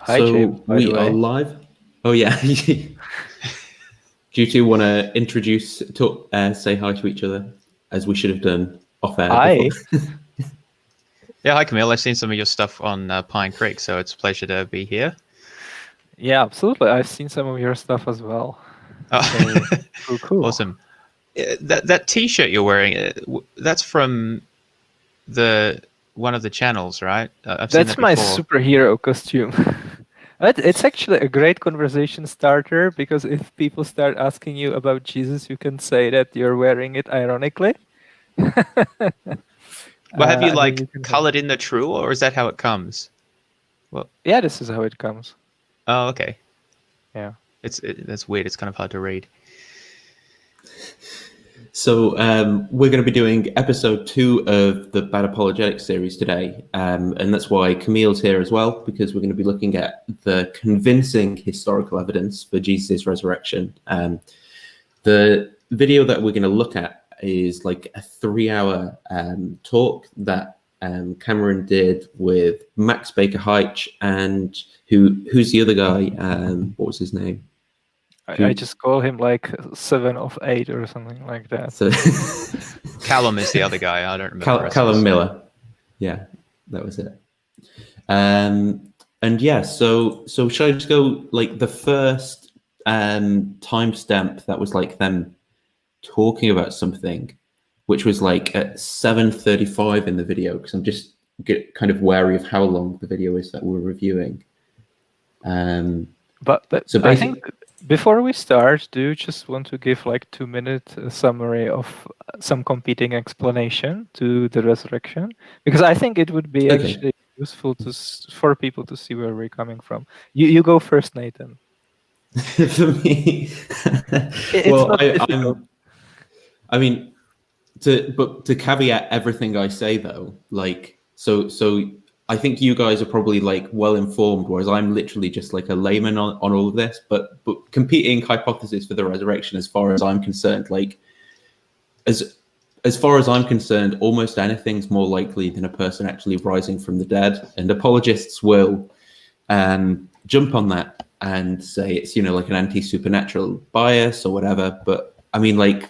Hi, James, by We the are way. live. Oh yeah. Do you two want to say hi to each other, as we should have done off air before? Hi. Yeah, hi Camille. I've seen some of your stuff on Pine Creek, so it's a pleasure to be here. Yeah, absolutely. I've seen some of your stuff as well. Oh. So cool. Awesome. That T-shirt you're wearing, that's from one of the channels, right? I've seen That's that my before. superhero costume. It's actually a great conversation starter because if people start asking you about Jesus, you can say that you're wearing it ironically. Well, have you and then you can colored in the true, or is that how it comes? Well, yeah, this is how it comes. oh, okay. Yeah. That's weird. It's kind of hard to read. So we're going to be doing episode 2 of the Bad Apologetics series today, and that's why Camille's here as well, because we're going to be looking at the convincing historical evidence for Jesus' resurrection. The video that we're going to look at is like a 3-hour talk that Cameron did with Max Baker-Heitch and who's the other guy? What was his name? I just call him like 7 of 8 or something like that. So Callum is the other guy. I don't remember. Callum Miller. Yeah, that was it. And yeah, so shall I just go like the first timestamp that was like them talking about something, which was like at 7:35 in the video, because I'm just kind of wary of how long the video is that we're reviewing. But so I think before we start, do you just want to give like 2-minute summary of some competing explanation to the resurrection? Because I think it would be actually useful for people to see where we're coming from. You go first, Nathan. For me, it's not difficult. I mean, to caveat everything I say though, like so I think you guys are probably like well informed, whereas I'm literally just like a layman on all of this. But competing hypotheses for the resurrection, as far as I'm concerned, like as far as I'm concerned, almost anything's more likely than a person actually rising from the dead. And apologists will jump on that and say it's, like an anti-supernatural bias or whatever. But I mean, like,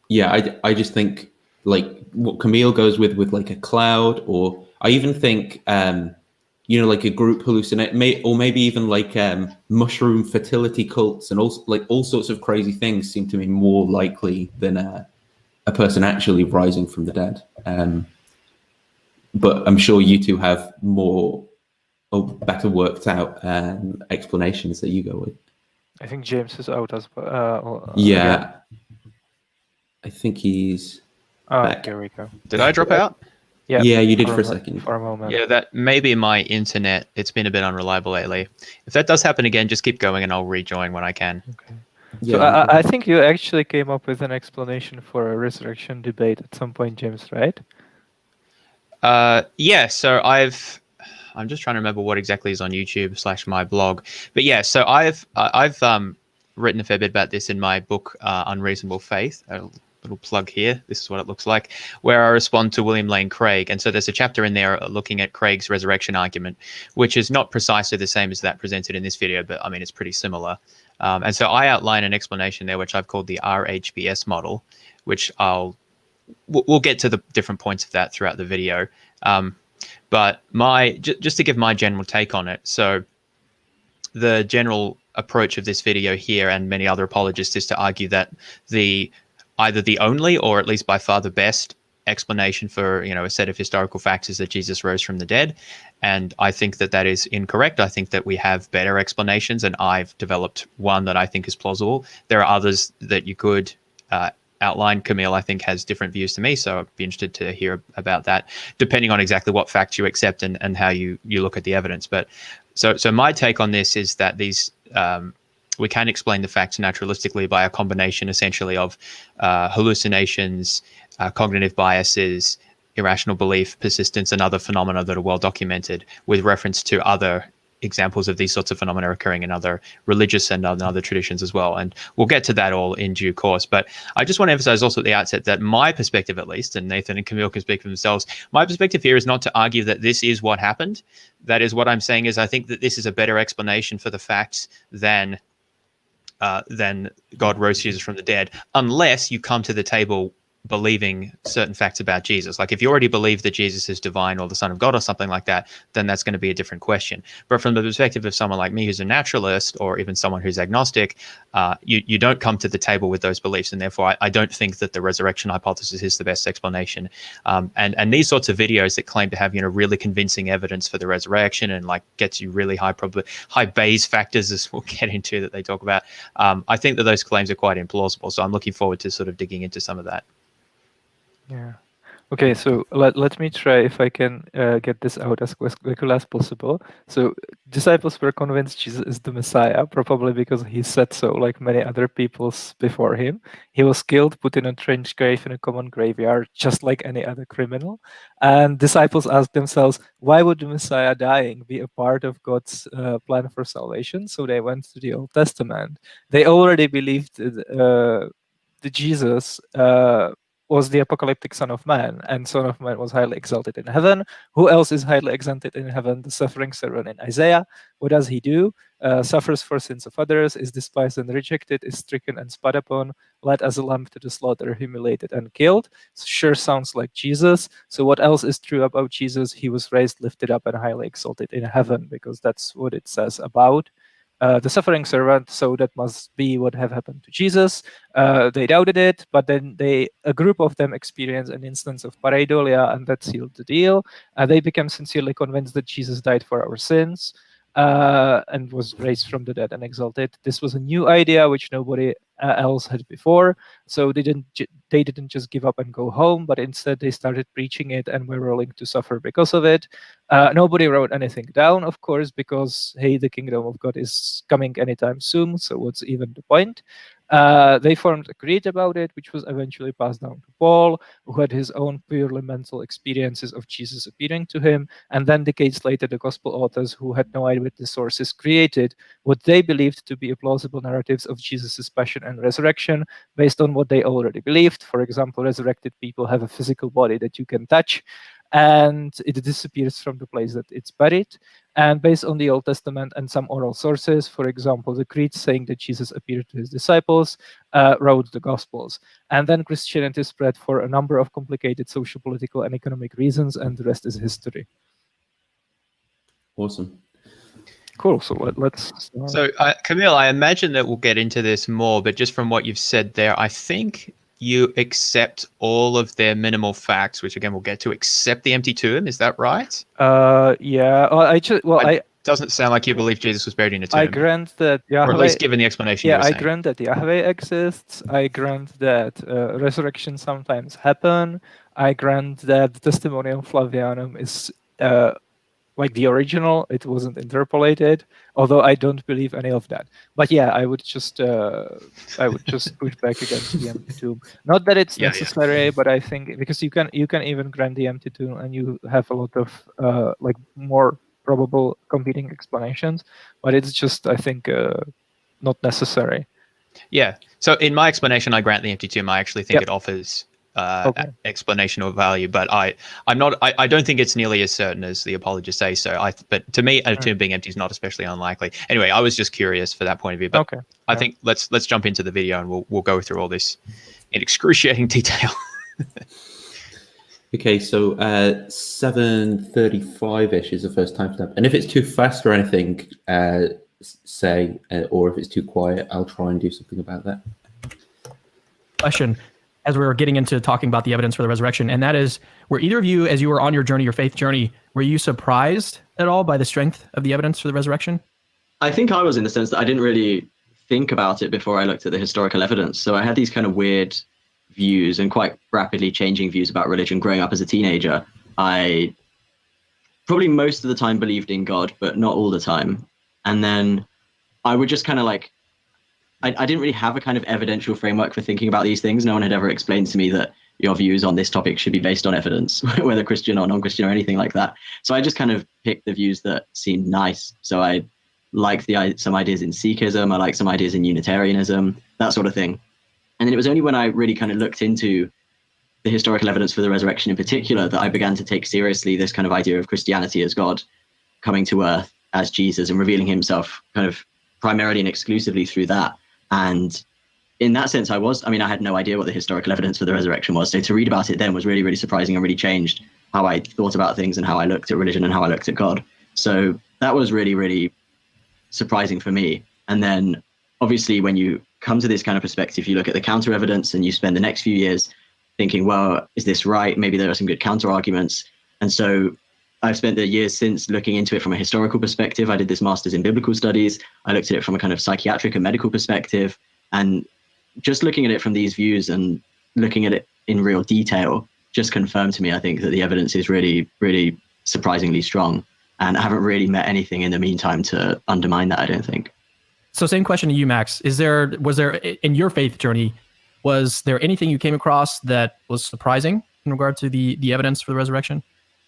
yeah, I just think like what Camille goes with like a cloud, or I even think like a group hallucinate, or maybe even like mushroom fertility cults and also like all sorts of crazy things seem to be more likely than a person actually rising from the dead. But I'm sure you two have more or better worked out explanations that you go with. I think James is out as well. Yeah. Again. I think he's back. Here we go. Did I drop out? Yeah, you did for a second. For a moment. Yeah, that maybe my internet, it's been a bit unreliable lately. If that does happen again, just keep going and I'll rejoin when I can. Okay. Yeah, so I think you actually came up with an explanation for a resurrection debate at some point, James, right? Yeah, so I'm just trying to remember what exactly is on YouTube / my blog. But yeah, so I've written a fair bit about this in my book, Unreasonable Faith. A little plug here. This is what it looks like, where I respond to William Lane Craig. And so there's a chapter in there looking at Craig's resurrection argument, which is not precisely the same as that presented in this video, but I mean, it's pretty similar. And so I outline an explanation there, which I've called the RHBS model, which we'll get to the different points of that throughout the video. But just to give my general take on it. So the general approach of this video here and many other apologists is to argue that either the only or at least by far the best explanation for a set of historical facts is that Jesus rose from the dead. And I think that is incorrect. I think that we have better explanations, and I've developed one that I think is plausible. There are others that you could outline. Camille, I think, has different views to me, so I'd be interested to hear about that, depending on exactly what facts you accept and how you look at the evidence. But so my take on this is that these we can explain the facts naturalistically by a combination essentially of hallucinations, cognitive biases, irrational belief, persistence, and other phenomena that are well documented with reference to other examples of these sorts of phenomena occurring in other religious and other traditions as well. And we'll get to that all in due course. But I just want to emphasize also at the outset that my perspective, at least, and Nathan and Camille can speak for themselves, my perspective here is not to argue that this is what happened. That is, what I'm saying is I think that this is a better explanation for the facts than God rose Jesus from the dead, unless you come to the table believing certain facts about Jesus. Like if you already believe that Jesus is divine or the Son of God or something like that, then that's going to be a different question. But from the perspective of someone like me who's a naturalist, or even someone who's agnostic, you don't come to the table with those beliefs, and therefore I don't think that the resurrection hypothesis is the best explanation. And these sorts of videos that claim to have really convincing evidence for the resurrection and like gets you really high Bayes factors, as we'll get into, that they talk about, I think that those claims are quite implausible. So I'm looking forward to sort of digging into some of that. Yeah. Okay, so let me try if I can get this out as quickly as possible. So disciples were convinced Jesus is the Messiah, probably because he said so, like many other peoples before him. He was killed, put in a trench grave in a common graveyard, just like any other criminal. And disciples asked themselves, why would the Messiah dying be a part of God's plan for salvation? So they went to the Old Testament. They already believed the Jesus was the apocalyptic Son of Man, and Son of Man was highly exalted in heaven. Who else is highly exalted in heaven? The suffering servant in Isaiah. What does he do? Suffers for sins of others, is despised and rejected, is stricken and spat upon, led as a lamb to the slaughter, humiliated and killed. Sure sounds like Jesus. So what else is true about Jesus? He was raised, lifted up, and highly exalted in heaven, because that's what it says about the suffering servant. So that must be what have happened to Jesus. They doubted it, but then a group of them experienced an instance of Paridolia, and that sealed the deal. They became sincerely convinced that Jesus died for our sins and was raised from the dead and exalted. This was a new idea which nobody else had before. So they didn't just give up and go home, but instead they started preaching it and were willing to suffer because of it. Nobody wrote anything down, of course, because hey, the kingdom of God is coming anytime soon. So what's even the point? They formed a creed about it, which was eventually passed down to Paul, who had his own purely mental experiences of Jesus appearing to him. And then decades later, the gospel authors, who had no eyewitness sources, created what they believed to be a plausible narratives of Jesus' passion and resurrection based on what they already believed. For example, resurrected people have a physical body that you can touch, and it disappears from the place that it's buried. And based on the Old Testament and some oral sources, for example, the creed saying that Jesus appeared to his disciples, wrote the Gospels. And then Christianity spread for a number of complicated social, political, and economic reasons, and the rest is history. Awesome. Cool. So let's start. So, Camille, I imagine that we'll get into this more, but just from what you've said there, I think you accept all of their minimal facts, which again we'll get to, except the empty tomb. Is that right? Yeah. It doesn't sound like you believe Jesus was buried in a tomb. I grant that Yahweh, or at least given the explanation. Yeah, I grant that Yahweh exists. I grant that resurrection sometimes happen. I grant that the Testimonium Flavianum is like the original. It wasn't interpolated, although I don't believe any of that. But yeah, I would just push back against the empty tomb. Not that it's necessary, but I think because you can even grant the empty tomb, and you have a lot of like more probable competing explanations. But it's just, I think, not necessary. Yeah. So in my explanation, I grant the empty tomb. I actually think it offers explanation or value, but I don't think it's nearly as certain as the apologists say so. But to me, a tomb being empty is not especially unlikely. Anyway, I was just curious for that point of view. But I think let's jump into the video, and we'll go through all this in excruciating detail. Okay, so 7:35-ish is the first timestamp, and if it's too fast or anything, say, or if it's too quiet, I'll try and do something about that. Question. As we were getting into talking about the evidence for the resurrection, and that is, were either of you, as you were on your journey, your faith journey, were you surprised at all by the strength of the evidence for the resurrection? I think I was, in the sense that I didn't really think about it before I looked at the historical evidence. So I had these kind of weird views and quite rapidly changing views about religion growing up as a teenager. I probably most of the time believed in God, but not all the time. And then I would just kind of like, I didn't really have a kind of evidential framework for thinking about these things. No one had ever explained to me that your views on this topic should be based on evidence, whether Christian or non-Christian or anything like that. So I just kind of picked the views that seemed nice. So I liked some ideas in Sikhism, I liked some ideas in Unitarianism, that sort of thing. And then it was only when I really kind of looked into the historical evidence for the resurrection in particular that I began to take seriously this kind of idea of Christianity as God coming to earth as Jesus and revealing himself kind of primarily and exclusively through that. And in that sense, I had no idea what the historical evidence for the resurrection was. So to read about it then was really, really surprising and really changed how I thought about things and how I looked at religion and how I looked at God. So that was really, really surprising for me. And then obviously when you come to this kind of perspective, you look at the counter evidence and you spend the next few years thinking, well, is this right? Maybe there are some good counter arguments. And so I've spent the years since looking into it from a historical perspective. I did this master's in biblical studies. I looked at it from a kind of psychiatric and medical perspective. And just looking at it from these views and looking at it in real detail just confirmed to me, I think, that the evidence is really, really surprisingly strong. And I haven't really met anything in the meantime to undermine that, I don't think. So same question to you, Max. Was there in your faith journey, was there anything you came across that was surprising in regard to the evidence for the resurrection?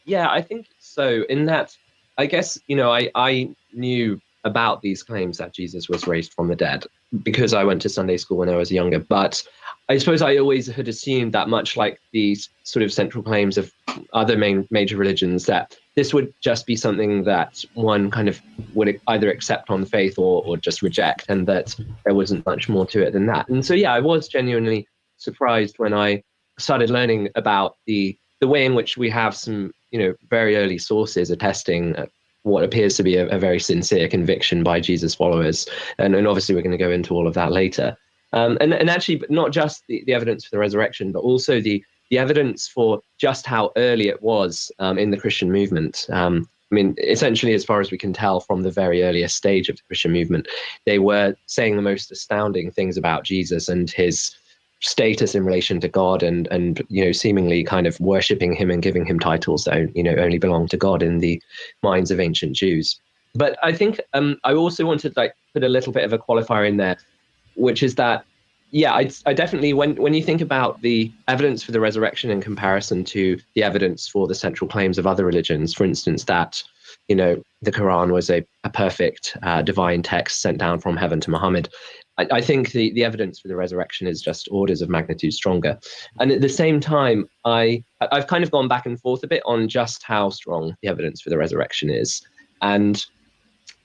Yeah, I think so. In that, I guess, I knew about these claims that Jesus was raised from the dead because I went to Sunday school when I was younger. But I suppose I always had assumed that, much like these sort of central claims of other major religions, that this would just be something that one kind of would either accept on faith or just reject, and that there wasn't much more to it than that. And so, yeah, I was genuinely surprised when I started learning about the way in which we have some, very early sources attesting what appears to be a very sincere conviction by Jesus followers. And obviously we're going to go into all of that later. And actually, not just the evidence for the resurrection, but also the evidence for just how early it was in the Christian movement. Essentially, as far as we can tell from the very earliest stage of the Christian movement, they were saying the most astounding things about Jesus and his status in relation to God, and seemingly kind of worshipping him and giving him titles that only belong to God in the minds of ancient Jews. But I think I also wanted to put a little bit of a qualifier in there, which is that, yeah, I definitely, when you think about the evidence for the resurrection in comparison to the evidence for the central claims of other religions, for instance, that the Quran was a perfect divine text sent down from heaven to Muhammad, I think the evidence for the resurrection is just orders of magnitude stronger. And at the same time, I've kind of gone back and forth a bit on just how strong the evidence for the resurrection is. And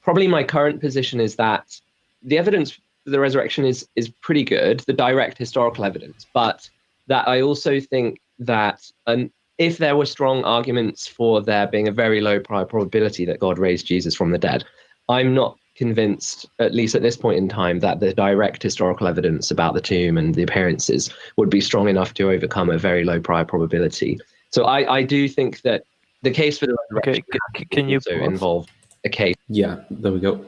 probably my current position is that the evidence for the resurrection is pretty good, the direct historical evidence, but that I also think that if there were strong arguments for there being a very low prior probability that God raised Jesus from the dead, I'm not convinced, at least at this point in time, that the direct historical evidence about the tomb and the appearances would be strong enough to overcome a very low prior probability. So I do think that the case for the resurrection can you also involve a case. Yeah, there we go.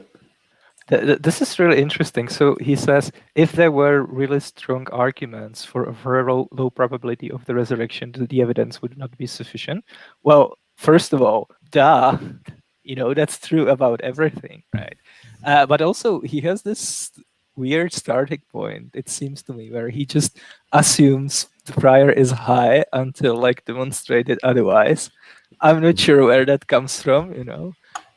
This is really interesting. So he says, if there were really strong arguments for a very low probability of the resurrection, the evidence would not be sufficient. Well, first of all, duh. That's true about everything, right? But also, he has this weird starting point, it seems to me, where he just assumes the prior is high until demonstrated otherwise. I'm not sure where that comes from,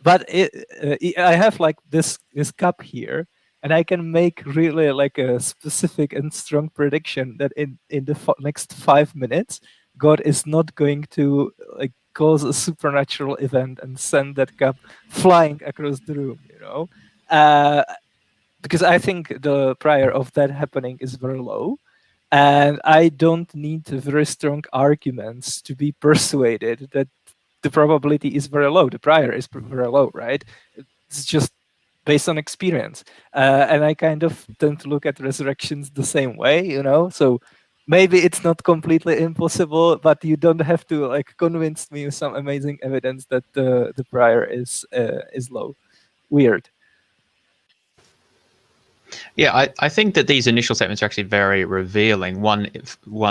But I have this cup here, and I can make really a specific and strong prediction that in the next 5 minutes, God is not going to cause a supernatural event and send that cup flying across the room, because I think the prior of that happening is very low, and I don't need very strong arguments to be persuaded that the probability is very low. The prior is very low, right? It's just based on experience, and I kind of tend to look at resurrections the same way, So maybe it's not completely impossible, but you don't have to convince me with some amazing evidence that the prior is low. Weird. Yeah, I think that these initial statements are actually very revealing. One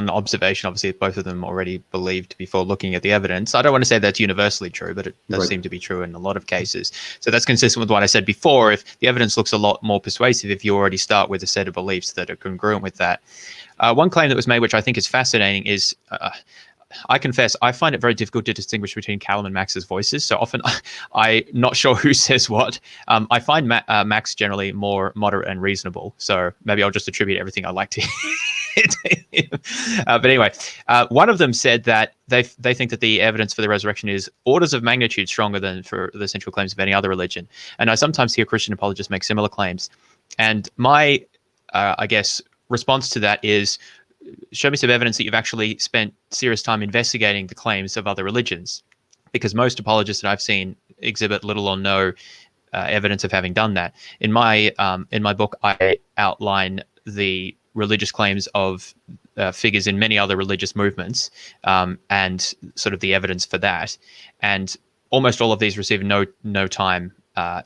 observation, obviously, both of them already believed before looking at the evidence. I don't want to say that's universally true, but it does seem to be true in a lot of cases. So that's consistent with what I said before. If the evidence looks a lot more persuasive, if you already start with a set of beliefs that are congruent with that. One claim that was made, which I think is fascinating, is I confess, I find it very difficult to distinguish between Callum and Max's voices. So often I'm not sure who says what. I find Max generally more moderate and reasonable. So maybe I'll just attribute everything I like to him. But anyway, one of them said that they think that the evidence for the resurrection is orders of magnitude stronger than for the central claims of any other religion. And I sometimes hear Christian apologists make similar claims. And my, I guess, response to that is, show me some evidence that you've actually spent serious time investigating the claims of other religions, because most apologists that I've seen exhibit little or no evidence of having done that. In my book, I outline the religious claims of figures in many other religious movements and sort of the evidence for that. And almost all of these receive no time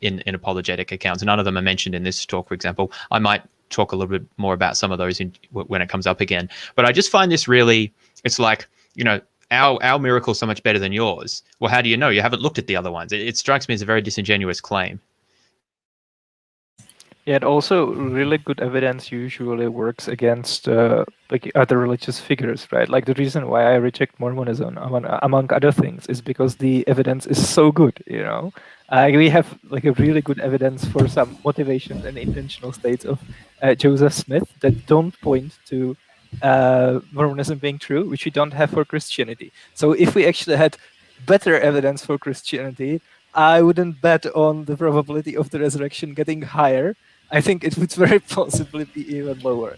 in apologetic accounts. None of them are mentioned in this talk, for example. I might talk a little bit more about some of those when it comes up again. But I just find this really, it's like, our miracle is so much better than yours. Well, how do you know? You haven't looked at the other ones. It strikes me as a very disingenuous claim. Yeah, and also really good evidence usually works against like other religious figures, right? Like the reason why I reject Mormonism, among other things, is because the evidence is so good, we have like a really good evidence for some motivations and intentional states of Joseph Smith that don't point to Mormonism being true, which we don't have for Christianity. So if we actually had better evidence for Christianity, I wouldn't bet on the probability of the resurrection getting higher. I think it would very possibly be even lower.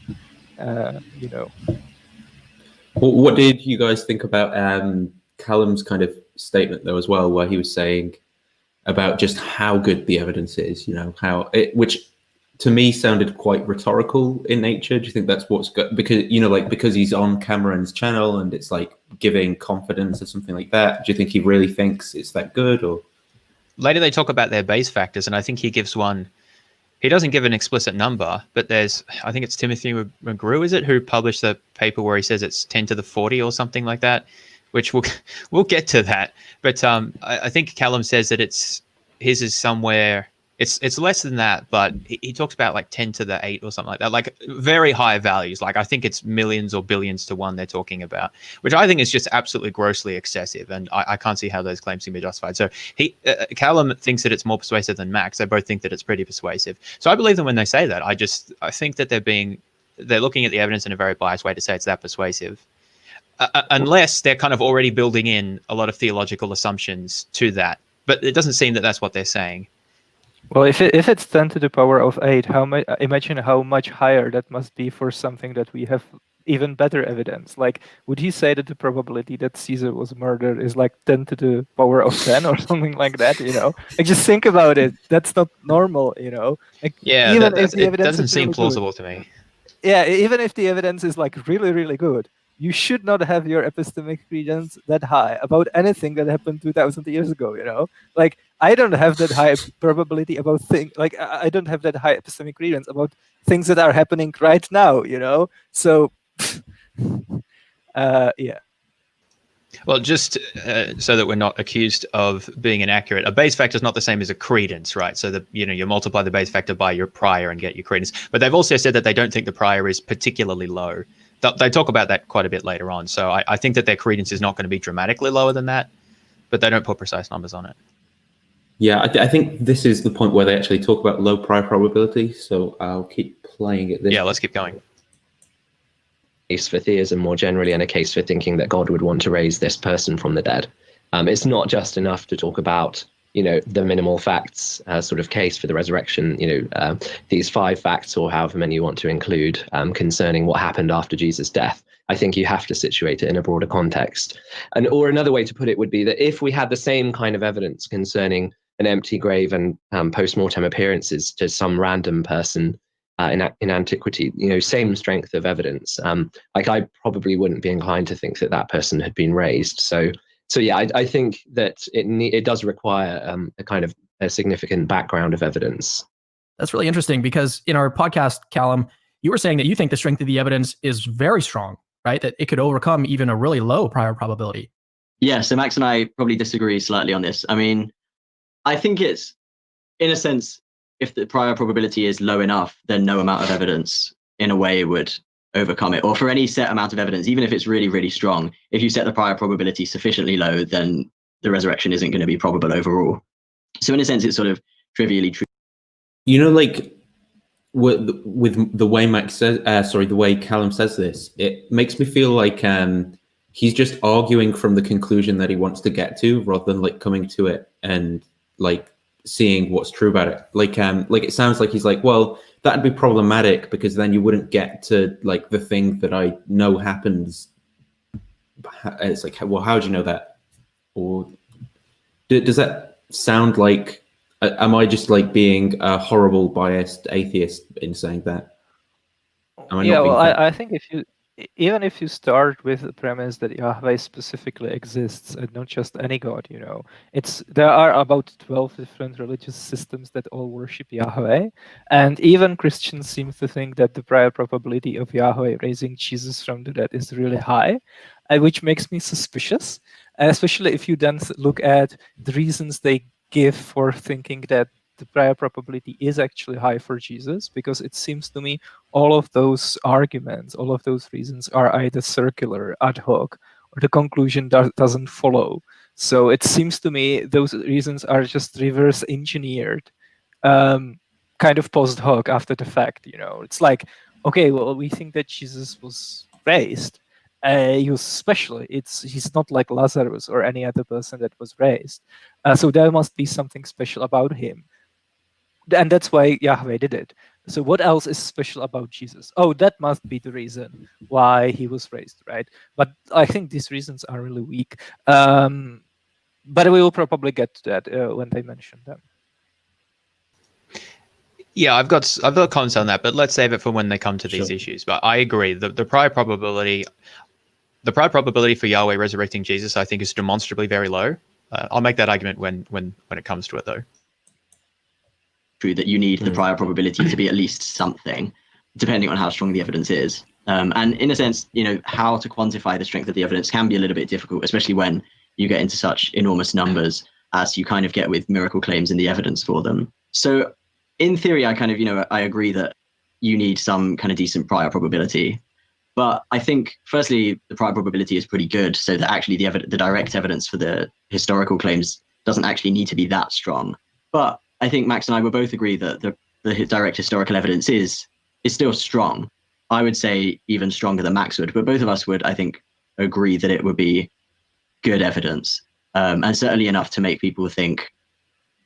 What did you guys think about Callum's kind of statement though as well, where he was saying about just how good the evidence is, which to me sounded quite rhetorical in nature. Do you think that's what's good? Because, because he's on Cameron's channel and it's like giving confidence or something like that. Do you think he really thinks it's that good? Or later they talk about their base factors, and I think he gives one. He doesn't give an explicit number, but I think it's Timothy McGrew, is it, who published the paper where he says it's 10 to the 40 or something like that, which we'll get to that. But I think Callum says that his is somewhere, it's less than that, but he talks about like 10 to the 8 or something like that, like very high values. Like I think it's millions or billions to 1 they're talking about, which I think is just absolutely grossly excessive. And I can't see how those claims can be justified. So Callum thinks that it's more persuasive than Max. They both think that it's pretty persuasive. So I believe them when they say that. I think that they're looking at the evidence in a very biased way to say it's that persuasive. Unless they're kind of already building in a lot of theological assumptions to that. But it doesn't seem that that's what they're saying. Well, if it's 10 to the power of 8, imagine how much higher that must be for something that we have even better evidence. Like, would he say that the probability that Caesar was murdered is like 10 to the power of 10 or something like that, Like, just think about it. That's not normal, Like, yeah, even if the evidence doesn't seem really plausible good, to me. Yeah, even if the evidence is like really, really good, you should not have your epistemic credence that high about anything that happened 2,000 years ago, Like, I don't have that high probability about things, like, I don't have that high epistemic credence about things that are happening right now, So, yeah. Well, just so that we're not accused of being inaccurate, a base factor is not the same as a credence, right? So that you multiply the base factor by your prior and get your credence. But they've also said that they don't think the prior is particularly low. They talk about that quite a bit later on. So I think that their credence is not going to be dramatically lower than that, but they don't put precise numbers on it. Yeah, I think this is the point where they actually talk about low prior probability. So I'll keep playing it. Yeah, let's keep going. Case for theism more generally, and a case for thinking that God would want to raise this person from the dead. It's not just enough to talk about the minimal facts sort of case for the resurrection, these 5 facts or however many you want to include concerning what happened after Jesus' death. I think you have to situate it in a broader context. Or another way to put it would be that if we had the same kind of evidence concerning an empty grave and post-mortem appearances to some random person in antiquity, same strength of evidence, like I probably wouldn't be inclined to think that person had been raised. So yeah, I think that it does require a kind of a significant background of evidence. That's really interesting because in our podcast, Callum, you were saying that you think the strength of the evidence is very strong, right? That it could overcome even a really low prior probability. Yeah, so Max and I probably disagree slightly on this. I mean, I think it's, in a sense, if the prior probability is low enough, then no amount of evidence in a way would overcome it, or for any set amount of evidence, even if it's really, really strong, if you set the prior probability sufficiently low, then the resurrection isn't going to be probable overall. So in a sense, it's sort of trivially true. You know, like with the way Max says, the way Callum says this, it makes me feel like he's just arguing from the conclusion that he wants to get to, rather than like coming to it and like seeing what's true about it. Like it sounds like he's like, well, that'd be problematic because then you wouldn't get to like the thing that I know happens. It's like, well, how do you know that? Or does that sound like, am I just like being a horrible biased atheist in saying that? Yeah, well, I think even if you start with the premise that Yahweh specifically exists and not just any god, you know, there are about 12 different religious systems that all worship Yahweh, and even Christians seem to think that the prior probability of Yahweh raising Jesus from the dead is really high, which makes me suspicious, especially if you then look at the reasons they give for thinking that the prior probability is actually high for Jesus, because it seems to me all of those arguments, all of those reasons are either circular, ad hoc, or the conclusion doesn't follow. So it seems to me those reasons are just reverse engineered, kind of post hoc, after the fact. You know, it's like, okay, well, we think that Jesus was raised. He was special. He's not like Lazarus or any other person that was raised. So there must be something special about him. And that's why Yahweh did it. So what else is special about Jesus? Oh, that must be the reason why he was raised, right? But I think these reasons are really weak. But we will probably get to that when they mention them. Yeah, I've got comments on that, but let's save it for when they come to these issues. But I agree, the prior probability for Yahweh resurrecting Jesus, I think, is demonstrably very low. I'll make that argument when it comes to it, though. True that you need the prior probability to be at least something, depending on how strong the evidence is. And in a sense, you know, how to quantify the strength of the evidence can be a little bit difficult, especially when you get into such enormous numbers as you kind of get with miracle claims and the evidence for them. So in theory, I kind of, you know, I agree that you need some kind of decent prior probability. But I think, firstly, the prior probability is pretty good, so that actually the direct evidence for the historical claims doesn't actually need to be that strong. But I think Max and I will both agree that the direct historical evidence is still strong. I would say even stronger than Max would, but both of us would, I think, agree that it would be good evidence, and certainly enough to make people think,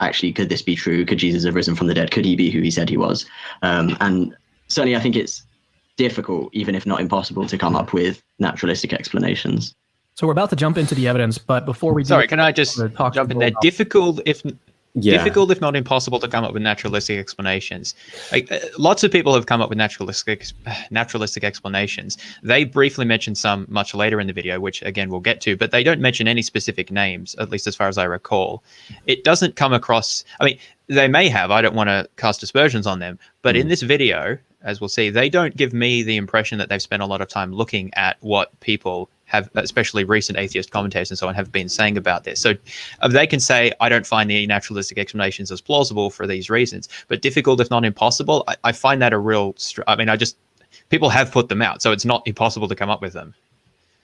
actually, could this be true? Could Jesus have risen from the dead? Could he be who he said he was? And certainly I think it's difficult, even if not impossible, to come up with naturalistic explanations. So we're about to jump into the evidence, but before we do... Sorry, can I just jump in there? Difficult, if not impossible, to come up with naturalistic explanations. Lots of people have come up with naturalistic explanations. They briefly mentioned some much later in the video, which again we'll get to, but they don't mention any specific names, at least as far as I recall. It doesn't come across, I mean, they may have, I don't want to cast aspersions on them, but in this video, as we'll see, they don't give me the impression that they've spent a lot of time looking at what people have, especially recent atheist commentators and so on, have been saying about this. So they can say, I don't find the naturalistic explanations as plausible for these reasons, but difficult, if not impossible, I find that a real, people have put them out, so it's not impossible to come up with them.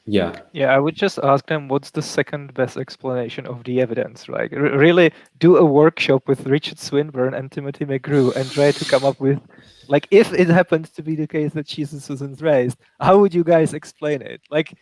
Yeah. Yeah, I would just ask them, what's the second best explanation of the evidence, right? Really do a workshop with Richard Swinburne and Timothy McGrew and try to come up with, like, if it happens to be the case that Jesus wasn't raised, how would you guys explain it? Like,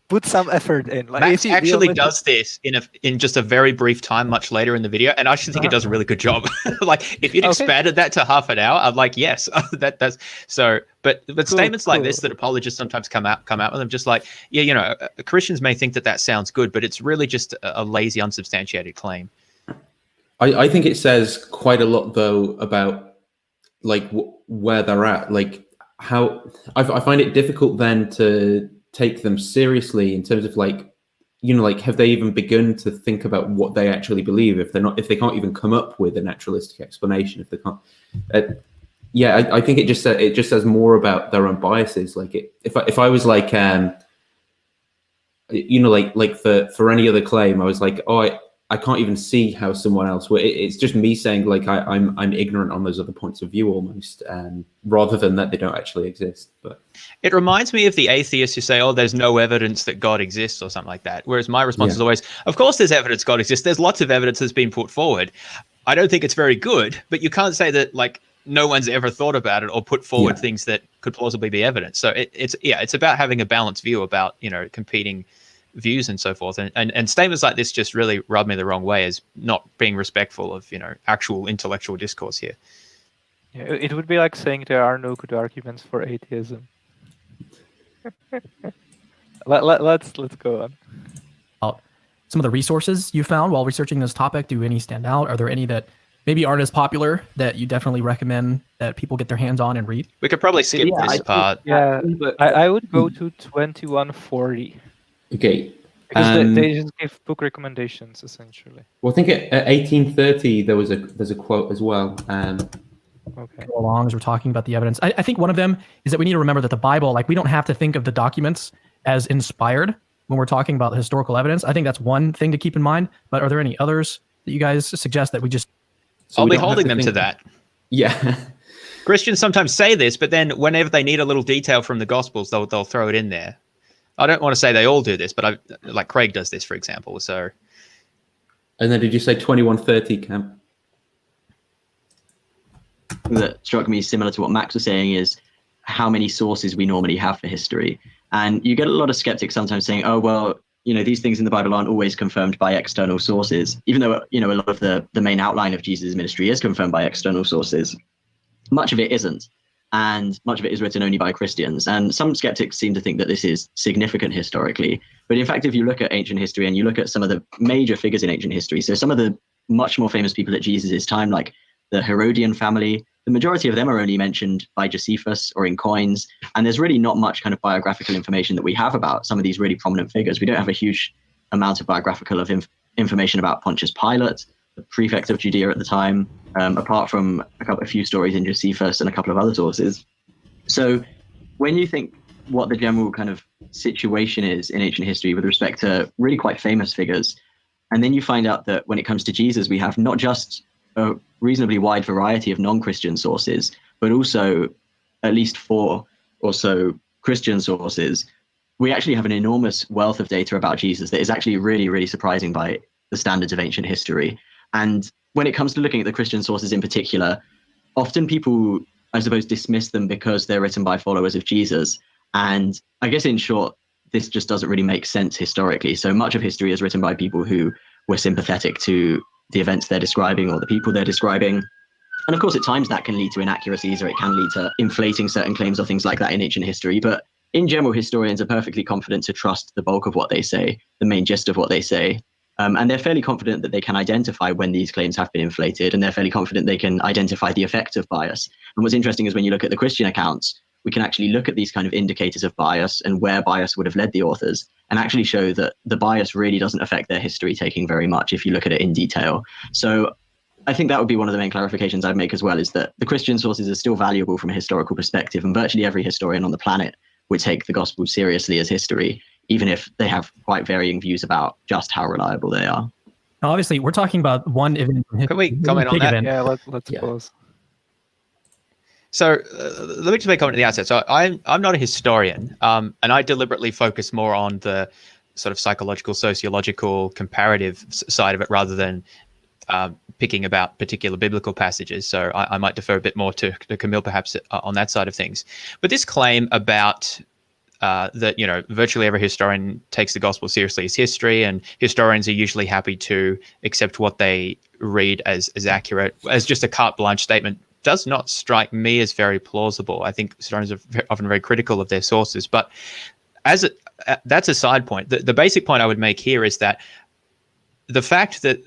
put some effort in. Like, Max actually does this in just a very brief time, much later in the video, and I actually think it does a really good job. Like, if you'd expanded that to half an hour, I'm like, yes, that's so. But statements like this that apologists sometimes come out with them, just like, yeah, you know, Christians may think that sounds good, but it's really just a lazy, unsubstantiated claim. I think it says quite a lot though about like where they're at, like how I find it difficult then to take them seriously in terms of like, you know, like, have they even begun to think about what they actually believe if they can't even come up with a naturalistic explanation, if they can't I think it just says more about their own biases. Like, if I was like you know, like for any other claim, I was like, oh, I can't even see how someone else would. It's just me saying like I'm ignorant on those other points of view almost, rather than that they don't actually exist. But it reminds me of the atheists who say, "Oh, there's no evidence that God exists" or something like that. Whereas my response is always, "Of course, there's evidence God exists. There's lots of evidence that's been put forward. I don't think it's very good, but you can't say that like no one's ever thought about it or put forward things that could plausibly be evidence." So it's about having a balanced view about competing views and so forth, and statements like this just really rub me the wrong way as not being respectful of actual intellectual discourse here. Yeah, it would be like saying there are no good arguments for atheism. Let's go on. Some of the resources you found while researching this topic, do any stand out? Are there any that maybe aren't as popular that you definitely recommend that people get their hands on and read? We could probably skip this part. Yeah, I would go to 2140. Okay. Because they just give book recommendations essentially. Well, I think at 1830 there's a quote as well. Okay. Go along as we're talking about the evidence. I think one of them is that we need to remember that the Bible, like we don't have to think of the documents as inspired when we're talking about the historical evidence. I think that's one thing to keep in mind. But are there any others that you guys suggest that we just? I'll be holding them to that. Yeah. Christians sometimes say this, but then whenever they need a little detail from the Gospels, they'll throw it in there. I don't want to say they all do this, but like Craig does this, for example. So, and then did you say 2130, Cam? That struck me similar to what Max was saying is how many sources we normally have for history. And you get a lot of skeptics sometimes saying, oh, well, these things in the Bible aren't always confirmed by external sources, even though, a lot of the main outline of Jesus' ministry is confirmed by external sources. Much of it isn't. And much of it is written only by Christians. And some skeptics seem to think that this is significant historically. But in fact, if you look at ancient history and you look at some of the major figures in ancient history, so some of the much more famous people at Jesus' time, like the Herodian family, the majority of them are only mentioned by Josephus or in coins. And there's really not much kind of biographical information that we have about some of these really prominent figures. We don't have a huge amount of biographical information about Pontius Pilate, the prefect of Judea at the time, apart from a few stories in Josephus and a couple of other sources. So when you think what the general kind of situation is in ancient history with respect to really quite famous figures, and then you find out that when it comes to Jesus, we have not just a reasonably wide variety of non-Christian sources, but also at least 4 or so Christian sources, we actually have an enormous wealth of data about Jesus that is actually really, really surprising by the standards of ancient history. And when it comes to looking at the Christian sources in particular, often people, I suppose, dismiss them because they're written by followers of Jesus. And I guess in short, this just doesn't really make sense historically. So much of history is written by people who were sympathetic to the events they're describing or the people they're describing. And of course, at times that can lead to inaccuracies or it can lead to inflating certain claims or things like that in ancient history. But in general, historians are perfectly confident to trust the bulk of what they say, the main gist of what they say. And they're fairly confident that they can identify when these claims have been inflated, and they're fairly confident they can identify the effect of bias. And what's interesting is when you look at the Christian accounts, we can actually look at these kind of indicators of bias and where bias would have led the authors and actually show that the bias really doesn't affect their history taking very much if you look at it in detail. So I think that would be one of the main clarifications I'd make as well, is that the Christian sources are still valuable from a historical perspective, and virtually every historian on the planet would take the gospel seriously as history, even if they have quite varying views about just how reliable they are. Now, obviously, we're talking about one event. Can we comment on that? Event. Yeah, let's pause. So let me just make a comment at the outset. So I'm not a historian, and I deliberately focus more on the sort of psychological, sociological, comparative side of it rather than picking about particular biblical passages. So I might defer a bit more to Camille perhaps on that side of things. But this claim about that virtually every historian takes the gospel seriously as history, and historians are usually happy to accept what they read as accurate, as just a carte blanche statement, does not strike me as very plausible. I think historians are often very critical of their sources, but that's a side point. The basic point I would make here is that the fact that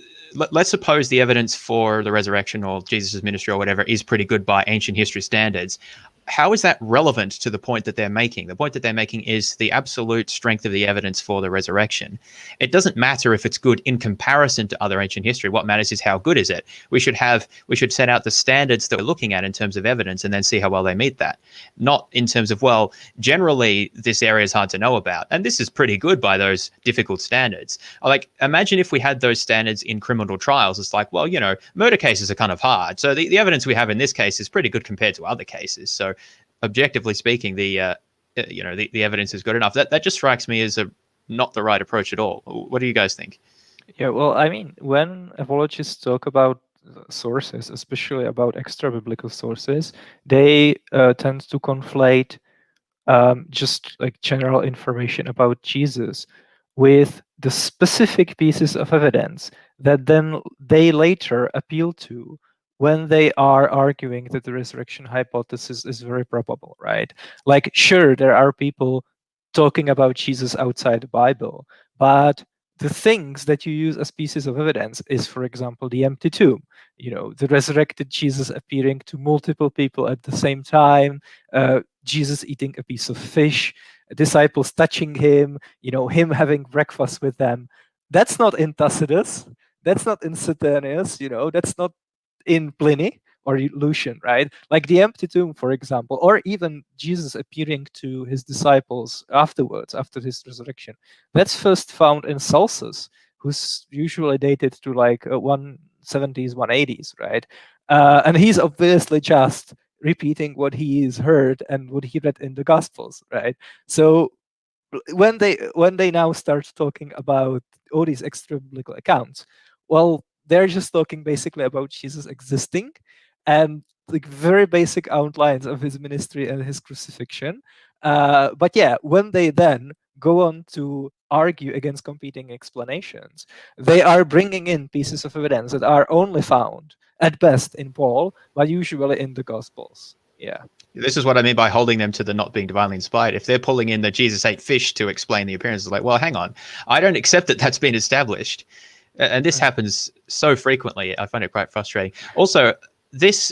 let's suppose the evidence for the resurrection or Jesus' ministry or whatever is pretty good by ancient history standards. how is that relevant to the point that they're making? The point that they're making is the absolute strength of the evidence for the resurrection. It doesn't matter if it's good in comparison to other ancient history. What matters is how good is it. We should set out the standards that we're looking at in terms of evidence and then see how well they meet that. Not in terms of, well, generally this area is hard to know about, and this is pretty good by those difficult standards. Like, imagine if we had those standards in criminal trials. It's like, well, you know, murder cases are kind of hard. So the evidence we have in this case is pretty good compared to other cases. So objectively speaking, the evidence is good enough. That just strikes me as not the right approach at all. What do you guys think? Yeah, well, I mean, when apologists talk about sources, especially about extra biblical sources, they tend to conflate just like general information about Jesus with the specific pieces of evidence that then they later appeal to when they are arguing that the resurrection hypothesis is very probable, right? Like, sure, there are people talking about Jesus outside the Bible, but the things that you use as pieces of evidence is, for example, the empty tomb, you know, the resurrected Jesus appearing to multiple people at the same time, Jesus eating a piece of fish, disciples touching him, you know, him having breakfast with them. That's not in Tacitus. That's not in Suetonius, you know, that's not in Pliny or Lucian, right? Like the empty tomb, for example, or even Jesus appearing to his disciples afterwards, after his resurrection. That's first found in Celsus, who's usually dated to like 170s, 180s, right? And he's obviously just repeating what he's heard and what he read in the Gospels, right? So when they now start talking about all these extra biblical accounts, well, they're just talking basically about Jesus existing and like very basic outlines of his ministry and his crucifixion. But yeah, when they then go on to argue against competing explanations, they are bringing in pieces of evidence that are only found at best in Paul, but usually in the Gospels. Yeah. This is what I mean by holding them to the not being divinely inspired. If they're pulling in that Jesus ate fish to explain the appearance, it's like, well, hang on, I don't accept that that's been established. And this happens so frequently. I find it quite frustrating. Also, this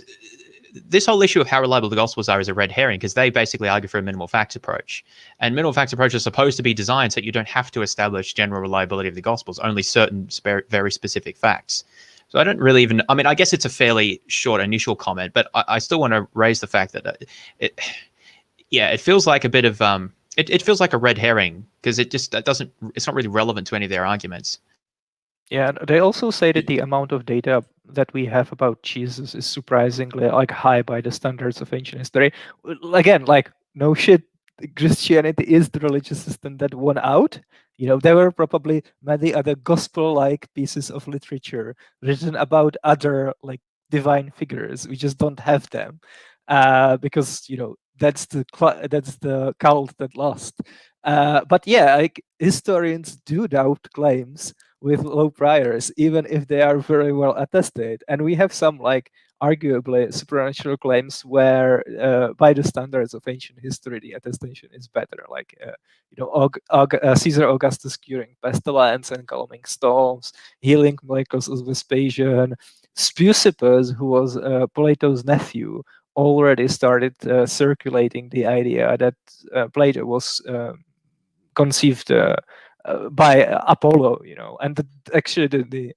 whole issue of how reliable the Gospels are is a red herring, because they basically argue for a minimal facts approach. And minimal facts approach are supposed to be designed so that you don't have to establish general reliability of the Gospels, only certain very specific facts. So I don't really even, I mean, I guess it's a fairly short initial comment, but I still want to raise the fact that it feels like a bit of, it feels like a red herring, because it's not really relevant to any of their arguments. Yeah, they also say that the amount of data that we have about Jesus is surprisingly like high by the standards of ancient history. Again, like, no shit, Christianity is the religious system that won out. You know, there were probably many other gospel-like pieces of literature written about other like divine figures. We just don't have them because, you know, that's the cult that lost. But yeah, like, historians do doubt claims with low priors, even if they are very well attested. And we have some like arguably supernatural claims where by the standards of ancient history, the attestation is better. Like, you know, Caesar Augustus curing pestilence and calming storms, healing miracles of Vespasian. Speusippus, who was Plato's nephew, already started circulating the idea that Plato was conceived by Apollo, you know, and actually the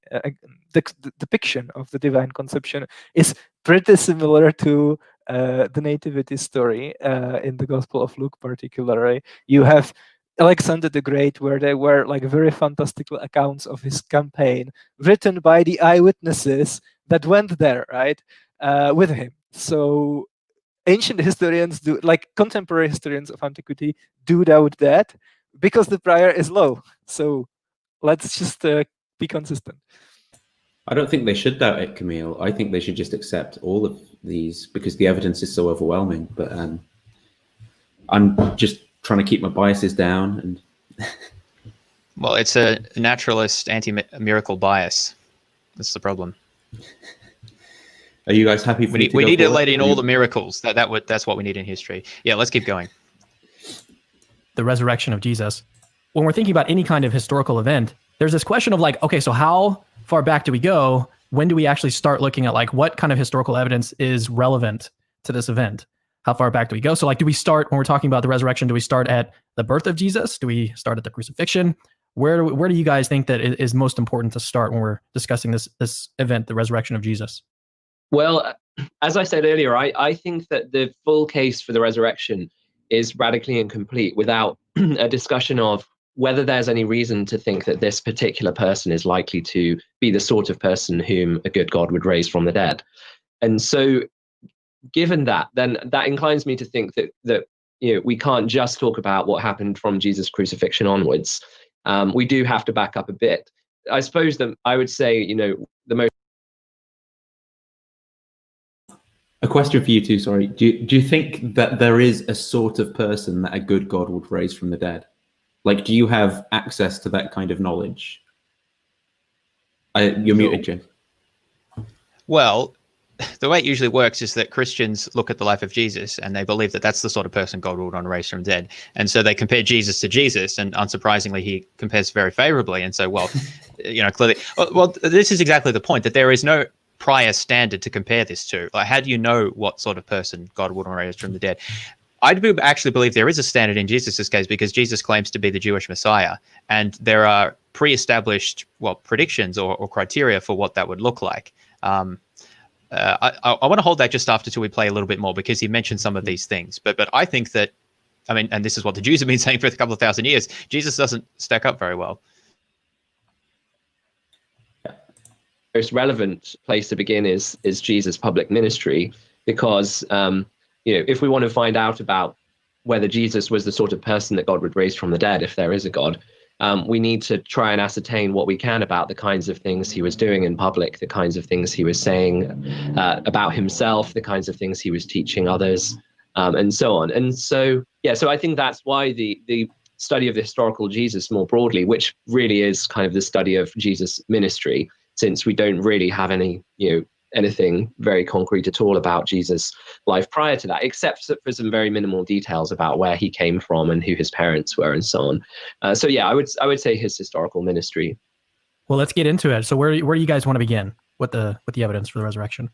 depiction of the divine conception is pretty similar to the nativity story in the Gospel of Luke, particularly. You have Alexander the Great, where there were like very fantastical accounts of his campaign written by the eyewitnesses that went there, right, with him. So ancient historians do, like contemporary historians of antiquity, do doubt that, because the prior is low. So let's just be consistent. I don't think they should doubt it, Camille. I think they should just accept all of these because the evidence is so overwhelming. But I'm just trying to keep my biases down. And well, it's a naturalist anti-miracle bias. That's the problem. Are you guys happy? We need to let in all the miracles. That's what we need in history. Yeah, let's keep going. The resurrection of Jesus. When we're thinking about any kind of historical event, there's this question of like, okay, so how far back do we go? When do we actually start looking at like what kind of historical evidence is relevant to this event? how far back do we go? So like, do we start when we're talking about the resurrection? Do we start at the birth of Jesus? Do we start at the crucifixion? Where do you guys think that is most important to start when we're discussing this event, the resurrection of Jesus? Well, as I said earlier, I think that the full case for the resurrection is radically incomplete without a discussion of whether there's any reason to think that this particular person is likely to be the sort of person whom a good God would raise from the dead. And so, given that, then that inclines me to think that we can't just talk about what happened from Jesus' crucifixion onwards. We do have to back up a bit. I suppose that I would say, the most. A question for you too, sorry. Do you think that there is a sort of person that a good God would raise from the dead? Like, do you have access to that kind of knowledge? You're muted, Jim. Well, the way it usually works is that Christians look at the life of Jesus and they believe that that's the sort of person God would want to raise from the dead. And so they compare Jesus to Jesus, and unsurprisingly, he compares very favorably. And so, well, clearly, well, this is exactly the point, that there is no prior standard to compare this to. Like, how do you know what sort of person God would want to raise from the dead? I do actually believe there is a standard in Jesus' case, because Jesus claims to be the Jewish Messiah, and there are pre-established, predictions or criteria for what that would look like. I want to hold that just after till we play a little bit more, because he mentioned some of these things. But I think that, and this is what the Jews have been saying for a couple of thousand years, Jesus doesn't stack up very well. Most relevant place to begin is Jesus' public ministry, because if we want to find out about whether Jesus was the sort of person that God would raise from the dead, if there is a God, we need to try and ascertain what we can about the kinds of things he was doing in public, the kinds of things he was saying about himself, the kinds of things he was teaching others, and so on. And so, so I think that's why the study of the historical Jesus more broadly, which really is kind of the study of Jesus' ministry, since we don't really have any, anything very concrete at all about Jesus' life prior to that, except for some very minimal details about where he came from and who his parents were and so on. I would say his historical ministry. Well, let's get into it. So where do you guys want to begin with the evidence for the resurrection?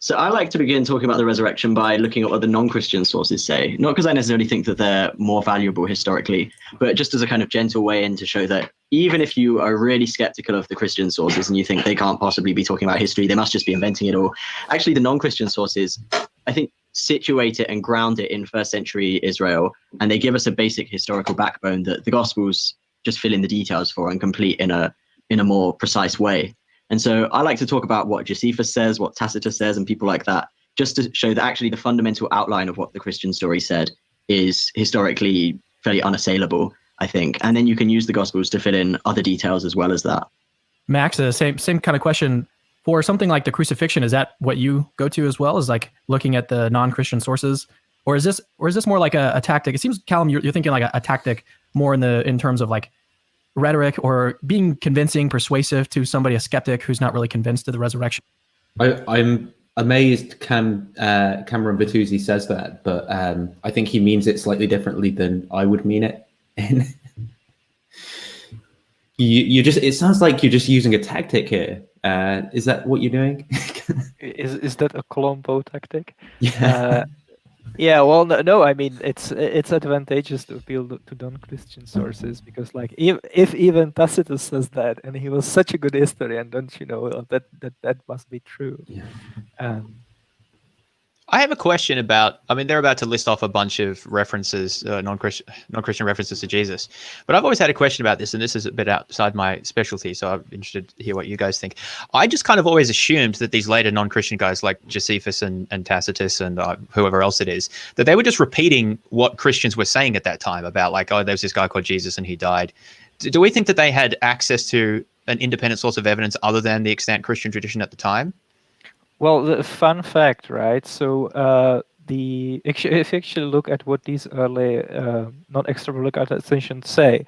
So I like to begin talking about the resurrection by looking at what the non-Christian sources say, not because I necessarily think that they're more valuable historically, but just as a kind of gentle way in to show that even if you are really skeptical of the Christian sources and you think they can't possibly be talking about history, they must just be inventing it all. Actually, the non-Christian sources, I think, situate it and ground it in first century Israel, and they give us a basic historical backbone that the Gospels just fill in the details for and complete in a more precise way. And so I like to talk about what Josephus says, what Tacitus says, and people like that, just to show that actually the fundamental outline of what the Christian story said is historically fairly unassailable, I think. And then you can use the Gospels to fill in other details as well as that. Max, same kind of question. For something like the crucifixion, is that what you go to as well, is like looking at the non-Christian sources? Or is this more like a tactic? It seems, Callum, you're thinking like a tactic more in terms of like rhetoric or being convincing, persuasive to somebody, a skeptic who's not really convinced of the resurrection. I'm amazed Cameron Bertuzzi says that, but I think he means it slightly differently than I would mean it. It sounds like you're just using a tactic here. Is that what you're doing? Is that a Colombo tactic? Yeah. Yeah, well, no. I mean, it's advantageous to appeal to non-Christian sources because, like, if even Tacitus says that, and he was such a good historian, don't you know that must be true? Yeah. I have a question about, they're about to list off a bunch of references, non-Christian references to Jesus, but I've always had a question about this, and this is a bit outside my specialty, so I'm interested to hear what you guys think. I just kind of always assumed that these later non-Christian guys like Josephus and Tacitus and whoever else it is, that they were just repeating what Christians were saying at that time about like, oh, there's this guy called Jesus and he died. Do we think that they had access to an independent source of evidence other than the extant Christian tradition at the time? Well, the fun fact, right? So if you actually look at what these early non-extrapolatizations say,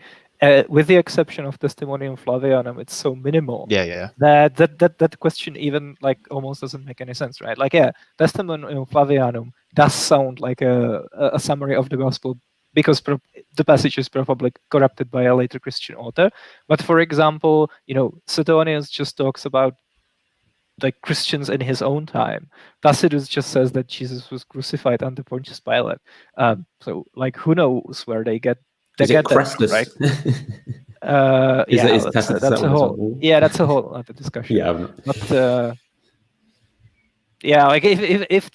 with the exception of Testimonium Flavianum, it's so minimal. Yeah. That question even like almost doesn't make any sense, right? Like, yeah, Testimonium Flavianum does sound like a summary of the gospel because the passage is probably corrupted by a later Christian author. But for example, Suetonius just talks about like Christians in his own time. Tacitus just says that Jesus was crucified under Pontius Pilate. So like, who knows where they get Is it that Crestus? from, right? Is Yeah, it- that's a whole that's a whole other discussion. Yeah. But yeah, like if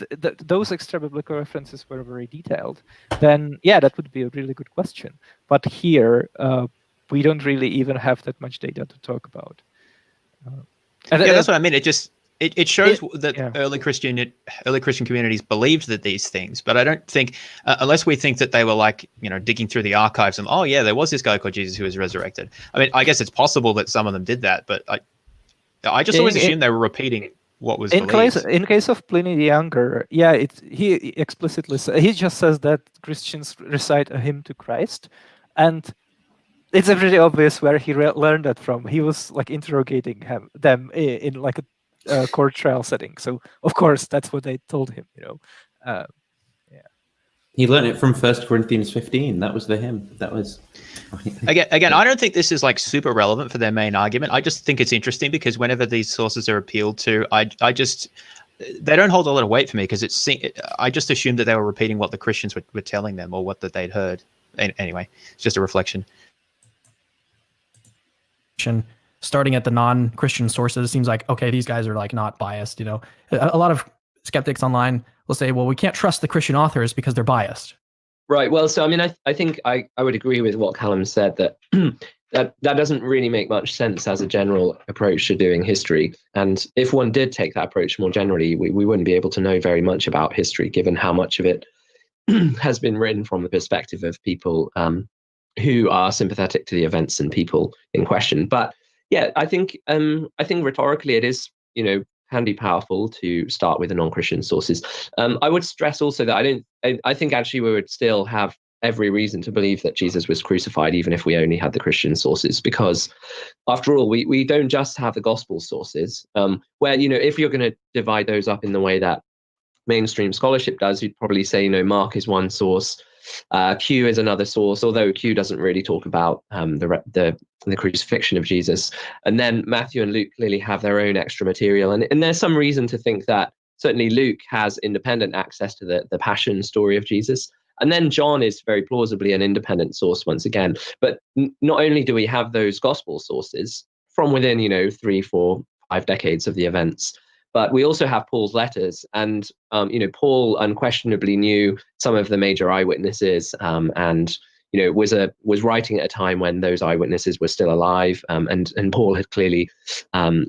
those extra biblical references were very detailed, then yeah, that would be a really good question. But here, we don't really even have that much data to talk about. Yeah, that's what I mean. It shows that yeah. early Christian communities believed that these things, but I don't think unless we think that they were like, you know, digging through the archives and, oh yeah, there was this guy called Jesus who was resurrected. I mean, I guess it's possible that some of them did that, but I just always assumed they were repeating what was believed. In case of Pliny the Younger, yeah, he explicitly he just says that Christians recite a hymn to Christ, and it's pretty obvious where he learned that from. He was like interrogating them in like a court trial setting, so of course that's what they told him. You know, yeah. He learned it from 1 Corinthians 15. That was the hymn. That was. Again, I don't think this is like super relevant for their main argument. I just think it's interesting because whenever these sources are appealed to, they don't hold a lot of weight for me because I just assumed that they were repeating what the Christians were telling them or what that they'd heard. Anyway, it's just a reflection. Starting at the non-Christian sources seems like, okay, these guys are like not biased. You know, a lot of skeptics online will say, well, we can't trust the Christian authors because they're biased. Right. Well, so I mean, I think I would agree with what Callum said, that that doesn't really make much sense as a general approach to doing history. And if one did take that approach more generally, we wouldn't be able to know very much about history, given how much of it has been written from the perspective of people who are sympathetic to the events and people in question. But yeah, I think rhetorically it is, you know, can be powerful to start with the non-Christian sources. I would stress also that I think actually we would still have every reason to believe that Jesus was crucified, even if we only had the Christian sources, because after all, we don't just have the gospel sources, where, you know, if you're going to divide those up in the way that mainstream scholarship does, you'd probably say, you know, Mark is one source, Q is another source, although Q doesn't really talk about the crucifixion of Jesus. And then Matthew and Luke clearly have their own extra material. And there's some reason to think that certainly Luke has independent access to the passion story of Jesus. And then John is very plausibly an independent source once again. But not only do we have those gospel sources from within, you know, 3, 4, 5 decades of the events, but we also have Paul's letters, and you know, Paul unquestionably knew some of the major eyewitnesses, and you know, was writing at a time when those eyewitnesses were still alive, and Paul had clearly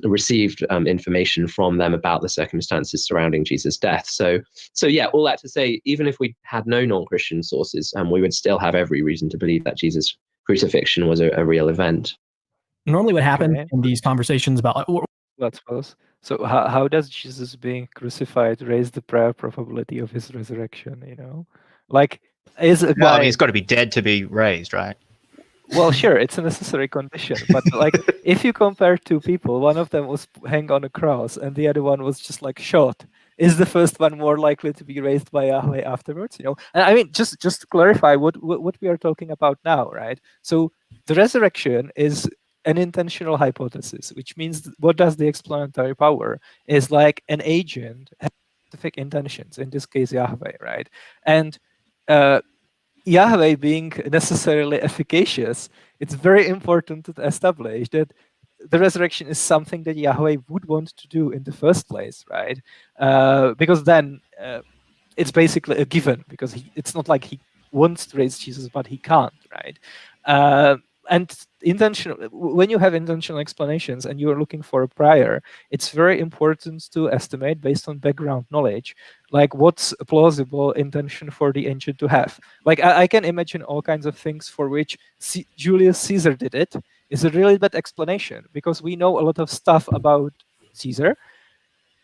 received information from them about the circumstances surrounding Jesus' death. So yeah, all that to say, even if we had no non-Christian sources, we would still have every reason to believe that Jesus' crucifixion was a real event. Normally, what happens in these conversations about let's suppose. So how does Jesus being crucified raise the prayer probability of his resurrection? You know, like is a guy. Well, I mean, he's got to be dead to be raised, right? Well, sure, it's a necessary condition, but like if you compare two people, one of them was hanged on a cross and the other one was just like shot. Is the first one more likely to be raised by Yahweh afterwards? You know, and I mean, just to clarify what we are talking about now, right? So the resurrection is an intentional hypothesis, which means what does the explanatory power is like an agent has specific intentions, in this case Yahweh, right? And Yahweh being necessarily efficacious, it's very important to establish that the resurrection is something that Yahweh would want to do in the first place, right? Because then it's basically a given, because it's not like he wants to raise Jesus, but he can't, right? And when you have intentional explanations and you are looking for a prior, it's very important to estimate based on background knowledge, like what's a plausible intention for the ancient to have. Like I can imagine all kinds of things for which Julius Caesar did it is a really bad explanation, because we know a lot of stuff about Caesar,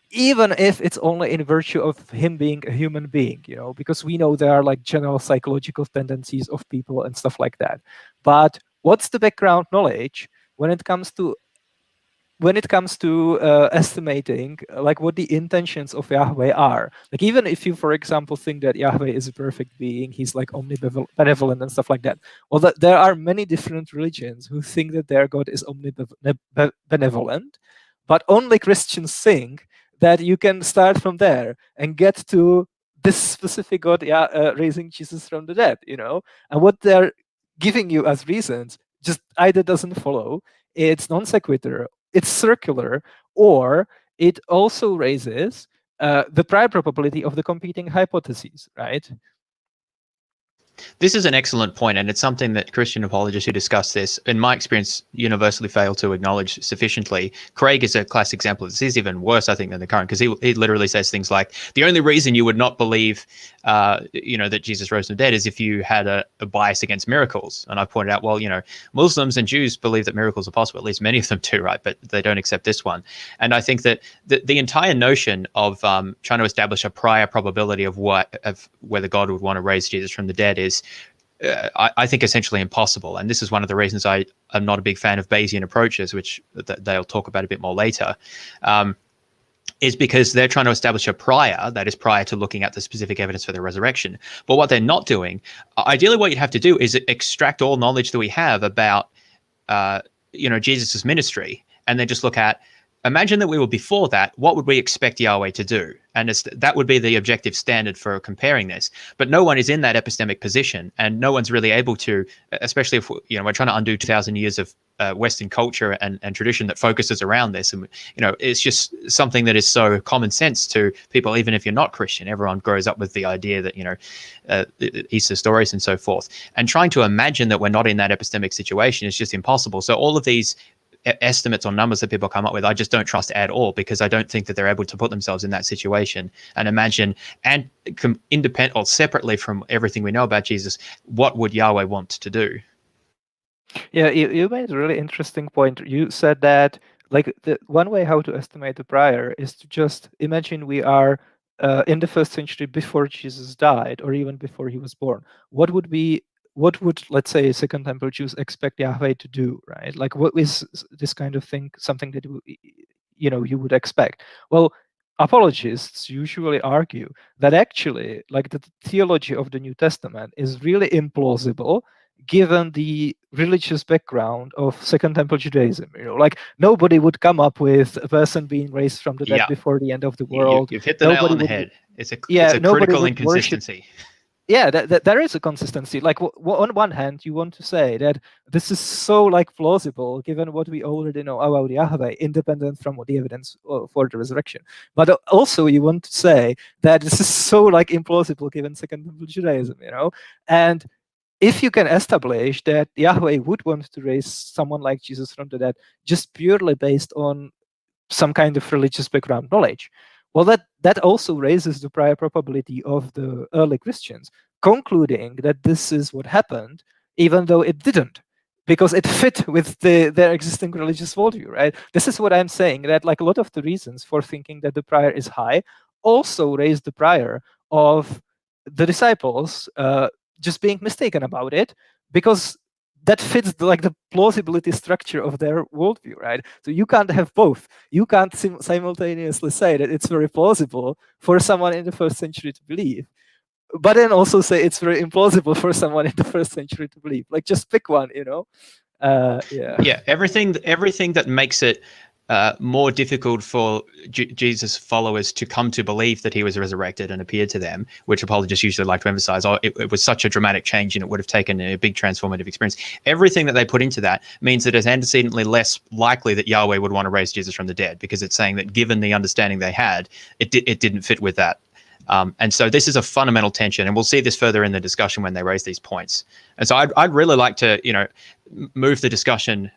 even if it's only in virtue of him being a human being, you know, because we know there are like general psychological tendencies of people and stuff like that. But what's the background knowledge when it comes to estimating like what the intentions of Yahweh are? Like even if you, for example, think that Yahweh is a perfect being, he's like omnibenevolent and stuff like that. Well, there are many different religions who think that their God is omnibenevolent, but only Christians think that you can start from there and get to this specific God raising Jesus from the dead, and what they're giving you as reasons just either doesn't follow, it's non sequitur, it's circular, or it also raises the prior probability of the competing hypotheses, right? This is an excellent point, and it's something that Christian apologists who discuss this, in my experience, universally fail to acknowledge sufficiently. Craig is a classic example. This is even worse, I think, than the current, because he literally says things like, the only reason you would not believe, that Jesus rose from the dead is if you had a bias against miracles. And I pointed out, well, Muslims and Jews believe that miracles are possible. At least many of them do, right? But they don't accept this one. And I think that the entire notion of trying to establish a prior probability of whether God would want to raise Jesus from the dead is, I think, essentially impossible. And this is one of the reasons I am not a big fan of Bayesian approaches, which they'll talk about a bit more later, is because they're trying to establish a prior, that is prior to looking at the specific evidence for the resurrection. But what they're not doing, ideally what you'd have to do is extract all knowledge that we have about, Jesus's ministry, and then just look at, imagine that we were before that, what would we expect Yahweh to do? And that would be the objective standard for comparing this. But no one is in that epistemic position, and no one's really able to, especially if we're trying to undo 2,000 years of Western culture and tradition that focuses around this. And it's just something that is so common sense to people, even if you're not Christian. Everyone grows up with the idea that Easter stories and so forth. And trying to imagine that we're not in that epistemic situation is just impossible. So all of these estimates or numbers that people come up with, I just don't trust at all, because I don't think that they're able to put themselves in that situation and imagine, and independent or separately from everything we know about Jesus, what would Yahweh want to do? Yeah, you made a really interesting point. You said that the one way how to estimate the prior is to just imagine we are in the 1st century before Jesus died, or even before he was born. What would, let's say, Second Temple Jews expect Yahweh to do, right? Like, what is this kind of thing, something that you would expect? Well, apologists usually argue that actually, like, the theology of the New Testament is really implausible given the religious background of Second Temple Judaism. Like, nobody would come up with a person being raised from the dead before the end of the world. You've hit the nail on the head. It's a critical inconsistency. There is a consistency. Like, on one hand, you want to say that this is so plausible given what we already know about Yahweh, independent from the evidence for the resurrection. But also you want to say that this is so implausible given Second Temple Judaism, and if you can establish that Yahweh would want to raise someone like Jesus from the dead just purely based on some kind of religious background knowledge, well, that also raises the prior probability of the early Christians concluding that this is what happened, even though it didn't, because it fit with their existing religious worldview, right? This is what I'm saying, that a lot of the reasons for thinking that the prior is high also raise the prior of the disciples just being mistaken about it, because that fits the plausibility structure of their worldview, right? So you can't have both. You can't simultaneously say that it's very plausible for someone in the 1st century to believe, but then also say it's very implausible for someone in the 1st century to believe. Just pick one, Yeah, everything that makes it more difficult for Jesus' followers to come to believe that he was resurrected and appeared to them, which apologists usually like to emphasize. It was such a dramatic change and it would have taken a big transformative experience. Everything that they put into that means that it's antecedently less likely that Yahweh would want to raise Jesus from the dead, because it's saying that given the understanding they had, it didn't fit with that. And so this is a fundamental tension, and we'll see this further in the discussion when they raise these points. And so I'd really like to, move the discussion,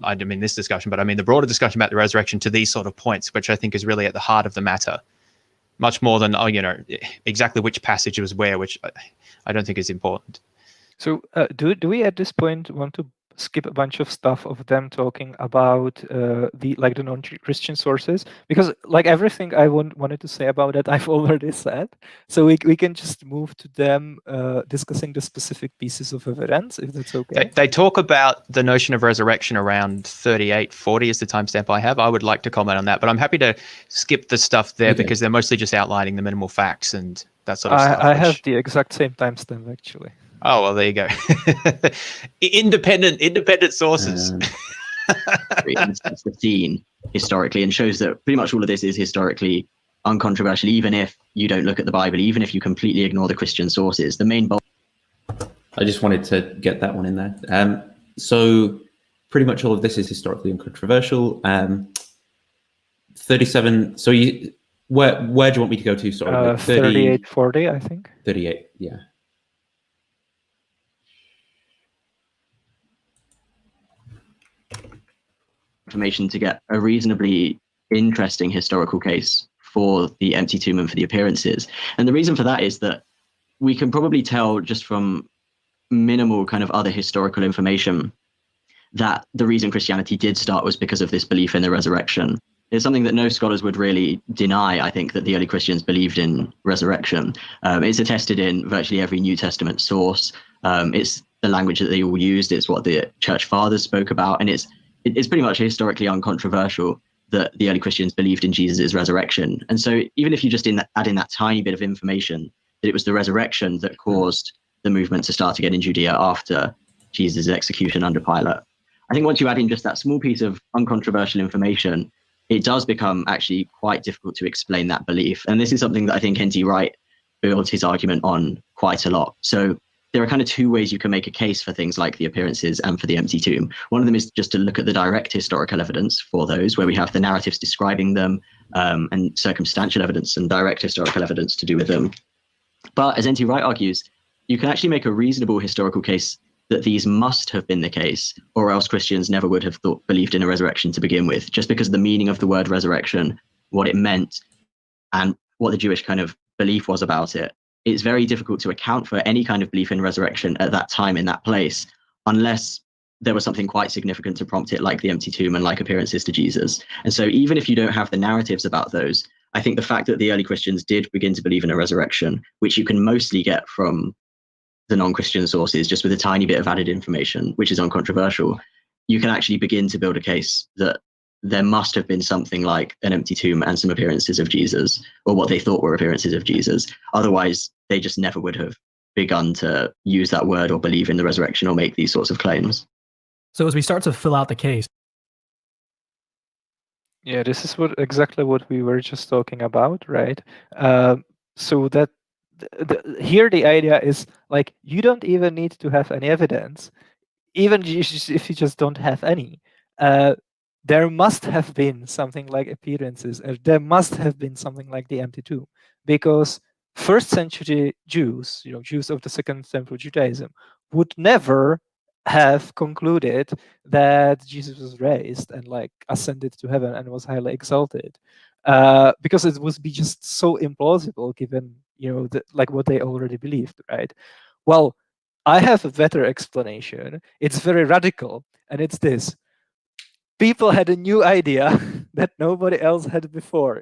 I don't mean this discussion, but I mean the broader discussion about the resurrection to these sort of points, which I think is really at the heart of the matter, much more than, exactly which passage was where, which I don't think is important. So do we at this point want to skip a bunch of stuff of them talking about the non-Christian sources, because everything I wanted to say about that I've already said, so we can just move to them discussing the specific pieces of evidence, if that's okay. They talk about the notion of resurrection around 38-40 is the timestamp I have. I would like to comment on that, but I'm happy to skip the stuff there because they're mostly just outlining the minimal facts and that sort of stuff. I have the exact same timestamp actually. Oh, well, there you go. Independent sources. 15. historically, and shows that pretty much all of this is historically uncontroversial, even if you don't look at the Bible, even if you completely ignore the Christian sources. The main I just wanted to get that one in there. So pretty much all of this is historically uncontroversial. 37. So where do you want me to go to? Sorry, like 38, 40, I think. 38, yeah. information to get a reasonably interesting historical case for the empty tomb and for the appearances. And the reason for that is that we can probably tell just from minimal kind of other historical information that the reason Christianity did start was because of this belief in the resurrection. It's something that no scholars would really deny, I think, that the early Christians believed in resurrection. It's attested in virtually every New Testament source. It's the language that they all used. It's what the church fathers spoke about. And it's pretty much historically uncontroversial that the early Christians believed in Jesus' resurrection. And so even if you just add in that tiny bit of information, that it was the resurrection that caused the movement to start again in Judea after Jesus' execution under Pilate, I think once you add in just that small piece of uncontroversial information, it does become actually quite difficult to explain that belief. And this is something that I think N.T. Wright builds his argument on quite a lot. So there are kind of two ways you can make a case for things like the appearances and for the empty tomb. One of them is just to look at the direct historical evidence for those, where we have the narratives describing them, and circumstantial evidence and direct historical evidence to do with them. But as N.T. Wright argues, you can actually make a reasonable historical case that these must have been the case, or else Christians never would have believed in a resurrection to begin with, just because of the meaning of the word resurrection, what it meant, and what the Jewish kind of belief was about it. It's very difficult to account for any kind of belief in resurrection at that time in that place, unless there was something quite significant to prompt it, like the empty tomb and like appearances to Jesus. And so even if you don't have the narratives about those, I think the fact that the early Christians did begin to believe in a resurrection, which you can mostly get from the non-Christian sources, just with a tiny bit of added information, which is uncontroversial, you can actually begin to build a case that there must have been something like an empty tomb and some appearances of Jesus, or what they thought were appearances of Jesus. Otherwise, they just never would have begun to use that word or believe in the resurrection or make these sorts of claims. So as we start to fill out the case. Yeah, this is exactly what we were just talking about, right? So that here the idea is like, you don't even need to have any evidence, even if you just don't have any. There must have been something like appearances, there must have been something like the empty tomb, because first century Jews, Jews of the Second Temple Judaism, would never have concluded that Jesus was raised and like ascended to heaven and was highly exalted, because it would be just so implausible given like what they already believed, right? Well, I have a better explanation. It's very radical, and it's this: people had a new idea that nobody else had before,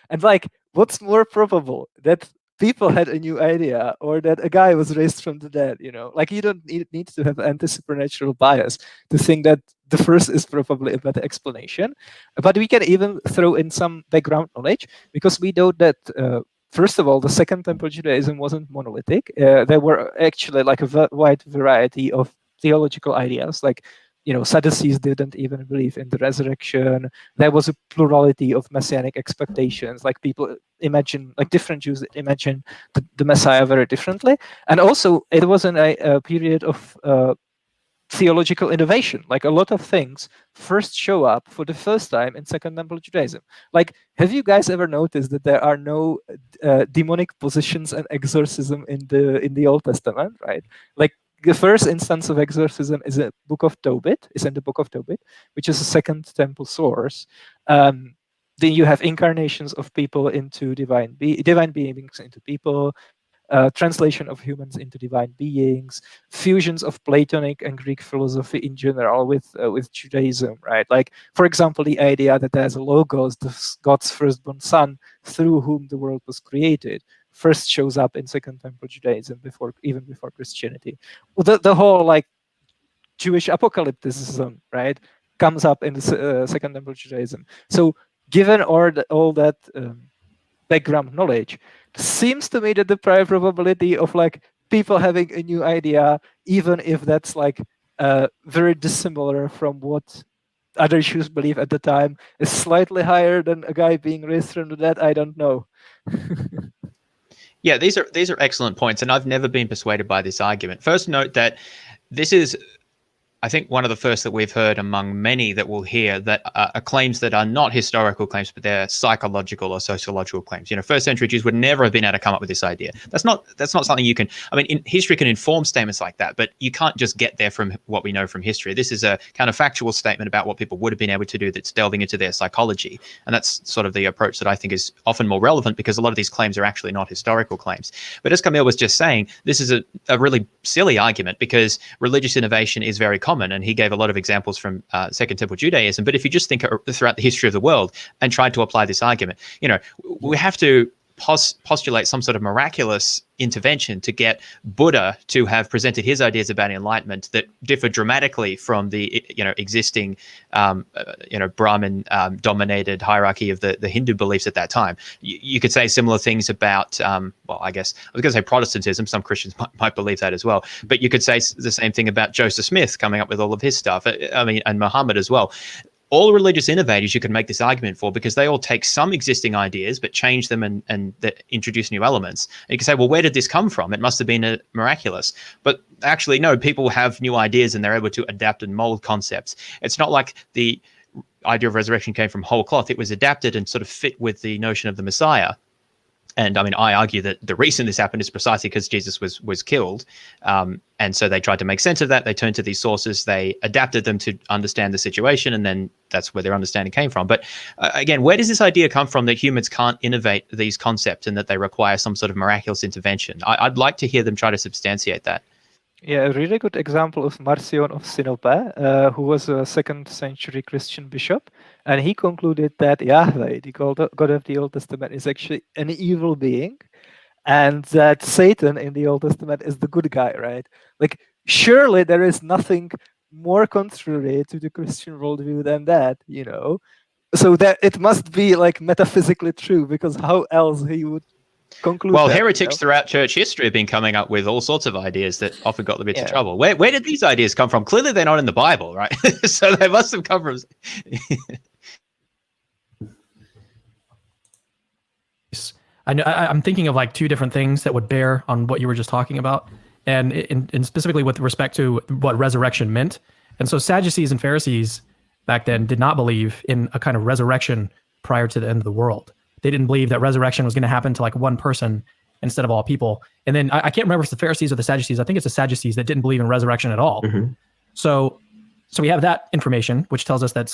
and like, what's more probable, that people had a new idea or that a guy was raised from the dead? Like, you don't need to have anti-supernatural bias to think that the first is probably a better explanation. But we can even throw in some background knowledge, because we know that first of all, the Second Temple Judaism wasn't monolithic. There were actually like a wide variety of theological ideas. Like, Sadducees didn't even believe in the resurrection. There was a plurality of messianic expectations. Like, people imagine, like different Jews imagine the Messiah very differently. And also, it was in a period of theological innovation. Like, a lot of things first show up for the first time in Second Temple Judaism. Like, have you guys ever noticed that there are no demonic positions and exorcism in the Old Testament, right? Like, the first instance of exorcism is in the book of Tobit, which is a Second Temple source. Then you have incarnations of people into divine beings into people, translation of humans into divine beings, fusions of Platonic and Greek philosophy in general with Judaism, right? Like, for example, the idea that there's a logos, God's firstborn son, through whom the world was created, first shows up in Second Temple Judaism even before Christianity. Well, the whole like Jewish apocalypticism, right, comes up in the Second Temple Judaism. So given all that background knowledge, seems to me that the probability of like people having a new idea, even if that's like very dissimilar from what other Jews believe at the time is slightly higher than a guy being raised from the dead, I don't know. Yeah, these are excellent points, and I've never been persuaded by this argument. First, note that this is, I think, one of the first that we've heard among many that we'll hear that are claims that are not historical claims, but they're psychological or sociological claims. First century Jews would never have been able to come up with this idea. That's not something you can. I mean, history can inform statements like that, but you can't just get there from what we know from history. This is a kind of factual statement about what people would have been able to do that's delving into their psychology, and that's sort of the approach that I think is often more relevant, because a lot of these claims are actually not historical claims. But as Camille was just saying, this is a really silly argument, because religious innovation is very common, and he gave a lot of examples from Second Temple Judaism. But if you just think throughout the history of the world and tried to apply this argument, we have to postulate some sort of miraculous intervention to get Buddha to have presented his ideas about enlightenment that differ dramatically from the existing Brahmin dominated hierarchy of the Hindu beliefs at that time. You could say similar things about I guess I was going to say Protestantism. Some Christians might believe that as well, but you could say the same thing about Joseph Smith coming up with all of his stuff. I mean, and Muhammad as well. All religious innovators you can make this argument for, because they all take some existing ideas but change them and introduce new elements. And you can say, well, where did this come from? It must have been miraculous. But actually, no, people have new ideas and they're able to adapt and mold concepts. It's not like the idea of resurrection came from whole cloth. It was adapted and sort of fit with the notion of the Messiah. And I mean, I argue that the reason this happened is precisely because Jesus was killed. And so they tried to make sense of that. They turned to these sources. They adapted them to understand the situation. And then that's where their understanding came from. But again, where does this idea come from that humans can't innovate these concepts and that they require some sort of miraculous intervention? I'd like to hear them try to substantiate that. Yeah, a really good example is Marcion of Sinope, who was a 2nd century Christian bishop, and he concluded that Yahweh, the God of the Old Testament, is actually an evil being, and that Satan in the Old Testament is the good guy, right? Like, surely there is nothing more contrary to the Christian worldview than that, So that it must be like metaphysically true, because how else he would conclude well, that, heretics throughout church history have been coming up with all sorts of ideas that often got them into trouble. Where did these ideas come from? Clearly, they're not in the Bible, right? So they must have come from. I'm thinking of like two different things that would bear on what you were just talking about, and specifically with respect to what resurrection meant. And so Sadducees and Pharisees back then did not believe in a kind of resurrection prior to the end of the world. They didn't believe that resurrection was going to happen to like one person instead of all people. And then I can't remember if it's the Pharisees or the Sadducees. I think it's the Sadducees that didn't believe in resurrection at all. Mm-hmm. So we have that information, which tells us that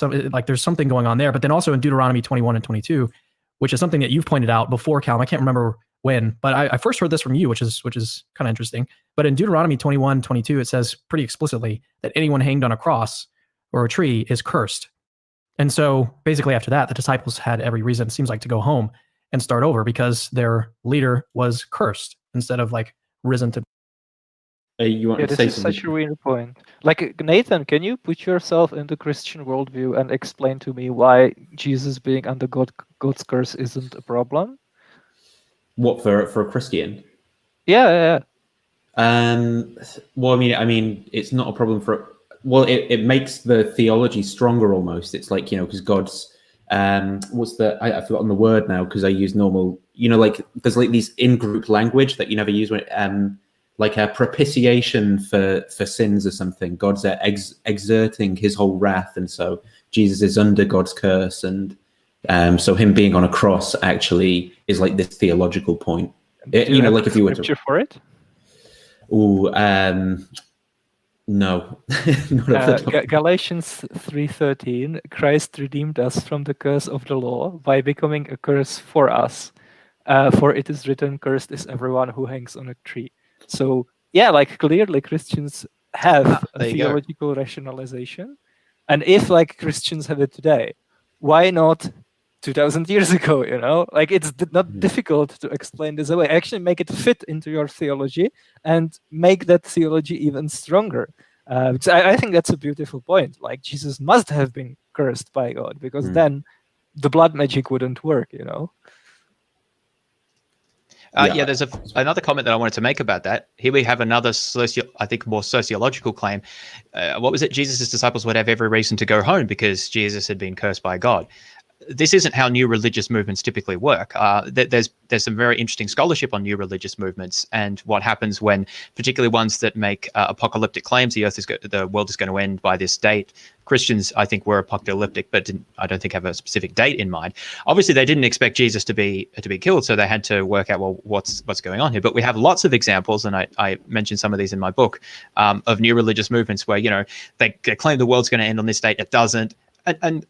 there's something going on there. But then also in Deuteronomy 21 and 22, which is something that you've pointed out before, Callum. I can't remember when, but I first heard this from you, which is kind of interesting. But in Deuteronomy 21, 22, it says pretty explicitly that anyone hanged on a cross or a tree is cursed. And so basically after that, the disciples had every reason, it seems like, to go home and start over, because their leader was cursed instead of like risen to. You want to say something? This is such a weird point. Like, Nathan, can you put yourself in the Christian worldview and explain to me why Jesus being under God's curse isn't a problem? What, for a Christian? Yeah. Well, I mean, it's not a problem for. Well, it makes the theology stronger almost. It's like, because God's I've forgotten the word now because I use normal, like there's like these in-group language that you never use when like a propitiation for sins or something. God's exerting his whole wrath, and so Jesus is under God's curse, and so him being on a cross actually is like this theological point. Like if you were to for it. No. Galatians 3:13, Christ redeemed us from the curse of the law by becoming a curse for us. For it is written, cursed is everyone who hangs on a tree. So yeah, like clearly Christians have a theological rationalization. And if like Christians have it today, why not 2000 years ago, like it's not difficult to explain this away. Actually make it fit into your theology and make that theology even stronger. Because I think that's a beautiful point. Like Jesus must have been cursed by God, because then the blood magic wouldn't work, Yeah, there's another comment that I wanted to make about that. Here we have another, I think, more sociological claim. What was it? Jesus' disciples would have every reason to go home because Jesus had been cursed by God. This isn't how new religious movements typically work. There's some very interesting scholarship on new religious movements and what happens when, particularly ones that make apocalyptic claims, the world is going to end by this date. Christians, I think, were apocalyptic, but I don't think have a specific date in mind. Obviously, they didn't expect Jesus to be killed, so they had to work out, well, what's going on here. But we have lots of examples, and I mentioned some of these in my book, of new religious movements where they claim the world's going to end on this date, it doesn't, and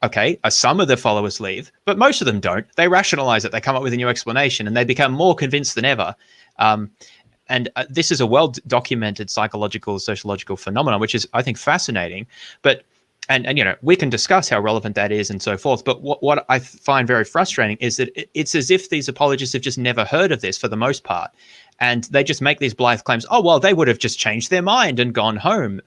okay, some of the followers leave, but most of them don't. They rationalize it. They come up with a new explanation, and they become more convinced than ever. And this is a well-documented psychological, sociological phenomenon, which is, I think, fascinating. But and we can discuss how relevant that is and so forth. But what I find very frustrating is that it's as if these apologists have just never heard of this for the most part. And they just make these blithe claims. Oh, well, they would have just changed their mind and gone home.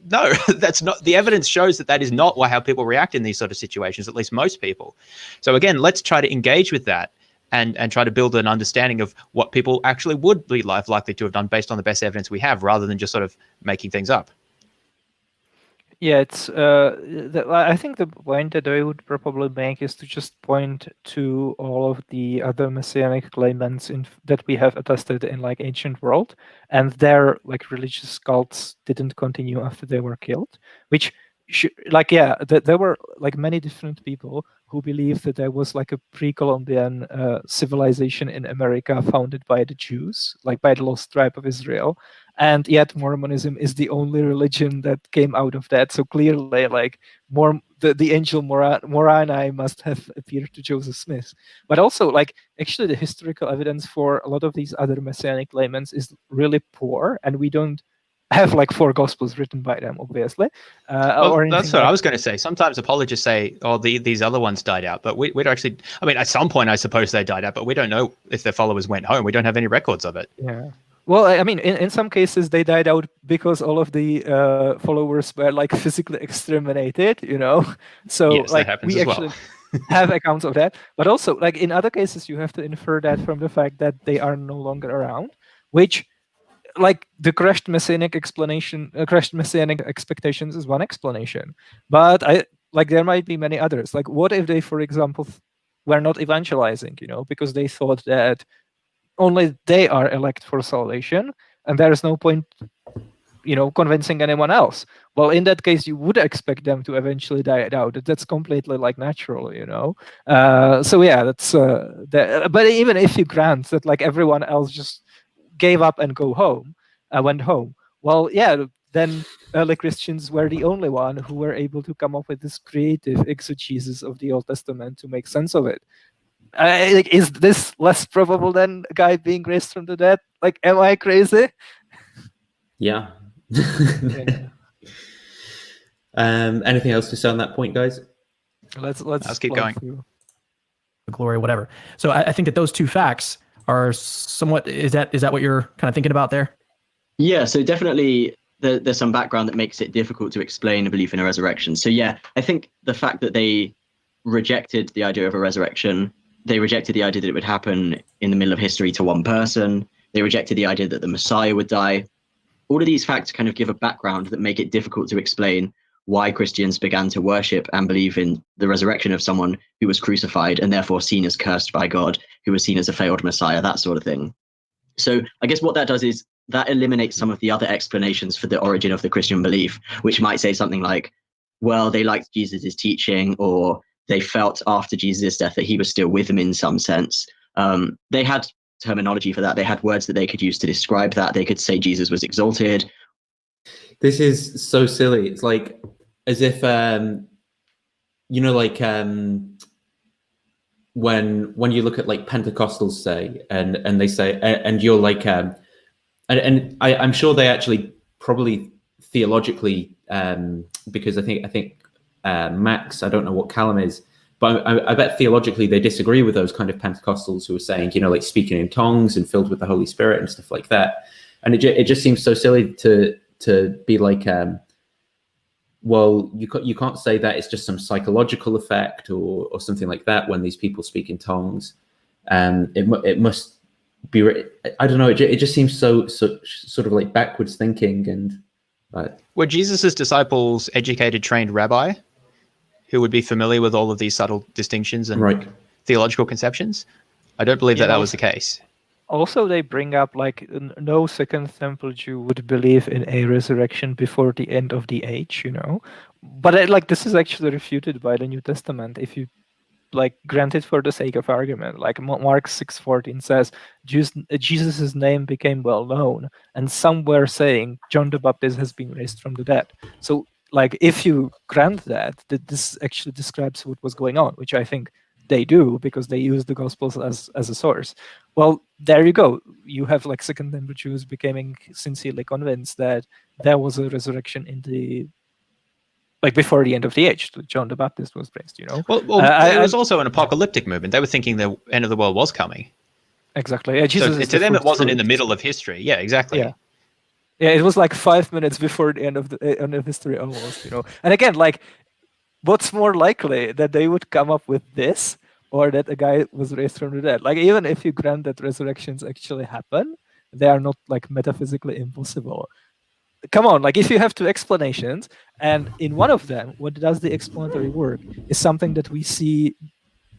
No, that's not. The evidence shows that is not how people react in these sort of situations, at least most people. So again, let's try to engage with that and try to build an understanding of what people actually would be likely to have done based on the best evidence we have, rather than just sort of making things up. Yeah, it's. I think the point that I would probably make is to just point to all of the other messianic claimants that we have attested in ancient world, and their religious cults didn't continue after they were killed. Which, there were many different people who believed that there was a pre-Columbian civilization in America founded by the Jews, by the lost tribe of Israel. And yet Mormonism is the only religion that came out of that. So clearly, the angel Moroni must have appeared to Joseph Smith. But also, actually the historical evidence for a lot of these other messianic claimants is really poor, and we don't have 4 gospels written by them, obviously. That's what I was going to say. Sometimes apologists say, "Oh, these other ones died out," but we don't actually. I mean, at some point, I suppose they died out, but we don't know if their followers went home. We don't have any records of it. Yeah. Well, I mean, in some cases they died out because all of the followers were physically exterminated. So yes, we actually have accounts of that. But also, in other cases, you have to infer that from the fact that they are no longer around, which. The crushed messianic explanation, crushed messianic expectations is one explanation, but there might be many others. What if they, for example, were not evangelizing, because they thought that only they are elect for salvation, and there is no point, convincing anyone else. Well, in that case, you would expect them to eventually die out. That's completely natural, So yeah, that's but even if you grant that everyone else just gave up and went home. Well, yeah, then early Christians were the only one who were able to come up with this creative exegesis of the Old Testament to make sense of it. Is this less probable than a guy being raised from the dead? Am I crazy? Yeah. Yeah. Anything else to say on that point, guys? Let's keep going. Glory, whatever. So I think that those two facts are somewhat. Is that what you're kind of thinking about there? Yeah, so definitely there's some background that makes it difficult to explain a belief in a resurrection. So yeah, I think the fact that they rejected the idea of a resurrection, they rejected the idea that it would happen in the middle of history to one person, they rejected the idea that the Messiah would die. All of these facts kind of give a background that make it difficult to explain why Christians began to worship and believe in the resurrection of someone who was crucified and therefore seen as cursed by God, who was seen as a failed Messiah, that sort of thing. So I guess what that does is that eliminates some of the other explanations for the origin of the Christian belief, which might say something like, well, they liked Jesus's teaching, or they felt after Jesus' death that he was still with them in some sense. They had terminology for that. They had words that they could use to describe that. They could say Jesus was exalted. This is so silly. It's as if, when you look at Pentecostals say, and they say, and you're and I'm sure they actually probably theologically, because I think Max, I don't know what Callum is, but I bet theologically they disagree with those kind of Pentecostals who are saying, speaking in tongues and filled with the Holy Spirit and stuff like that. And it just seems so silly to be well, you can't say that it's just some psychological effect or something like that when these people speak in tongues. It must I don't know. It just seems so sort of like backwards thinking, and were Jesus's disciples educated, trained rabbi who would be familiar with all of these subtle distinctions and theological conceptions? I don't believe that was the case. Also, they bring up like no Second Temple Jew would believe in a resurrection before the end of the age, you know. But like this is actually refuted by the New Testament if you like grant it for the sake of argument. Like Mark 6:14 says, Jesus' name became well known, and some were saying John the Baptist has been raised from the dead. So like if you grant that this actually describes what was going on, which I think they do because they use the Gospels as a source. Well, there you go. You have like Second Temple Jews becoming sincerely convinced that there was a resurrection in the like before the end of the age. John the Baptist was raised, you know. Well, it was also an apocalyptic movement. They were thinking the end of the world was coming. Exactly. Yeah, Jesus so to them, it wasn't in the middle of history. Yeah, exactly. Yeah. Yeah, it was like 5 minutes before the end of history almost, you know. And again, like, what's more likely that they would come up with this or that a guy was raised from the dead? Like, even if you grant that resurrections actually happen, they are not like metaphysically impossible. Come on, like if you have two explanations, and in one of them, what does the explanatory work is something that we see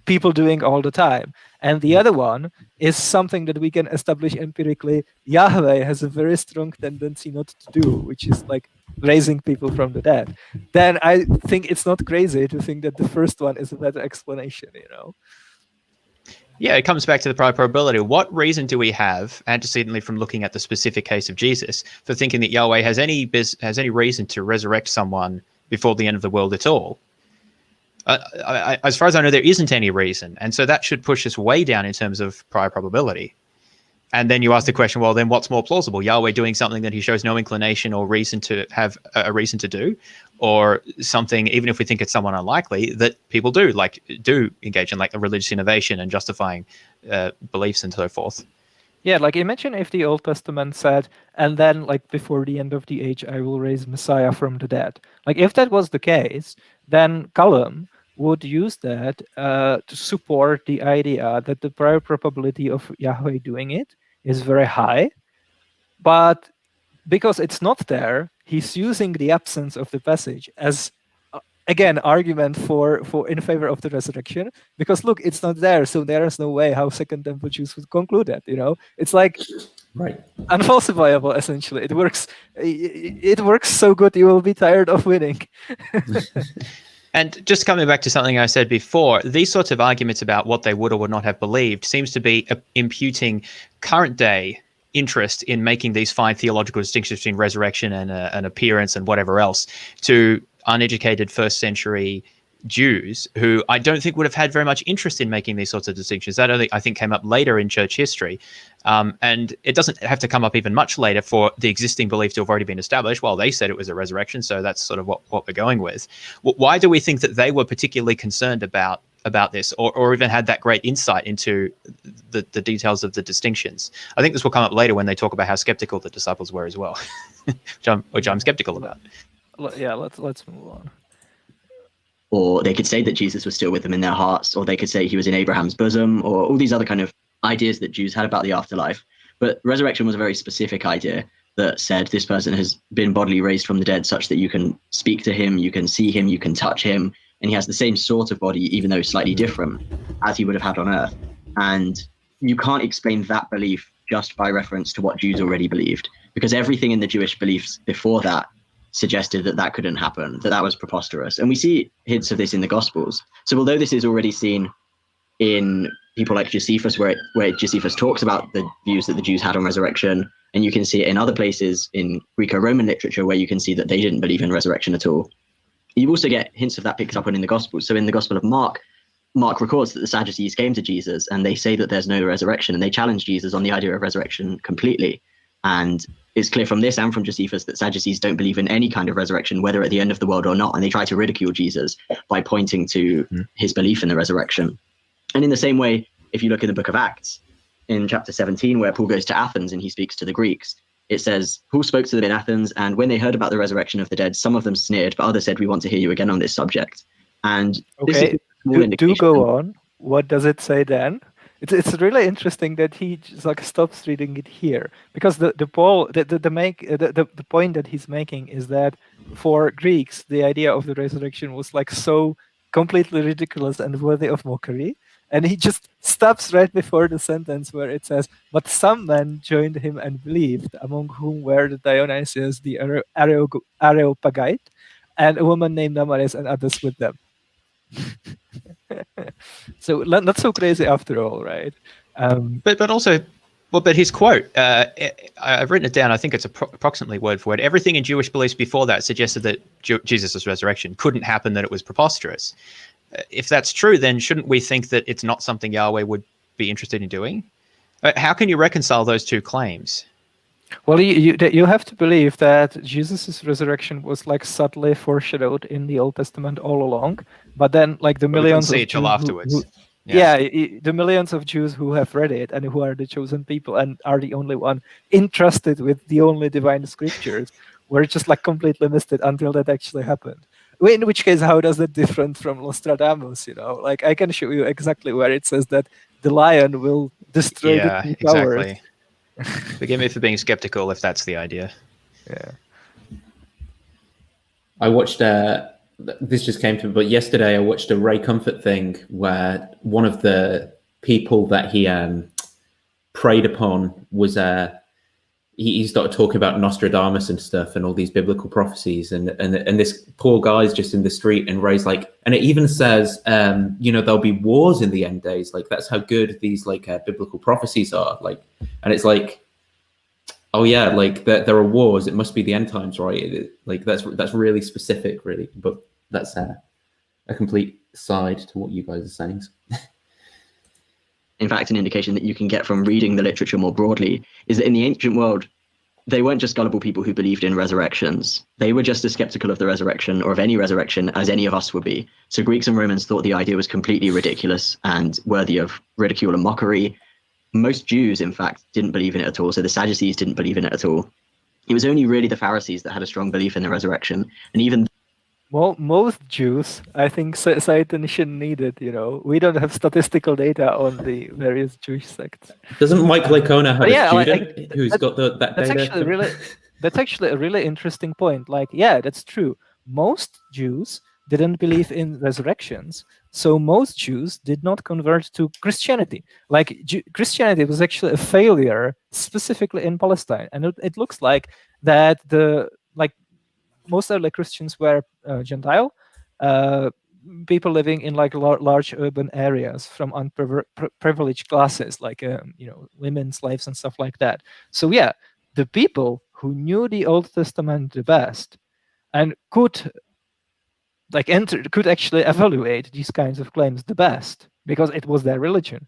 people doing all the time, and the other one is something that we can establish empirically Yahweh has a very strong tendency not to do, which is like raising people from the dead, then I think it's not crazy to think that the first one is a better explanation, you know. Yeah, it comes back to the prior probability. What reason do we have, antecedently from looking at the specific case of Jesus, for thinking that Yahweh has any reason to resurrect someone before the end of the world at all? As far as I know, there isn't any reason. And so that should push us way down in terms of prior probability. And then you ask the question, well, then what's more plausible? Yahweh doing something that he shows no inclination or reason to have a reason to do, or something, even if we think it's someone unlikely, that people do engage in like a religious innovation and justifying beliefs and so forth. Yeah, like imagine if the Old Testament said, and then like before the end of the age, I will raise Messiah from the dead. Like if that was the case, then Callum would use that to support the idea that the prior probability of Yahweh doing it is very high. But because it's not there, he's using the absence of the passage as again argument for in favor of the resurrection, because look, it's not there, so there is no way how Second Temple Jews would conclude that, you know. It's like unfalsifiable essentially. It works so good you will be tired of winning. And just coming back to something I said before, these sorts of arguments about what they would or would not have believed seems to be imputing current day interest in making these fine theological distinctions between resurrection and an appearance and whatever else to uneducated first century Jews who I don't think would have had very much interest in making these sorts of distinctions. That only, I think, came up later in church history. And it doesn't have to come up even much later for the existing belief to have already been established. Well, they said it was a resurrection, so that's sort of what we're going with. Why do we think that they were particularly concerned about this or even had that great insight into the details of the distinctions? I think this will come up later when they talk about how skeptical the disciples were as well, which I'm skeptical about. Yeah, let's move on. Or they could say that Jesus was still with them in their hearts, or they could say he was in Abraham's bosom, or all these other kind of ideas that Jews had about the afterlife. But resurrection was a very specific idea that said this person has been bodily raised from the dead such that you can speak to him, you can see him, you can touch him, and he has the same sort of body, even though slightly different, as he would have had on earth. And you can't explain that belief just by reference to what Jews already believed, because everything in the Jewish beliefs before that suggested that couldn't happen, that was preposterous. And we see hints of this in the Gospels. So although this is already seen in people like Josephus, where Josephus talks about the views that the Jews had on resurrection, and you can see it in other places in Greco-Roman literature where you can see that they didn't believe in resurrection at all. You also get hints of that picked up on in the Gospels. So in the Gospel of Mark records that the Sadducees came to Jesus and they say that there's no resurrection, and they challenge Jesus on the idea of resurrection completely. And it's clear from this and from Josephus that Sadducees don't believe in any kind of resurrection, whether at the end of the world or not. And they try to ridicule Jesus by pointing to his belief in the resurrection. And in the same way, if you look in the book of Acts, in chapter 17, where Paul goes to Athens and he speaks to the Greeks, it says, Paul spoke to them in Athens, and when they heard about the resurrection of the dead, some of them sneered, but others said, we want to hear you again on this subject. And okay, do go on. What does it say then? it's really interesting that he just like stops reading it here, because the point that he's making is that for Greeks the idea of the resurrection was like so completely ridiculous and worthy of mockery, and he just stops right before the sentence where it says, "But some men joined him and believed, among whom were the Dionysius the Areopagite, and a woman named Damaris, and others with them." So not so crazy after all, right? But also, well, but his quote, I've written it down. I think it's approximately word for word. Everything in Jewish beliefs before that suggested that Jesus' resurrection couldn't happen, that it was preposterous. If that's true, then shouldn't we think that it's not something Yahweh would be interested in doing? How can you reconcile those two claims? Well, you have to believe that Jesus' resurrection was like subtly foreshadowed in the Old Testament all along, but then like the millions see of it till Jews afterwards. the millions of Jews who have read it and who are the chosen people and are the only one entrusted with the only divine scriptures were just like completely missed it until that actually happened. In which case, how does that different from Nostradamus? You know, like I can show you exactly where it says that the lion will destroy the two towers. Exactly. Forgive me for being skeptical if that's the idea. Yeah. I watched this just came to me, but yesterday I watched a Ray Comfort thing where one of the people that he preyed upon was he started talking about Nostradamus and stuff and all these biblical prophecies, and this poor guy's just in the street, and Ray's like, and it even says there'll be wars in the end days, like that's how good these like biblical prophecies are, like, and it's like, oh yeah, like there are wars, it must be the end times, right? Like that's really specific, really, but that's a complete side to what you guys are saying. In fact, an indication that you can get from reading the literature more broadly is that in the ancient world, they weren't just gullible people who believed in resurrections. They were just as skeptical of the resurrection or of any resurrection as any of us would be. So Greeks and Romans thought the idea was completely ridiculous and worthy of ridicule and mockery. Most Jews, in fact, didn't believe in it at all. So the Sadducees didn't believe in it at all. It was only really the Pharisees that had a strong belief in the resurrection. And even well, most Jews, I think, citation needed. You know, we don't have statistical data on the various Jewish sects. Doesn't Mike Licona have a student who's got that that's data? That's actually a really interesting point. Like, yeah, that's true. Most Jews didn't believe in resurrections, so most Jews did not convert to Christianity. Like, Christianity was actually a failure, specifically in Palestine, and it looks like that most early Christians were Gentile people living in like large urban areas from unprivileged classes, like women, slaves, and stuff like that. So yeah, the people who knew the Old Testament the best and could actually evaluate these kinds of claims the best because it was their religion,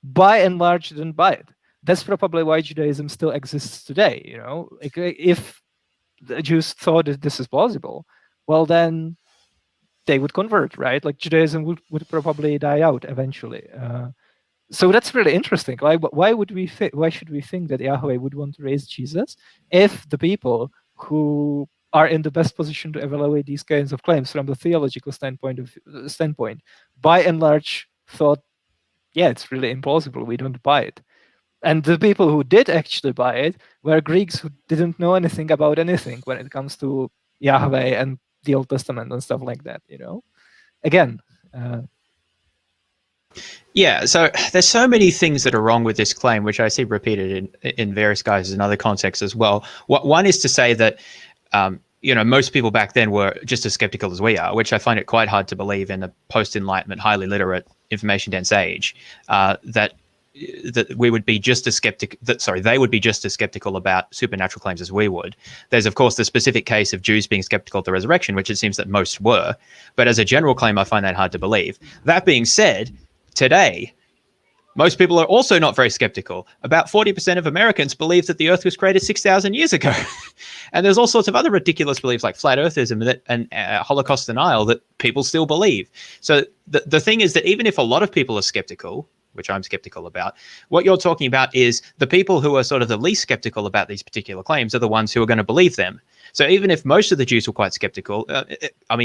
by and large didn't buy it. That's probably why Judaism still exists today. You know, if the Jews thought that this is plausible, well, then they would convert, right? Like Judaism would probably die out eventually. So that's really interesting. Like, why should we think that Yahweh would want to raise Jesus if the people who are in the best position to evaluate these kinds of claims from the theological standpoint, by and large thought, yeah, it's really implausible, we don't buy it. And the people who did actually buy it were Greeks who didn't know anything about anything when it comes to Yahweh and the Old Testament and stuff like that, you know? Again. Yeah, so there's so many things that are wrong with this claim, which I see repeated in various guises in other contexts as well. One is to say that, most people back then were just as skeptical as we are, which I find it quite hard to believe in a post-Enlightenment, highly literate, information-dense age, that we would be just as they would be just as skeptical about supernatural claims as we would. There's, of course, the specific case of Jews being skeptical of the resurrection, which it seems that most were. But as a general claim, I find that hard to believe. That being said, today, most people are also not very skeptical. About 40% of Americans believe that the Earth was created 6,000 years ago. And there's all sorts of other ridiculous beliefs like flat earthism and Holocaust denial that people still believe. So the thing is that even if a lot of people are skeptical, which I'm skeptical about, what you're talking about is the people who are sort of the least skeptical about these particular claims are the ones who are going to believe them. So even if most of the Jews were quite skeptical,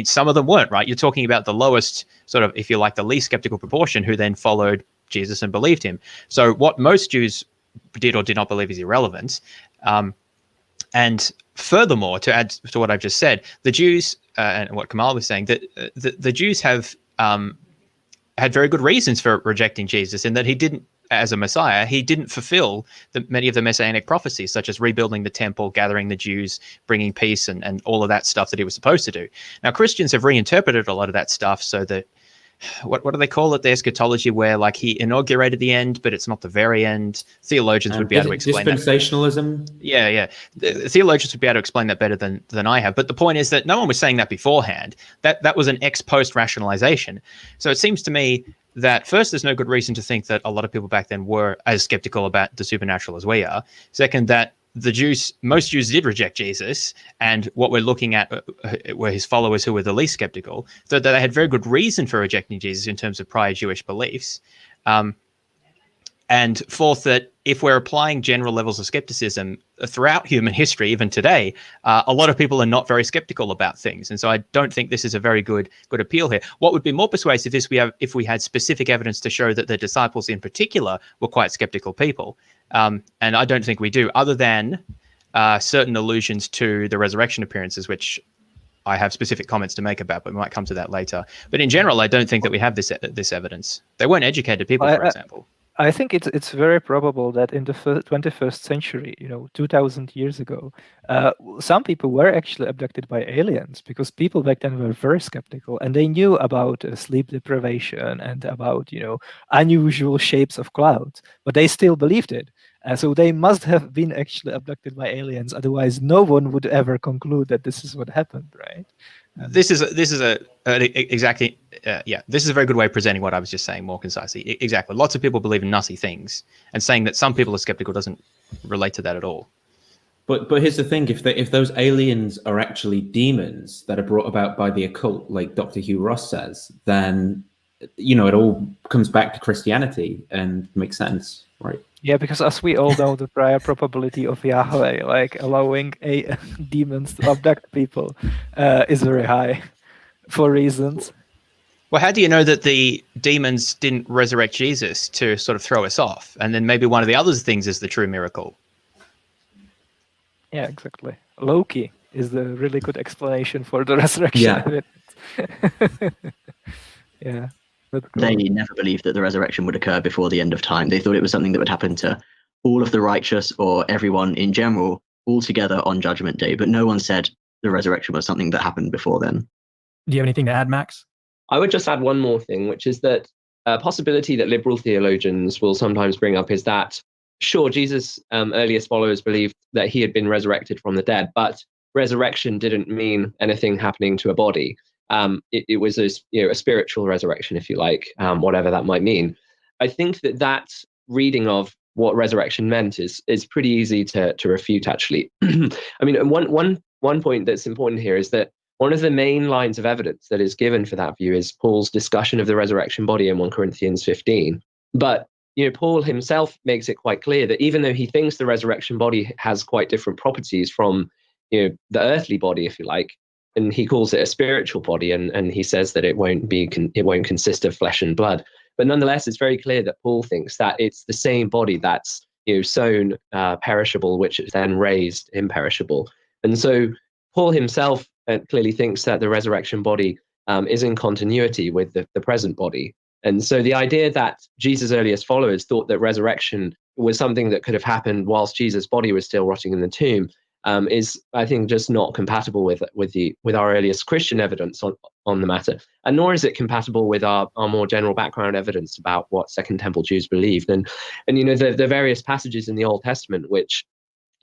some of them weren't, right? You're talking about the lowest sort of, if you like, the least skeptical proportion who then followed Jesus and believed him. So what most Jews did or did not believe is irrelevant. And furthermore, to add to what I've just said, the Jews, and what Kamal was saying, that the Jews have had very good reasons for rejecting Jesus, in that he didn't, as a Messiah, he didn't fulfill many of the messianic prophecies, such as rebuilding the temple, gathering the Jews, bringing peace, and all of that stuff that he was supposed to do. Now, Christians have reinterpreted a lot of that stuff so that, what do they call it? The eschatology, where like he inaugurated the end, but it's not the very end. Theologians would be able to explain that. Dispensationalism. Yeah. The theologians would be able to explain that better than I have. But the point is that no one was saying that beforehand. That was an ex post rationalization. So it seems to me that first, there's no good reason to think that a lot of people back then were as skeptical about the supernatural as we are. Second, that most Jews did reject Jesus, and what we're looking at were his followers who were the least skeptical. So that they had very good reason for rejecting Jesus in terms of prior Jewish beliefs. And fourth, that if we're applying general levels of skepticism throughout human history, even today, a lot of people are not very skeptical about things. And so I don't think this is a very good appeal here. What would be more persuasive is if we had specific evidence to show that the disciples in particular were quite skeptical people. And I don't think we do, other than certain allusions to the resurrection appearances, which I have specific comments to make about, but we might come to that later. But in general, I don't think that we have this evidence. They weren't educated people, for example. I think it's very probable that in the 21st century, 2000 years ago, some people were actually abducted by aliens, because people back then were very skeptical, and they knew about sleep deprivation and about unusual shapes of clouds, but they still believed it. So they must have been actually abducted by aliens. Otherwise, no one would ever conclude that this is what happened, right? This is exactly this is a very good way of presenting what I was just saying more concisely. Exactly. Lots of people believe in nutty things, and saying that some people are skeptical doesn't relate to that at all. But here's the thing: if those aliens are actually demons that are brought about by the occult, like Dr. Hugh Ross says, then it all comes back to Christianity and makes sense, right? Yeah, because as we all know, the prior probability of Yahweh, like allowing demons to abduct people, is very high for reasons. Well, how do you know that the demons didn't resurrect Jesus to sort of throw us off? And then maybe one of the other things is the true miracle. Yeah, exactly. Loki is the really good explanation for the resurrection. Yeah. They never believed that the resurrection would occur before the end of time. They thought it was something that would happen to all of the righteous, or everyone in general, all together on Judgment Day. But no one said the resurrection was something that happened before then. Do you have anything to add, Max? I would just add one more thing, which is that a possibility that liberal theologians will sometimes bring up is that, sure, Jesus' earliest followers believed that he had been resurrected from the dead, but resurrection didn't mean anything happening to a body. It was a spiritual resurrection, if you like, whatever that might mean. I think that reading of what resurrection meant is pretty easy to refute, actually. I mean, one point that's important here is that one of the main lines of evidence that is given for that view is Paul's discussion of the resurrection body in 1 Corinthians 15. But Paul himself makes it quite clear that even though he thinks the resurrection body has quite different properties from the earthly body, if you like, and he calls it a spiritual body, and he says that it won't consist of flesh and blood. But nonetheless, it's very clear that Paul thinks that it's the same body that's sown perishable, which is then raised imperishable. And so Paul himself clearly thinks that the resurrection body is in continuity with the present body. And so the idea that Jesus' earliest followers thought that resurrection was something that could have happened whilst Jesus' body was still rotting in the tomb is, I think, just not compatible with our earliest Christian evidence on the matter, and nor is it compatible with our more general background evidence about what Second Temple Jews believed. And the various passages in the Old Testament which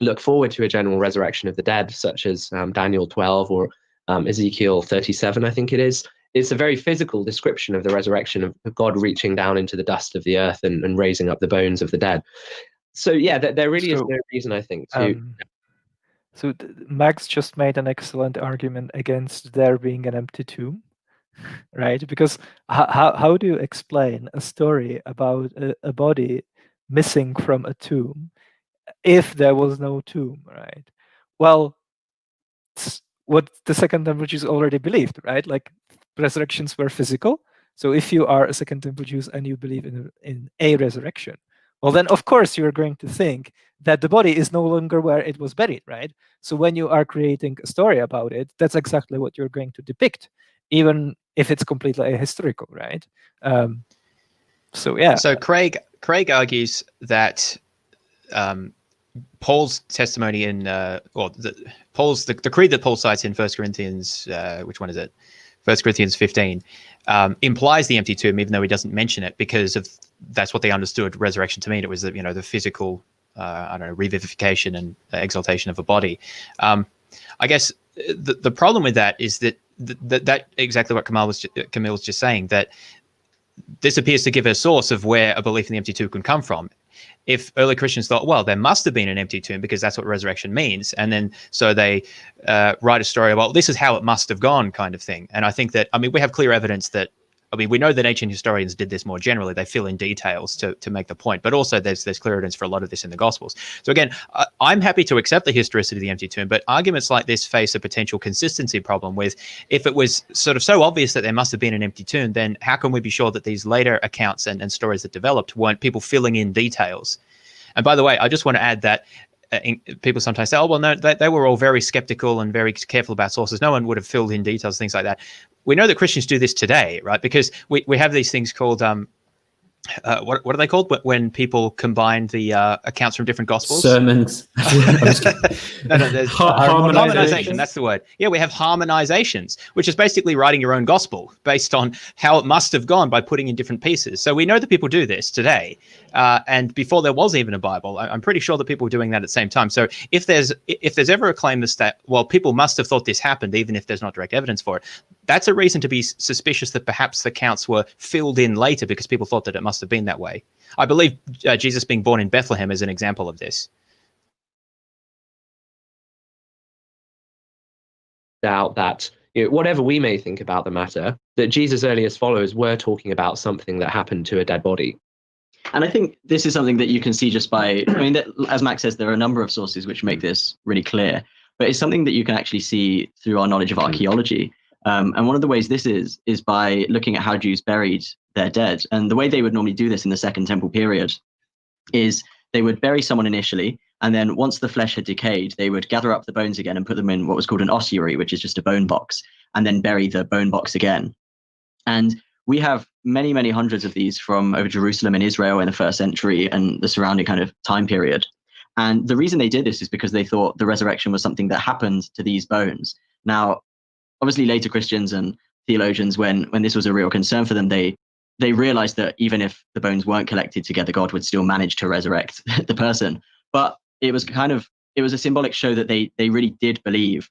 look forward to a general resurrection of the dead, such as Daniel 12 or Ezekiel 37, I think it is. It's a very physical description of the resurrection of God reaching down into the dust of the earth and raising up the bones of the dead. So yeah, there really is no reason, I think, to. So Max just made an excellent argument against there being an empty tomb, right? Because how do you explain a story about a body missing from a tomb if there was no tomb, right? Well, what the Second Temple Jews already believed, right? Like resurrections were physical, So if you are a Second Temple Jew and you believe in a resurrection, well, then of course you're going to think that the body is no longer where it was buried, right? So when you are creating a story about it, that's exactly what you're going to depict, even if it's completely ahistorical, right? So yeah. So Craig argues that Paul's testimony in the creed that Paul cites in 1 Corinthians, which one is it? 1 Corinthians 15, implies the empty tomb, even though he doesn't mention it, because that's what they understood resurrection to mean. It was the physical, revivification and exaltation of a body. I guess the problem with that is that exactly what Camille was just saying, that this appears to give a source of where a belief in the empty tomb can come from. If early Christians thought, well, there must have been an empty tomb because that's what resurrection means, and then so they write a story about, this is how it must have gone, kind of thing. And I think that, we have clear evidence that, we know that ancient historians did this more generally. They fill in details to make the point, but also there's clear evidence for a lot of this in the Gospels. So again, I'm happy to accept the historicity of the empty tomb, but arguments like this face a potential consistency problem with, if it was sort of so obvious that there must have been an empty tomb, then how can we be sure that these later accounts and stories that developed weren't people filling in details? And by the way, I just want to add that people sometimes say, oh, well, no, they were all very skeptical and very careful about sources. No one would have filled in details, things like that. We know that Christians do this today, right? Because we have these things called, what are they called? When people combine the accounts from different Gospels? Sermons. There's harmonization. That's the word. Yeah, we have harmonizations, which is basically writing your own Gospel based on how it must have gone by putting in different pieces. So we know that people do this today. And before there was even a Bible, I'm pretty sure that people were doing that at the same time. So if there's ever a claim that, well, people must have thought this happened, even if there's not direct evidence for it, that's a reason to be suspicious that perhaps the accounts were filled in later because people thought that it must have been that way. I believe Jesus being born in Bethlehem is an example of this. Doubt that, whatever we may think about the matter, that Jesus' earliest followers were talking about something that happened to a dead body. And I think this is something that you can see just by, as Max says, there are a number of sources which make this really clear, but it's something that you can actually see through our knowledge of archaeology. And one of the ways this is by looking at how Jews buried their dead. And the way they would normally do this in the Second Temple period is they would bury someone initially, and then once the flesh had decayed, they would gather up the bones again and put them in what was called an ossuary, which is just a bone box, and then bury the bone box again. And we have many, many hundreds of these from over Jerusalem and Israel in the first century and the surrounding kind of time period. And the reason they did this is because they thought the resurrection was something that happened to these bones. Now, obviously later Christians and theologians, when this was a real concern for them, they realized that even if the bones weren't collected together, God would still manage to resurrect the person. But it was a symbolic show that they really did believe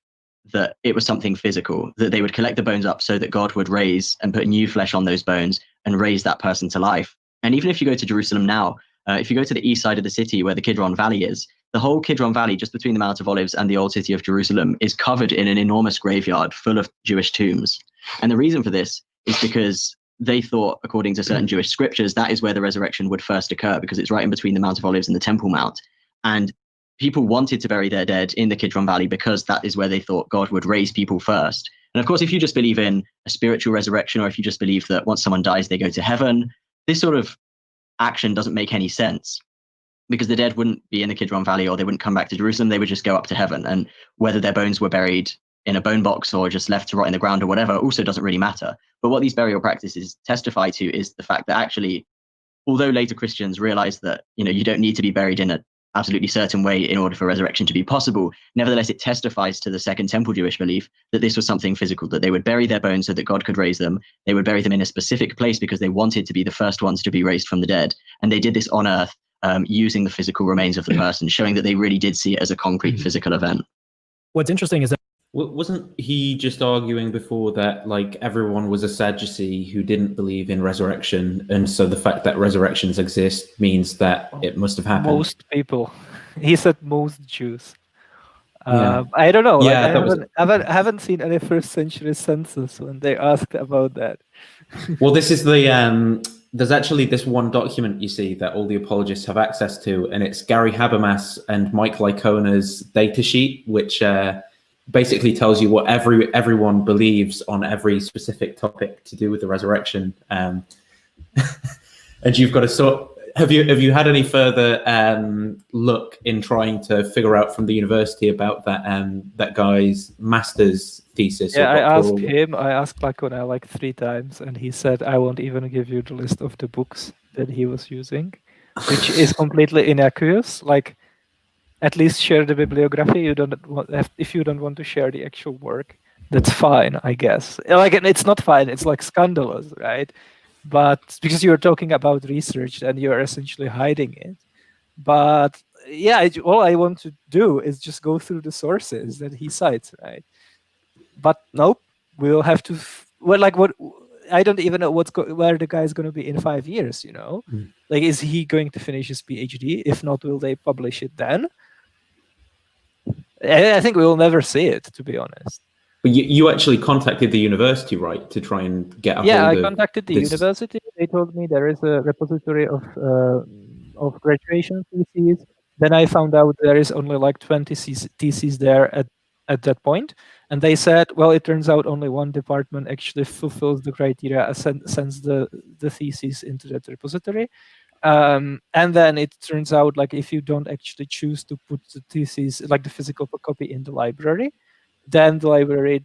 that it was something physical, that they would collect the bones up so that God would raise and put new flesh on those bones and raise that person to life. And even if you go to Jerusalem now, if you go to the east side of the city where the Kidron Valley is, the whole Kidron Valley, just between the Mount of Olives and the old city of Jerusalem, is covered in an enormous graveyard full of Jewish tombs. And the reason for this is because they thought, according to certain Jewish scriptures, that is where the resurrection would first occur, because it's right in between the Mount of Olives and the Temple Mount. And people wanted to bury their dead in the Kidron Valley because that is where they thought God would raise people first. And of course, if you just believe in a spiritual resurrection, or if you just believe that once someone dies, they go to heaven, this sort of action doesn't make any sense, because the dead wouldn't be in the Kidron Valley, or they wouldn't come back to Jerusalem. They would just go up to heaven. And whether their bones were buried in a bone box or just left to rot in the ground or whatever also doesn't really matter. But what these burial practices testify to is the fact that actually, although later Christians realized that, you don't need to be buried in an absolutely certain way in order for resurrection to be possible, nevertheless, it testifies to the Second Temple Jewish belief that this was something physical, that they would bury their bones so that God could raise them. They would bury them in a specific place because they wanted to be the first ones to be raised from the dead. And they did this on earth, using the physical remains of the person, showing that they really did see it as a concrete physical event. What's interesting is that wasn't he just arguing before that, like, everyone was a Sadducee who didn't believe in resurrection, and so the fact that resurrections exist means that it must have happened? Most people. He said most Jews. Yeah. I don't know. Yeah, I haven't seen any first century census when they asked about that. Well, this is the there's actually this one document you see that all the apologists have access to, and it's Gary Habermas and Mike Licona's data sheet, which basically tells you what everyone believes on every specific topic to do with the resurrection. And you've got to sort. Have you had any further look in trying to figure out from the university about that guy's master's thesis? Yeah, I asked Lacona like 3 times, and he said, I won't even give you the list of the books that he was using, which is completely innocuous. Like, at least share the bibliography. If you don't want to share the actual work, that's fine, I guess. Like, it's not fine. It's like scandalous, right? But because you're talking about research and you're essentially hiding it. But yeah, all I want to do is just go through the sources that he cites, right? But nope, we'll have to. Well, like what? I don't even know where the guy is going to be in 5 years. You know, like, is he going to finish his PhD? If not, will they publish it then? I think we will never see it, to be honest. But you actually contacted the university, right, to try and get a hold I of contacted the university. They told me there is a repository of graduation theses. Then I found out there is only like 20 theses there at that point. And they said, well, it turns out only one department actually fulfills the criteria and sends the theses into that repository. And then it turns out, like, if you don't actually choose to put the thesis, like the physical copy, in the library, then the library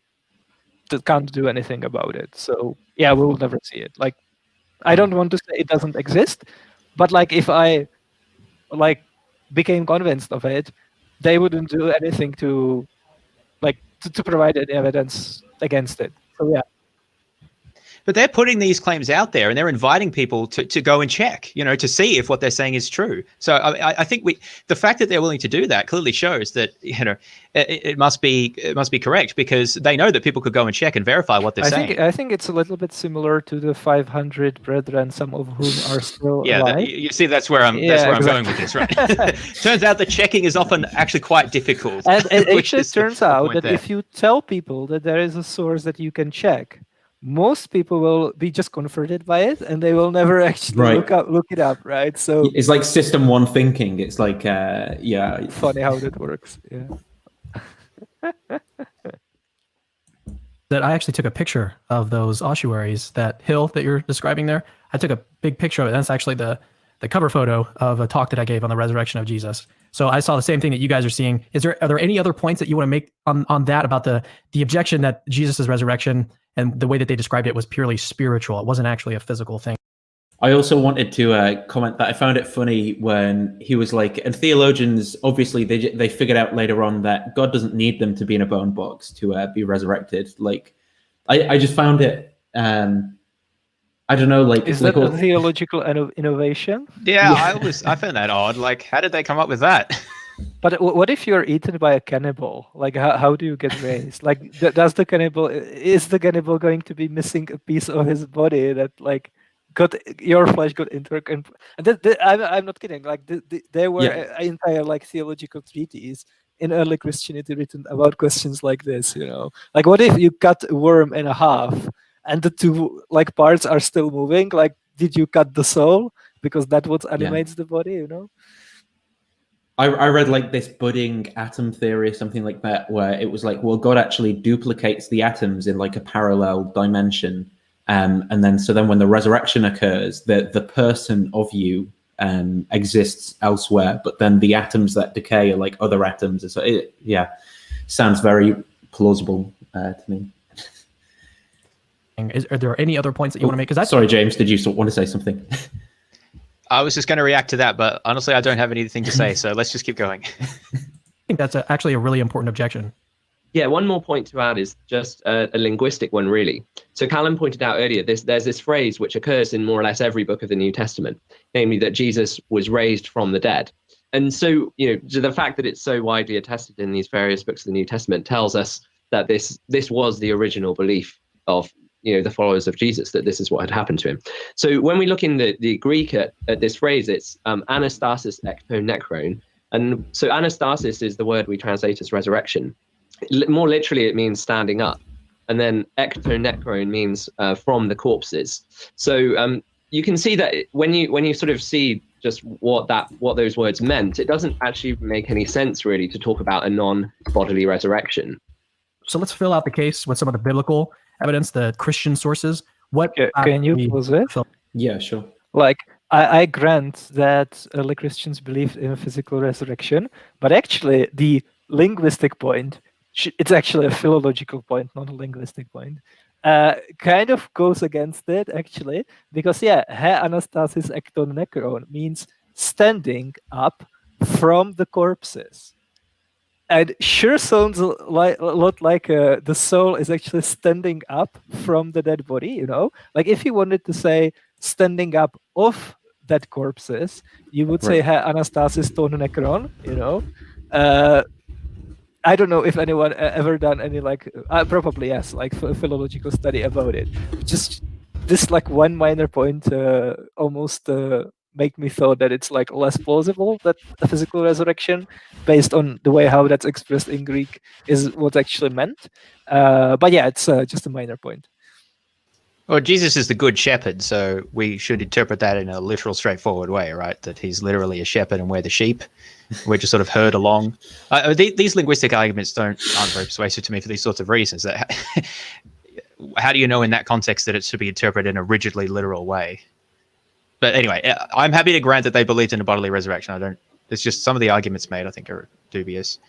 can't do anything about it. So yeah, we will never see it. Like, I don't want to say it doesn't exist, but like, if I like became convinced of it, they wouldn't do anything to provide any evidence against it. So yeah. But they're putting these claims out there, and they're inviting people to go and check, to see if what they're saying is true. So I think the fact that they're willing to do that clearly shows that it must be correct, because they know that people could go and check and verify what they're saying. I think it's a little bit similar to the 500 brethren, some of whom are still alive. You see, that's where I'm going with this, right? Turns out that checking is often actually quite difficult. And it turns out that if you tell people that there is a source that you can check, most people will be just converted by it, and they will never actually look it up, right? So it's like system one thinking. It's like, funny how that works. Yeah. That I actually took a picture of those ossuaries, that hill that you're describing there. I took a big picture of it. That's actually the cover photo of a talk that I gave on the resurrection of Jesus. So I saw the same thing that you guys are seeing. Are there any other points that you want to make on that, about the objection that Jesus' resurrection and the way that they described it was purely spiritual? It wasn't actually a physical thing. I also wanted to comment that I found it funny when he was like, and theologians, obviously, they figured out later on that God doesn't need them to be in a bone box to be resurrected. Like, I just found it, I don't know, like... Is that a theological innovation? Yeah, I found that odd. Like, how did they come up with that? But what if you're eaten by a cannibal? Like, how do you get raised? Like, is the cannibal going to be missing a piece of his body that, like, your flesh got intercomped? I'm not kidding. Like, there were entire, like, theological treatises in early Christianity written about questions like this. Like, what if you cut a worm in half and the two, like, parts are still moving? Like, did you cut the soul? Because that's what animates the body. I read like this budding atom theory or something like that, where it was like, well, God actually duplicates the atoms in like a parallel dimension. And then when the resurrection occurs, the person of you exists elsewhere, but then the atoms that decay are like other atoms. So sounds very plausible to me. Are there any other points that you want to make? Sorry, James, did you want to say something? I was just going to react to that, but honestly, I don't have anything to say, so let's just keep going. I think that's actually a really important objection. Yeah, one more point to add is just a linguistic one, really. So Callum pointed out earlier, there's this phrase which occurs in more or less every book of the New Testament, namely that Jesus was raised from the dead. And so, the fact that it's so widely attested in these various books of the New Testament tells us that this was the original belief of the followers of Jesus, that this is what had happened to him. So when we look in the Greek at this phrase, it's anastasis ekto nekron. And so anastasis is the word we translate as resurrection. More literally, it means standing up. And then ekto nekron means from the corpses. So you can see that when you sort of see just what those words meant, it doesn't actually make any sense really to talk about a non-bodily resurrection. So let's fill out the case with some of the biblical evidence, the Christian sources. What Can you pause it? Yeah, sure. Like, I grant that early Christians believed in a physical resurrection, but actually the linguistic point, it's actually a philological point, not a linguistic point, kind of goes against it, actually, because, he anastasis ekton nekron means standing up from the corpses. And sure sounds a lot like the soul is actually standing up from the dead body, you know? Like if you wanted to say standing up of dead corpses, you would say anastasis ton nekron, you know? I don't know if anyone ever done any probably yes, like philological study about it. Just this like one minor point almost make me thought that it's like less plausible that the physical resurrection, based on the way how that's expressed in Greek, is what's actually meant. But yeah, it's just a minor point. Well, Jesus is the good shepherd, so we should interpret that in a literal, straightforward way, right? That he's literally a shepherd and we're the sheep. We're just sort of herd along. These linguistic arguments aren't very persuasive to me for these sorts of reasons. That how do you know in that context that it should be interpreted in a rigidly literal way? But anyway, I'm happy to grant that they believed in a bodily resurrection. It's just some of the arguments made, I think, are dubious.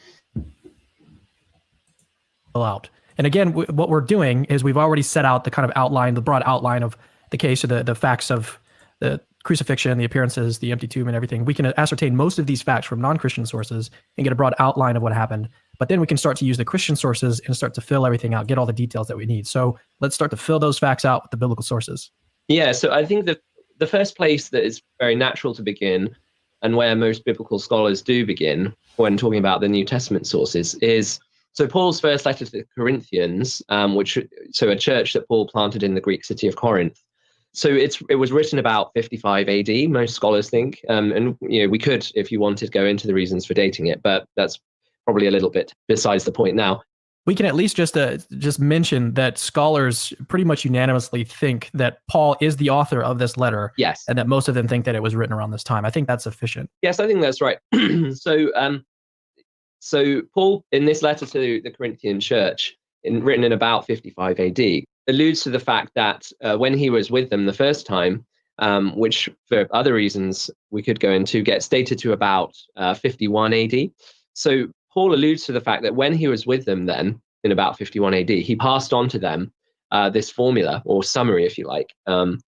Out. And again, what we're doing is we've already set out the kind of outline, the broad outline of the case, or the facts of the crucifixion, the appearances, the empty tomb, and everything. We can ascertain most of these facts from non-Christian sources and get a broad outline of what happened. But then we can start to use the Christian sources and start to fill everything out, get all the details that we need. So let's start to fill those facts out with the biblical sources. Yeah, so I think that the first place that is very natural to begin, and where most biblical scholars do begin when talking about the New Testament sources, is so Paul's first letter to the Corinthians, a church that Paul planted in the Greek city of Corinth. So it was written about 55 AD, most scholars think, and we could, if you wanted, go into the reasons for dating it, but that's probably a little bit besides the point now. We can at least just mention that scholars pretty much unanimously think that Paul is the author of this letter. Yes. And that most of them think that it was written around this time. I think that's sufficient. Yes, I think that's right. So Paul, in this letter to the Corinthian church, written in about 55 AD, alludes to the fact that when he was with them the first time, which for other reasons we could go into, gets dated to about 51 AD. So Paul alludes to the fact that when he was with them then, in about 51 AD, he passed on to them this formula, or summary, if you like. And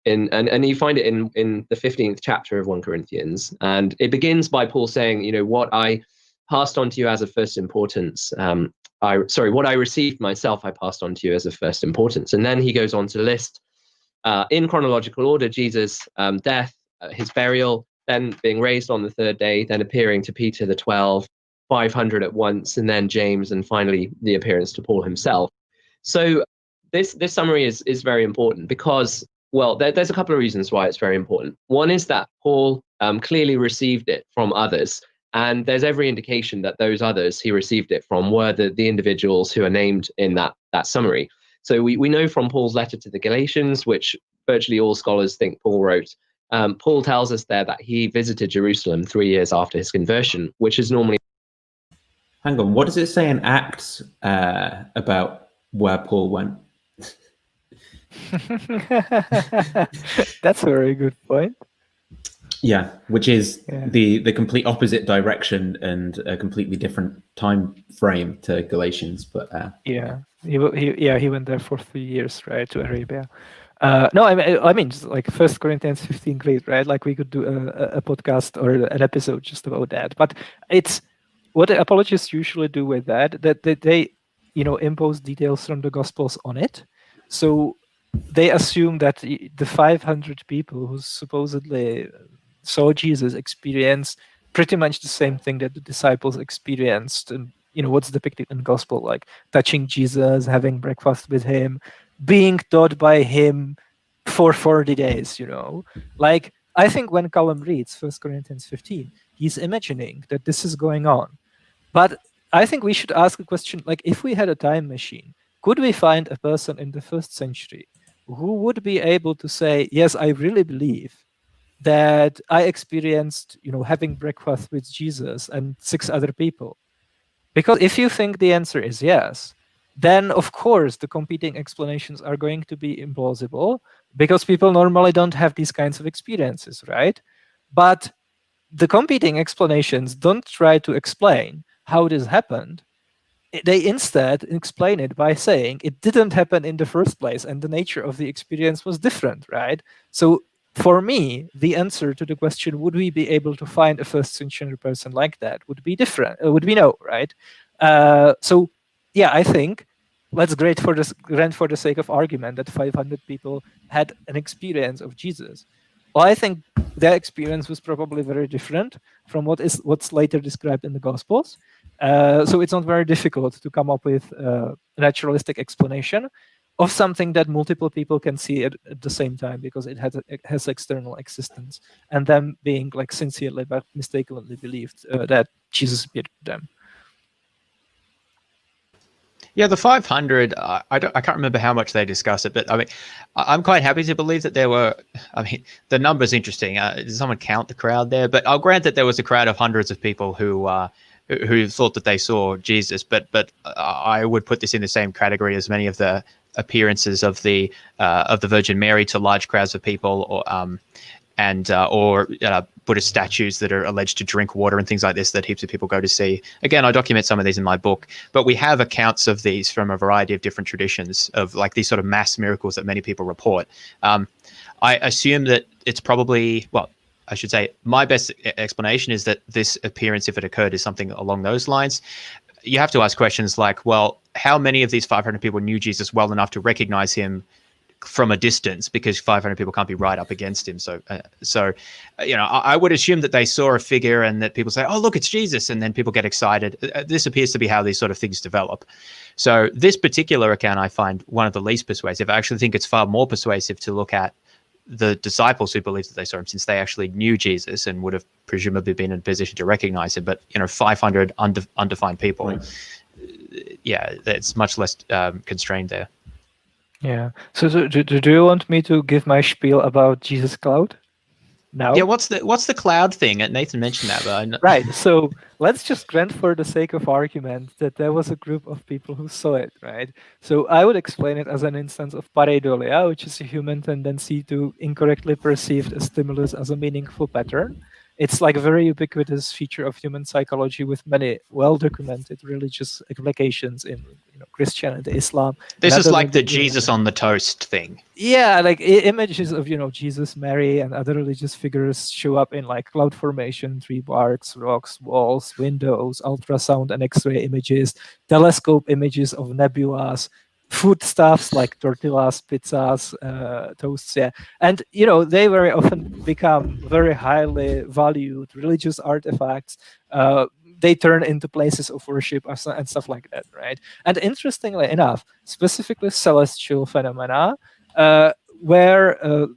you find it in the 15th chapter of 1 Corinthians. And it begins by Paul saying, what I passed on to you as of first importance, what I received myself, I passed on to you as of first importance. And then he goes on to list in chronological order Jesus' death, his burial, then being raised on the third day, then appearing to Peter, the 12, 500 at once, and then James, and finally the appearance to Paul himself. So this summary is very important because, well, there's a couple of reasons why it's very important. One is that Paul clearly received it from others, and there's every indication that those others he received it from were the individuals who are named in that summary. So we know from Paul's letter to the Galatians, which virtually all scholars think Paul wrote, Paul tells us there that he visited Jerusalem 3 years after his conversion, which is normally... Hang on, what does it say in Acts about where Paul went? That's a very good point. Yeah, which is the complete opposite direction and a completely different time frame to Galatians. But he went there for 3 years, right, to Arabia. No, I mean, just like 1 Corinthians 15, great, right? Like we could do a podcast or an episode just about that. But it's what the apologists usually do with that they impose details from the Gospels on it. So they assume that the 500 people who supposedly saw Jesus experience pretty much the same thing that the disciples experienced, and what's depicted in the Gospel, like touching Jesus, having breakfast with him, being taught by him for 40 days. Like I think when Callum reads 1 Corinthians 15, he's imagining that this is going on. But I think we should ask a question, like if we had a time machine, could we find a person in the 1st century who would be able to say, yes, I really believe that I experienced, having breakfast with Jesus and 6 other people? Because if you think the answer is yes, then of course the competing explanations are going to be implausible because people normally don't have these kinds of experiences, right? But the competing explanations don't try to explain how this happened. They instead explain it by saying it didn't happen in the first place and the nature of the experience was different, right? So for me, the answer to the question, would we be able to find a first century person like that, would be different, would be no, right? So yeah, I think let's grant for the sake of argument that 500 people had an experience of Jesus. Well, I think their experience was probably very different from what's later described in the Gospels. So it's not very difficult to come up with a naturalistic explanation of something that multiple people can see at the same time because it has external existence, and them being like sincerely but mistakenly believed that Jesus appeared to them. Yeah, the 500, I can't remember how much they discuss it, but I mean, I'm quite happy to believe that there were, I mean, the number's interesting. Did someone count the crowd there? But I'll grant that there was a crowd of hundreds of people who thought that they saw Jesus, but I would put this in the same category as many of the appearances of the Virgin Mary to large crowds of people, or Buddhist statues that are alleged to drink water and things like this that heaps of people go to see. Again, I document some of these in my book, but we have accounts of these from a variety of different traditions of like these sort of mass miracles that many people report. I assume that it's probably, well, I should say my best explanation is that this appearance, if it occurred, is something along those lines. You have to ask questions like, well, how many of these 500 people knew Jesus well enough to recognize him from a distance, because 500 people can't be right up against him. So I would assume that they saw a figure and that people say, oh, look, it's Jesus. And then people get excited. This appears to be how these sort of things develop. So this particular account I find one of the least persuasive. I actually think it's far more persuasive to look at the disciples who believed that they saw him, since they actually knew Jesus and would have presumably been in a position to recognize him. But 500 undefined people, right. Yeah, it's much less constrained there. Yeah. So do you want me to give my spiel about Jesus Cloud now? Yeah. What's the cloud thing? Nathan mentioned that, but right. So let's just grant for the sake of argument that there was a group of people who saw it, right? So I would explain it as an instance of Paridolia, which is a human tendency to incorrectly perceive a stimulus as a meaningful pattern. It's like a very ubiquitous feature of human psychology with many well-documented religious applications in Christianity, Islam. This is like the Jesus on the toast thing. Yeah, like images of Jesus, Mary, and other religious figures show up in like cloud formation, tree barks, rocks, walls, windows, ultrasound and X-ray images, telescope images of nebulas, foodstuffs like tortillas, pizzas, toasts, yeah. And, they very often become very highly valued religious artifacts. They turn into places of worship and stuff like that, right? And interestingly enough, specifically celestial phenomena were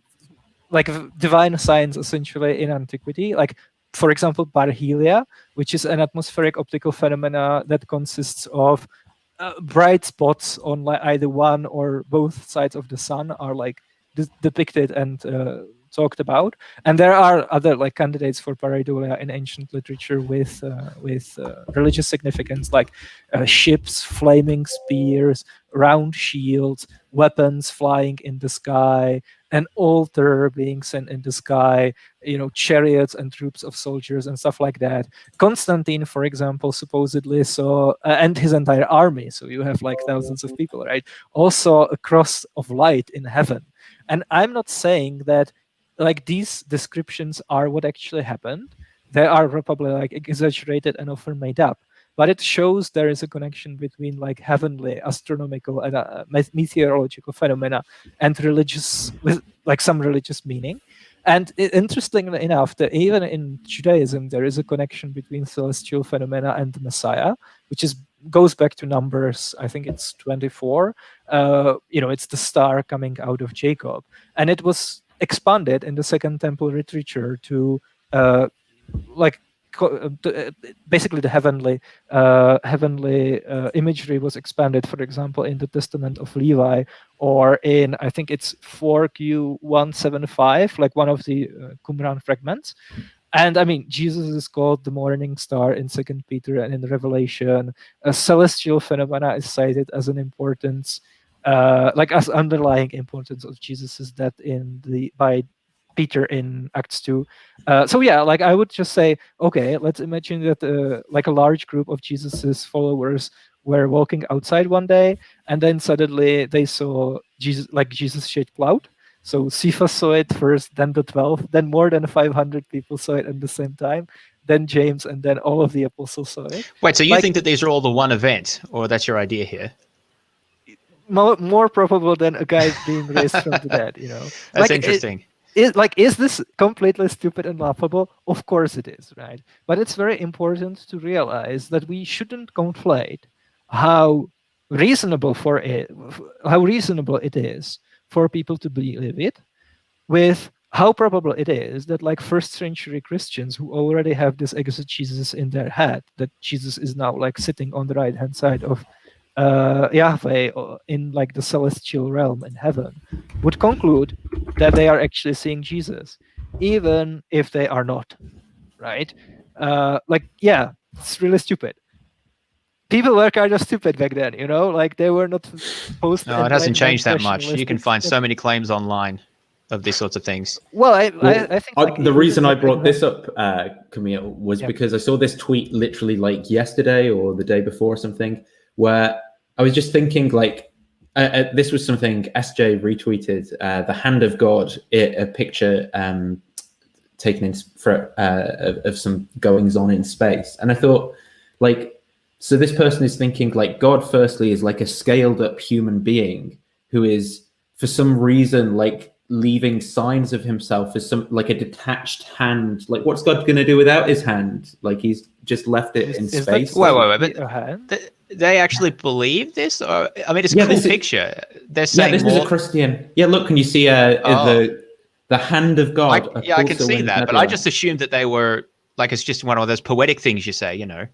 like divine signs essentially in antiquity, like, for example, parhelia, which is an atmospheric optical phenomena that consists of bright spots on like either one or both sides of the sun are like depicted and talked about. And there are other like candidates for pareidolia in ancient literature with religious significance, like ships, flaming spears, round shields, weapons flying in the sky, an altar being sent in the sky, chariots and troops of soldiers and stuff like that. Constantine, for example, supposedly saw, and his entire army, so you have like thousands of people, right, also a cross of light in heaven. And I'm not saying that like these descriptions are what actually happened. They are probably like exaggerated and often made up. But it shows there is a connection between like heavenly, astronomical, and meteorological phenomena and religious, with like some religious meaning. And interestingly enough, that even in Judaism, there is a connection between celestial phenomena and the Messiah, which goes back to Numbers. I think it's 24. It's the star coming out of Jacob, and it was expanded in the Second Temple literature to basically the heavenly imagery was expanded, for example, in the Testament of Levi, or in, I think it's 4Q175, like one of the Qumran fragments. And I mean, Jesus is called the morning star in 2 Peter and in Revelation. A celestial phenomena is cited as an importance, like as underlying importance of Jesus's death by Peter in Acts 2. So yeah, like I would just say, okay, let's imagine that like a large group of Jesus's followers were walking outside one day, and then suddenly they saw Jesus, like Jesus shed cloud. So Cephas saw it first, then the 12, then more than 500 people saw it at the same time, then James, and then all of the apostles saw it. Wait, so you think that these are all the one event, or that's your idea here? More probable than a guy being raised from the dead, you know. That's interesting. Is this completely stupid and laughable? Of course it is, right? But it's very important to realize that we shouldn't conflate how reasonable it is for people to believe it with how probable it is that like first century Christians who already have this exegesis in their head that Jesus is now like sitting on the right hand side of Yahweh in like the celestial realm in heaven would conclude that they are actually seeing Jesus, even if they are not, right? Like, yeah, it's really stupid. People were kind of stupid back then, you know, like they were not post. No, it hasn't changed that much. You can find so many claims online of these sorts of things. Well, I think like, the reason I brought this up, Camille, was because I saw this tweet literally like yesterday or the day before or something, where I was just thinking like, this was something SJ retweeted, the hand of God, a picture taken in of some goings on in space. And I thought like, so this person is thinking like God firstly is like a scaled up human being who is for some reason like leaving signs of himself as some like a detached hand. Like what's God going to do without his hand? Like he's just left it in space. Wait, but they actually believe this? Or, I mean, it's a cool picture. They're saying this is a Christian. Yeah, look, can you see the hand of God? I can see that, but I just assumed that they were like it's just one of those poetic things you say, you know.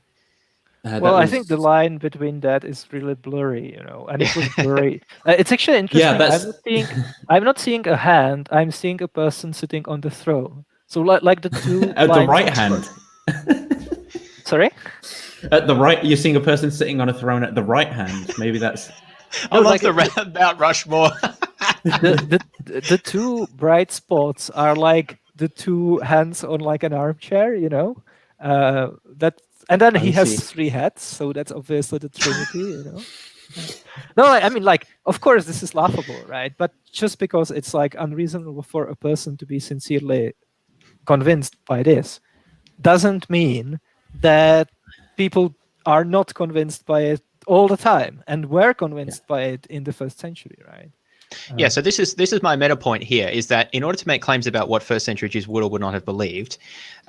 Well, I think the line between that is really blurry, you know, and it was blurry. It's actually interesting. I'm not seeing a hand. I'm seeing a person sitting on the throne. So like the two at the right hand. Sorry. At the right, you're seeing a person sitting on a throne at the right hand. Maybe that's. I love the Mount Rushmore. the two bright spots are like the two hands on like an armchair, you know. And then he has three heads, so that's obviously the Trinity, you know. No, I mean, like, of course, this is laughable, right? But just because it's like unreasonable for a person to be sincerely convinced by this, doesn't mean that people are not convinced by it all the time and were convinced by it in the first century, right? Yeah, so this is my meta point here, is that in order to make claims about what first century Jews would or would not have believed,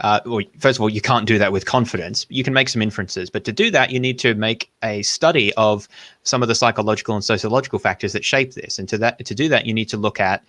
well, first of all, you can't do that with confidence. You can make some inferences, but to do that, you need to make a study of some of the psychological and sociological factors that shape this. And to do that, you need to look at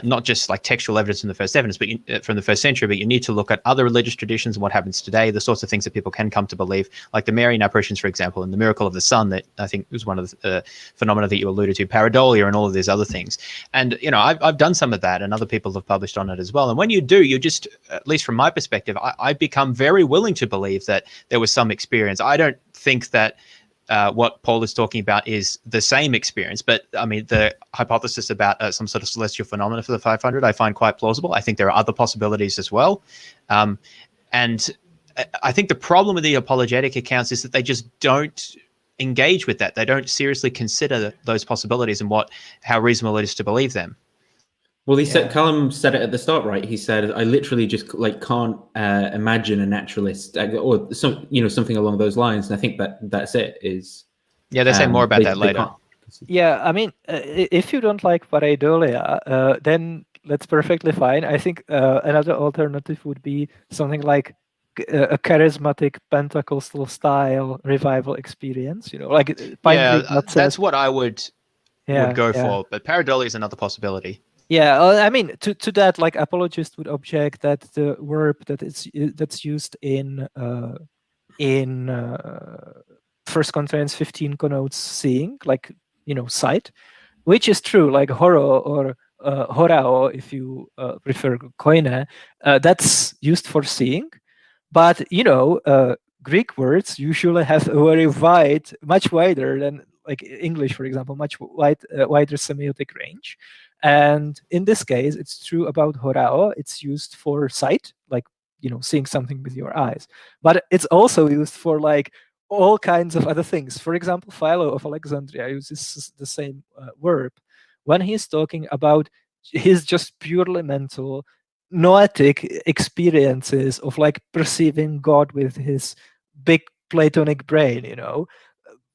not just like textual evidence from the first century, but you need to look at other religious traditions and what happens today, the sorts of things that people can come to believe, like the Marian apparitions, for example, and the miracle of the sun that I think was one of the phenomena that you alluded to, Paridolia, and all of these other things. And, you know, I've done some of that, and other people have published on it as well. And when you do, you just, at least from my perspective, I become very willing to believe that there was some experience. I don't think that what Paul is talking about is the same experience, but I mean, the hypothesis about some sort of celestial phenomena for the 500, I find quite plausible. I think there are other possibilities as well. And I think the problem with the apologetic accounts is that they just don't engage with that. They don't seriously consider those possibilities and how reasonable it is to believe them. Well, Callum said it at the start, right? He said, "I literally just like can't imagine a naturalist or something along those lines." And I think that's it. They say more about that later. Yeah, I mean, if you don't like Paridolia, then that's perfectly fine. I think another alternative would be something like a charismatic Pentecostal style revival experience. You know, like that's what I would go for. But Paridolia is another possibility. Yeah, I mean, to that, like apologists would object that the verb that's used in 1 Corinthians 15 connotes seeing, like, you know, sight, which is true. Like horror or horao, if you prefer koine, that's used for seeing. But Greek words usually have a very wide, much wider than like English, for example, much wider semiotic range. And in this case, it's true about horao. It's used for sight, like seeing something with your eyes. But it's also used for like all kinds of other things. For example, Philo of Alexandria uses the same verb when he's talking about his just purely mental noetic experiences of like perceiving God with his big Platonic brain,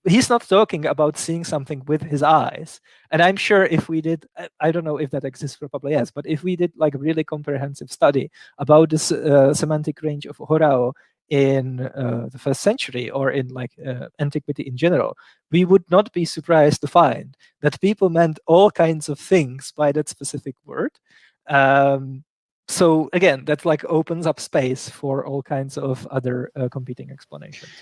he's not talking about seeing something with his eyes. And I'm sure if we did, I don't know if that exists, probably yes, but if we did like a really comprehensive study about this semantic range of horao in the first century or in like antiquity in general, we would not be surprised to find that people meant all kinds of things by that specific word. So again, that like opens up space for all kinds of other competing explanations.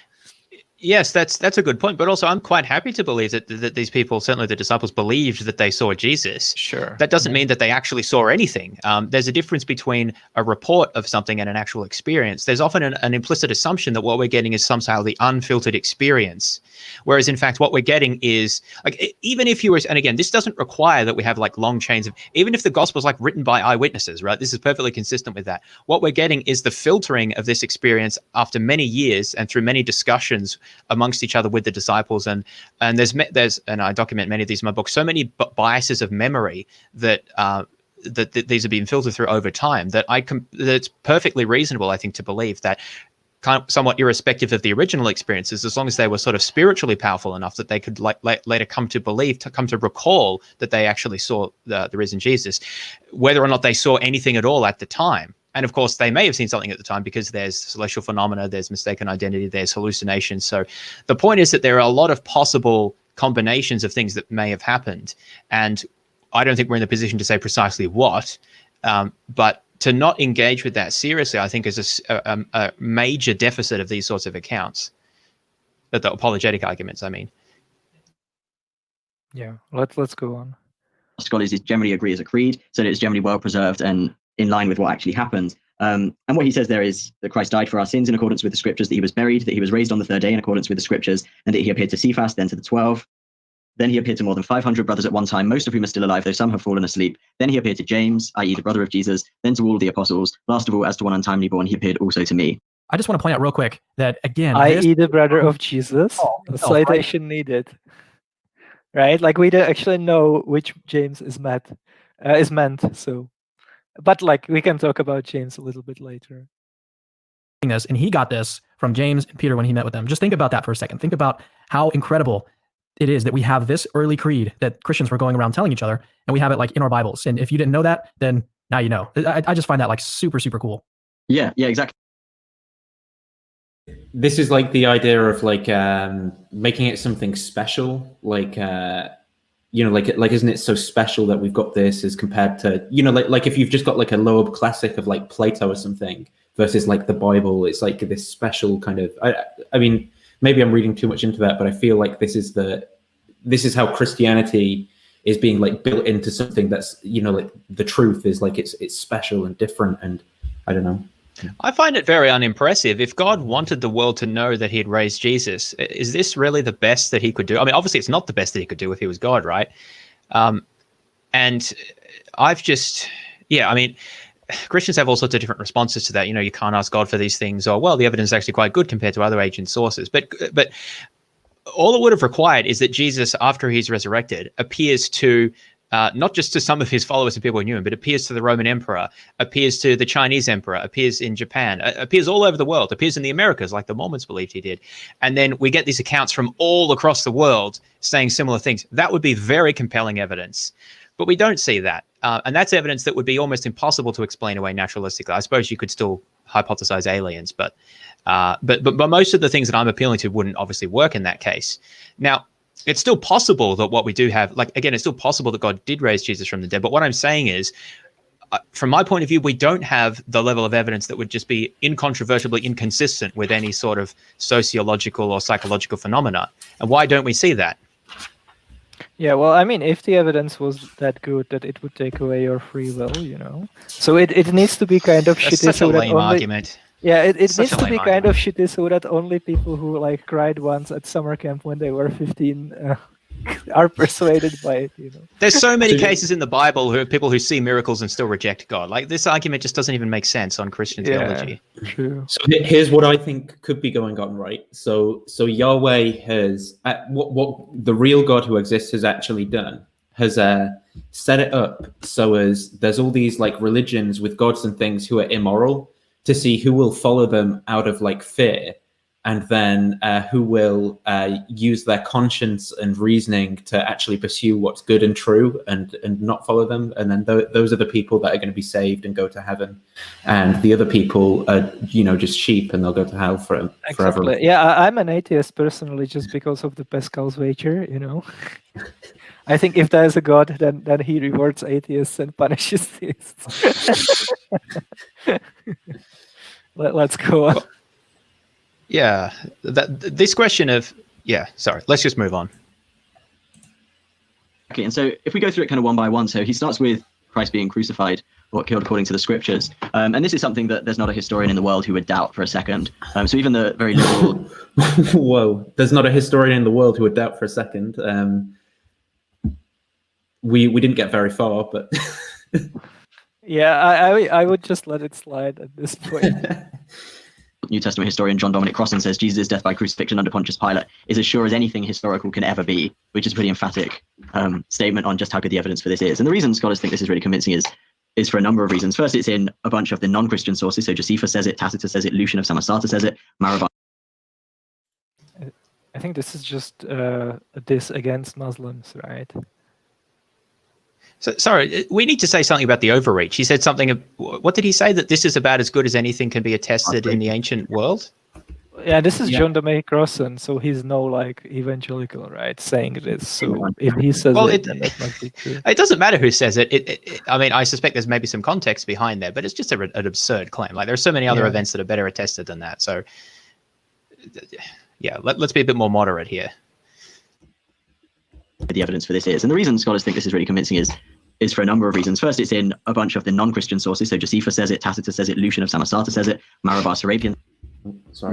Yes, that's a good point. But also, I'm quite happy to believe that these people, certainly the disciples, believed that they saw Jesus. Sure. That doesn't mean that they actually saw anything. There's a difference between a report of something and an actual experience. There's often an implicit assumption that what we're getting is somehow the unfiltered experience, whereas in fact what we're getting is like, even if you were, and again, this doesn't require that we have like long chains of, even if the gospel is like written by eyewitnesses, right? This is perfectly consistent with that. What we're getting is the filtering of this experience after many years and through many discussions amongst each other with the disciples, and there's and I document many of these in my book, so many biases of memory that that these are being filtered through over time that that it's perfectly reasonable, I think, to believe that kind of somewhat irrespective of the original experiences, as long as they were sort of spiritually powerful enough that they could later come to believe, to come to recall that they actually saw the risen Jesus, whether or not they saw anything at all at the time. And of course, they may have seen something at the time because there's celestial phenomena, there's mistaken identity, there's hallucinations. So the point is that there are a lot of possible combinations of things that may have happened. And I don't think we're in the position to say precisely what, but to not engage with that seriously, I think, is a major deficit of these sorts of accounts, the apologetic arguments, I mean. Yeah, let's go on. Scholars generally agree as a creed, so that it's generally well preserved and in line with what actually happened. And what he says there is that Christ died for our sins in accordance with the scriptures, that he was buried, that he was raised on the third day in accordance with the scriptures, and that he appeared to Cephas, then to the 12. Then he appeared to more than 500 brothers at one time, most of whom are still alive, though some have fallen asleep. Then he appeared to James, i.e. the brother of Jesus, then to all the apostles. Last of all, as to one untimely born, he appeared also to me. I just want to point out real quick that, again, i.e. the brother of Jesus, citation needed. Right? Like we don't actually know which James is meant. So, but like we can talk about James a little bit later. And he got this from James and Peter when he met with them. Just think about that for a second. Think about how incredible it is that we have this early creed that Christians were going around telling each other, and we have it like in our Bibles. And if you didn't know that, then now you know. I just find that like super, super cool. Yeah, exactly. This is like the idea of like making it something special, like like isn't it so special that we've got this as compared to like if you've just got like a lower classic of like Plato or something versus like the Bible, it's like this special kind of. I mean, maybe I'm reading too much into that, but I feel like this is how Christianity is being like built into something that's like the truth is like it's special and different, and I don't know. I find it very unimpressive. If God wanted the world to know that he had raised Jesus, is this really the best that he could do? I mean, obviously it's not the best that he could do if he was God, right? And I've just, I mean, Christians have all sorts of different responses to that. You can't ask God for these things, or, well, the evidence is actually quite good compared to other ancient sources. But all it would have required is that Jesus, after he's resurrected, appears to not just to some of his followers and people who knew him, but appears to the Roman emperor, appears to the Chinese emperor, appears in Japan, appears all over the world, appears in the Americas like the Mormons believed he did. And then we get these accounts from all across the world saying similar things. That would be very compelling evidence. But we don't see that. And that's evidence that would be almost impossible to explain away naturalistically. I suppose you could still hypothesize aliens, but most of the things that I'm appealing to wouldn't obviously work in that case. Now, it's still possible that what we do have, like, again, it's still possible that God did raise Jesus from the dead. But what I'm saying is, from my point of view, we don't have the level of evidence that would just be incontrovertibly inconsistent with any sort of sociological or psychological phenomena. And why don't we see that? Yeah, well, I mean, if the evidence was that good that it would take away your free will, you know, so it needs to be kind of That's shitty such a so that lame only argument. yeah, it Such needs a to lame be kind of argument. shitty so that only people who like cried once at summer camp when they were 15 are persuaded by it, you know. There's so many So- cases in the Bible who people who see miracles and still reject God. Like this argument just doesn't even make sense on Christian theology. True. So here's what I think could be going on, right? So Yahweh has what the real God who exists has actually done has set it up so as there's all these like religions with gods and things who are immoral to see who will follow them out of like fear, and then who will use their conscience and reasoning to actually pursue what's good and true and not follow them. And then those are the people that are going to be saved and go to heaven. And the other people are, you know, just sheep and they'll go to hell forever. Exactly. Yeah, I'm an atheist personally just because of the Pascal's wager, you know. I think if there is a God, then he rewards atheists and punishes theists. Let's go on. Yeah, this question of sorry, let's just move on. Okay, and so if we go through it kind of one by one, so he starts with Christ being crucified or killed according to the scriptures. And this is something that there's not a historian in the world who would doubt for a second. So even the very liberal... Whoa, there's not a historian in the world who would doubt for a second. We didn't get very far, but... Yeah, I would just let it slide at this point. New Testament historian John Dominic Crossan says Jesus' death by crucifixion under Pontius Pilate is as sure as anything historical can ever be, which is a pretty emphatic statement on just how good the evidence for this is. And the reason scholars think this is really convincing is for a number of reasons. First, it's in a bunch of the non-Christian sources. So Josephus says it, Tacitus says it, Lucian of Samosata says it, Marabas. I think this is just this against Muslims, right? So, sorry, we need to say something about the overreach. He said something. What did he say? That this is about as good as anything can be attested in the ancient world? Yeah, this is John Dominic Crossan, so he's no like evangelical, right? Saying this. So if he says then that must be true. It doesn't matter who says it. I mean, I suspect there's maybe some context behind there, but it's just an absurd claim. Like there are so many other events that are better attested than that. So, yeah, let's be a bit more moderate here. The evidence for this is, and the reason scholars think this is really convincing is for a number of reasons. First, it's in a bunch of the non-Christian sources. So Josephus says it, Tacitus says it, Lucian of Samosata says it, Marabas Serapion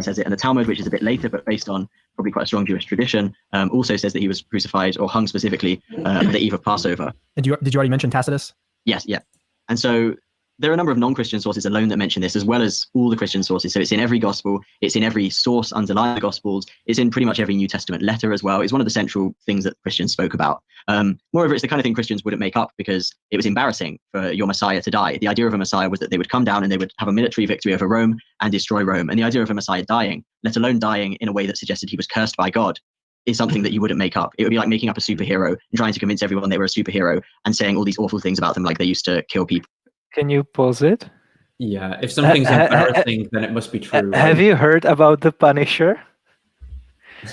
says it, and the Talmud, which is a bit later but based on probably quite a strong Jewish tradition, also says that he was crucified or hung specifically on the eve of Passover. Did you already mention Tacitus? Yes, yeah. And so there are a number of non-Christian sources alone that mention this, as well as all the Christian sources. So it's in every gospel, it's in every source underlying the gospels, it's in pretty much every New Testament letter as well. It's one of the central things that Christians spoke about. Moreover, it's the kind of thing Christians wouldn't make up because it was embarrassing for your Messiah to die. The idea of a Messiah was that they would come down and they would have a military victory over Rome and destroy Rome. And the idea of a Messiah dying, let alone dying in a way that suggested he was cursed by God, is something that you wouldn't make up. It would be like making up a superhero and trying to convince everyone they were a superhero and saying all these awful things about them, like they used to kill people. Can you pause it? Yeah, if something's embarrassing, then it must be true. Right? Have you heard about the Punisher?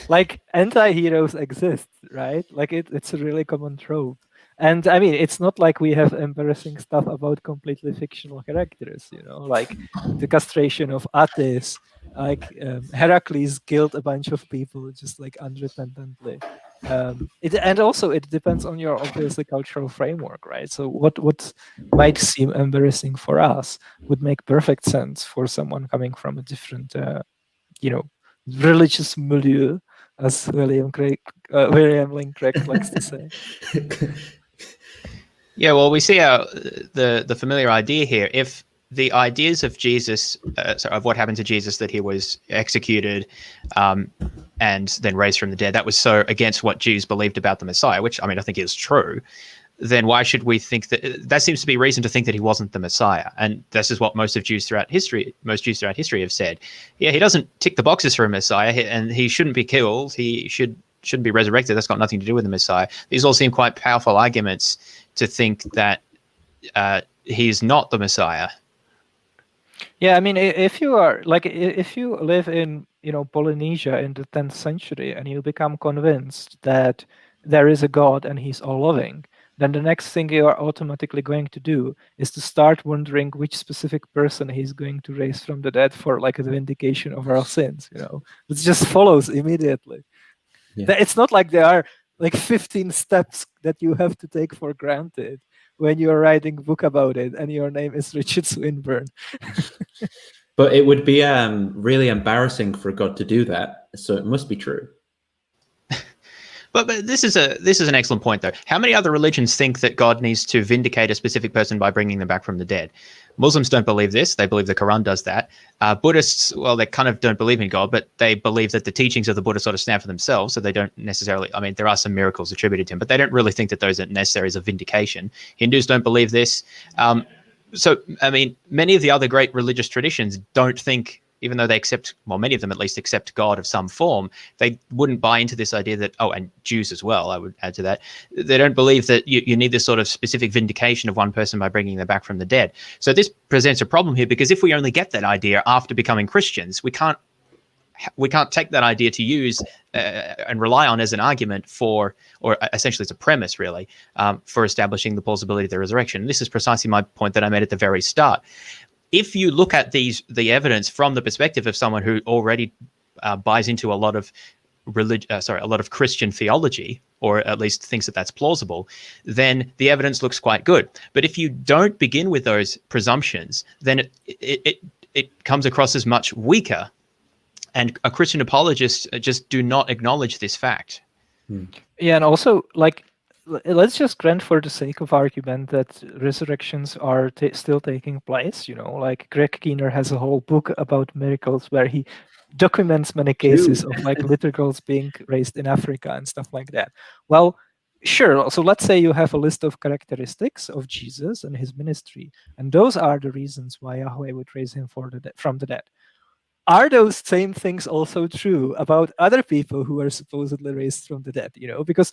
Like anti-heroes exist, right? Like it's a really common trope. And I mean, it's not like we have embarrassing stuff about completely fictional characters, you know, like the castration of Attis, like Heracles killed a bunch of people just like unrepentantly. And also it depends on your obviously cultural framework, right? So what might seem embarrassing for us would make perfect sense for someone coming from a different, religious milieu, as William Lane Craig likes to say. Yeah, well, we see the familiar idea here. If the ideas of Jesus, of what happened to Jesus, that he was executed and then raised from the dead, that was so against what Jews believed about the Messiah, which, I mean, I think is true, then why should we think that seems to be reason to think that he wasn't the Messiah? And this is what most Jews throughout history have said. Yeah, he doesn't tick the boxes for a Messiah, and he shouldn't be killed. He shouldn't be resurrected. That's got nothing to do with the Messiah. These all seem quite powerful arguments to think that he's not the Messiah. Yeah, I mean, if you live in, Polynesia in the 10th century and you become convinced that there is a God and he's all-loving, then the next thing you are automatically going to do is to start wondering which specific person he's going to raise from the dead for like a vindication of our sins, It just follows immediately. Yeah. It's not like there are like 15 steps that you have to take for granted when you're writing a book about it and your name is Richard Swinburne. But it would be really embarrassing for God to do that, so it must be true. But this is an excellent point, though. How many other religions think that God needs to vindicate a specific person by bringing them back from the dead? Muslims don't believe this. They believe the Quran does that. Buddhists, well, they kind of don't believe in God, but they believe that the teachings of the Buddha sort of stand for themselves, so they don't necessarily, I mean, there are some miracles attributed to him, but they don't really think that those are necessary as a vindication. Hindus don't believe this. So, I mean, many of the other great religious traditions don't think, even though they accept, well, many of them at least accept God of some form, they wouldn't buy into this idea that, oh, and Jews as well, I would add to that, they don't believe that you need this sort of specific vindication of one person by bringing them back from the dead. So this presents a problem here, because if we only get that idea after becoming Christians, we can't take that idea to use and rely on as an argument for, or essentially as a premise really, for establishing the plausibility of the resurrection. And this is precisely my point that I made at the very start. If you look at the evidence from the perspective of someone who already buys into a lot of a lot of Christian theology, or at least thinks that that's plausible, then the evidence looks quite good. But if you don't begin with those presumptions, then it comes across as much weaker. And a Christian apologist just do not acknowledge this fact. Yeah, and also, like, let's just grant for the sake of argument that resurrections are still taking place. You know, like Greg Keener has a whole book about miracles where he documents many cases of like little girls being raised in Africa and stuff like that. Well, sure. So let's say you have a list of characteristics of Jesus and his ministry, and those are the reasons why Yahweh would raise him from the dead. Are those same things also true about other people who are supposedly raised from the dead? You know, because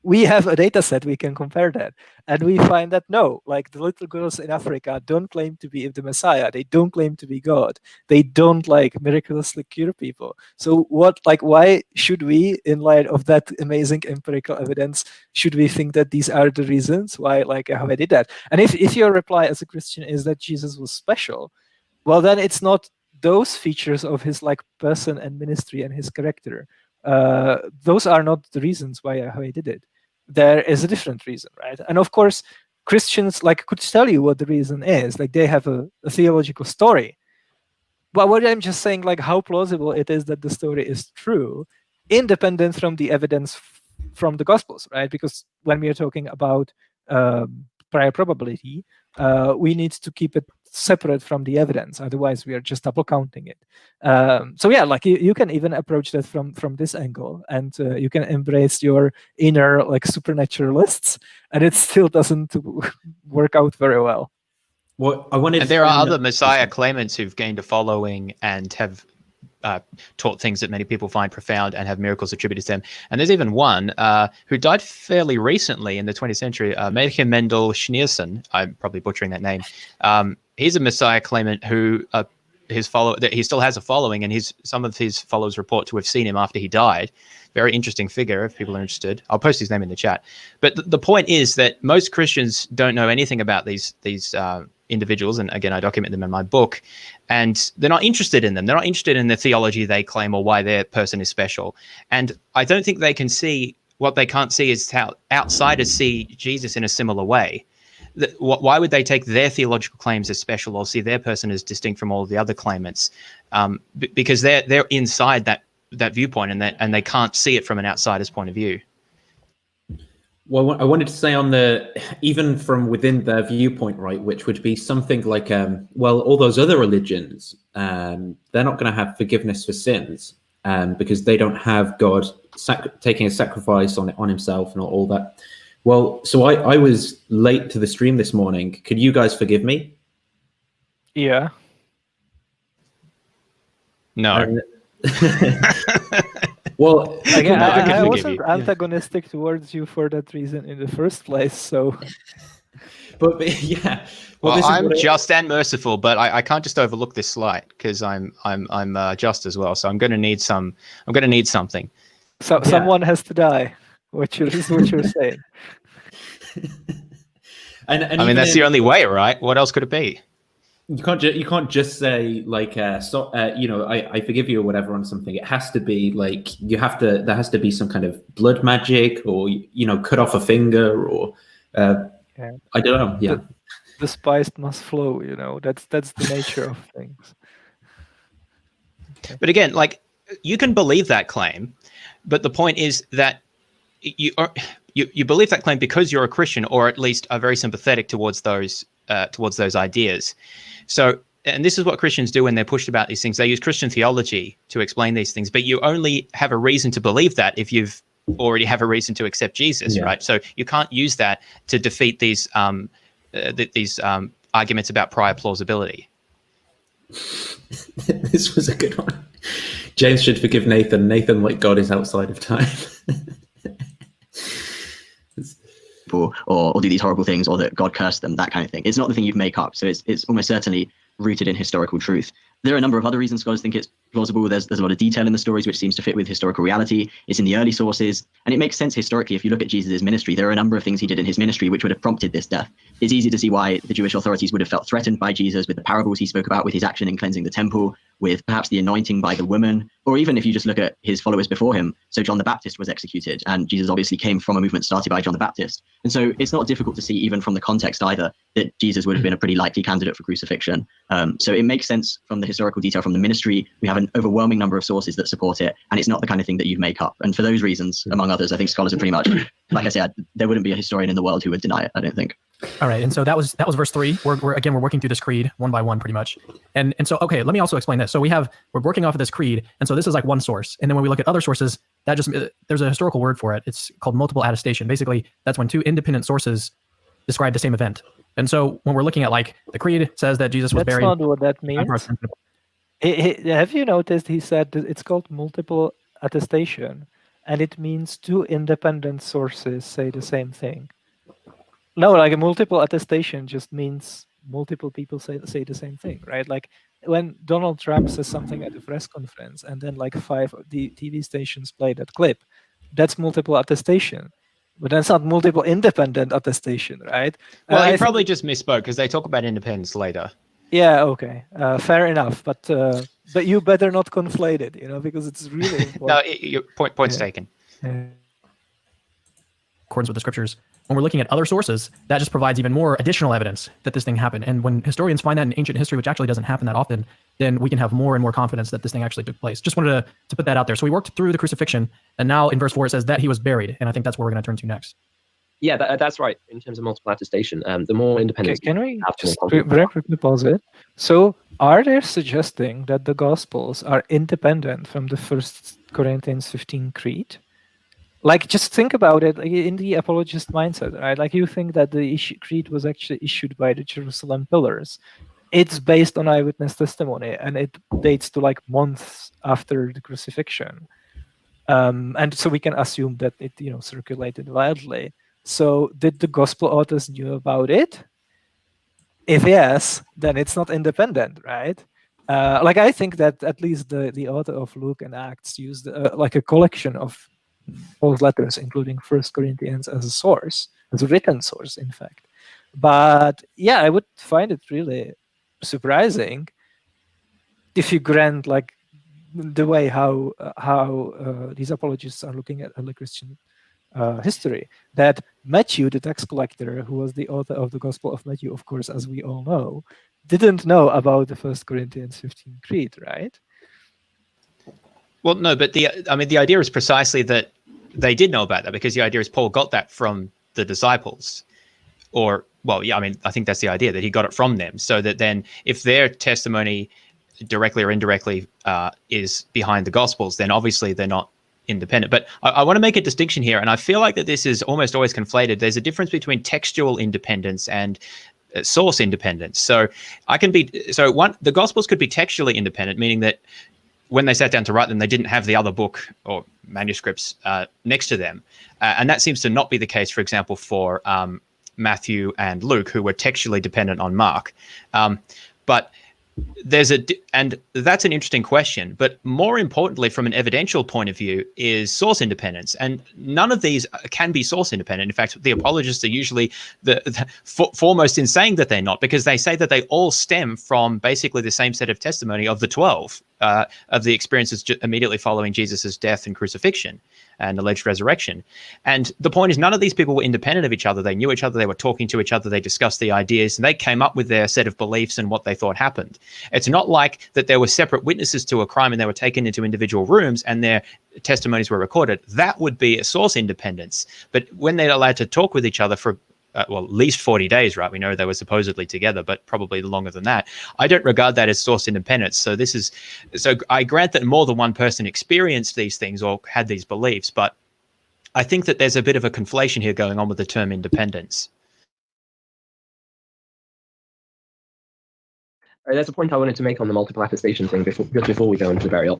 we have a data set, we can compare that. And we find that no, like the little girls in Africa don't claim to be the Messiah. They don't claim to be God. They don't like miraculously cure people. So why should we, in light of that amazing empirical evidence, should we think that these are the reasons why like Yahweh did that? And if your reply as a Christian is that Jesus was special, well, then it's not those features of his like person and ministry and his character. Those are not the reasons why Yahweh did it. There is a different reason, right? And of course, Christians like could tell you what the reason is. Like they have a theological story. But what I'm just saying, like how plausible it is that the story is true, independent from the evidence from the Gospels, right? Because when we are talking about prior probability, we need to keep it separate from the evidence, otherwise we are just double counting it. So yeah, like you can even approach that from this angle, and you can embrace your inner like supernaturalists, and it still doesn't work out very well. Well, I wanted. And there are other Messiah claimants who've gained a following and have taught things that many people find profound and have miracles attributed to them. And there's even one who died fairly recently in the 20th century, Melchior Mendel Schneerson. I'm probably butchering that name. He's a Messiah claimant who he still has a following, and some of his followers report to have seen him after he died. Very interesting figure if people are interested. I'll post his name in the chat. But the point is that most Christians don't know anything about these individuals, and again, I document them in my book, and they're not interested in them. They're not interested in the theology they claim or why their person is special. And I don't think they can see what they can't see is how outsiders see Jesus in a similar way. Why would they take their theological claims as special or see their person as distinct from all of the other claimants? Because they're inside that viewpoint, and they can't see it from an outsider's point of view. Well, I wanted to say even from within their viewpoint, right, which would be something like, all those other religions, they're not going to have forgiveness for sins because they don't have God taking a sacrifice on himself and all that. Well, so I was late to the stream this morning. Could you guys forgive me? Yeah. No. Well, again, I wasn't you. antagonistic towards you for that reason in the first place. So, but yeah. Well, I'm just and merciful, but I can't just overlook this slight because I'm just as well. So I'm going to need some. I'm going to need something. So yeah. Someone has to die. What you're saying. and I mean, that's the only way, right? What else could it be? you can't just say like I forgive you or whatever on something. It has to be like there has to be some kind of blood magic, or cut off a finger, or I don't know. Yeah, the spice must flow. That's the nature of things. Okay. But again, like, you can believe that claim, but the point is that you believe that claim because you're a Christian, or at least are very sympathetic towards those ideas. So, and this is what Christians do when they're pushed about these things. They use Christian theology to explain these things, but you only have a reason to believe that if you've already have a reason to accept Jesus, right? So you can't use that to defeat these arguments about prior plausibility. This was a good one. James should forgive Nathan. Nathan, like God, is outside of time. or do these horrible things, or that God cursed them, that kind of thing. It's not the thing you make up. So it's almost certainly rooted in historical truth. There are a number of other reasons scholars think it's plausible. There's a lot of detail in the stories which seems to fit with historical reality. It's in the early sources, and it makes sense historically. If you look at Jesus' ministry, there are a number of things he did in his ministry which would have prompted this death. It's easy to see why the Jewish authorities would have felt threatened by Jesus with the parables he spoke about, with his action in cleansing the temple, with perhaps the anointing by the woman, or even if you just look at his followers before him. So John the Baptist was executed, and Jesus obviously came from a movement started by John the Baptist. And so it's not difficult to see, even from the context either, that Jesus would have been a pretty likely candidate for crucifixion. So it makes sense from the historical detail from the ministry. We have an overwhelming number of sources that support it, and it's not the kind of thing that you make up. And for those reasons, among others, I think scholars are pretty much, like I said, there wouldn't be a historian in the world who would deny it, I don't think. All right, and so that was verse 3. We're working through this creed one by one, pretty much. And so, okay, let me also explain this. So we're working off of this creed, and so this is like one source. And then when we look at other sources, there's a historical word for it. It's called multiple attestation. Basically, that's when two independent sources describe the same event. And so when we're looking at, like, the creed says that Jesus was buried. That's not what that means. Have you noticed he said that it's called multiple attestation, and it means two independent sources say the same thing. No, like a multiple attestation just means multiple people say the same thing, right? Like when Donald Trump says something at a press conference and then like 5 of the TV stations play that clip, that's multiple attestation. But that's not multiple independent attestation, right? Well, he probably just misspoke because they talk about independence later. Yeah, okay. Fair enough. But you better not conflate it, because it's really important. No, your point's taken. Accordance with the scriptures. When we're looking at other sources, that just provides even more additional evidence that this thing happened. And when historians find that in ancient history, which actually doesn't happen that often, then we can have more and more confidence that this thing actually took place. Just wanted to put that out there. So we worked through the crucifixion, and now in verse 4 it says that he was buried, and I think that's where we're going to turn to next. Yeah, that's right. In terms of multiple attestation, the more independent. Can we just very quickly pause it? So, are they suggesting that the Gospels are independent from the 1 Corinthians 15 creed? Like, just think about it in the apologist mindset, right? Like, you think that the creed was actually issued by the Jerusalem pillars. It's based on eyewitness testimony, and it dates to like months after the crucifixion. And so we can assume that it, circulated widely. So did the gospel authors knew about it? If yes, then it's not independent, right? Like, I think that at least the author of Luke and Acts used like a collection of Paul's letters, including 1 Corinthians, as a source, as a written source, in fact. But yeah, I would find it really surprising if you grant like the way how these apologists are looking at early Christian history, that Matthew, the tax collector, who was the author of the Gospel of Matthew, of course, as we all know, didn't know about the 1 Corinthians 15 creed, right? Well, no, but the idea is precisely that they did know about that, because the idea is Paul got that from the disciples, or, well, yeah, I think that's the idea, that he got it from them, so that then if their testimony directly or indirectly is behind the Gospels, then obviously they're not independent. But I want to make a distinction here, and I feel like that this is almost always conflated. There's a difference between textual independence and source independence. So the Gospels could be textually independent, meaning that when they sat down to write them, they didn't have the other book or manuscripts next to them. And that seems to not be the case, for example, for Matthew and Luke, who were textually dependent on Mark. But and that's an interesting question, but more importantly, from an evidential point of view, is source independence. And none of these can be source independent. In fact, the apologists are usually the foremost in saying that they're not, because they say that they all stem from basically the same set of testimony of the 12, of the experiences immediately following Jesus's death and crucifixion and alleged resurrection. And the point is, none of these people were independent of each other. They knew each other, they were talking to each other, they discussed the ideas, and they came up with their set of beliefs and what they thought happened. It's not like that there were separate witnesses to a crime and they were taken into individual rooms and their testimonies were recorded. That would be a source independence. But when they're allowed to talk with each other for at least 40 days, right? We know they were supposedly together, but probably longer than that. I don't regard that as source independence. So I grant that more than one person experienced these things or had these beliefs, but I think that there's a bit of a conflation here going on with the term independence. There's a point I wanted to make on the multiple attestation thing just before we go into the burial.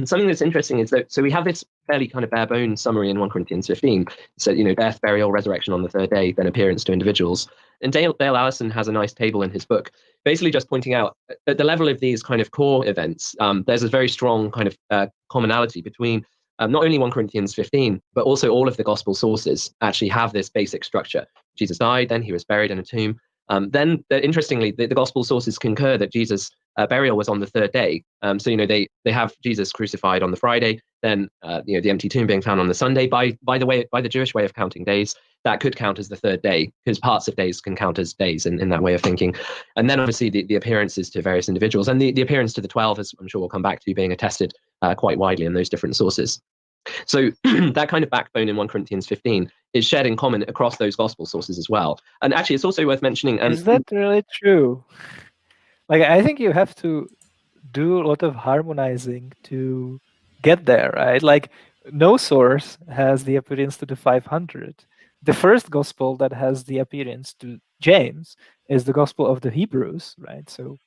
Something that's interesting is that, so we have this fairly kind of bare bones summary in 1 Corinthians 15. So, death, burial, resurrection on the third day, then appearance to individuals. And Dale Allison has a nice table in his book, basically just pointing out at the level of these kind of core events, there's a very strong kind of commonality between not only 1 Corinthians 15, but also all of the gospel sources actually have this basic structure. Jesus died, then he was buried in a tomb. Then, interestingly, the gospel sources concur that Jesus' burial was on the third day. So, they have Jesus crucified on the Friday, then, the empty tomb being found on the Sunday. By the Jewish way of counting days, that could count as the third day, because parts of days can count as days in that way of thinking. And then, obviously, the appearances to various individuals, and the appearance to the 12, as I'm sure we'll come back to, being attested quite widely in those different sources. So that kind of backbone in 1 Corinthians 15 is shared in common across those gospel sources as well. And actually, it's also worth mentioning. Is that really true? Like, I think you have to do a lot of harmonizing to get there, right? Like, no source has the appearance to the 500. The first gospel that has the appearance to James is the gospel of the Hebrews, right? So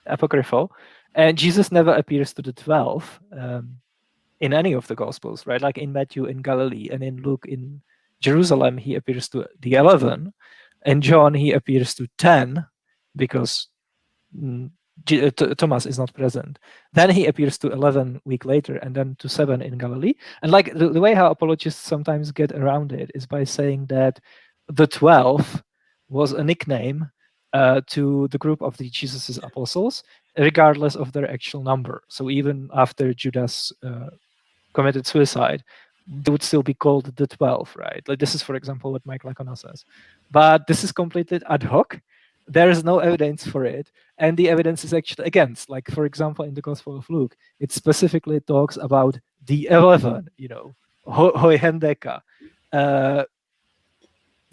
apocryphal. And Jesus never appears to the 12. In any of the Gospels, right? Like in Matthew in Galilee, and in Luke in Jerusalem, he appears to the 11. In John, he appears to 10 because Thomas is not present. Then he appears to 11 a week later, and then to 7 in Galilee. And like the way how apologists sometimes get around it is by saying that the 12 was a nickname to the group of the Jesus's apostles, regardless of their actual number. So even after Judas committed suicide, they would still be called the 12, right? Like this is, for example, what Mike Lacona says. But this is completely ad hoc. There is no evidence for it. And the evidence is actually against. Like, for example, in the Gospel of Luke, it specifically talks about the 11, hoi hendeka.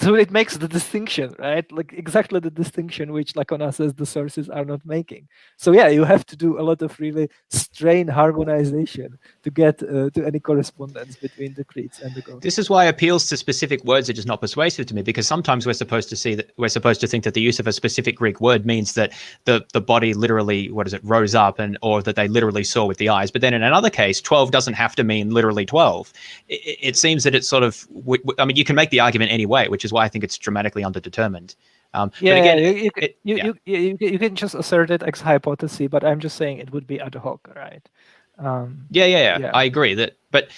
So it makes the distinction, right? Like exactly the distinction which Lacona says the sources are not making. So yeah, you have to do a lot of really strained harmonization to get to any correspondence between the creeds and the gospel. This is why appeals to specific words are just not persuasive to me, because sometimes we're supposed to think that the use of a specific Greek word means that the body literally, rose up, or that they literally saw with the eyes. But then in another case, 12 doesn't have to mean literally 12. It seems that it's sort of, you can make the argument any way, which is why I think it's dramatically underdetermined. But again, you can just assert it ex hypothesis, but I'm just saying it would be ad hoc, right? Yeah. I agree that, but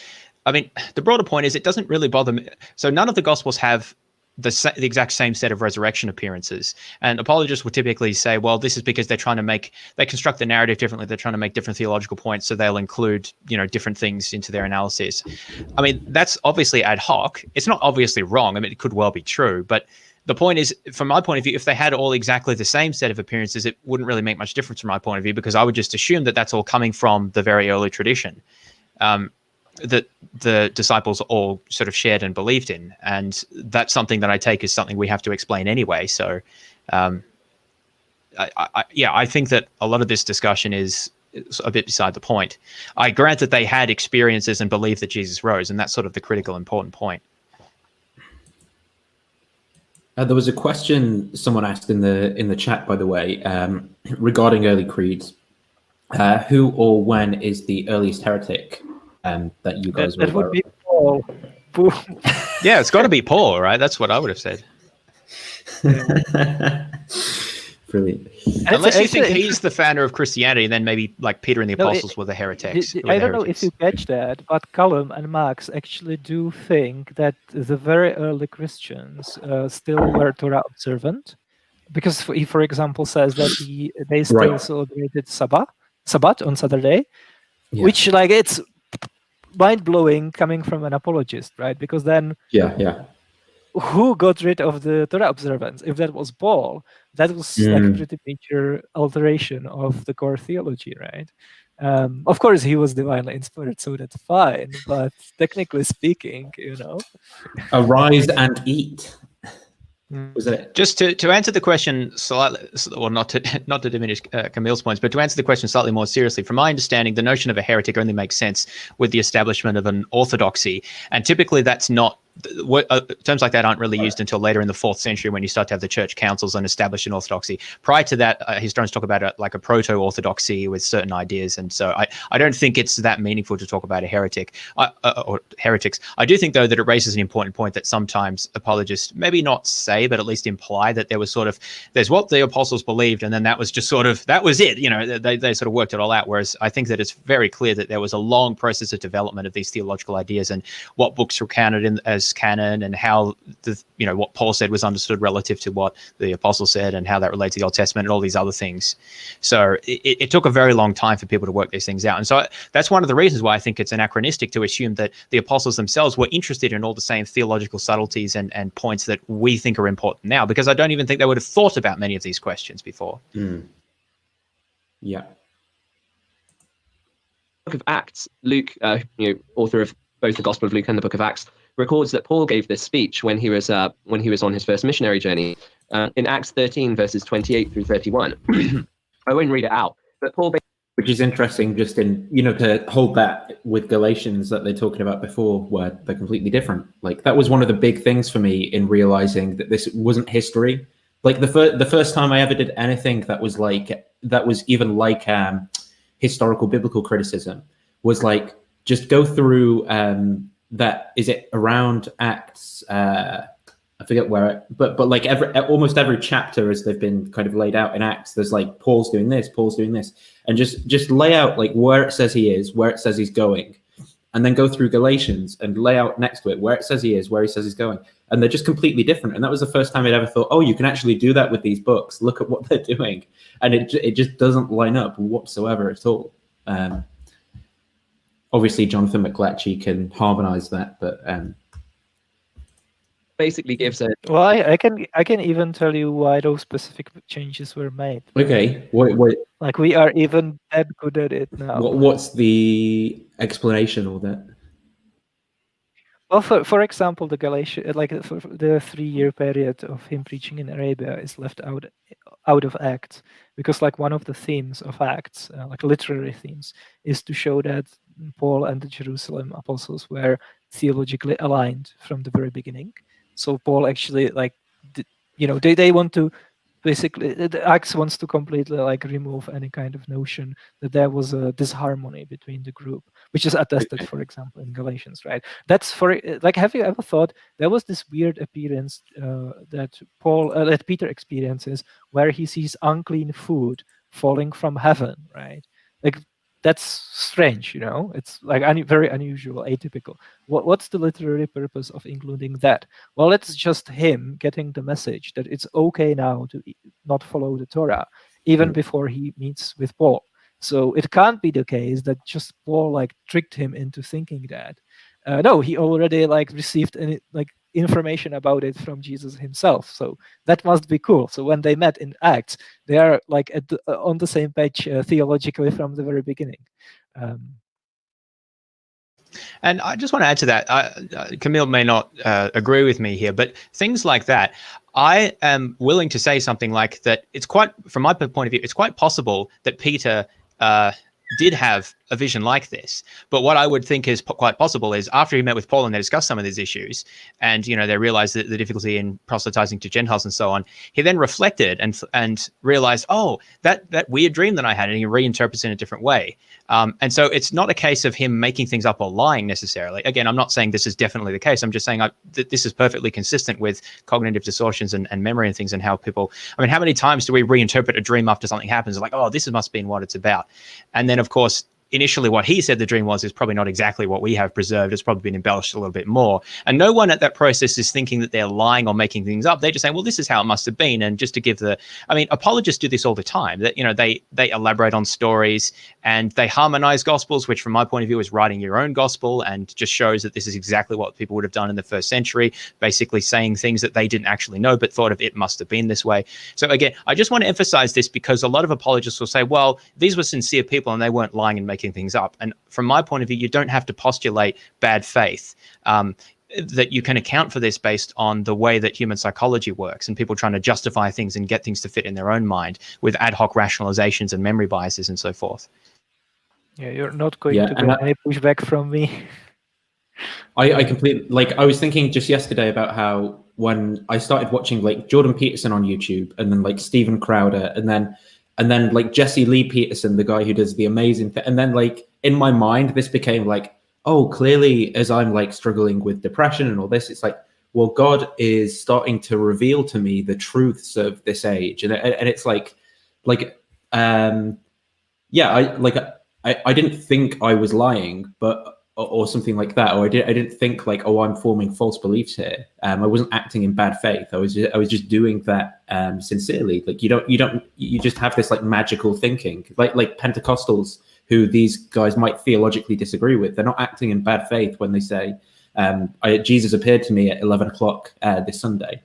the broader point is it doesn't really bother me. So none of the Gospels have the exact same set of resurrection appearances, and apologists would typically say, well, this is because they construct the narrative differently. They're trying to make different theological points, so they'll include different things into their analysis. That's obviously ad hoc. It's not obviously wrong. It could well be true, but the point is, from my point of view, if they had all exactly the same set of appearances, it wouldn't really make much difference from my point of view, because I would just assume that that's all coming from the very early tradition that the disciples all sort of shared and believed in. And that's something that I take as something we have to explain anyway. So I think that a lot of this discussion is a bit beside the point. I grant that they had experiences and believed that Jesus rose, and that's sort of the critical important point. There was a question someone asked in the chat, by the way, regarding early creeds. Who or when is the earliest heretic that you guys were aware of? That would be Paul. Yeah, it's got to be Paul, right? That's what I would have said. Brilliant. Unless you think actually he's the founder of Christianity, then maybe like Peter and the Apostles were the heretics. I don't know if you catch that, but Callum and Max actually do think that the very early Christians still were Torah observant, because he, for example, says that they still celebrated Sabbath on Saturday, which like it's mind blowing coming from an apologist, right? Because then who got rid of the Torah observance? If that was Paul, that was like a pretty major alteration of the core theology, right? Of course, he was divinely inspired, so that's fine. But technically speaking, arise and eat. Was it? Just to answer the question slightly, or not to diminish Camille's points, but to answer the question slightly more seriously, from my understanding, the notion of a heretic only makes sense with the establishment of an orthodoxy, and typically that's not. Terms like that aren't really used until later in the 4th century, when you start to have the church councils and establish an orthodoxy. Prior to that, historians talk about like a proto-orthodoxy with certain ideas, and so I don't think it's that meaningful to talk about a heretic or heretics. I do think, though, that it raises an important point that sometimes apologists maybe not say, but at least imply that there was sort of, there's what the apostles believed, and then that was just sort of, that was it. They sort of worked it all out. Whereas I think that it's very clear that there was a long process of development of these theological ideas, and what books were counted in as canon, and how what Paul said was understood relative to what the apostle said, and how that relates to the Old Testament and all these other things. So it took a very long time for people to work these things out, and so that's one of the reasons why I think it's anachronistic to assume that the apostles themselves were interested in all the same theological subtleties and points that we think are important now, because I don't even think they would have thought about many of these questions before. Yeah. Book of Acts, Luke, author of both the Gospel of Luke and the Book of Acts, records that Paul gave this speech when he was on his first missionary journey in Acts 13 verses 28 through 31. I won't read it out, but Paul, which is interesting, just in to hold that with Galatians that they're talking about before, where they're completely different. Like, that was one of the big things for me in realizing that this wasn't history. Like the first time I ever did anything that was even like historical biblical criticism was like, just go through that, is it around Acts? I forget where, but like almost every chapter as they've been kind of laid out in Acts, there's like Paul's doing this, and just lay out like where it says he is, where it says he's going, and then go through Galatians and lay out next to it where it says he is, where he says he's going, and they're just completely different. And that was the first time I'd ever thought, oh, you can actually do that with these books. Look at what they're doing, and it just doesn't line up whatsoever at all. Obviously, Jonathan McLetchie can harmonize that, but basically gives a. Well, I can even tell you why those specific changes were made. Okay, what? Like, we are even that good at it now. What's the explanation of that? Well, for example, the Galatian, like for the 3-year period of him preaching in Arabia, is left out of Acts, because like one of the themes of Acts, like literary themes, is to show that Paul and the Jerusalem apostles were theologically aligned from the very beginning. So Paul actually they want to basically, the Acts wants to completely like remove any kind of notion that there was a disharmony between the group, which is attested, for example, in Galatians, right? That's have you ever thought there was this weird appearance that Peter experiences, where he sees unclean food falling from heaven, right? Like, that's strange, it's like very unusual, atypical. What's the literary purpose of including that? Well, it's just him getting the message that it's okay now to not follow the Torah, even before he meets with Paul. So it can't be the case that just Paul like tricked him into thinking that. No, he already like received information about it from Jesus himself. So that must be cool. So when they met in Acts, they are like on the same page theologically from the very beginning. And I just want to add to that. Camille may not agree with me here, but things like that, I am willing to say something like that. It's quite, from my point of view, it's quite possible that Peter did have a vision like this. But what I would think is quite possible is after he met with Paul and they discussed some of these issues, and they realized that the difficulty in proselytizing to Gentiles and so on, he then reflected and realized, oh, that weird dream that I had, and he reinterprets it in a different way. And so it's not a case of him making things up or lying necessarily. Again, I'm not saying this is definitely the case. I'm just saying that this is perfectly consistent with cognitive distortions and memory and things, and how people, I mean, how many times do we reinterpret a dream after something happens? Like, oh, this must be what it's about. And then, of course, initially what he said the dream was is probably not exactly what we have preserved. It's probably been embellished a little bit more. And no one at that process is thinking that they're lying or making things up. They're just saying, well, this is how it must have been. And just to give apologists do this all the time, that, they elaborate on stories and they harmonize gospels, which from my point of view is writing your own gospel, and just shows that this is exactly what people would have done in the first century, basically saying things that they didn't actually know, but thought of it must have been this way. So again, I just want to emphasize this because a lot of apologists will say, well, these were sincere people and they weren't lying and making things up. And from my point of view, you don't have to postulate bad faith. That you can account for this based on the way that human psychology works and people trying to justify things and get things to fit in their own mind with ad hoc rationalizations and memory biases and so forth. Yeah, you're not going to get any pushback from me. I completely, I was thinking just yesterday about how when I started watching Jordan Peterson on YouTube, and then Steven Crowder, and then Jesse Lee Peterson, the guy who does the amazing thing, and then in my mind this became oh, clearly as I'm struggling with depression and all this, it's well, God is starting to reveal to me the truths of this age, and it's I didn't think I was lying, but or something like that, or I didn't think oh, I'm forming false beliefs here. I wasn't acting in bad faith. I was just doing that sincerely. You just have this magical thinking, like Pentecostals, who these guys might theologically disagree with. They're not acting in bad faith when they say Jesus appeared to me at 11 o'clock this Sunday.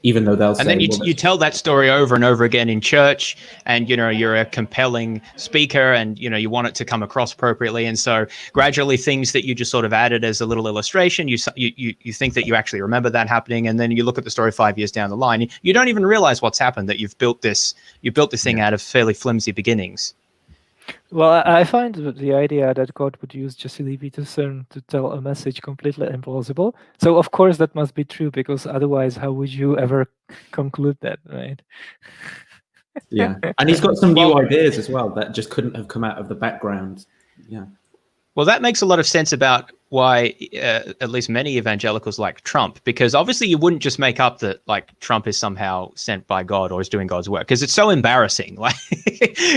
Even though they'll say, and then you tell that story over and over again in church, and you're a compelling speaker, and you want it to come across appropriately, and so gradually things that you just sort of added as a little illustration, you think that you actually remember that happening, and then you look at the story 5 years down the line, you don't even realize what's happened, that you've built this thing out of fairly flimsy beginnings. Well, I find the idea that God would use Jesse Lee Peterson to tell a message completely implausible. So, of course, that must be true, because otherwise, how would you ever conclude that, right? Yeah, and he's got some new ideas as well that just couldn't have come out of the background. Yeah. Well, that makes a lot of sense about why at least many evangelicals like Trump, because obviously you wouldn't just make up that Trump is somehow sent by God or is doing God's work, because it's so embarrassing.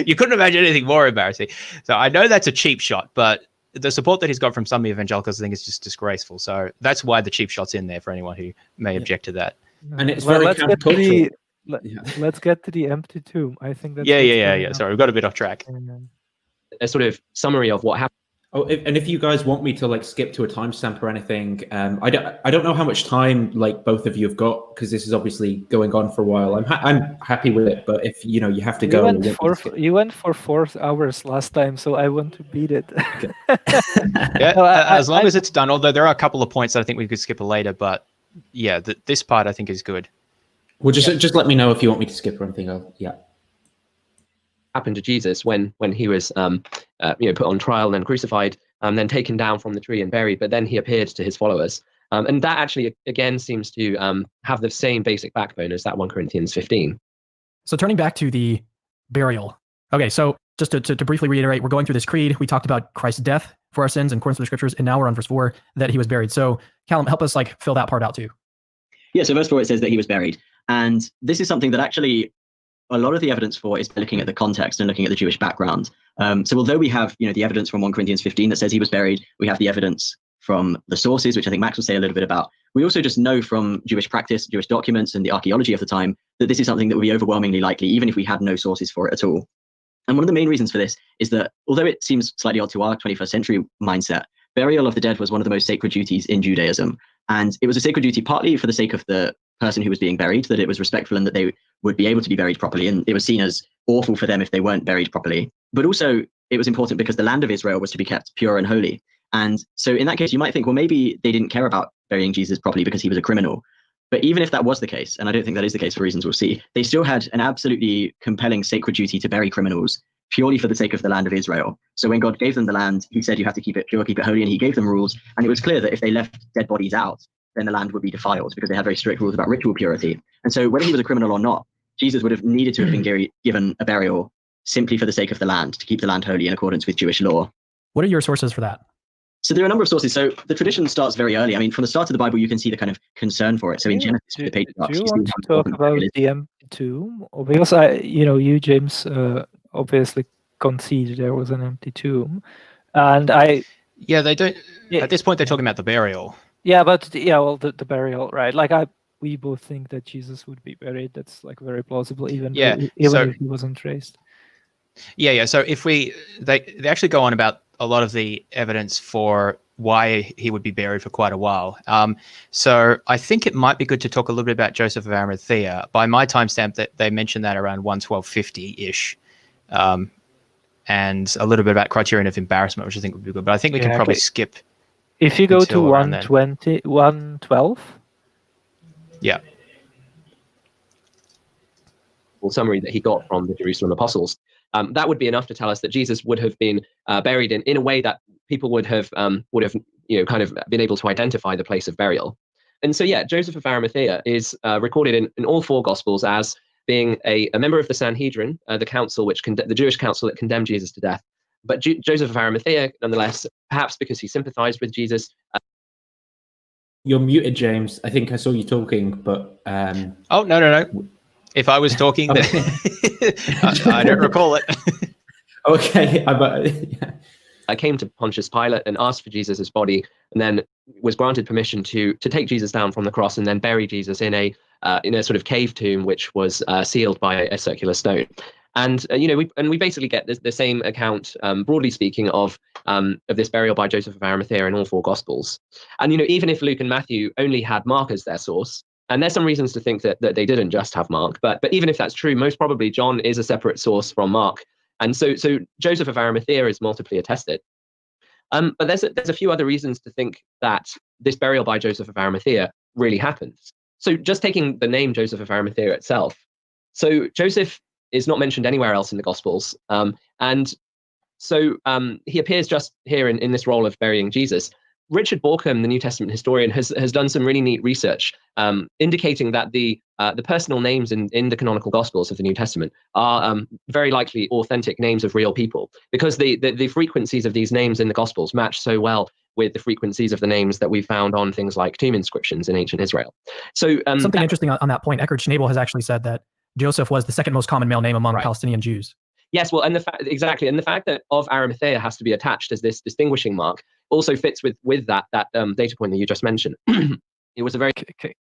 You couldn't imagine anything more embarrassing. So I know that's a cheap shot, but the support that he's got from some evangelicals, I think, is just disgraceful. So that's why the cheap shot's in there for anyone who may object to that. And it's very countercultural. Let's get to the empty tomb. I think that's yeah. Sorry, we got a bit off track. A sort of summary of what happened. Oh, and if you guys want me to skip to a timestamp or anything, I don't know how much time both of you have got, because this is obviously going on for a while. I'm happy with it, but if you have to go, you went for 4 hours last time, so I want to beat it. Okay. As long as it's done. Although there are a couple of points that I think we could skip later, but yeah, this part I think is good. Well, just let me know if you want me to skip or anything. Happened to Jesus when he was put on trial and then crucified, then taken down from the tree and buried, but then he appeared to his followers, and that actually again seems to have the same basic backbone as that 1 Corinthians 15. So turning back to the burial. Okay, so just to briefly reiterate, we're going through this creed. We talked about Christ's death for our sins in accordance with the scriptures, and now we're on verse 4, that he was buried. So Callum, help us fill that part out too. Yeah, so verse 4, it says that he was buried, and this is something that actually a lot of the evidence for is looking at the context and looking at the Jewish background. So although we have, the evidence from 1 Corinthians 15 that says he was buried, we have the evidence from the sources, which I think Max will say a little bit about. We also just know from Jewish practice, Jewish documents, and the archaeology of the time that this is something that would be overwhelmingly likely, even if we had no sources for it at all. And one of the main reasons for this is that although it seems slightly odd to our 21st century mindset, burial of the dead was one of the most sacred duties in Judaism. And it was a sacred duty partly for the sake of the person who was being buried, that it was respectful and that they would be able to be buried properly. And it was seen as awful for them if they weren't buried properly. But also it was important because the land of Israel was to be kept pure and holy. And so in that case, you might think, well, maybe they didn't care about burying Jesus properly because he was a criminal. But even if that was the case, and I don't think that is the case for reasons we'll see, they still had an absolutely compelling sacred duty to bury criminals purely for the sake of the land of Israel. So when God gave them the land, he said you have to keep it pure, keep it holy, and he gave them rules. And it was clear that if they left dead bodies out, then the land would be defiled because they had very strict rules about ritual purity. And so whether he was a criminal or not, Jesus would have needed to have been given a burial simply for the sake of the land, to keep the land holy in accordance with Jewish law. What are your sources for that? So there are a number of sources. So the tradition starts very early. I mean, from the start of the Bible, you can see the kind of concern for it. So in Genesis, the patriarchs, do you want to talk about the empty tomb? Or because you, James, obviously concede there was an empty tomb, and Yeah, they don't. Yeah. At this point, they're talking about the burial. Yeah, but the burial, right? Like we both think that Jesus would be buried. That's like very plausible, even if he wasn't traced. Yeah. So if they actually go on about a lot of the evidence for why he would be buried for quite a while. So I think it might be good to talk a little bit about Joseph of Arimathea. By my timestamp, that they mentioned that around 11250-ish, and a little bit about criterion of embarrassment, which I think would be good. But I think we can probably skip. If you go to 120, 112. Yeah. Summary that he got from the Jerusalem apostles. That would be enough to tell us that Jesus would have been buried in a way that people would have kind of been able to identify the place of burial. And so, Joseph of Arimathea is recorded in all four Gospels as being a member of the Sanhedrin, the council the Jewish council that condemned Jesus to death. But Joseph of Arimathea, nonetheless, perhaps because he sympathized with Jesus. You're muted, James. I think I saw you talking, but. Oh, no. If I was talking, then I don't recall it. Okay. I came to Pontius Pilate and asked for Jesus' body, and then was granted permission to take Jesus down from the cross and then bury Jesus in a sort of cave tomb, which was sealed by a circular stone. And we basically get the same account, broadly speaking, of this burial by Joseph of Arimathea in all four Gospels. And even if Luke and Matthew only had Mark as their source, and there's some reasons to think that they didn't just have Mark, but even if that's true, most probably John is a separate source from Mark. And so Joseph of Arimathea is multiply attested. But there's a few other reasons to think that this burial by Joseph of Arimathea really happened. So just taking the name Joseph of Arimathea itself. So Joseph is not mentioned anywhere else in the Gospels. And so he appears just here in this role of burying Jesus. Richard Borkham, the New Testament historian, has done some really neat research indicating that the personal names in the canonical Gospels of the New Testament are very likely authentic names of real people, because the frequencies of these names in the Gospels match so well with the frequencies of the names that we found on things like tomb inscriptions in ancient Israel. So something interesting on that point, Eckhard Schnabel has actually said that Joseph was the second most common male name among Palestinian Jews. Yes, well, and the fact that of Arimathea has to be attached as this distinguishing mark also fits with that data point that you just mentioned. It was a very.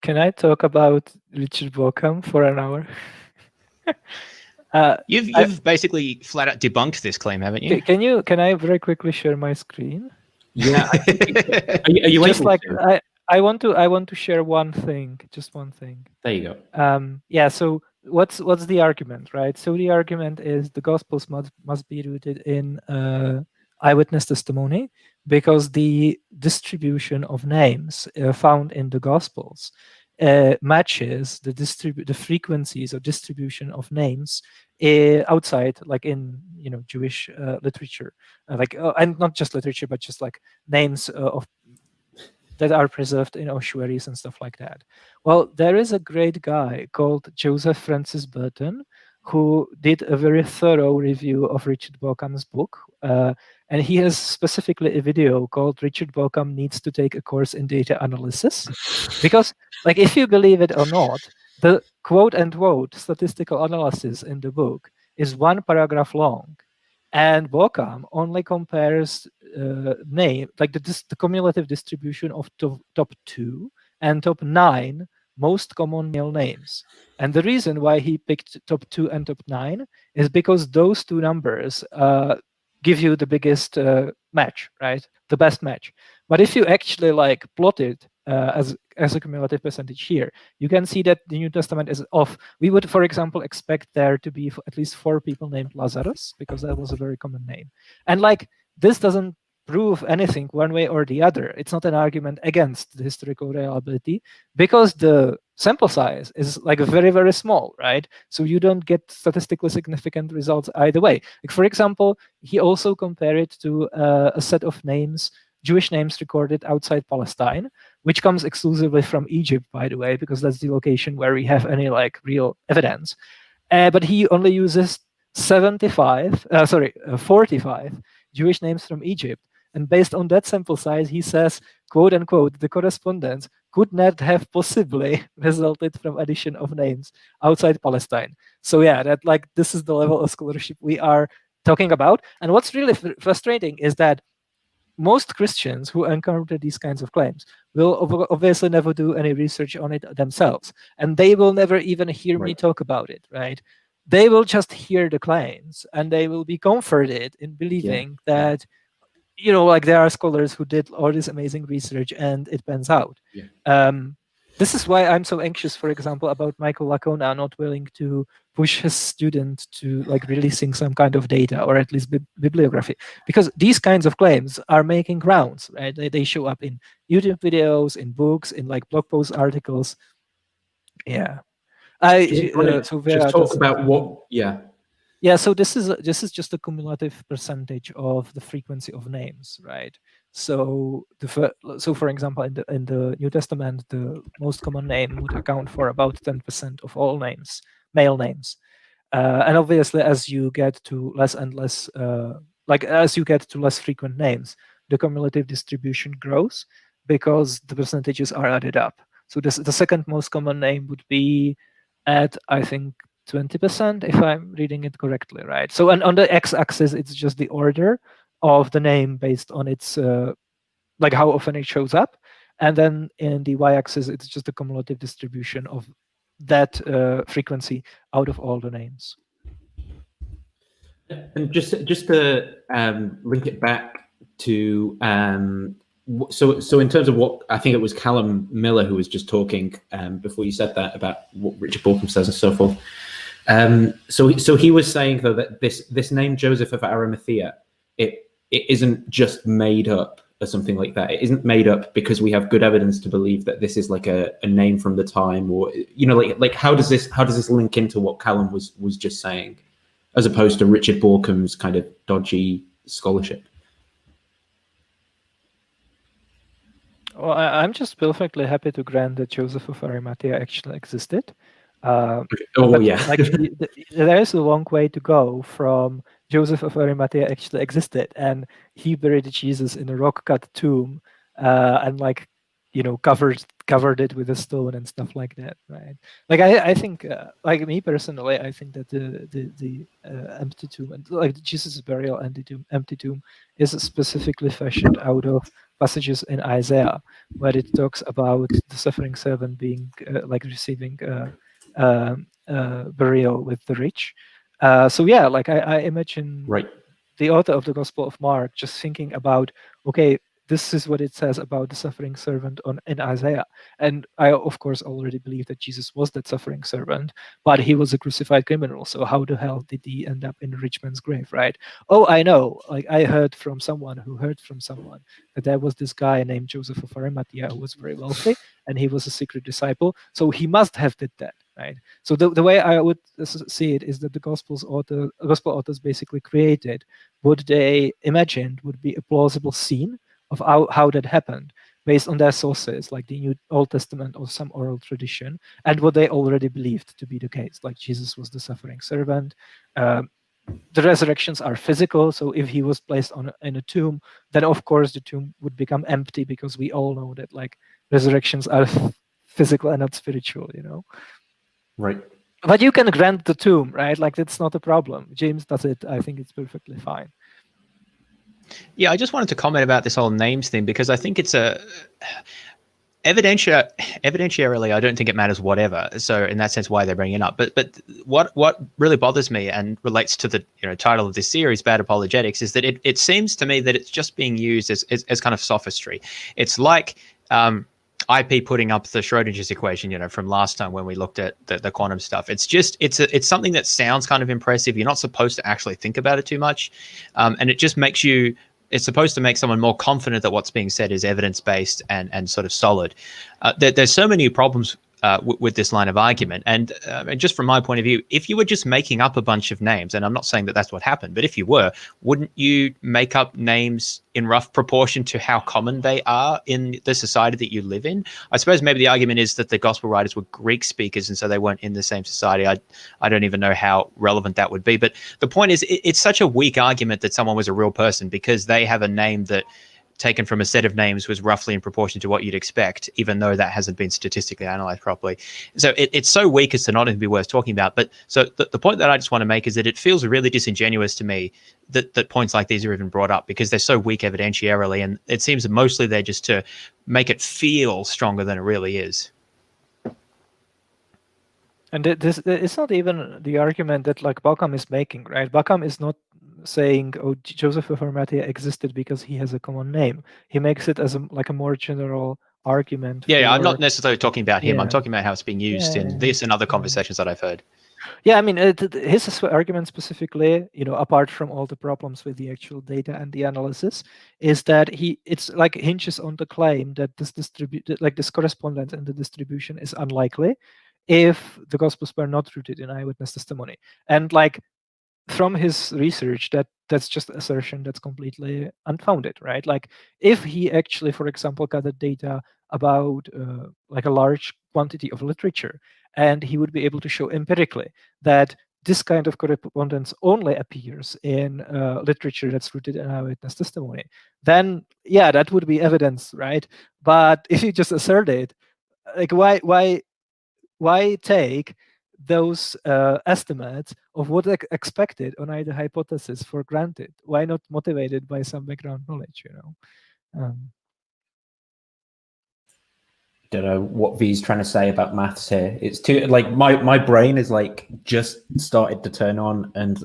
Can I talk about Richard Borkham for an hour? You've basically flat out debunked this claim, haven't you? Can I very quickly share my screen? Yeah. Are you just able like to? I want to share one thing, just one thing. There you go. So what's the argument, right? So the argument is the Gospels must be rooted in eyewitness testimony, because the distribution of names found in the Gospels matches the frequencies of distribution of names outside, like in Jewish literature, and not just literature, but just like names of that are preserved in ossuaries and stuff like that. Well, there is a great guy called Joseph Francis Burton who did a very thorough review of Richard Borkham's book, and he has specifically a video called "Richard Borkham Needs to Take a Course in Data Analysis," because, like, if you believe it or not, the quote-unquote statistical analysis in the book is one paragraph long, and Borkham only compares the cumulative distribution of top 2 and top 9 most common male names. And the reason why he picked top 2 and top 9 is because those two numbers give you the biggest match, right? The best match. But if you actually plot it as a cumulative percentage here, you can see that the New Testament is off. We would, for example, expect there to be at least 4 people named Lazarus, because that was a very common name. And this doesn't prove anything one way or the other. It's not an argument against the historical reliability, because the sample size is like very, very small, right? So you don't get statistically significant results either way. Like, for example, he also compared it to a set of names, Jewish names recorded outside Palestine, which comes exclusively from Egypt, by the way, because that's the location where we have any like real evidence. But he only uses 45 Jewish names from Egypt. And based on that sample size, he says, quote unquote, the correspondence could not have possibly resulted from addition of names outside Palestine. So yeah, that like this is the level of scholarship we are talking about. And what's really frustrating is that most Christians who encounter these kinds of claims will obviously never do any research on it themselves, and they will never even hear me talk about it, right? They will just hear the claims, and they will be comforted in believing that, you know, like there are scholars who did all this amazing research and it pans out. This is why I'm so anxious, for example, about Michael Lacona not willing to push his student to like releasing some kind of data or at least bibliography, because these kinds of claims are making rounds, right? They show up in YouTube videos, in books, in like blog post articles. Yeah. So Vera, just talk about what, Yeah, so this is just a cumulative percentage of the frequency of names, right? So for example, in the New Testament, the most common name would account for about 10% of all names, male names, and obviously, as you get to less and less, as you get to less frequent names, the cumulative distribution grows because the percentages are added up. So the second most common name would be at, I think, 20%, if I'm reading it correctly, right? So on the x-axis, it's just the order of the name based on its like how often it shows up, and then in the y-axis, it's just the cumulative distribution of that frequency out of all the names. And just to link it back to so in terms of what I think it was Callum Miller who was just talking before you said that about what Richard Borkham says and so forth. So he was saying though that this name Joseph of Arimathea, it isn't just made up or something like that. It isn't made up because we have good evidence to believe that this is like a name from the time, or like how does this link into what Callum was just saying, as opposed to Richard Borkham's kind of dodgy scholarship? Well, I'm just perfectly happy to grant that Joseph of Arimathea actually existed. Like, there is a long way to go from Joseph of Arimathea actually existed, and he buried Jesus in a rock-cut tomb, and like, covered it with a stone and stuff like that, right? Like I think, like me personally, I think that the empty tomb and like Jesus' burial empty tomb is specifically fashioned out of passages in Isaiah where it talks about the suffering servant being like receiving burial with the rich. So yeah, like I imagine the author of the Gospel of Mark just thinking about, okay, this is what it says about the suffering servant in Isaiah. And I, of course, already believe that Jesus was that suffering servant, but he was a crucified criminal. So how the hell did he end up in a rich man's grave, right? Oh, I know. Like I heard from someone who heard from someone that there was this guy named Joseph of Arimathea who was very wealthy, and he was a secret disciple. So he must have did that, right? So the way I would see it is that the gospel authors basically created what they imagined would be a plausible scene of how that happened based on their sources, like the Old Testament or some oral tradition, and what they already believed to be the case, like Jesus was the suffering servant. The resurrections are physical, so if he was placed in a tomb, then of course the tomb would become empty, because we all know that like resurrections are physical and not spiritual, Right. But you can grant the tomb, right? Like that's not a problem. James does it. I think it's perfectly fine. Yeah, I just wanted to comment about this whole names thing, because I think it's evidentiarily, I don't think it matters whatever. So in that sense, why they're bringing it up. But what really bothers me and relates to the title of this series, Bad Apologetics, is that it seems to me that it's just being used as kind of sophistry. It's like IP putting up the Schrodinger's equation, from last time when we looked at the quantum stuff. It's just it's something that sounds kind of impressive. You're not supposed to actually think about it too much, and it just makes you it's supposed to make someone more confident that what's being said is evidence-based and sort of solid. There's so many problems with this line of argument. And just from my point of view, if you were just making up a bunch of names, and I'm not saying that that's what happened, but if you were, wouldn't you make up names in rough proportion to how common they are in the society that you live in? I suppose maybe the argument is that the gospel writers were Greek speakers, and so they weren't in the same society. I don't even know how relevant that would be. But the point is, it's such a weak argument that someone was a real person because they have a name that, taken from a set of names, was roughly in proportion to what you'd expect, even though that hasn't been statistically analyzed properly. So it's so weak as to not even be worth talking about. But so the point that I just want to make is that it feels really disingenuous to me that points like these are even brought up, because they're so weak evidentiarily, and it seems that mostly they're just to make it feel stronger than it really is. And it's not even the argument that like Bauckham is making, right? Bauckham is not saying, oh, Joseph of Arimathea existed because he has a common name. He makes it as a more general argument. Yeah, I'm not necessarily talking about him. Yeah. I'm talking about how it's being used in this and other conversations that I've heard. Yeah, I mean, his argument specifically, apart from all the problems with the actual data and the analysis, is that it's like hinges on the claim that this correspondence and the distribution is unlikely if the Gospels were not rooted in eyewitness testimony. And like, from his research, that's just assertion that's completely unfounded, right? Like, if he actually, for example, gathered data about like a large quantity of literature, and he would be able to show empirically that this kind of correspondence only appears in literature that's rooted in eyewitness testimony, then yeah, that would be evidence, right? But if you just assert it, like, why take those estimates of what expected on either hypothesis for granted? Why not motivated by some background knowledge? Don't know what V's trying to say about maths here. It's too like my brain is like just started to turn on, and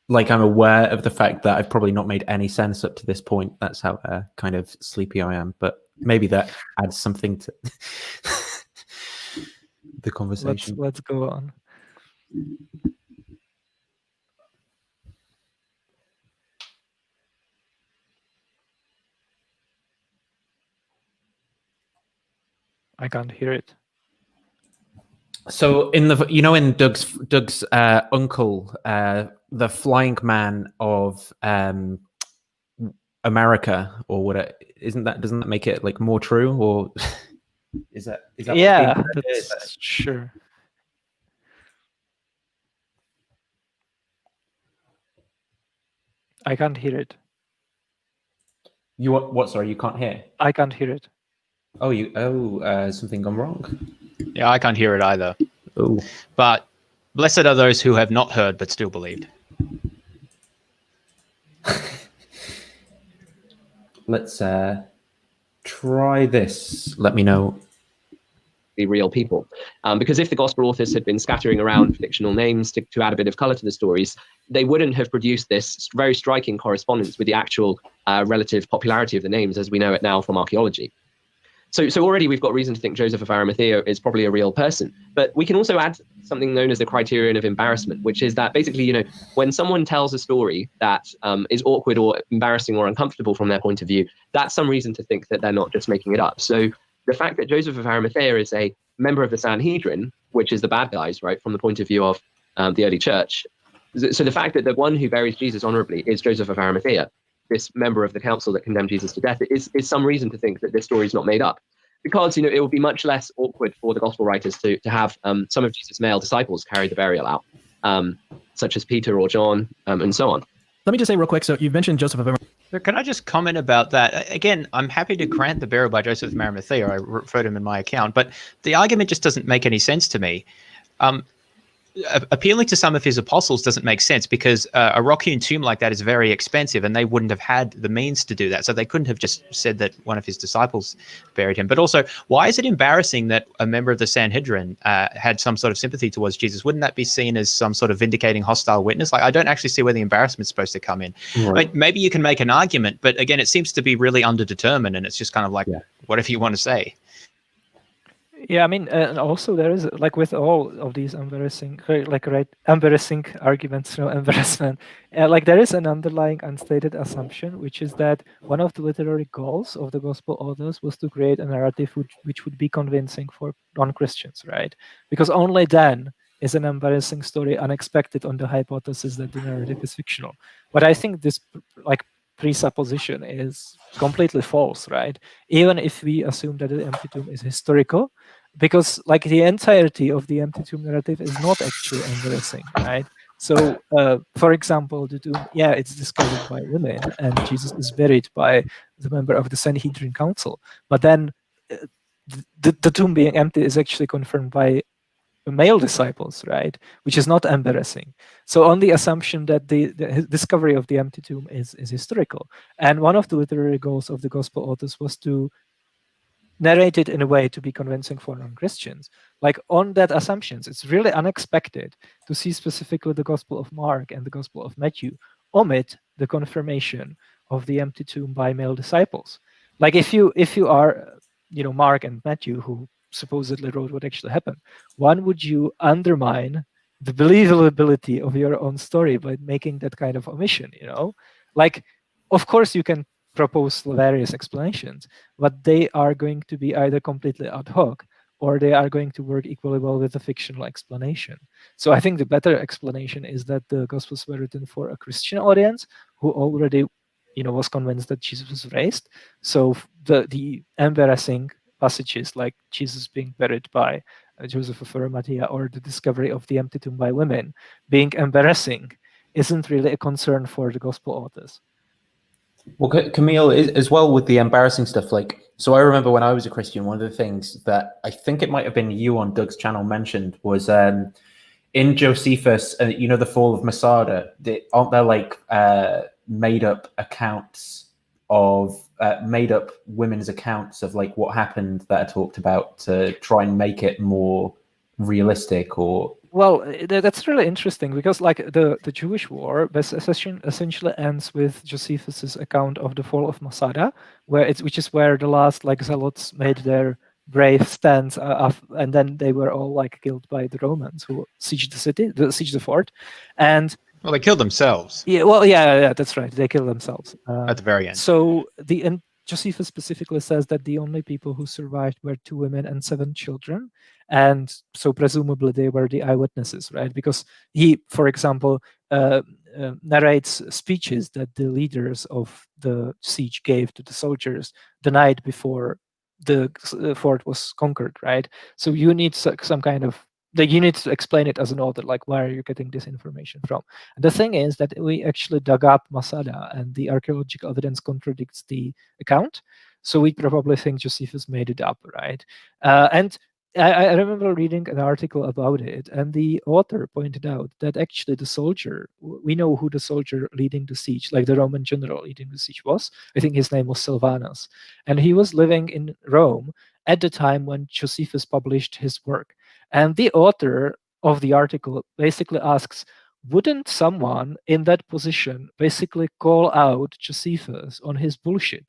like I'm aware of the fact that I've probably not made any sense up to this point. That's how kind of sleepy I am. But maybe that adds something to the conversation. Let's go on. I can't hear it. So in in Doug's uncle, the flying man of America, or what? Doesn't that make it like more true, or is that yeah, that's sure. I can't hear it. You what? Sorry, you can't hear. I can't hear it. Something gone wrong. Yeah, I can't hear it either. Oh, but blessed are those who have not heard but still believed. Let's try this. Let me know. Be real people, because if the gospel authors had been scattering around fictional names to add a bit of color to the stories, they wouldn't have produced this very striking correspondence with the actual relative popularity of the names as we know it now from archaeology. So already we've got reason to think Joseph of Arimathea is probably a real person. But we can also add something known as the criterion of embarrassment, which is that basically, when someone tells a story that is awkward or embarrassing or uncomfortable from their point of view, that's some reason to think that they're not just making it up. So the fact that Joseph of Arimathea is a member of the Sanhedrin, which is the bad guys, right, from the point of view of the early church. So the fact that the one who buries Jesus honorably is Joseph of Arimathea, this member of the council that condemned Jesus to death, is some reason to think that this story is not made up. Because, it would be much less awkward for the gospel writers to have some of Jesus' male disciples carry the burial out, such as Peter or John, and so on. Let me just say real quick. So you've mentioned Joseph of Arimathea. So can I just comment about that? Again, I'm happy to grant the burial by Joseph of Arimathea. I referred him in my account, but the argument just doesn't make any sense to me. Appealing to some of his apostles doesn't make sense because a rock-hewn tomb like that is very expensive and they wouldn't have had the means to do that. So they couldn't have just said that one of his disciples buried him. But also, why is it embarrassing that a member of the Sanhedrin had some sort of sympathy towards Jesus? Wouldn't that be seen as some sort of vindicating hostile witness? Like, I don't actually see where the embarrassment's supposed to come in. Right. I mean, maybe you can make an argument, but again, it seems to be really underdetermined and it's just kind of like whatever you want to say. Yeah, I mean, and also there is like with all of these embarrassing, embarrassing arguments, embarrassment. Like there is an underlying unstated assumption, which is that one of the literary goals of the gospel authors was to create a narrative which would be convincing for non-Christians, right? Because only then is an embarrassing story unexpected on the hypothesis that the narrative is fictional. But I think this like presupposition is completely false, right? Even if we assume that the empty tomb is historical, because like the entirety of the empty tomb narrative is not actually embarrassing, right? So, for example, the tomb, yeah, it's discovered by women, and Jesus is buried by the member of the Sanhedrin Council. But then, the tomb being empty is actually confirmed by male disciples, right? Which is not embarrassing. So on the assumption that the discovery of the empty tomb is historical, and one of the literary goals of the gospel authors was to narrate it in a way to be convincing for non-Christians. Like on that assumptions, it's really unexpected to see specifically the Gospel of Mark and the Gospel of Matthew omit the confirmation of the empty tomb by male disciples. Like if you are, Mark and Matthew, who supposedly wrote what actually happened, one, would you undermine the believability of your own story by making that kind of omission? Like, of course you can propose various explanations, but they are going to be either completely ad hoc or they are going to work equally well with a fictional explanation. So I think the better explanation is that the Gospels were written for a Christian audience who already, was convinced that Jesus was raised. So the embarrassing passages like Jesus being buried by Joseph of Arimathea or the discovery of the empty tomb by women being embarrassing isn't really a concern for the Gospel authors. Well, Camille, as well with the embarrassing stuff, like, so I remember when I was a Christian, one of the things that I think it might have been you on Doug's channel mentioned was in Josephus, the fall of Masada, aren't there like made up accounts of made up women's accounts of like what happened that are talked about to try and make it more realistic? Or well, that's really interesting because like the Jewish war essentially ends with Josephus's account of the fall of Masada, which is where the last like zealots made their brave stands and then they were all like killed by the Romans who sieged the fort, and well, they killed themselves. Yeah, well, yeah, that's right. They killed themselves at the very end. So Josephus specifically says that the only people who survived were 2 women and 7 children. And so presumably they were the eyewitnesses, right? Because he, for example, narrates speeches that the leaders of the siege gave to the soldiers the night before the fort was conquered, right? So you need some kind of you need to explain it as an author, like where are you getting this information from? And the thing is that we actually dug up Masada, and the archaeological evidence contradicts the account. So we probably think Josephus made it up, right? And I remember reading an article about it, and the author pointed out that actually the soldier, we know who the soldier leading the siege, like the Roman general leading the siege was. I think his name was Silvanus. And he was living in Rome at the time when Josephus published his work. And the author of the article basically asks, wouldn't someone in that position basically call out Josephus on his bullshit?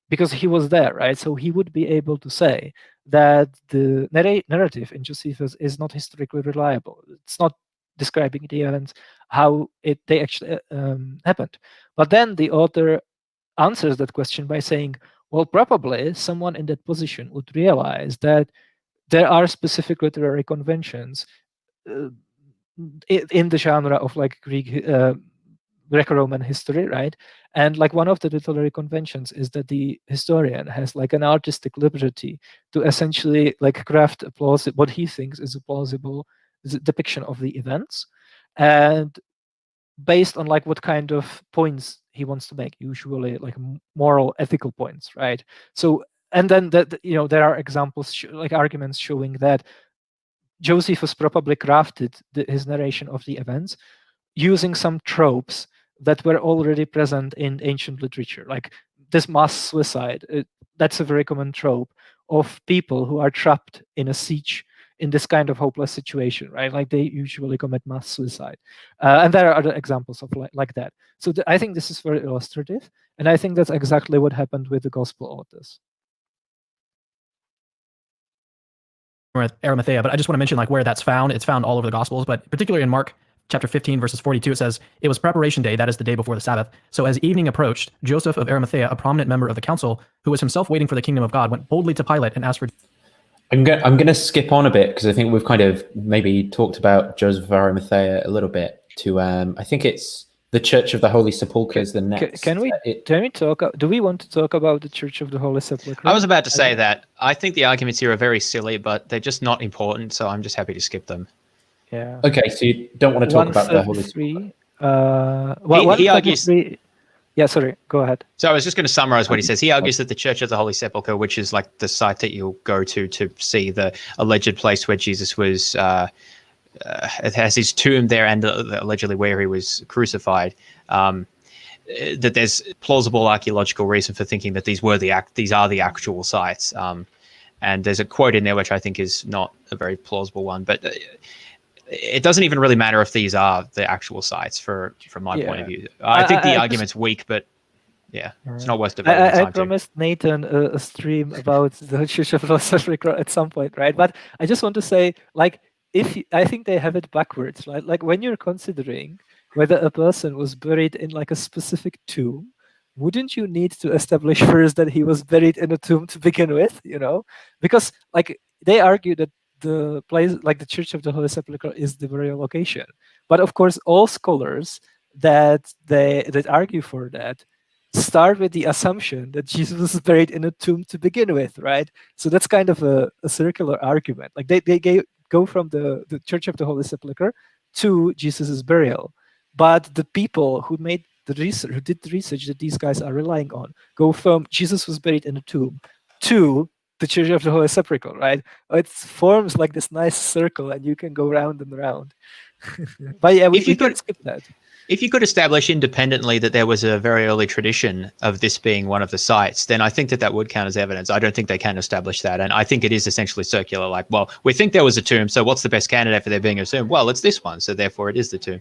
Because he was there, right? So he would be able to say that the narrative in Josephus is not historically reliable. It's not describing the events, how they actually happened. But then the author answers that question by saying, well, probably someone in that position would realize that there are specific literary conventions in the genre of like Greco-Roman history, right? And like one of the literary conventions is that the historian has like an artistic liberty to essentially like craft what he thinks is a plausible depiction of the events, and based on like what kind of points he wants to make, usually like moral, ethical points, right? So and then there are examples like arguments showing that Josephus probably crafted his narration of the events using some tropes that were already present in ancient literature, like this mass suicide. That's a very common trope of people who are trapped in a siege in this kind of hopeless situation, right? Like they usually commit mass suicide. And there are other examples of like that. So I think this is very illustrative. And I think that's exactly what happened with the gospel authors. Arimathea, but I just want to mention like where that's found. It's found all over the Gospels, but particularly in Mark chapter 15, verses 42, it says, "It was preparation day, that is the day before the Sabbath. So as evening approached, Joseph of Arimathea, a prominent member of the council, who was himself waiting for the kingdom of God, went boldly to Pilate and asked for..." I'm going to skip on a bit because I think we've kind of maybe talked about Joseph of Arimathea a little bit to, I think it's the Church of the Holy Sepulchre is the next. Can we talk? Do we want to talk about the Church of the Holy Sepulchre? I was about to say that. I think the arguments here are very silly, but they're just not important, so I'm just happy to skip them. Yeah. Okay, so you don't want to talk about the Holy Sepulchre. He argues... Yeah, sorry, go ahead. So I was just going to summarize what he says. He argues that the Church of the Holy Sepulchre, which is like the site that you'll go to see the alleged place where Jesus was, it has his tomb there and allegedly where he was crucified, that there's plausible archaeological reason for thinking that these are the actual sites. And there's a quote in there which I think is not a very plausible one, but it doesn't even really matter if these are the actual sites from my point of view. I think the argument's weak, but yeah, it's not worth debating. I promised Nathan a stream about the Church of the Sepulchre at some point, right? But I just want to say, like, I think they have it backwards, right? Like when you're considering whether a person was buried in like a specific tomb, wouldn't you need to establish first that he was buried in a tomb to begin with, Because like they argue that the place, like the Church of the Holy Sepulchre, is the burial location. But of course, all scholars that argue for that start with the assumption that Jesus was buried in a tomb to begin with, right? So that's kind of a circular argument. Like they go from the Church of the Holy Sepulchre to Jesus's burial, but the people who made the research, who did the research that these guys are relying on, go from Jesus was buried in a tomb to the Church of the Holy Sepulchre, right? It forms like this nice circle, and you can go round and round. But yeah, we could skip that. If you could establish independently that there was a very early tradition of this being one of the sites, then I think that would count as evidence. I don't think they can establish that, and I think it is essentially circular. Like, well, we think there was a tomb, so what's the best candidate for there being a tomb? Well, it's this one, so therefore it is the tomb.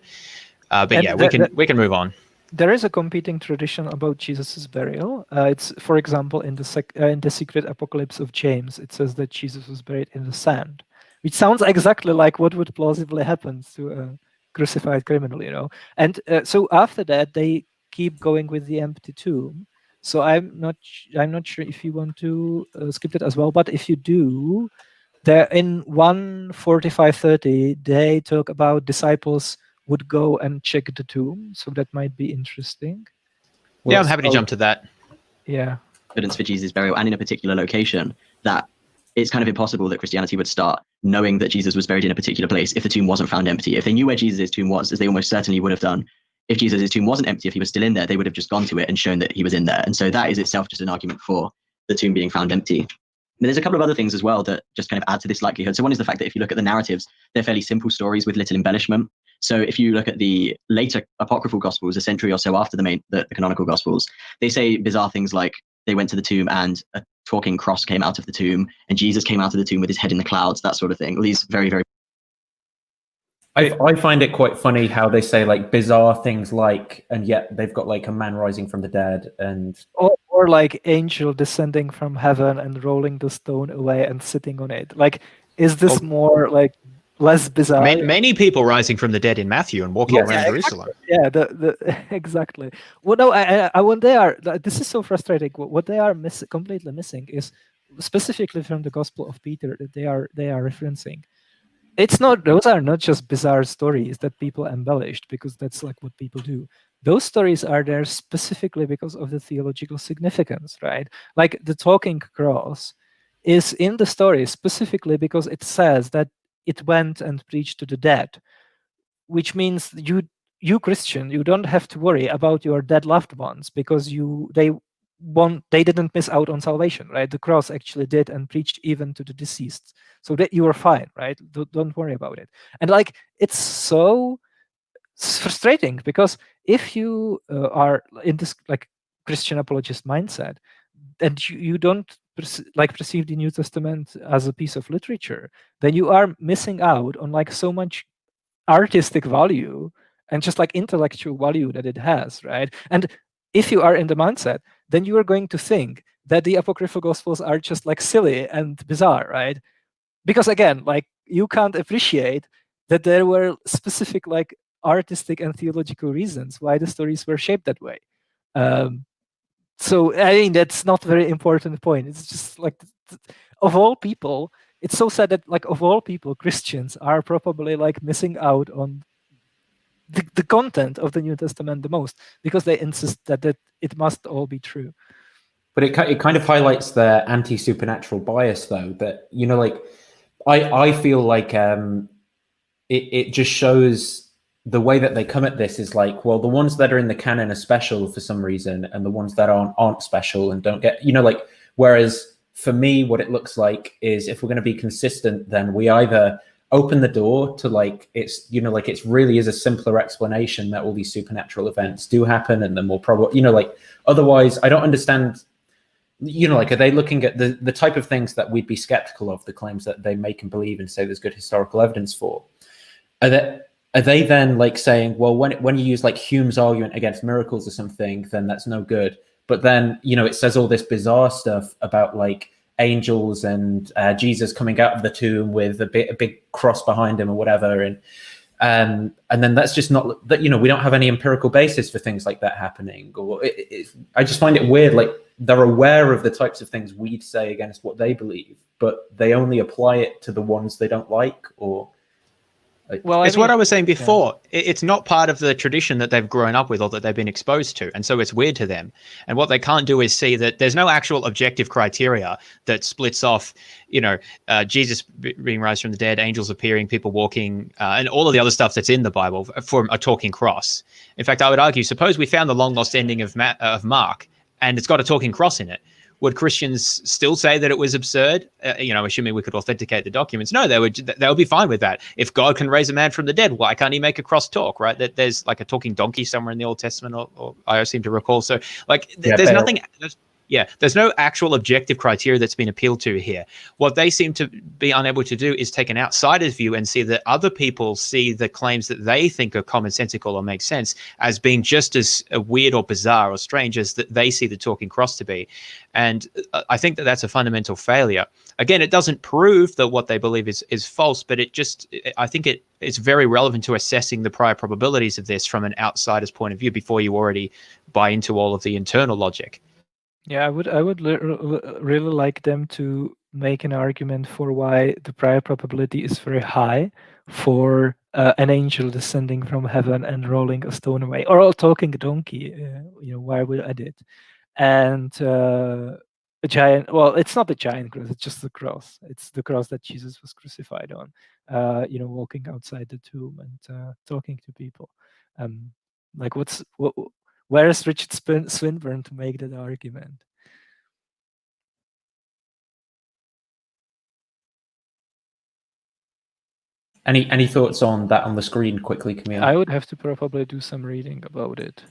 But yeah, we can move on. There is a competing tradition about Jesus's burial. It's, for example, in the Secret Apocalypse of James, it says that Jesus was buried in the sand, which sounds exactly like what would plausibly happen to a crucified criminal, And so after that, they keep going with the empty tomb. So I'm not sure if you want to skip it as well, but if you do, there in 1:45:30 they talk about disciples would go and check the tomb, so that might be interesting. Yeah, I'm happy to jump to that. Yeah. Evidence for Jesus' burial and in a particular location, that it's kind of impossible that Christianity would start knowing that Jesus was buried in a particular place if the tomb wasn't found empty. If they knew where Jesus' tomb was, as they almost certainly would have done, if Jesus' tomb wasn't empty, if he was still in there, they would have just gone to it and shown that he was in there. And so that is itself just an argument for the tomb being found empty. But there's a couple of other things as well that just kind of add to this likelihood. So one is the fact that if you look at the narratives, they're fairly simple stories with little embellishment. So if you look at the later apocryphal gospels, a century or so after the canonical gospels, they say bizarre things like they went to the tomb and a talking cross came out of the tomb and Jesus came out of the tomb with his head in the clouds, that sort of thing. All these very, very... I find it quite funny how they say like bizarre things like, and yet they've got like a man rising from the dead and... Or like angel descending from heaven and rolling the stone away and sitting on it. Like, is this more like less bizarre? Many people rising from the dead in Matthew and walking around Jerusalem. Yeah, exactly. Well, no, I when they are, this is so frustrating. What they are completely missing is specifically from the Gospel of Peter that they are referencing. Those are not just bizarre stories that people embellished because that's like what people do. Those stories are there specifically because of the theological significance, right? Like the talking cross is in the story specifically because it says that it went and preached to the dead, which means you Christian, you don't have to worry about your dead loved ones because they didn't miss out on salvation, right? The cross actually did and preached even to the deceased, so that you are fine, right? Don't worry about it. And like it's so frustrating because if you are in this like Christian apologist mindset and you don't perceive the New Testament as a piece of literature, then you are missing out on like so much artistic value and just like intellectual value that it has, right? And if you are in the mindset, then you are going to think that the apocryphal gospels are just like silly and bizarre, right? because again, like you can't appreciate that there were specific like artistic and theological reasons why the stories were shaped that way. So I mean that's not a very important point. It's just like of all people, it's so sad that like of all people, Christians are probably like missing out on the content of the New Testament the most, because they insist that it must all be true. But it kind of highlights their anti-supernatural bias, though. That, you know, like I feel like it just shows the way that they come at this is like, well, the ones that are in the canon are special for some reason, and the ones that aren't special and don't get, you know, like, whereas for me, what it looks like is if we're going to be consistent, then we either open the door to like, it's, you know, like it's really is a simpler explanation that all these supernatural events do happen and they're more probable, you know, like otherwise I don't understand, you know, like, are they looking at the type of things that we'd be skeptical of, the claims that they make and believe and say there's good historical evidence for? Are they then like saying, well, when you use like Hume's argument against miracles or something, then that's no good. But then, you know, it says all this bizarre stuff about like angels and Jesus coming out of the tomb with a big cross behind him or whatever. And then that's just not that, you know, we don't have any empirical basis for things like that happening. Or I just find it weird. Like they're aware of the types of things we'd say against what they believe, but they only apply it to the ones they don't like, or. Well, it's what I was saying before. Yeah. It's not part of the tradition that they've grown up with or that they've been exposed to. And so it's weird to them. And what they can't do is see that there's no actual objective criteria that splits off, you know, Jesus being raised from the dead, angels appearing, people walking, and all of the other stuff that's in the Bible for a talking cross. In fact, I would argue, suppose we found the long lost ending of Mark and it's got a talking cross in it. Would Christians still say that it was absurd? You know, assuming we could authenticate the documents? No, they would be fine with that. If God can raise a man from the dead, why can't he make a cross talk, right? That there's like a talking donkey somewhere in the Old Testament, or I seem to recall. So like there's nothing. There's no actual objective criteria that's been appealed to here. What they seem to be unable to do is take an outsider's view and see that other people see the claims that they think are commonsensical or make sense as being just as weird or bizarre or strange as that they see the talking cross to be. And I think that that's a fundamental failure. Again, it doesn't prove that what they believe is false, but I think it's very relevant to assessing the prior probabilities of this from an outsider's point of view before you already buy into all of the internal logic. Yeah, I would really like them to make an argument for why the prior probability is very high for an angel descending from heaven and rolling a stone away, or a talking donkey. You know, why would I add it? And a giant. Well, it's not a giant cross; it's just the cross. It's the cross that Jesus was crucified on. You know, walking outside the tomb and talking to people. Like, where is Richard Swinburne to make that argument? Any thoughts on that on the screen quickly, Camille? I would have to probably do some reading about it.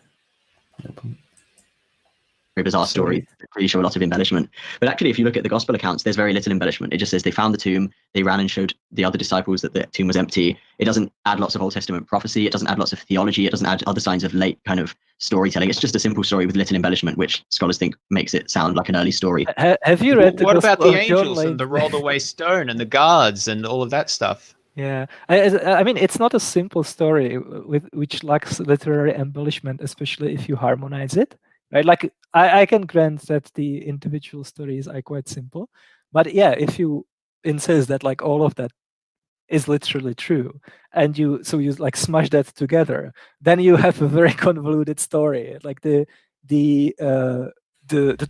Very bizarre story. Really show a lot of embellishment. But actually, if you look at the gospel accounts, there's very little embellishment. It just says they found the tomb, they ran and showed the other disciples that the tomb was empty. It doesn't add lots of Old Testament prophecy. It doesn't add lots of theology. It doesn't add other signs of late kind of storytelling. It's just a simple story with little embellishment, which scholars think makes it sound like an early story. Have you read what about the angels and the rolled away stone and the guards and all of that stuff? Yeah, I mean, it's not a simple story which lacks literary embellishment, especially if you harmonize it. Right, like I can grant that the individual stories are quite simple, but yeah, if you insist that like all of that is literally true, and you like smash that together, then you have a very convoluted story. Like the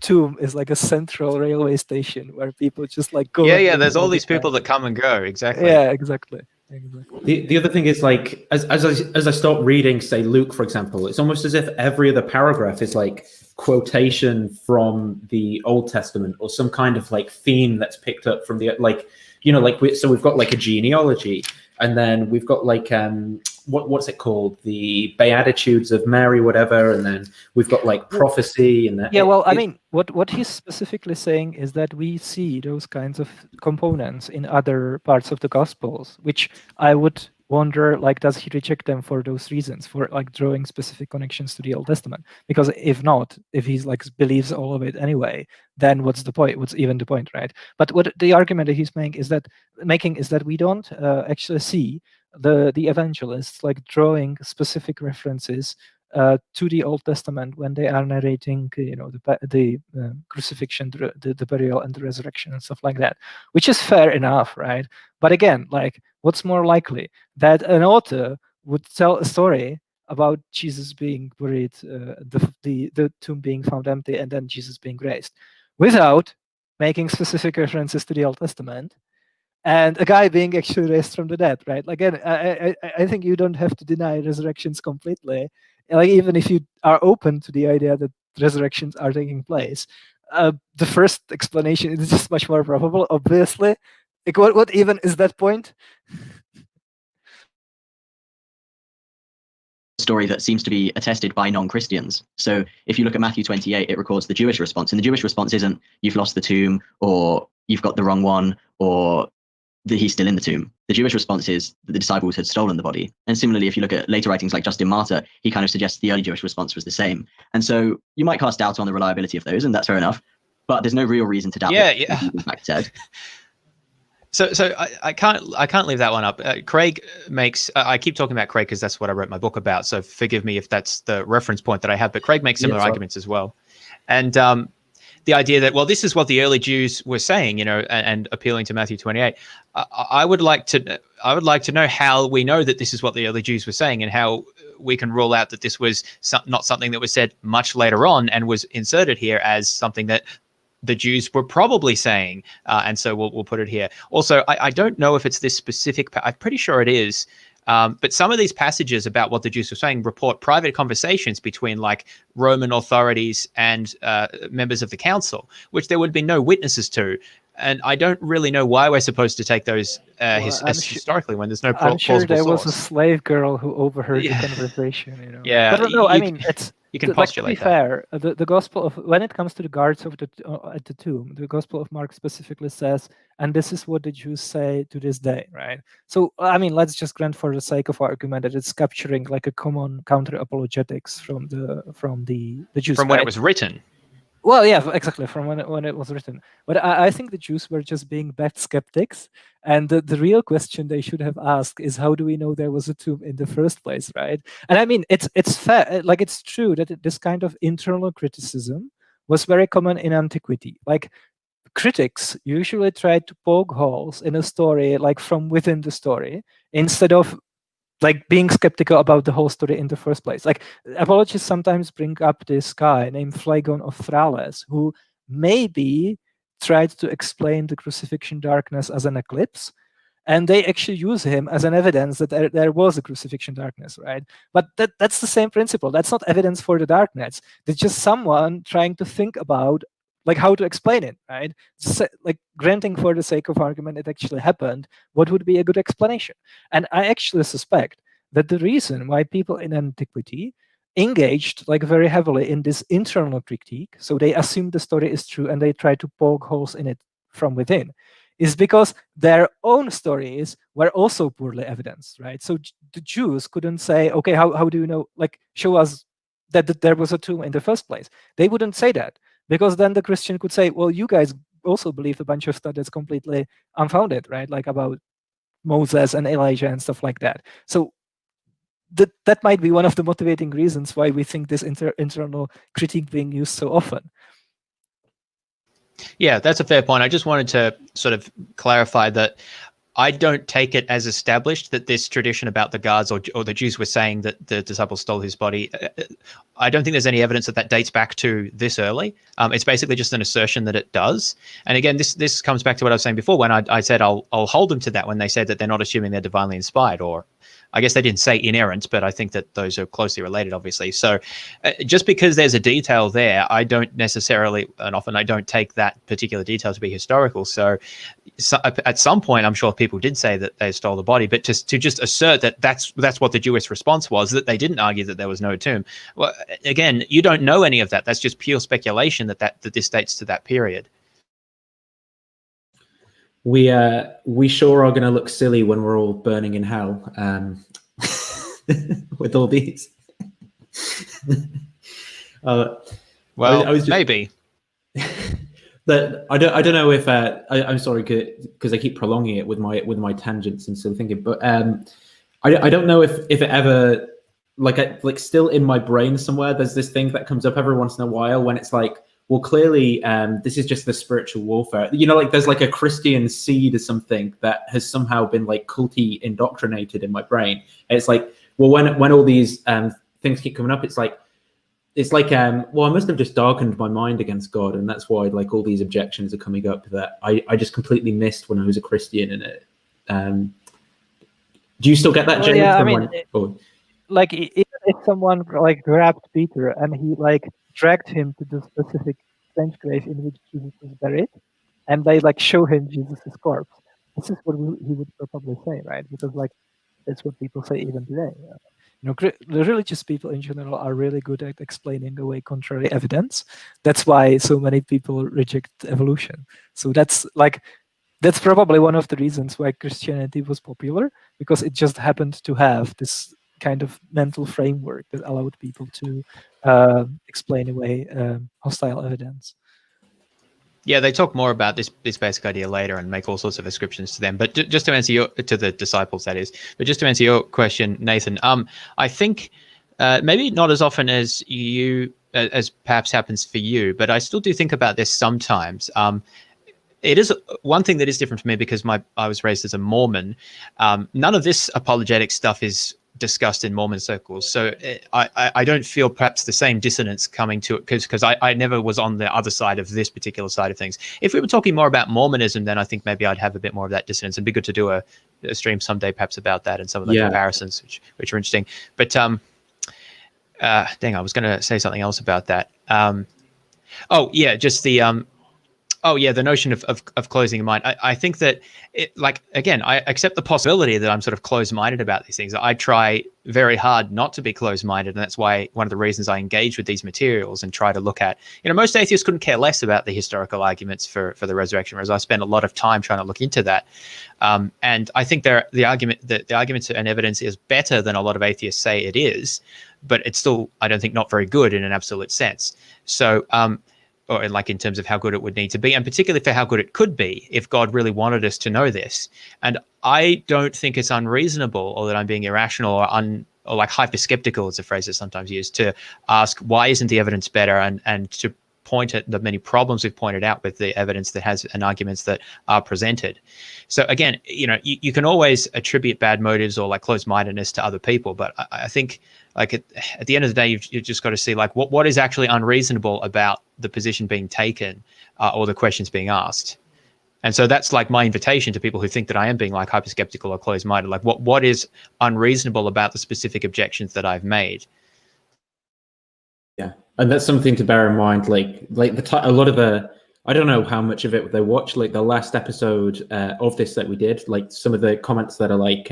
tomb is like a central railway station where people just like go. Yeah, there's all these people that come and go. Exactly. Yeah, exactly. The other thing is like as I start reading, say Luke, for example, it's almost as if every other paragraph is like quotation from the Old Testament or some kind of like theme that's picked up from the like, you know, like so we've got like a genealogy, and then we've got like what's it called, the Beatitudes of Mary, whatever, and then we've got like prophecy and that. Yeah, well, I mean, what he's specifically saying is that we see those kinds of components in other parts of the Gospels, which I would wonder, like, does he reject them for those reasons, for like drawing specific connections to the Old Testament? Because if not, if he's like believes all of it anyway, then what's the point? What's even the point, right? But what the argument that he's making is that we don't actually see the evangelists like drawing specific references to the Old Testament when they are narrating, the crucifixion, the burial, and the resurrection and stuff like that, which is fair enough, right? But again, like, what's more likely, that an author would tell a story about Jesus being buried, the tomb being found empty, and then Jesus being raised, without making specific references to the Old Testament, and a guy being actually raised from the dead, right? Again, I think you don't have to deny resurrections completely. Like, even if you are open to the idea that resurrections are taking place, the first explanation is just much more probable, obviously. Like, what even is that point? Story that seems to be attested by non-Christians. So if you look at Matthew 28, it records the Jewish response, and the Jewish response isn't "you've lost the tomb," or "you've got the wrong one," or that he's still in the tomb. The Jewish response is that the disciples had stolen the body. And similarly, if you look at later writings like Justin Martyr, he kind of suggests the early Jewish response was the same. And so you might cast doubt on the reliability of those, and that's fair enough. But there's no real reason to doubt what in fact said. So I can't leave that one up. Craig makes. I keep talking about Craig because that's what I wrote my book about. So forgive me if that's the reference point that I have. But Craig makes similar arguments as well, and the idea that, well, this is what the early Jews were saying, and appealing to Matthew 28. I would like to know how we know that this is what the early Jews were saying, and how we can rule out that this was not something that was said much later on and was inserted here as something that the Jews were probably saying, and so we'll put it here. Also, I don't know if it's this specific. I'm pretty sure it is. But some of these passages about what the Jews were saying report private conversations between like Roman authorities and members of the council, which there would be no witnesses to. And I don't really know why we're supposed to take those historically when there's no plausible source. I'm sure there was a slave girl who overheard the conversation. Yeah, but no, I mean, it's you can postulate to be fair, the Gospel of, when it comes to the guards of at the tomb, the Gospel of Mark specifically says, and this is what the Jews say to this day, right? So I mean, let's just grant for the sake of argument that it's capturing like a common counter apologetics from the Jews, from when it was written. Well, yeah, exactly, from when it was written. But I think the Jews were just being bad skeptics, and the real question they should have asked is, how do we know there was a tomb in the first place, right? And I mean, it's fair, like, it's true that this kind of internal criticism was very common in antiquity. Like, critics usually tried to poke holes in a story, like from within the story, instead of like being skeptical about the whole story in the first place. Like, apologists sometimes bring up this guy named Phlegon of Thrales, who maybe tried to explain the crucifixion darkness as an eclipse, and they actually use him as an evidence that there was a crucifixion darkness, right? But that's the same principle. That's not evidence for the darkness. It's just someone trying to think about like how to explain it, right? Like, granting for the sake of argument it actually happened, what would be a good explanation? And I actually suspect that the reason why people in antiquity engaged like very heavily in this internal critique, so they assume the story is true and they try to poke holes in it from within, is because their own stories were also poorly evidenced, right? So the Jews couldn't say, okay, how do you know, like, show us that there was a tomb in the first place. They wouldn't say that, because then the Christian could say, well, you guys also believe a bunch of stuff that's completely unfounded, right? Like about Moses and Elijah and stuff like that. So that might be one of the motivating reasons why we think this internal critique being used so often. Yeah, that's a fair point. I just wanted to sort of clarify that I don't take it as established that this tradition about the guards or the Jews were saying that the disciples stole his body. I don't think there's any evidence that dates back to this early. It's basically just an assertion that it does. And again, this comes back to what I was saying before when I said I'll hold them to that when they said that they're not assuming they're divinely inspired, or I guess they didn't say inerrant, but I think that those are closely related, obviously. So just because there's a detail there, I don't necessarily, and often I don't take that particular detail to be historical. So at some point, I'm sure people did say that they stole the body, but to just assert that that's what the Jewish response was, that they didn't argue that there was no tomb. Well, again, you don't know any of that. That's just pure speculation that this dates to that period. we sure are going to look silly when we're all burning in hell with all these. Well, I was just, maybe. But I don't know if I'm sorry because I keep prolonging it with my tangents and still thinking, but I don't know if it ever like still in my brain somewhere there's this thing that comes up every once in a while when it's like, well, clearly this is just the spiritual warfare, like there's like a Christian seed or something that has somehow been like culty indoctrinated in my brain. And it's like, well, when all these things keep coming up, it's like well, I must have just darkened my mind against God, and that's why like all these objections are coming up that I just completely missed when I was a Christian. And it do you still get that, James? Yeah, I mean, like even if someone like grabbed Peter and he like dragged him to the specific bench grave in which Jesus was buried, and they like show him Jesus' corpse, this is what he would probably say, right? Because like that's what people say even today. The religious people in general are really good at explaining away contrary evidence. That's why so many people reject evolution. So that's probably one of the reasons why Christianity was popular, because it just happened to have this kind of mental framework that allowed people to explain away hostile evidence. Yeah, they talk more about this basic idea later and make all sorts of ascriptions to them. But just to answer to the disciples, that is. But just to answer your question, Nathan, I think maybe not as often as as perhaps happens for you, but I still do think about this sometimes. It is one thing that is different for me because I was raised as a Mormon. None of this apologetic stuff is discussed in Mormon circles, so I don't feel perhaps the same dissonance coming to it because I never was on the other side of this particular side of things. If we were talking more about Mormonism, then I think maybe I'd have a bit more of that dissonance. It'd be good to do a stream someday perhaps about that and some of the comparisons which are interesting. But dang, I was going to say something else about that. The notion of closing your mind. I think that I accept the possibility that I'm sort of closed-minded about these things. I try very hard not to be closed-minded, and that's why one of the reasons I engage with these materials and try to look at, most atheists couldn't care less about the historical arguments for the resurrection, whereas I spend a lot of time trying to look into that. And I think the arguments and evidence is better than a lot of atheists say it is, but it's still, I don't think, not very good in an absolute sense. So, or like in terms of how good it would need to be, and particularly for how good it could be if God really wanted us to know this. And I don't think it's unreasonable, or that I'm being irrational or like hyper skeptical, is a phrase that's sometimes used, to ask why isn't the evidence better, and to point at the many problems we've pointed out with the evidence that has and arguments that are presented. So again, you can always attribute bad motives or like closed-mindedness to other people, but I think like at the end of the day, you've just got to see like what is actually unreasonable about the position being taken or the questions being asked. And so that's like my invitation to people who think that I am being like hyper skeptical or closed-minded. Like what is unreasonable about the specific objections that I've made? Yeah, and that's something to bear in mind. Like a lot of the, I don't know how much of it they watch. Like the last episode of this that we did, like some of the comments that are like,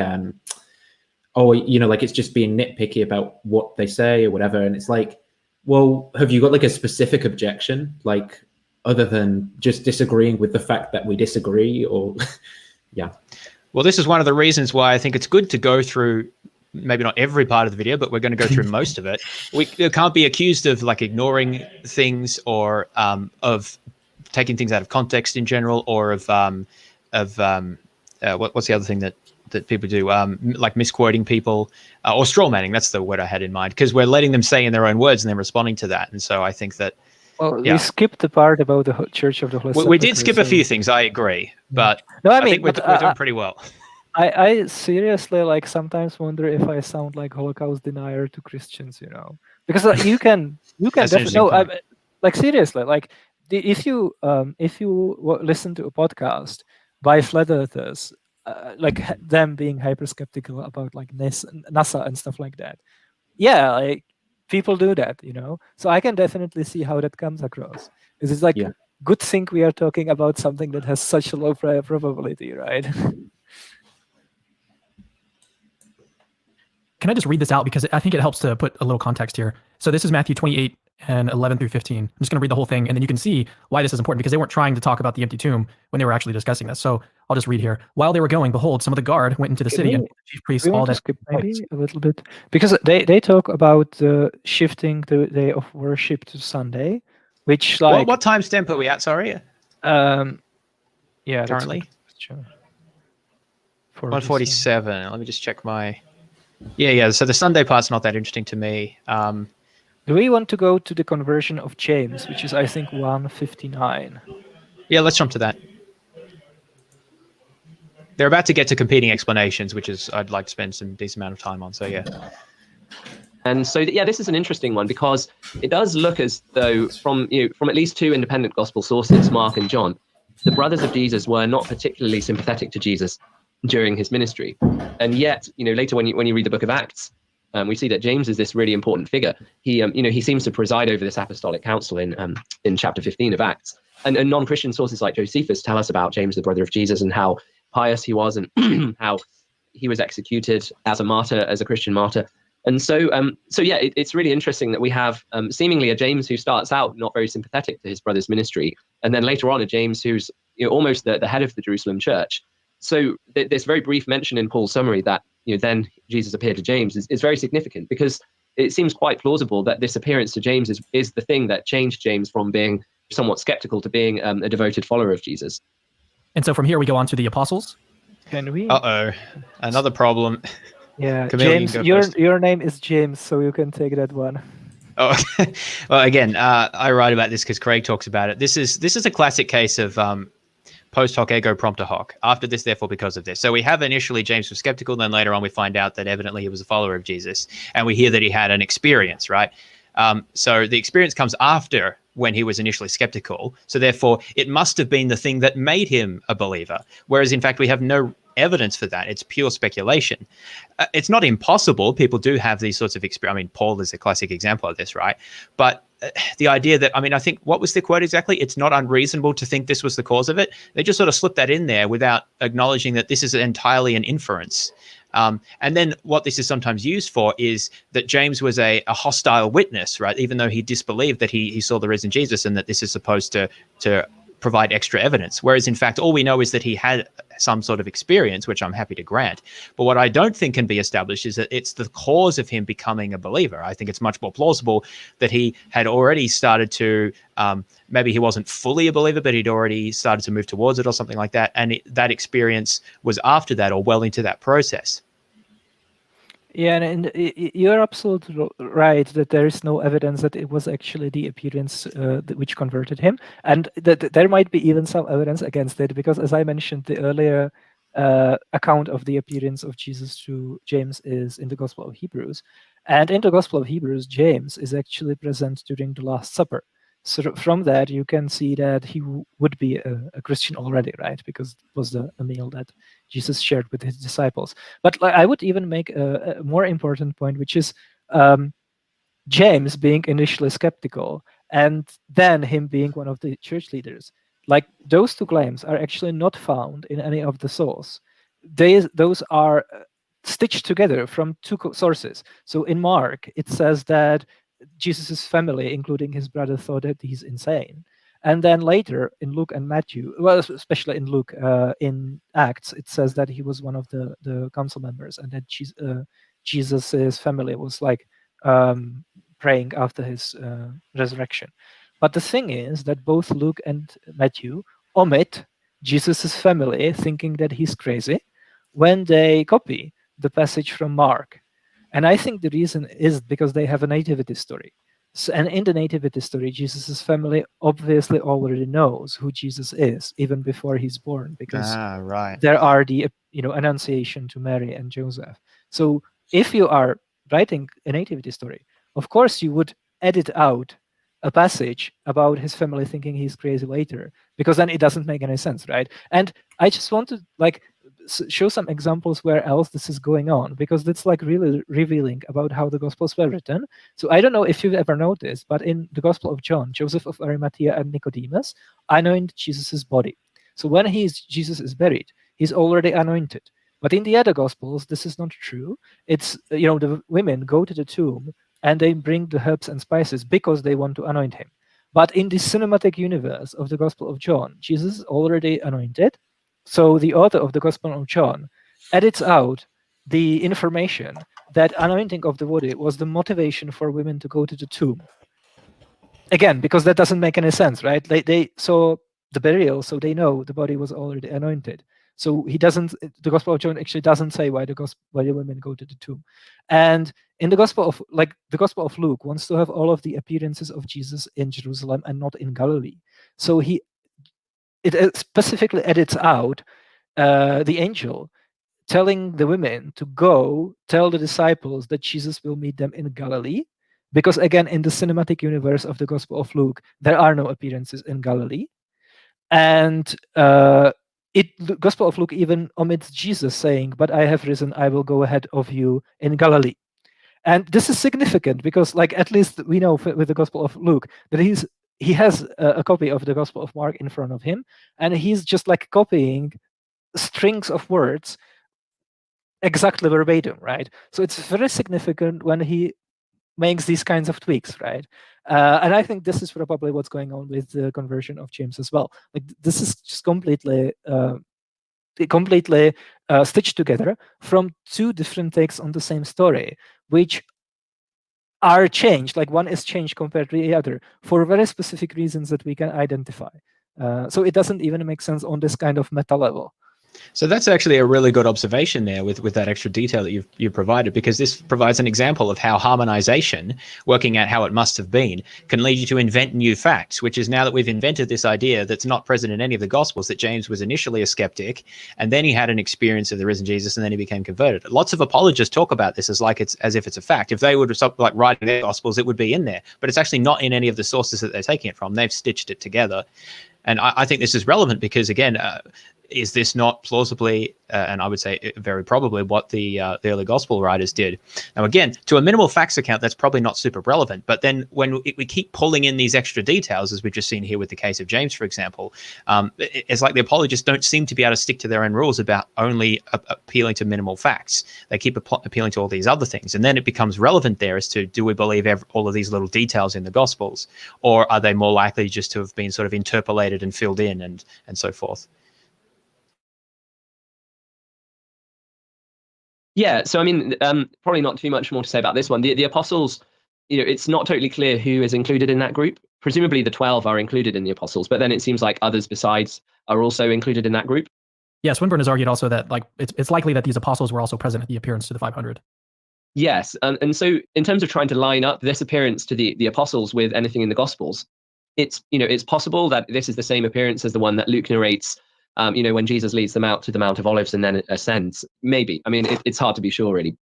like it's just being nitpicky about what they say or whatever. And it's like, well, have you got like a specific objection, like other than just disagreeing with the fact that we disagree? Or yeah. Well, this is one of the reasons why I think it's good to go through maybe not every part of the video, but we're going to go through most of it. We can't be accused of like ignoring things or of taking things out of context in general, or of what's the other thing that people do, like misquoting people or straw manning. That's the word I had in mind, because we're letting them say in their own words and then responding to that. And so I think that we skipped the part about the Church of the Holy Sepulcher. We did skip a few things, I agree, but no, I think we're doing pretty well. I seriously sometimes wonder if I sound like Holocaust denier to Christians, because you can definitely seriously, if you listen to a podcast by flat earthers, them being hyper skeptical about NASA and stuff like that, people do that, So I can definitely see how that comes across. It's good thing we are talking about something that has such a low probability, right? Can I just read this out, because I think it helps to put a little context here. So this is Matthew 28 and 11 through 15. I'm just going to read the whole thing, and then you can see why this is important, because they weren't trying to talk about the empty tomb when they were actually discussing this. So I'll just read here. While they were going, behold, some of the guard went into the city, and the chief priests We all want to that. skip maybe a little bit because they talk about shifting the day of worship to Sunday, which like What timestamp are we at? Sorry, yeah, currently that's a good question. 147. Let me just check my. Yeah. So the Sunday part's not that interesting to me. Do we want to go to the conversion of James, which is I think 159? Yeah, let's jump to that. They're about to get to competing explanations, which is I'd like to spend some decent amount of time on. So yeah. And so, yeah, this is an interesting one because it does look as though from at least two independent gospel sources, Mark and John, the brothers of Jesus were not particularly sympathetic to Jesus during his ministry. And yet, later when you read the book of Acts, we see that James is this really important figure. He seems to preside over this apostolic council in chapter 15 of Acts. And non-Christian sources like Josephus tell us about James, the brother of Jesus, and how pious he was and how he was executed as a martyr, as a Christian martyr. And so yeah, it's really interesting that we have seemingly a James who starts out not very sympathetic to his brother's ministry, and then later on a James who's almost the head of the Jerusalem church. So this very brief mention in Paul's summary that then Jesus appeared to James is very significant, because it seems quite plausible that this appearance to James is the thing that changed James from being somewhat skeptical to being a devoted follower of Jesus. And so from here we go on to the apostles. Can we? Another problem. Yeah, Camille, James, your name is James, so you can take that one. Oh, well, again, I write about this because Craig talks about it. This is a classic case of post hoc ego propter hoc. After this, therefore, because of this. So we have initially James was skeptical, then later on we find out that evidently he was a follower of Jesus, and we hear that he had an experience, right? So the experience comes after when he was initially skeptical. So therefore, it must have been the thing that made him a believer. Whereas in fact, we have no evidence for that. It's pure speculation. It's not impossible. People do have these sorts of experience. I mean, Paul is a classic example of this, right? But the idea that, I think, what was the quote exactly? It's not unreasonable to think this was the cause of it. They just sort of slip that in there without acknowledging that this is entirely an inference. And then what this is sometimes used for is that James was a hostile witness, right? Even though he disbelieved that he saw the risen Jesus, and that this is supposed to provide extra evidence. Whereas in fact, all we know is that he had some sort of experience, which I'm happy to grant. But what I don't think can be established is that it's the cause of him becoming a believer. I think it's much more plausible that he had already started to, maybe he wasn't fully a believer, but he'd already started to move towards it or something like that. And that experience was after that, or well into that process. Yeah, and you're absolutely right that there is no evidence that it was actually the appearance which converted him, and that there might be even some evidence against it, because as I mentioned, the earlier account of the appearance of Jesus to James is in the Gospel of Hebrews, and in the Gospel of Hebrews, James is actually present during the Last Supper. So from that, you can see that he would be a Christian already, right? Because it was a meal that Jesus shared with his disciples. But I would even make a more important point, which is James being initially skeptical, and then him being one of the church leaders. Like, those two claims are actually not found in any of the source. Those are stitched together from two sources. So in Mark, it says that Jesus's family, including his brother, thought that he's insane. And then later in Luke and Matthew, well, especially in Luke, in Acts, it says that he was one of the council members, and that Jesus's family was like praying after his resurrection. But the thing is that both Luke and Matthew omit Jesus's family, thinking that he's crazy, when they copy the passage from Mark. And I think the reason is because they have a nativity story. So, and in the nativity story, Jesus's family obviously already knows who Jesus is, even before he's born, because there are the annunciation to Mary and Joseph. So if you are writing a nativity story, of course you would edit out a passage about his family thinking he's crazy later, because then it doesn't make any sense, right? And I just want to show some examples where else this is going on, because that's really revealing about how the Gospels were written. So I don't know if you've ever noticed, but in the Gospel of John, Joseph of Arimathea and Nicodemus anoint Jesus's body. So when Jesus is buried, he's already anointed. But in the other Gospels, this is not true. It's the women go to the tomb and they bring the herbs and spices because they want to anoint him. But in the cinematic universe of the Gospel of John, Jesus is already anointed, so the author of the Gospel of John edits out the information that anointing of the body was the motivation for women to go to the tomb. Again, because that doesn't make any sense, right? They saw the burial, so they know the body was already anointed. So he doesn't. The Gospel of John actually doesn't say why the women go to the tomb. And in the Gospel of Luke wants to have all of the appearances of Jesus in Jerusalem and not in Galilee. So it specifically edits out the angel telling the women to go tell the disciples that Jesus will meet them in Galilee. Because again, in the cinematic universe of the Gospel of Luke, there are no appearances in Galilee. And the Gospel of Luke even omits Jesus saying, "But I have risen, I will go ahead of you in Galilee." And this is significant because, like, at least we know with the Gospel of Luke that he has a copy of the Gospel of Mark in front of him, and he's just like copying strings of words exactly verbatim, right? So it's very significant when he makes these kinds of tweaks, right? And I think this is probably what's going on with the conversion of James as well. Like, this is just completely stitched together from two different takes on the same story, which are changed. Like, one is changed compared to the other for very specific reasons that we can identify. So it doesn't even make sense on this kind of meta level. So that's actually a really good observation there with that extra detail that you've provided, because this provides an example of how harmonization, working out how it must have been, can lead you to invent new facts, which is now that we've invented this idea that's not present in any of the Gospels, that James was initially a skeptic, and then he had an experience of the risen Jesus, and then he became converted. Lots of apologists talk about this as if it's a fact. If they would have like writing their Gospels, it would be in there, but it's actually not in any of the sources that they're taking it from. They've stitched it together. And I think this is relevant because, again, is this not plausibly, and I would say very probably, what the early gospel writers did? Now, again, to a minimal facts account, that's probably not super relevant. But then when we keep pulling in these extra details, as we've just seen here with the case of James, for example, it's like the apologists don't seem to be able to stick to their own rules about only appealing to minimal facts. They keep appealing to all these other things. And then it becomes relevant there as to, do we believe all of these little details in the Gospels? Or are they more likely just to have been sort of interpolated and filled in and so forth? Yeah, so I mean, probably not too much more to say about this one. The apostles, it's not totally clear who is included in that group. Presumably the 12 are included in the apostles, but then it seems like others besides are also included in that group. Yeah, Swinburne has argued also that like it's likely that these apostles were also present at the appearance to the 500. Yes, and so in terms of trying to line up this appearance to the apostles with anything in the Gospels, it's possible that this is the same appearance as the one that Luke narrates. When Jesus leads them out to the Mount of Olives and then ascends. Maybe. I mean, it's hard to be sure, really.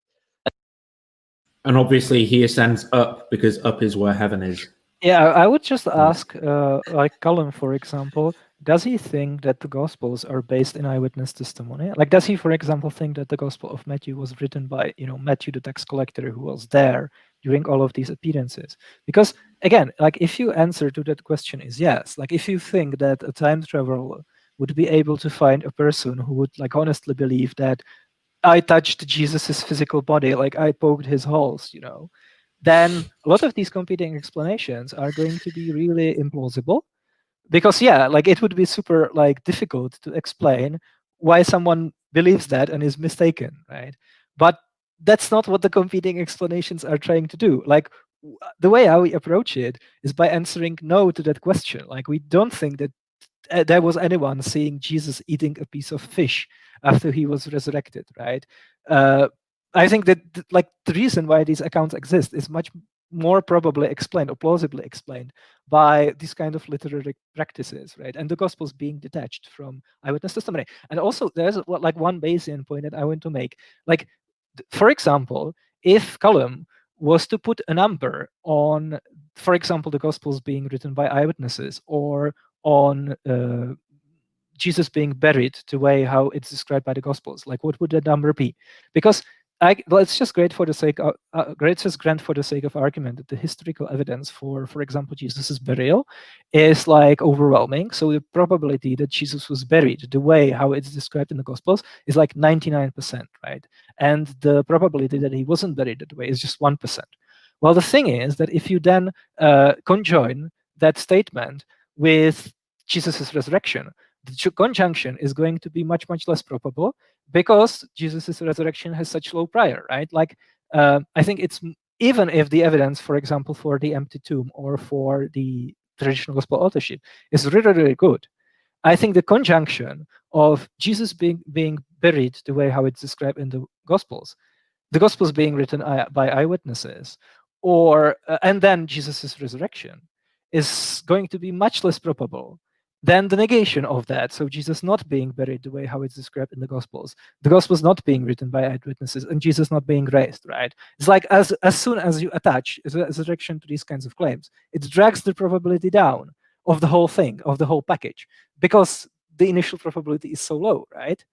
And obviously he ascends up because up is where heaven is. Yeah, I would just ask, like Colin, for example, does he think that the Gospels are based in eyewitness testimony? Like, does he, for example, think that the Gospel of Matthew was written by, Matthew, the tax collector, who was there during all of these appearances? Because, again, like, if your answer to that question is yes, like, if you think that a time traveler would be able to find a person who would, like, honestly believe that I touched Jesus's physical body, like I poked his holes, then a lot of these competing explanations are going to be really implausible. Because, yeah, like, it would be super, like, difficult to explain why someone believes that and is mistaken, right? But that's not what the competing explanations are trying to do. Like, the way how we approach it is by answering no to that question. Like, we don't think that there was anyone seeing Jesus eating a piece of fish after he was resurrected, right? I think that like the reason why these accounts exist is much more probably explained or plausibly explained by these kind of literary practices, right? And the Gospels being detached from eyewitness testimony. And also, there's like one Bayesian point that I want to make. Like, for example, if Cullum was to put a number on, for example, the Gospels being written by eyewitnesses, or on Jesus being buried the way how it's described by the Gospels, like, what would the number be? Because let's just grant for the sake of argument that the historical evidence for example, Jesus's burial is like overwhelming. So the probability that Jesus was buried the way how it's described in the Gospels is like 99%, right? And the probability that he wasn't buried that way is just 1%. Well, the thing is that if you then conjoin that statement with Jesus's resurrection, the conjunction is going to be much, much less probable because Jesus' resurrection has such low prior, right? Like, I think it's, even if the evidence, for example, for the empty tomb or for the traditional gospel authorship is really, really good, I think the conjunction of Jesus being buried the way how it's described in the Gospels being written by eyewitnesses, or and then Jesus' resurrection is going to be much less probable than the negation of that. So Jesus not being buried the way how it's described in the Gospels not being written by eyewitnesses, and Jesus not being raised, right? It's like as soon as you attach resurrection to these kinds of claims, it drags the probability down of the whole thing, of the whole package, because the initial probability is so low, right?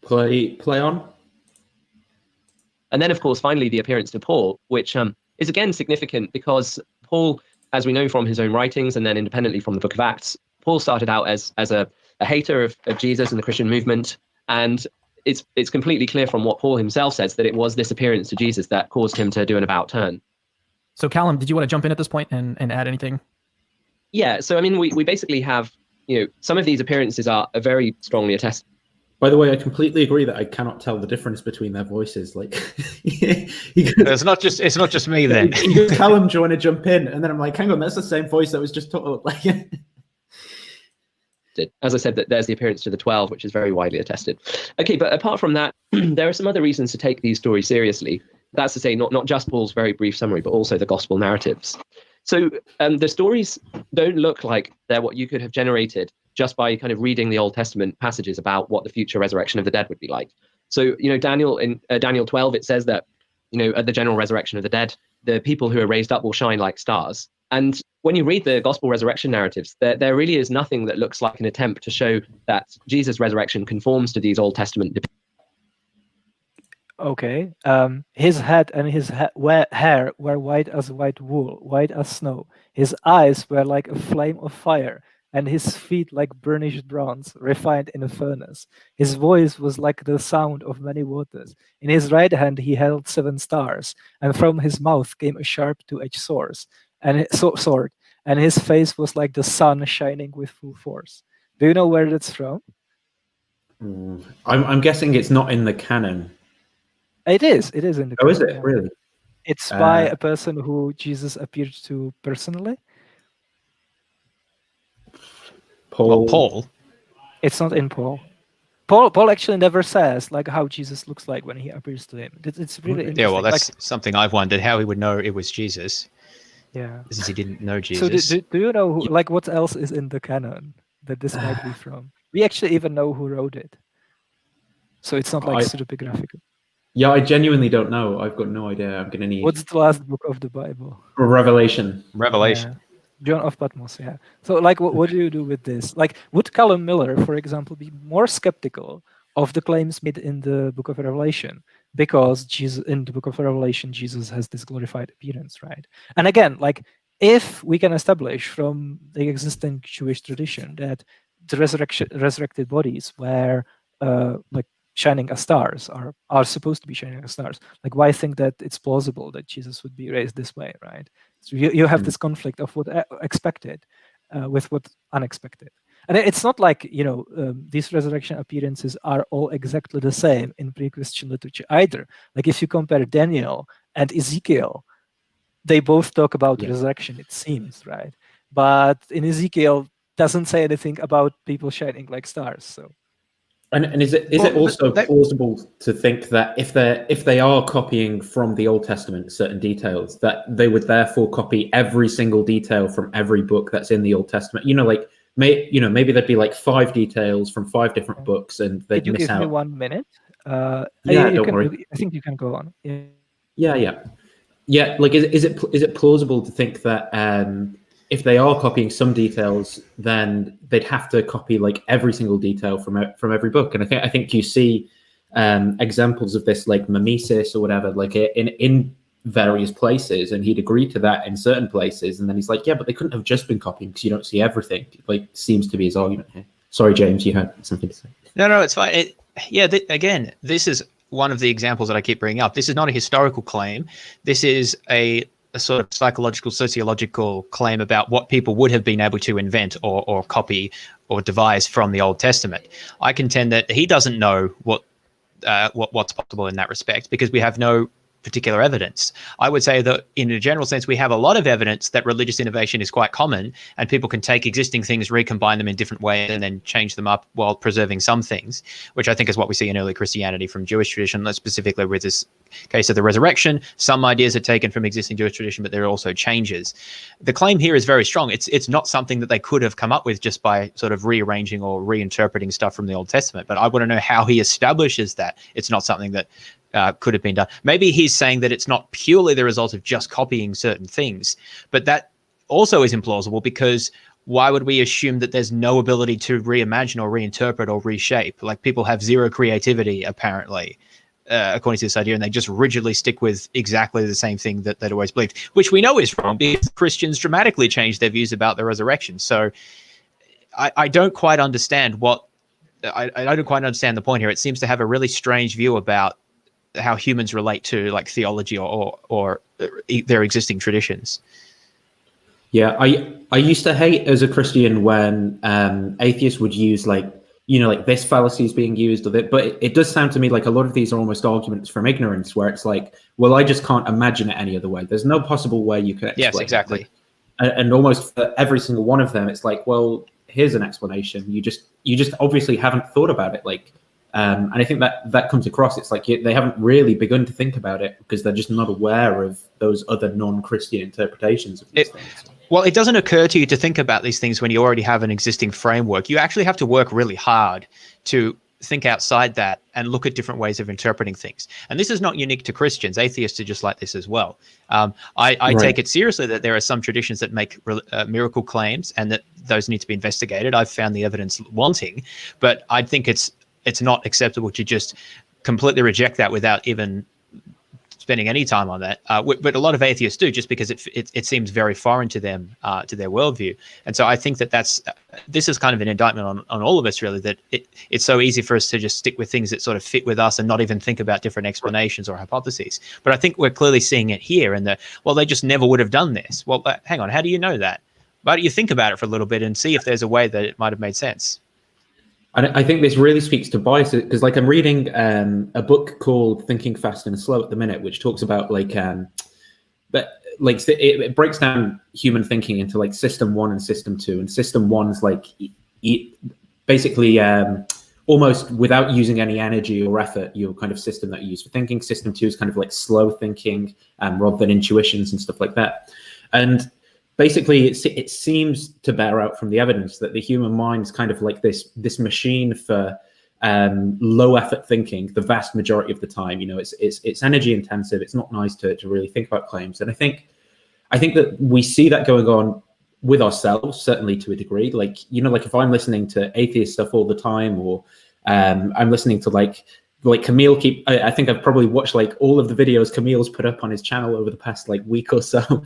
Play on. And then, of course, finally, the appearance to Paul, which is again significant because Paul, as we know from his own writings and then independently from the Book of Acts, Paul started out as a hater of Jesus and the Christian movement. And it's completely clear from what Paul himself says that it was this appearance to Jesus that caused him to do an about turn. So Callum, did you want to jump in at this point and add anything? Yeah, so I mean, we basically have, some of these appearances are very strongly attested. By the way, I completely agree that I cannot tell the difference between their voices. Like, it's not just me then. Callum, do you want to jump in? And then I'm like, hang on, that's the same voice that was just taught. Like, as I said, that there's the appearance to the 12, which is very widely attested. Okay, but apart from that, there are some other reasons to take these stories seriously. That's to say, not just Paul's very brief summary, but also the gospel narratives. So the stories don't look like they're what you could have generated just by kind of reading the Old Testament passages about what the future resurrection of the dead would be like. So, Daniel, in Daniel 12, it says that, at the general resurrection of the dead, the people who are raised up will shine like stars. And when you read the gospel resurrection narratives, there really is nothing that looks like an attempt to show that Jesus' resurrection conforms to these Old Testament depictions. Okay. His head and his hair were white as white wool, white as snow. His eyes were like a flame of fire, and his feet like burnished bronze, refined in a furnace. His voice was like the sound of many waters. In his right hand he held 7 stars, and from his mouth came a sharp two-edged sword. And his face was like the sun shining with full force. Do you know where that's from? I'm guessing it's not in the canon. It is in the canon. Oh, is it? Really? It's by a person who Jesus appeared to personally. Paul. It's not in Paul. Paul actually never says like how Jesus looks like when he appears to him. It's really interesting. Yeah, well, that's something I've wondered, how he would know it was Jesus. Yeah, since he didn't know Jesus. So do you know like what else is in the canon that this might be from? We actually even know who wrote it, so it's not like pseudepigraphical. Yeah, I genuinely don't know. I've got no idea. I'm gonna need. What's the last book of the Bible? Revelation. Yeah. John of Patmos, yeah. So, like, what do you do with this? Like, would Callum Miller, for example, be more skeptical of the claims made in the Book of Revelation because in the Book of Revelation, Jesus has this glorified appearance, right? And again, like, if we can establish from the existing Jewish tradition that the resurrected bodies were like shining as stars, are supposed to be shining as stars, like, why think that it's plausible that Jesus would be raised this way, right? So you have this conflict of what expected with what unexpected. And it's not like, these resurrection appearances are all exactly the same in pre-Christian literature either. Like if you compare Daniel and Ezekiel, they both talk about resurrection, it seems, right? But in Ezekiel, doesn't say anything about people shining like stars. So. And is it also plausible to think that if they are copying from the Old Testament certain details, that they would therefore copy every single detail from every book that's in the Old Testament? Maybe there'd be like 5 details from 5 different books, and they'd miss out. Could you give me 1 minute? Don't worry. I think you can go on. Yeah. Like, is it plausible to think that if they are copying some details, then they'd have to copy like every single detail from every book? And I think you see examples of this, like mimesis or whatever, like in various places, and he'd agree to that in certain places, and then he's like, yeah, but they couldn't have just been copying because you don't see everything. Like, seems to be his argument here. Sorry, James, you had something to say. No, it's fine. Again, this is one of the examples that I keep bringing up. This is not a historical claim. This is a a sort of psychological, sociological claim about what people would have been able to invent or copy or devise from the Old Testament. I contend that he doesn't know what's possible in that respect, because we have no particular evidence. I would say that in a general sense, we have a lot of evidence that religious innovation is quite common, and people can take existing things, recombine them in different ways, and then change them up while preserving some things, which I think is what we see in early Christianity from Jewish tradition, specifically with this case of the resurrection. Some ideas are taken from existing Jewish tradition, but there are also changes. The claim here is very strong. It's not something that they could have come up with just by sort of rearranging or reinterpreting stuff from the Old Testament, but I want to know how he establishes that it's not something that could have been done. Maybe he's saying that it's not purely the result of just copying certain things, but that also is implausible, because why would we assume that there's no ability to reimagine or reinterpret or reshape? Like, people have zero creativity, apparently, according to this idea, and they just rigidly stick with exactly the same thing that they'd always believed, which we know is wrong, because Christians dramatically changed their views about the resurrection. So I don't quite understand I don't quite understand the point here. It seems to have a really strange view about how humans relate to like theology or their existing traditions. Yeah, I used to hate as a Christian when atheists would use like this fallacy is being used of it, but it does sound to me like a lot of these are almost arguments from ignorance, where it's like, well, I just can't imagine it any other way. There's no possible way you can explain Yes, exactly. it. And almost for every single one of them, it's like, well, here's an explanation. You just obviously haven't thought about it. Like, and I think that comes across. It's like they haven't really begun to think about it because they're just not aware of those other non-Christian interpretations of these things. Well, it doesn't occur to you to think about these things when you already have an existing framework. You actually have to work really hard to think outside that and look at different ways of interpreting things. And this is not unique to Christians. Atheists are just like this as well. I take it seriously that there are some traditions that make miracle claims and that those need to be investigated. I've found the evidence wanting, but I think it's not acceptable to just completely reject that without even spending any time on that. But a lot of atheists do, just because it seems very foreign to them, to their worldview. And so I think that this is kind of an indictment on all of us, really, that it's so easy for us to just stick with things that sort of fit with us and not even think about different explanations or hypotheses. But I think we're clearly seeing it here in that, well, they just never would have done this. Well, hang on, how do you know that? Why don't you think about it for a little bit and see if there's a way that it might have made sense? I think this really speaks to bias, because like I'm reading a book called Thinking Fast and Slow at the minute, which talks about it breaks down human thinking into like system 1 and system 2, and system 1 is like basically almost without using any energy or effort, your kind of system that you use for thinking. System 2 is kind of like slow thinking rather than intuitions and stuff like that. And basically, it seems to bear out from the evidence that the human mind is kind of like this machine for low effort thinking the vast majority of the time. It's energy intensive. It's not nice to really think about claims. And I think that we see that going on with ourselves, certainly to a degree. Like if I'm listening to atheist stuff all the time, or I'm listening to like Camille I think I've probably watched like all of the videos Camille's put up on his channel over the past like week or so.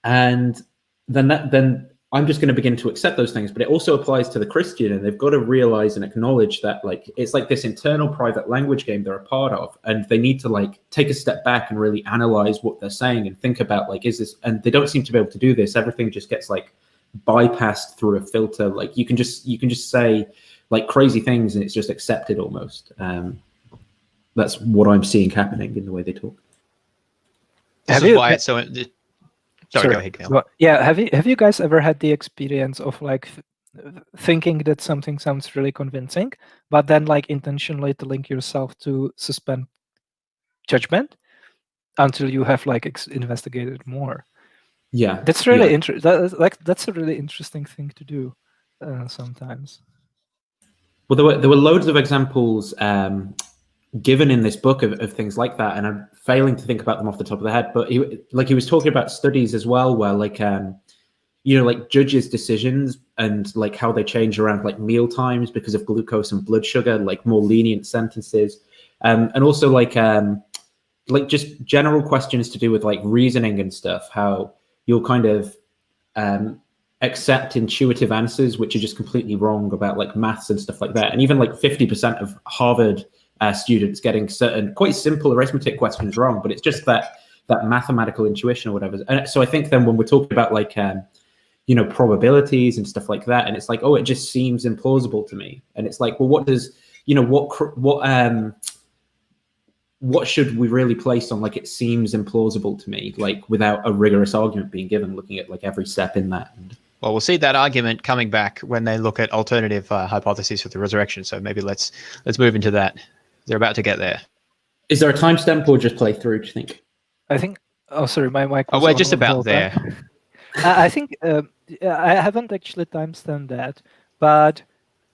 And then I'm just going to begin to accept those things. But it also applies to the Christian, and they've got to realize and acknowledge that like it's like this internal private language game they're a part of, and they need to like take a step back and really analyze what they're saying and think about like, is this? And they don't seem to be able to do this. Everything just gets like bypassed through a filter. Like you can just say like crazy things and it's just accepted almost. That's what I'm seeing happening in the way they talk. This is why it's so. Sorry, go ahead, Camille. Well, yeah, have you guys ever had the experience of like thinking that something sounds really convincing, but then like intentionally telling yourself to suspend judgment until you have like investigated more? Yeah, that's really interesting. That's a really interesting thing to do sometimes. Well, there were loads of examples given in this book of things like that, and I'm failing to think about them off the top of the head, but he was talking about studies as well where like like judges' decisions and like how they change around like meal times because of glucose and blood sugar, like more lenient sentences, and also like just general questions to do with like reasoning and stuff, how you'll kind of accept intuitive answers which are just completely wrong about like maths and stuff like that. And even like 50% of Harvard students getting certain quite simple arithmetic questions wrong, but it's just that that mathematical intuition or whatever. And so I think then when we're talking about like probabilities and stuff like that, and it's like, oh, it just seems implausible to me, and it's like, well, what does what should we really place on like it seems implausible to me, like without a rigorous argument being given, looking at like every step in that? Well, we'll see that argument coming back when they look at alternative hypotheses for the resurrection. So maybe let's move into that. They're about to get there. Is there a timestamp or just play through, do you think? I think. Oh, sorry, my mic. Oh, we're just about there. I think I haven't actually timestamped that, but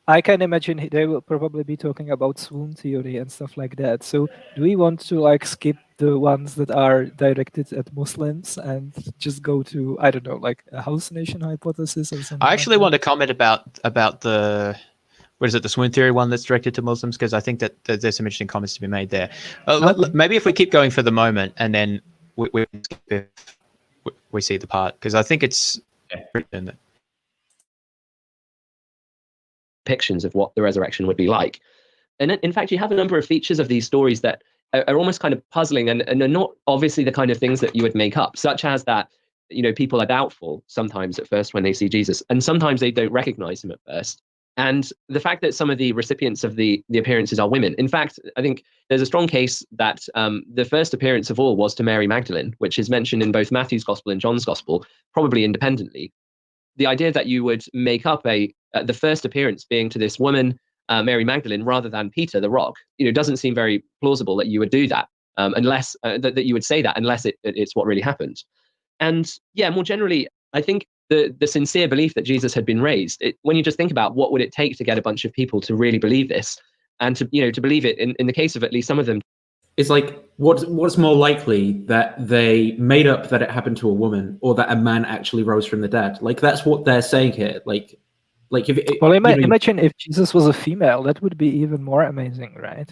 I can imagine they will probably be talking about swoon theory and stuff like that. So do we want to like skip the ones that are directed at Muslims and just go to, I don't know, like a hallucination hypothesis or something? I actually want to comment about the the swoon theory one that's directed to Muslims, because I think that there's some interesting comments to be made there. Maybe if we keep going for the moment and then we see the part, because I think it's depictions of what the resurrection would be like. And in fact, you have a number of features of these stories that are almost kind of puzzling and are not obviously the kind of things that you would make up, such as that, people are doubtful sometimes at first when they see Jesus, and sometimes they don't recognize him at first. And the fact that some of the recipients of the appearances are women. In fact, I think there's a strong case that the first appearance of all was to Mary Magdalene, which is mentioned in both Matthew's Gospel and John's Gospel, probably independently. The idea that you would make up the first appearance being to this woman, Mary Magdalene, rather than Peter the Rock, doesn't seem very plausible that you would do that, unless that you would say that, unless it's what really happened. And yeah, more generally, I think the sincere belief that Jesus had been raised, when you just think about what would it take to get a bunch of people to really believe this, and to believe it in the case of at least some of them. It's like, what's more likely, that they made up that it happened to a woman, or that a man actually rose from the dead? Like, that's what they're saying here. Imagine if Jesus was a female, that would be even more amazing, right?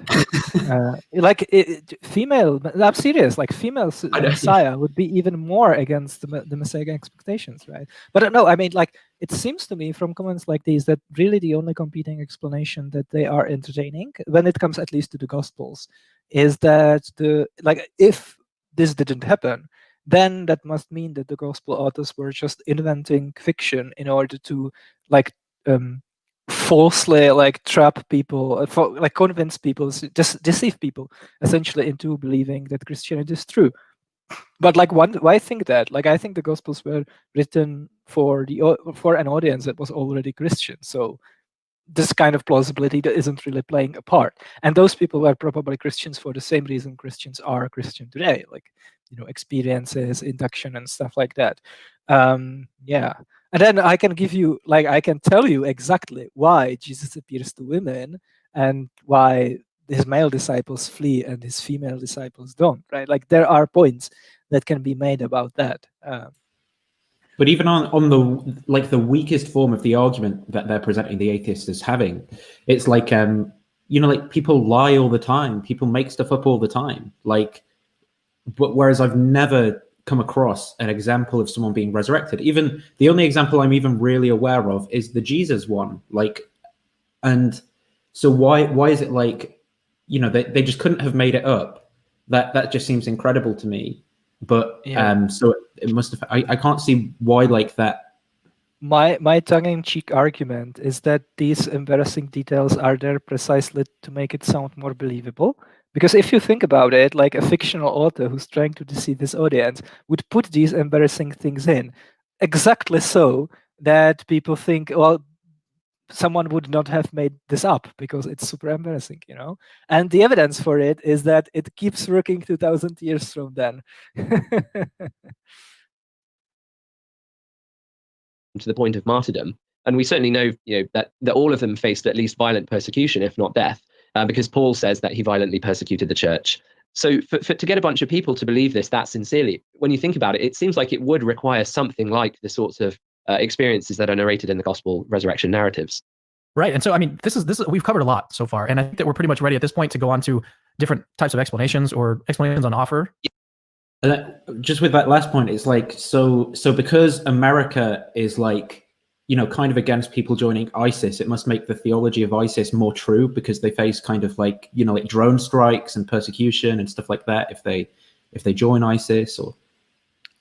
Female, I'm serious, like female Messiah would be even more against the Messiah expectations, right? But no, I mean, like, it seems to me from comments like these that really the only competing explanation that they are entertaining, when it comes at least to the Gospels, is that if this didn't happen, then that must mean that the Gospel authors were just inventing fiction in order to falsely trap people, convince people, just deceive people essentially into believing that Christianity is true. But why think that? I think the Gospels were written for an audience that was already Christian. So this kind of plausibility that isn't really playing a part. And those people were probably Christians for the same reason Christians are Christian today, experiences, induction, and stuff like that. Yeah. And then I can give you, I can tell you exactly why Jesus appears to women and why his male disciples flee and his female disciples don't, right? There are points that can be made about that. But even on the weakest form of the argument that they're presenting the atheists as having, it's people lie all the time. People make stuff up all the time. But whereas I've never come across an example of someone being resurrected. Even the only example I'm even really aware of is the Jesus one. And so why is it they just couldn't have made it up? That just seems incredible to me. But yeah. So it must have. I can't see why that. My tongue-in-cheek argument is that these embarrassing details are there precisely to make it sound more believable. Because if you think about it, a fictional author who's trying to deceive his audience would put these embarrassing things in exactly so that people think, well, someone would not have made this up because it's super embarrassing, And the evidence for it is that it keeps working 2,000 years from then. To the point of martyrdom. And we certainly know, that all of them faced at least violent persecution, if not death. Because Paul says that he violently persecuted the church. So to get a bunch of people to believe this that sincerely, when you think about it, it seems like it would require something like the sorts of experiences that are narrated in the gospel resurrection narratives. Right. And so, I mean, this is we've covered a lot so far. And I think that we're pretty much ready at this point to go on to different types of explanations or explanations on offer. And just with that last point, it's so because America is kind of against people joining ISIS, it must make the theology of ISIS more true because they face kind of drone strikes and persecution and stuff like that if if they join ISIS or.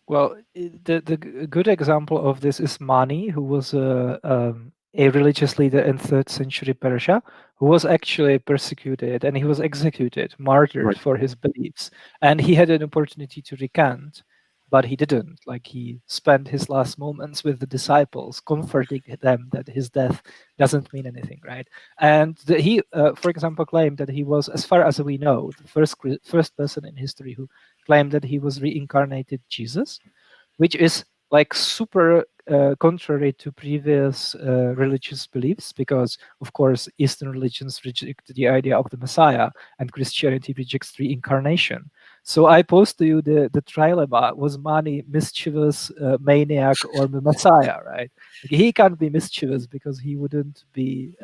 Well, the good example of this is Mani, who was a religious leader in 3rd century Persia, who was actually persecuted and he was executed, martyred for his beliefs. And he had an opportunity to recant, but he didn't. Like, he spent his last moments with the disciples, comforting them that his death doesn't mean anything, right? And he, for example, claimed that he was, as far as we know, the first person in history who claimed that he was reincarnated Jesus, which is like super contrary to previous religious beliefs, because of course Eastern religions reject the idea of the Messiah and Christianity rejects reincarnation. So I pose to you the trilemma: was Mani mischievous, maniac, or the Messiah, right? Like, he can't be mischievous because he wouldn't be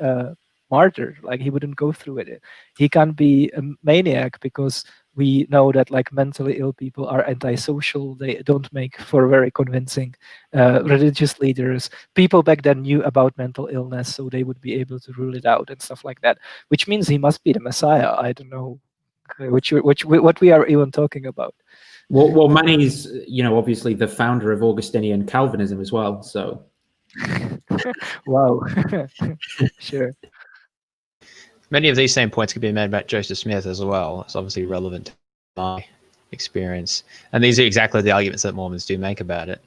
martyred, like he wouldn't go through with it. He can't be a maniac because we know that like mentally ill people are antisocial. They don't make for very convincing religious leaders. People back then knew about mental illness, so they would be able to rule it out and stuff like that. Which means he must be the Messiah. I don't know what we are even talking about. Well, Mani's, obviously the founder of Augustinian Calvinism as well. So. Wow. Sure. Many of these same points could be made about Joseph Smith as well. It's obviously relevant to my experience. And these are exactly the arguments that Mormons do make about it.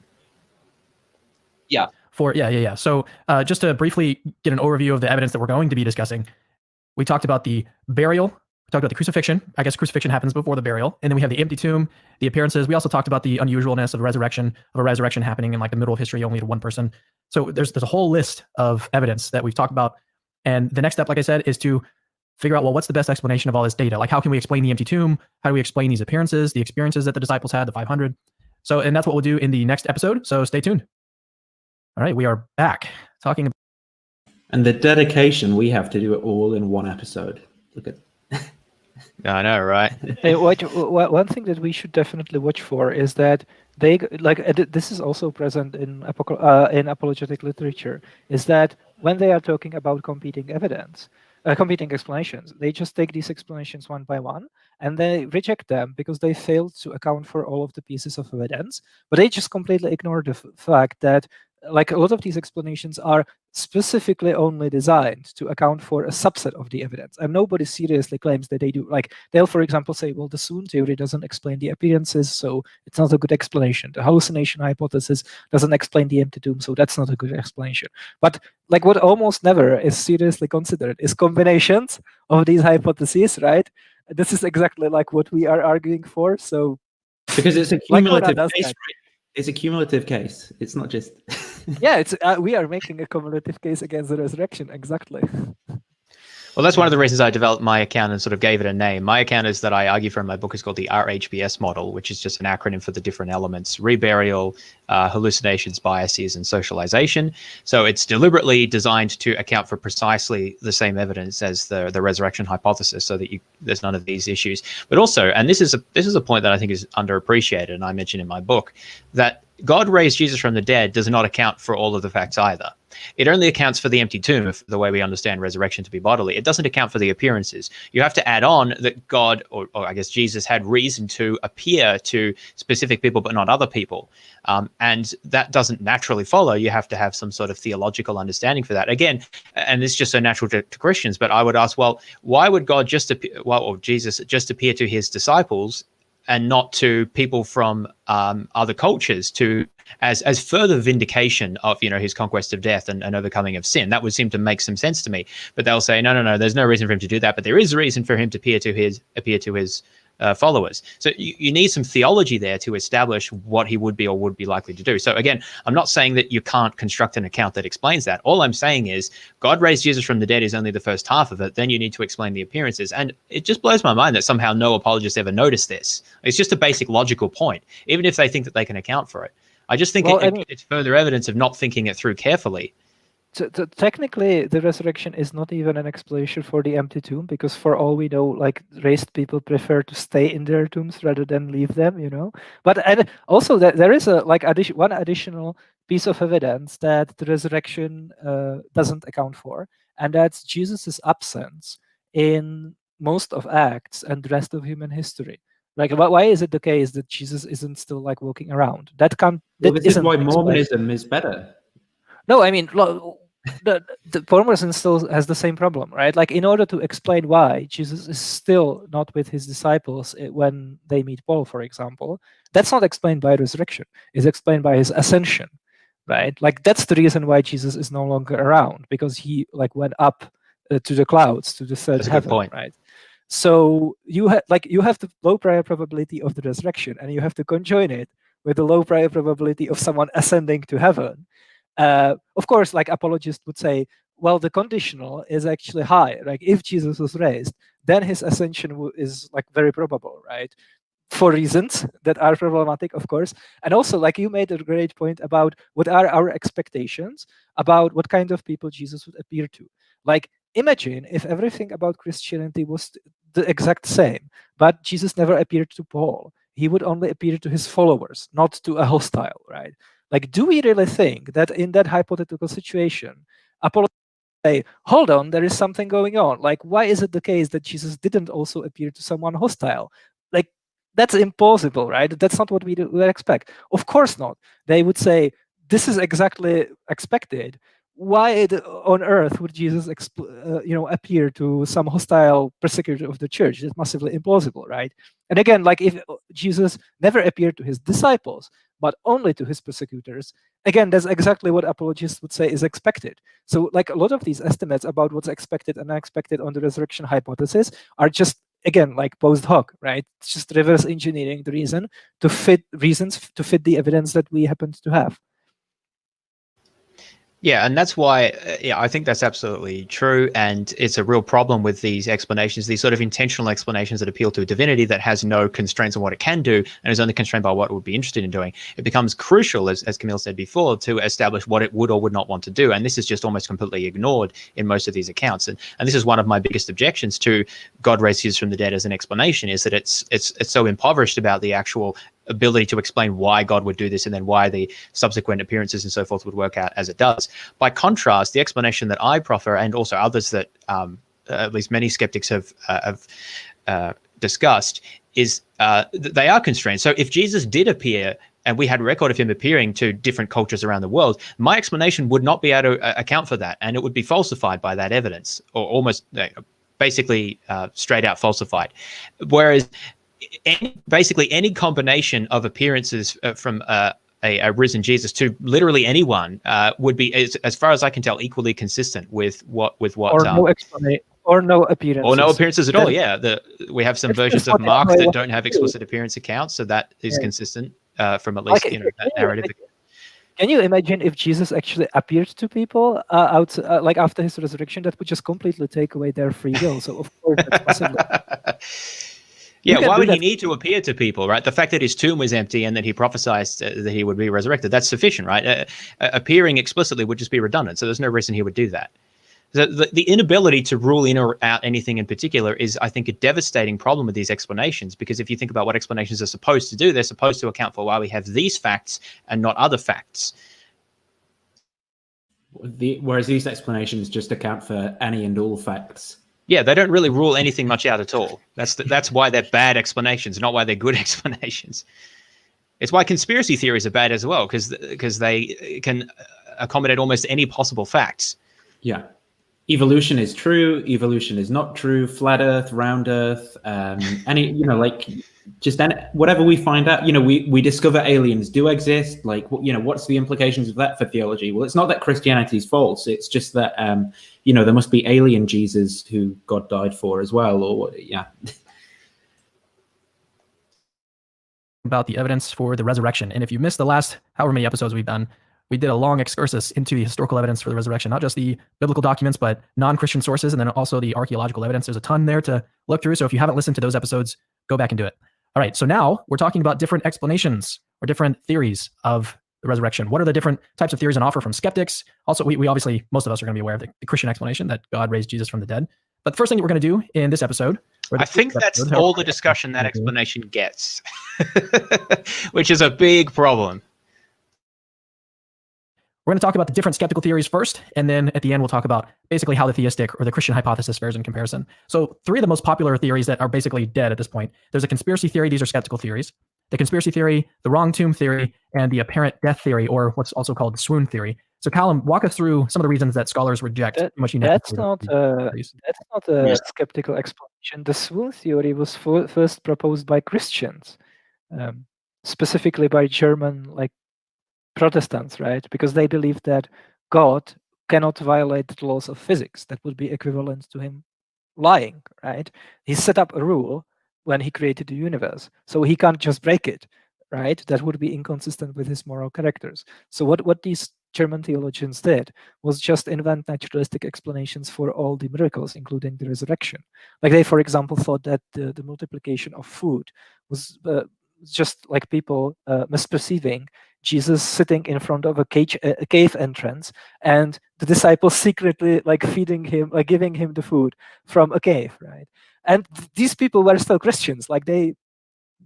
Yeah. So just to briefly get an overview of the evidence that we're going to be discussing, we talked about the burial, we talked about the crucifixion. I guess crucifixion happens before the burial. And then we have the empty tomb, the appearances. We also talked about the unusualness of a resurrection happening in like the middle of history, only to one person. So there's a whole list of evidence that we've talked about. And the next step, like I said, is to figure out, well, what's the best explanation of all this data? Like, how can we explain the empty tomb? How do we explain these appearances, the experiences that the disciples had, the 500? So, and that's what we'll do in the next episode. So stay tuned. All right, we are back talking about. And the dedication, we have to do it all in one episode. Look at. I know, right? One thing that we should definitely watch for is that they this is also present in apologetic literature, is that when they are talking about competing evidence, competing explanations, they just take these explanations one by one and they reject them because they failed to account for all of the pieces of evidence. But they just completely ignore the fact that like a lot of these explanations are specifically only designed to account for a subset of the evidence, and nobody seriously claims that they do. Like, they'll, for example, say, well, the swoon theory doesn't explain the appearances, so it's not a good explanation. The hallucination hypothesis doesn't explain the empty tomb, so that's not a good explanation. But like, what almost never is seriously considered is combinations of these hypotheses, right? This is exactly like what we are arguing for. So because it's a cumulative case, right? It's a cumulative case. It's not just. Yeah, it's we are making a cumulative case against the resurrection. Exactly. Well, that's one of the reasons I developed my account and sort of gave it a name. My account is that I argue for in my book is called the RHBS model, which is just an acronym for the different elements: reburial, hallucinations, biases, and socialization. So it's deliberately designed to account for precisely the same evidence as the resurrection hypothesis, so that there's none of these issues. But also, and this is a point that I think is underappreciated, and I mentioned in my book, that God raised Jesus from the dead does not account for all of the facts either. It only accounts for the empty tomb, the way we understand resurrection to be bodily. It doesn't account for the appearances. You have to add on that God, or I guess Jesus, had reason to appear to specific people but not other people. And that doesn't naturally follow. You have to have some sort of theological understanding for that. Again, and it's just so natural to Christians, but I would ask, well, why would God just appear, or Jesus just appear to his disciples and not to people from other cultures as further vindication of his conquest of death and overcoming of sin? That would seem to make some sense to me. But they'll say, no, there's no reason for him to do that. But there is a reason for him to appear to his followers. So you need some theology there to establish what he would be or would be likely to do. So again, I'm not saying that you can't construct an account that explains that. All I'm saying is God raised Jesus from the dead is only the first half of it. Then you need to explain the appearances. And it just blows my mind that somehow no apologists ever noticed this. It's just a basic logical point, even if they think that they can account for it. I just think it's further evidence of not thinking it through carefully. Technically, the resurrection is not even an explanation for the empty tomb, because for all we know, like, raised people prefer to stay in their tombs rather than leave them, But and also there is one additional piece of evidence that the resurrection doesn't account for, and that's Jesus's absence in most of Acts and the rest of human history. Like, why is it the case that Jesus isn't still like walking around? That can't. Well, That this is isn't why explained. Mormonism is better. No, I mean, the Mormonism still has the same problem, right? Like, in order to explain why Jesus is still not with his disciples when they meet Paul, for example, that's not explained by resurrection. It's explained by his ascension, right? Like, that's the reason why Jesus is no longer around, because he like went up to the clouds, to the third That's a good heaven, point. right? So you have the low prior probability of the resurrection, and you have to conjoin it with the low prior probability of someone ascending to heaven. Of course, like apologists would say, well, the conditional is actually high. Like, if Jesus was raised, then his ascension is like very probable, right? For reasons that are problematic, of course. And also, like, you made a great point about what are our expectations about what kind of people Jesus would appear to. Like, imagine if everything about Christianity was the exact same, but Jesus never appeared to Paul. He would only appear to his followers, not to a hostile, right? Like, do we really think that in that hypothetical situation, Apollo say, hold on, there is something going on? Like, why is it the case that Jesus didn't also appear to someone hostile? Like, that's impossible, right? That's not what we would expect. Of course not. They would say, this is exactly expected. Why on earth would Jesus appear to some hostile persecutor of the church? It's massively implausible, right? And again, like, if Jesus never appeared to his disciples, but only to his persecutors, again, that's exactly what apologists would say is expected. So, like, a lot of these estimates about what's expected and unexpected on the resurrection hypothesis are just, again, like post hoc, right? It's just reverse engineering the reasons to fit the evidence that we happen to have. Yeah, and that's why, I think that's absolutely true. And it's a real problem with these explanations, these sort of intentional explanations that appeal to a divinity that has no constraints on what it can do and is only constrained by what it would be interested in doing. It becomes crucial, as Camille said before, to establish what it would or would not want to do. And this is just almost completely ignored in most of these accounts. And this is one of my biggest objections to God raised Jesus from the dead as an explanation, is that it's so impoverished about the actual ability to explain why God would do this and then why the subsequent appearances and so forth would work out as it does. By contrast, the explanation that I proffer, and also others that at least many skeptics have discussed, is they are constrained. So if Jesus did appear and we had a record of him appearing to different cultures around the world, my explanation would not be able to account for that, and it would be falsified by that evidence, or almost basically straight out falsified. Whereas basically any combination of appearances from a risen Jesus to literally anyone would be, as far as I can tell, equally consistent with what or no explanation or no appearances. Or no appearances at all. Yeah, we have some versions of Mark that don't have explicit appearance accounts, so that is consistent from at least that narrative. Can you imagine if Jesus actually appeared to people like after his resurrection? That would just completely take away their free will. So of course, that's possible. Yeah, why would he need to appear to people, right? The fact that his tomb was empty and that he prophesied that he would be resurrected, that's sufficient, right? Appearing explicitly would just be redundant, so there's no reason he would do that. The inability to rule in or out anything in particular is, I think, a devastating problem with these explanations, because if you think about what explanations are supposed to do, they're supposed to account for why we have these facts and not other facts. Whereas these explanations just account for any and all facts. Yeah, they don't really rule anything much out at all. That's why they're bad explanations, not why they're good explanations. It's why conspiracy theories are bad as well, because they can accommodate almost any possible facts. Yeah. Evolution is true, evolution is not true, flat earth, round earth, whatever we find out, we discover aliens do exist. Like, what's the implications of that for theology? Well, it's not that Christianity is false. It's just that, there must be alien Jesus who God died for as well, About the evidence for the resurrection. And if you missed the last however many episodes we've done, we did a long excursus into the historical evidence for the resurrection, not just the biblical documents, but non-Christian sources, and then also the archaeological evidence. There's a ton there to look through. So if you haven't listened to those episodes, go back and do it. All right. So now we're talking about different explanations or different theories of the resurrection. What are the different types of theories on offer from skeptics? Also, we obviously, most of us are going to be aware of the Christian explanation that God raised Jesus from the dead. But the first thing that we're going to do in this episode, I think that's all the discussion that explanation gets, which is a big problem. We're going to talk about the different skeptical theories first, and then at the end, we'll talk about basically how the theistic or the Christian hypothesis fares in comparison. So 3 of the most popular theories that are basically dead at this point. There's a conspiracy theory. These are skeptical theories. The conspiracy theory, the wrong tomb theory, and the apparent death theory, or what's also called the swoon theory. So Callum, walk us through some of the reasons that scholars reject That's not a skeptical explanation. The swoon theory was first proposed by Christians, specifically by German Protestants, right? Because they believe that God cannot violate the laws of physics. That would be equivalent to him lying, right? He set up a rule when he created the universe, so he can't just break it, right? That would be inconsistent with his moral characters. So what these German theologians did was just invent naturalistic explanations for all the miracles, including the resurrection. Like they, for example, thought that the multiplication of food was just like people misperceiving Jesus sitting in front of a cave entrance, and the disciples secretly feeding him, giving him the food from a cave, right? And these people were still Christians, they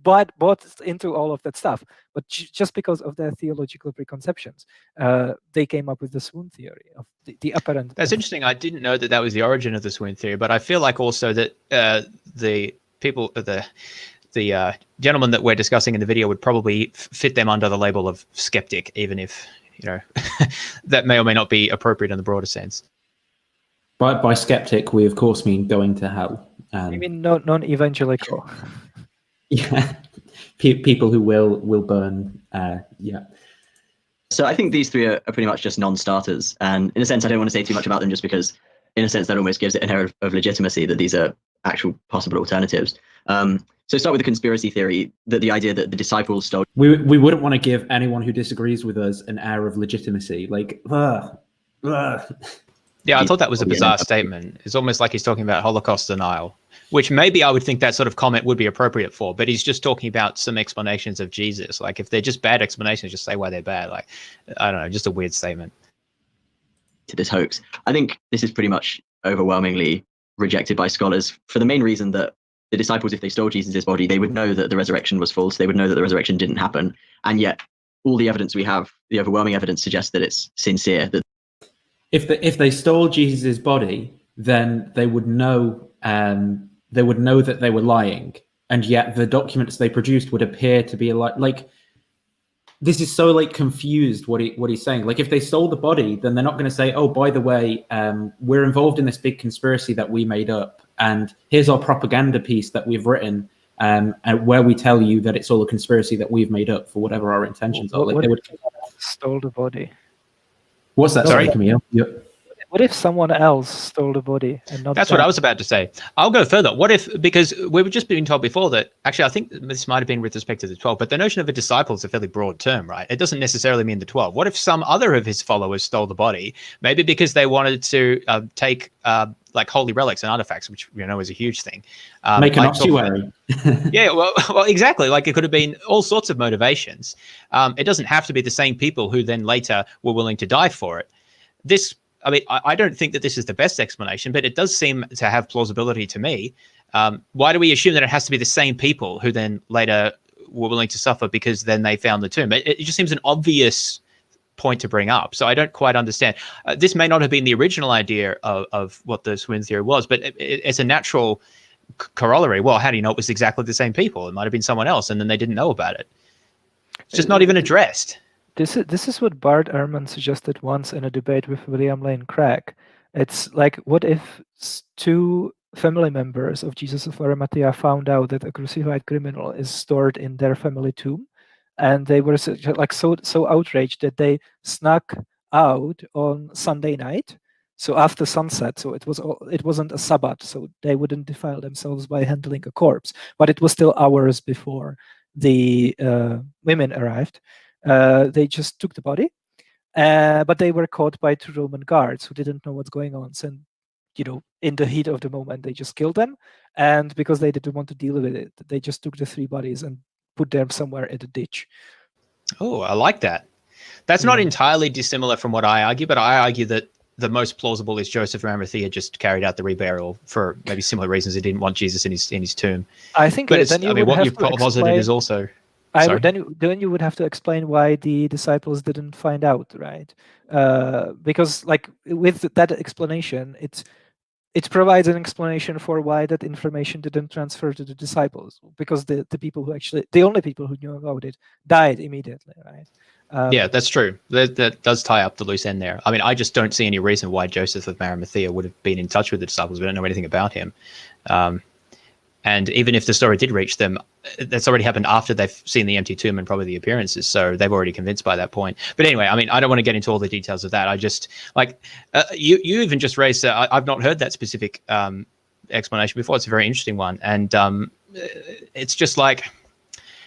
bought into all of that stuff, but just because of their theological preconceptions, they came up with the swoon theory of the apparent. That's interesting. I didn't know that was the origin of the swoon theory, but I feel like also that the people, the gentleman that we're discussing in the video would probably fit them under the label of skeptic, even if that may or may not be appropriate in the broader sense. By skeptic, we of course mean going to hell. I mean non-evangelical. Yeah, people who will burn. Yeah. So I think these 3 are pretty much just non-starters, and in a sense, I don't want to say too much about them, just because, in a sense, that almost gives it an air of legitimacy that these are actual possible alternatives. So start with the conspiracy theory, that the idea that the disciples stole. We wouldn't want to give anyone who disagrees with us an air of legitimacy. Yeah, I thought that was a bizarre statement. It's almost like he's talking about Holocaust denial, which maybe I would think that sort of comment would be appropriate for, but he's just talking about some explanations of Jesus. If they're just bad explanations, just say why they're bad. I don't know, just a weird statement. To this hoax. I think this is pretty much overwhelmingly rejected by scholars for the main reason that the disciples, if they stole Jesus' body, they would know that the resurrection was false. They would know that the resurrection didn't happen. And yet all the evidence we have, the overwhelming evidence, suggests that it's sincere. That if they stole Jesus' body, then they would know that they were lying, and yet the documents they produced would appear to be like this is so confused what he's saying. If they stole the body, then they're not going to say, oh, by the way, we're involved in this big conspiracy that we made up, and here's our propaganda piece that we've written, where we tell you that it's all a conspiracy that we've made up for whatever our intentions are. They would stole the body. What's that? Sorry, Camille. Yep. What if someone else stole the body and not? That's what I was about to say. I'll go further. What if, because we were just being told before that, actually, I think this might have been with respect to the 12, but the notion of a disciple is a fairly broad term, right? It doesn't necessarily mean the 12. What if some other of his followers stole the body, maybe because they wanted to take holy relics and artifacts, which is a huge thing. Make an ossuary. Yeah, well, exactly. It could have been all sorts of motivations. It doesn't have to be the same people who then later were willing to die for it. I don't think that this is the best explanation, but it does seem to have plausibility to me. Why do we assume that it has to be the same people who then later were willing to suffer because then they found the tomb? It just seems an obvious point to bring up. So I don't quite understand. This may not have been the original idea of what the swoon theory was, but it's a natural corollary. Well, how do you know it was exactly the same people? It might have been someone else, and then they didn't know about it. It's just not even addressed. This is what Bart Ehrman suggested once in a debate with William Lane Craig. It's what if 2 family members of Jesus of Arimathea found out that a crucified criminal is stored in their family tomb, and they were so outraged that they snuck out on Sunday night, so after sunset. So it wasn't a Sabbath, so they wouldn't defile themselves by handling a corpse, but it was still hours before the women arrived. They just took the body, but they were caught by 2 Roman guards who didn't know what's going on. So, in the heat of the moment, they just killed them. And because they didn't want to deal with it, they just took the 3 bodies and put them somewhere in a ditch. Oh, I like that. That's not entirely dissimilar from what I argue, but I argue that the most plausible is Joseph of Arimathea just carried out the reburial for maybe similar reasons. He didn't want Jesus in his tomb. I think, but then what you've posited is also. Sorry? Then you would have to explain why the disciples didn't find out, right? Because like with that explanation, it provides an explanation for why that information didn't transfer to the disciples, because the only people who knew about it died immediately, right? Yeah, that's true. That does tie up the loose end there. I mean, I just don't see any reason why Joseph of Arimathea would have been in touch with the disciples. We don't know anything about him. And even if the story did reach them, that's already happened after they've seen the empty tomb and probably the appearances. So they've already convinced by that point. But anyway, I mean, I don't want to get into all the details of that. I just like you even just raised. I've not heard that specific explanation before. It's a very interesting one, and it's just like,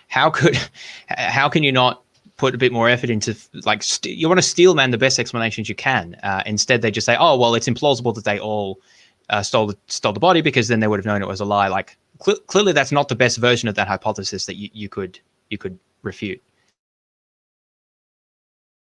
how can you not put a bit more effort into like you want to steel man the best explanations you can. Instead, they just say, oh well, it's implausible that they all stole the body, because then they would have known it was a lie. Like clearly, that's not the best version of that hypothesis that you could refute.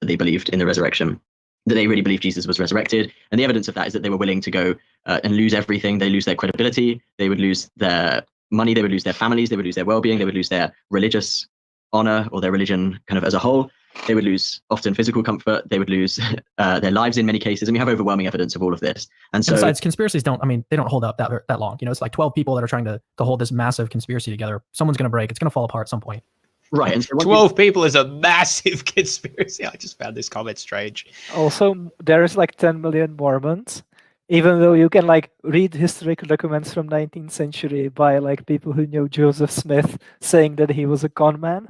They believed in the resurrection, that they really believed Jesus was resurrected, and the evidence of that is that they were willing to go and lose everything. They lose their credibility, they would lose their money, they would lose their families, they would lose their well-being, they would lose their religious honor or their religion kind of as a whole. They would lose often physical comfort. They would lose their lives in many cases. And we have overwhelming evidence of all of this. And so, besides, conspiracies they don't hold up that long. You know, it's like 12 people that are trying to hold this massive conspiracy together. Someone's going to break. It's going to fall apart at some point. Right. And so 12 people is a massive conspiracy. I just found this comment strange. Also, there is like 10 million Mormons, even though you can like read historical documents from 19th century by like people who knew Joseph Smith saying that he was a con man.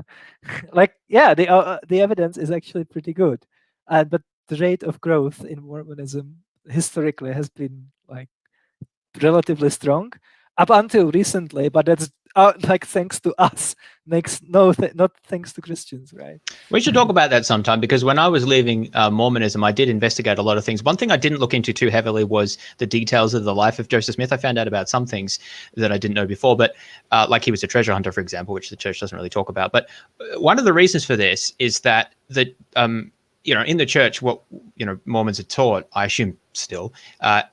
Like, yeah, the evidence is actually pretty good. But the rate of growth in Mormonism historically has been like relatively strong up until recently, but that's like thanks to us, not thanks to Christians, right? We should talk about that sometime, because when I was leaving Mormonism, I did investigate a lot of things. One thing I didn't look into too heavily was the details of the life of Joseph Smith. I found out about some things that I didn't know before, but like he was a treasure hunter, for example, which the church doesn't really talk about. But one of the reasons for this is that in the church, what Mormons are taught, I assume still,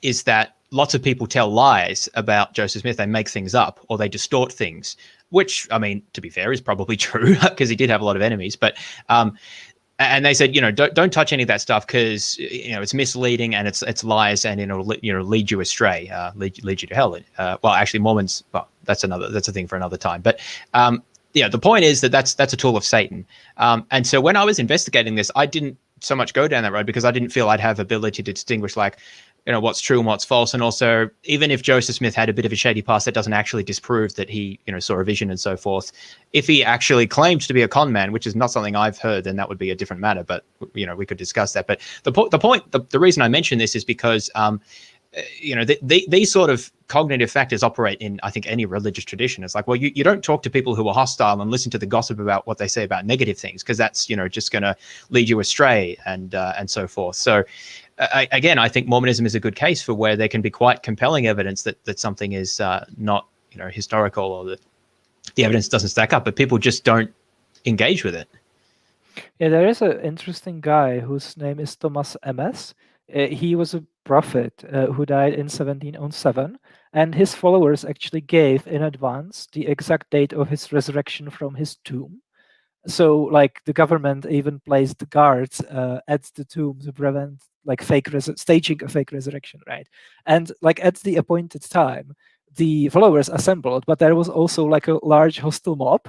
is that lots of people tell lies about Joseph Smith. They make things up or they distort things, which, I mean, to be fair, is probably true because he did have a lot of enemies. But and they said, don't touch any of that stuff because it's misleading and it's lies and it'll lead you astray, lead you to hell. Well, actually, Mormons. Well, that's a thing for another time. But the point is that's a tool of Satan. And so when I was investigating this, I didn't so much go down that road because I didn't feel I'd have ability to distinguish what's true and what's false. And also, even if Joseph Smith had a bit of a shady past, that doesn't actually disprove that he, saw a vision and so forth. If he actually claimed to be a con man, which is not something I've heard, then that would be a different matter. But, we could discuss that. But the reason I mention this is because, these sort of cognitive factors operate in, I think, any religious tradition. It's like, well, you don't talk to people who are hostile and listen to the gossip about what they say about negative things, because that's, just going to lead you astray and so forth. So, again, I think Mormonism is a good case for where there can be quite compelling evidence that something is not, historical, or that the evidence doesn't stack up, but people just don't engage with it. Yeah, there is an interesting guy whose name is Thomas MS. He was a prophet who died in 1707, and his followers actually gave in advance the exact date of his resurrection from his tomb. So, like, the government even placed the guards at the tomb to prevent like staging a fake resurrection, right? And like at the appointed time, the followers assembled, but there was also like a large hostile mob,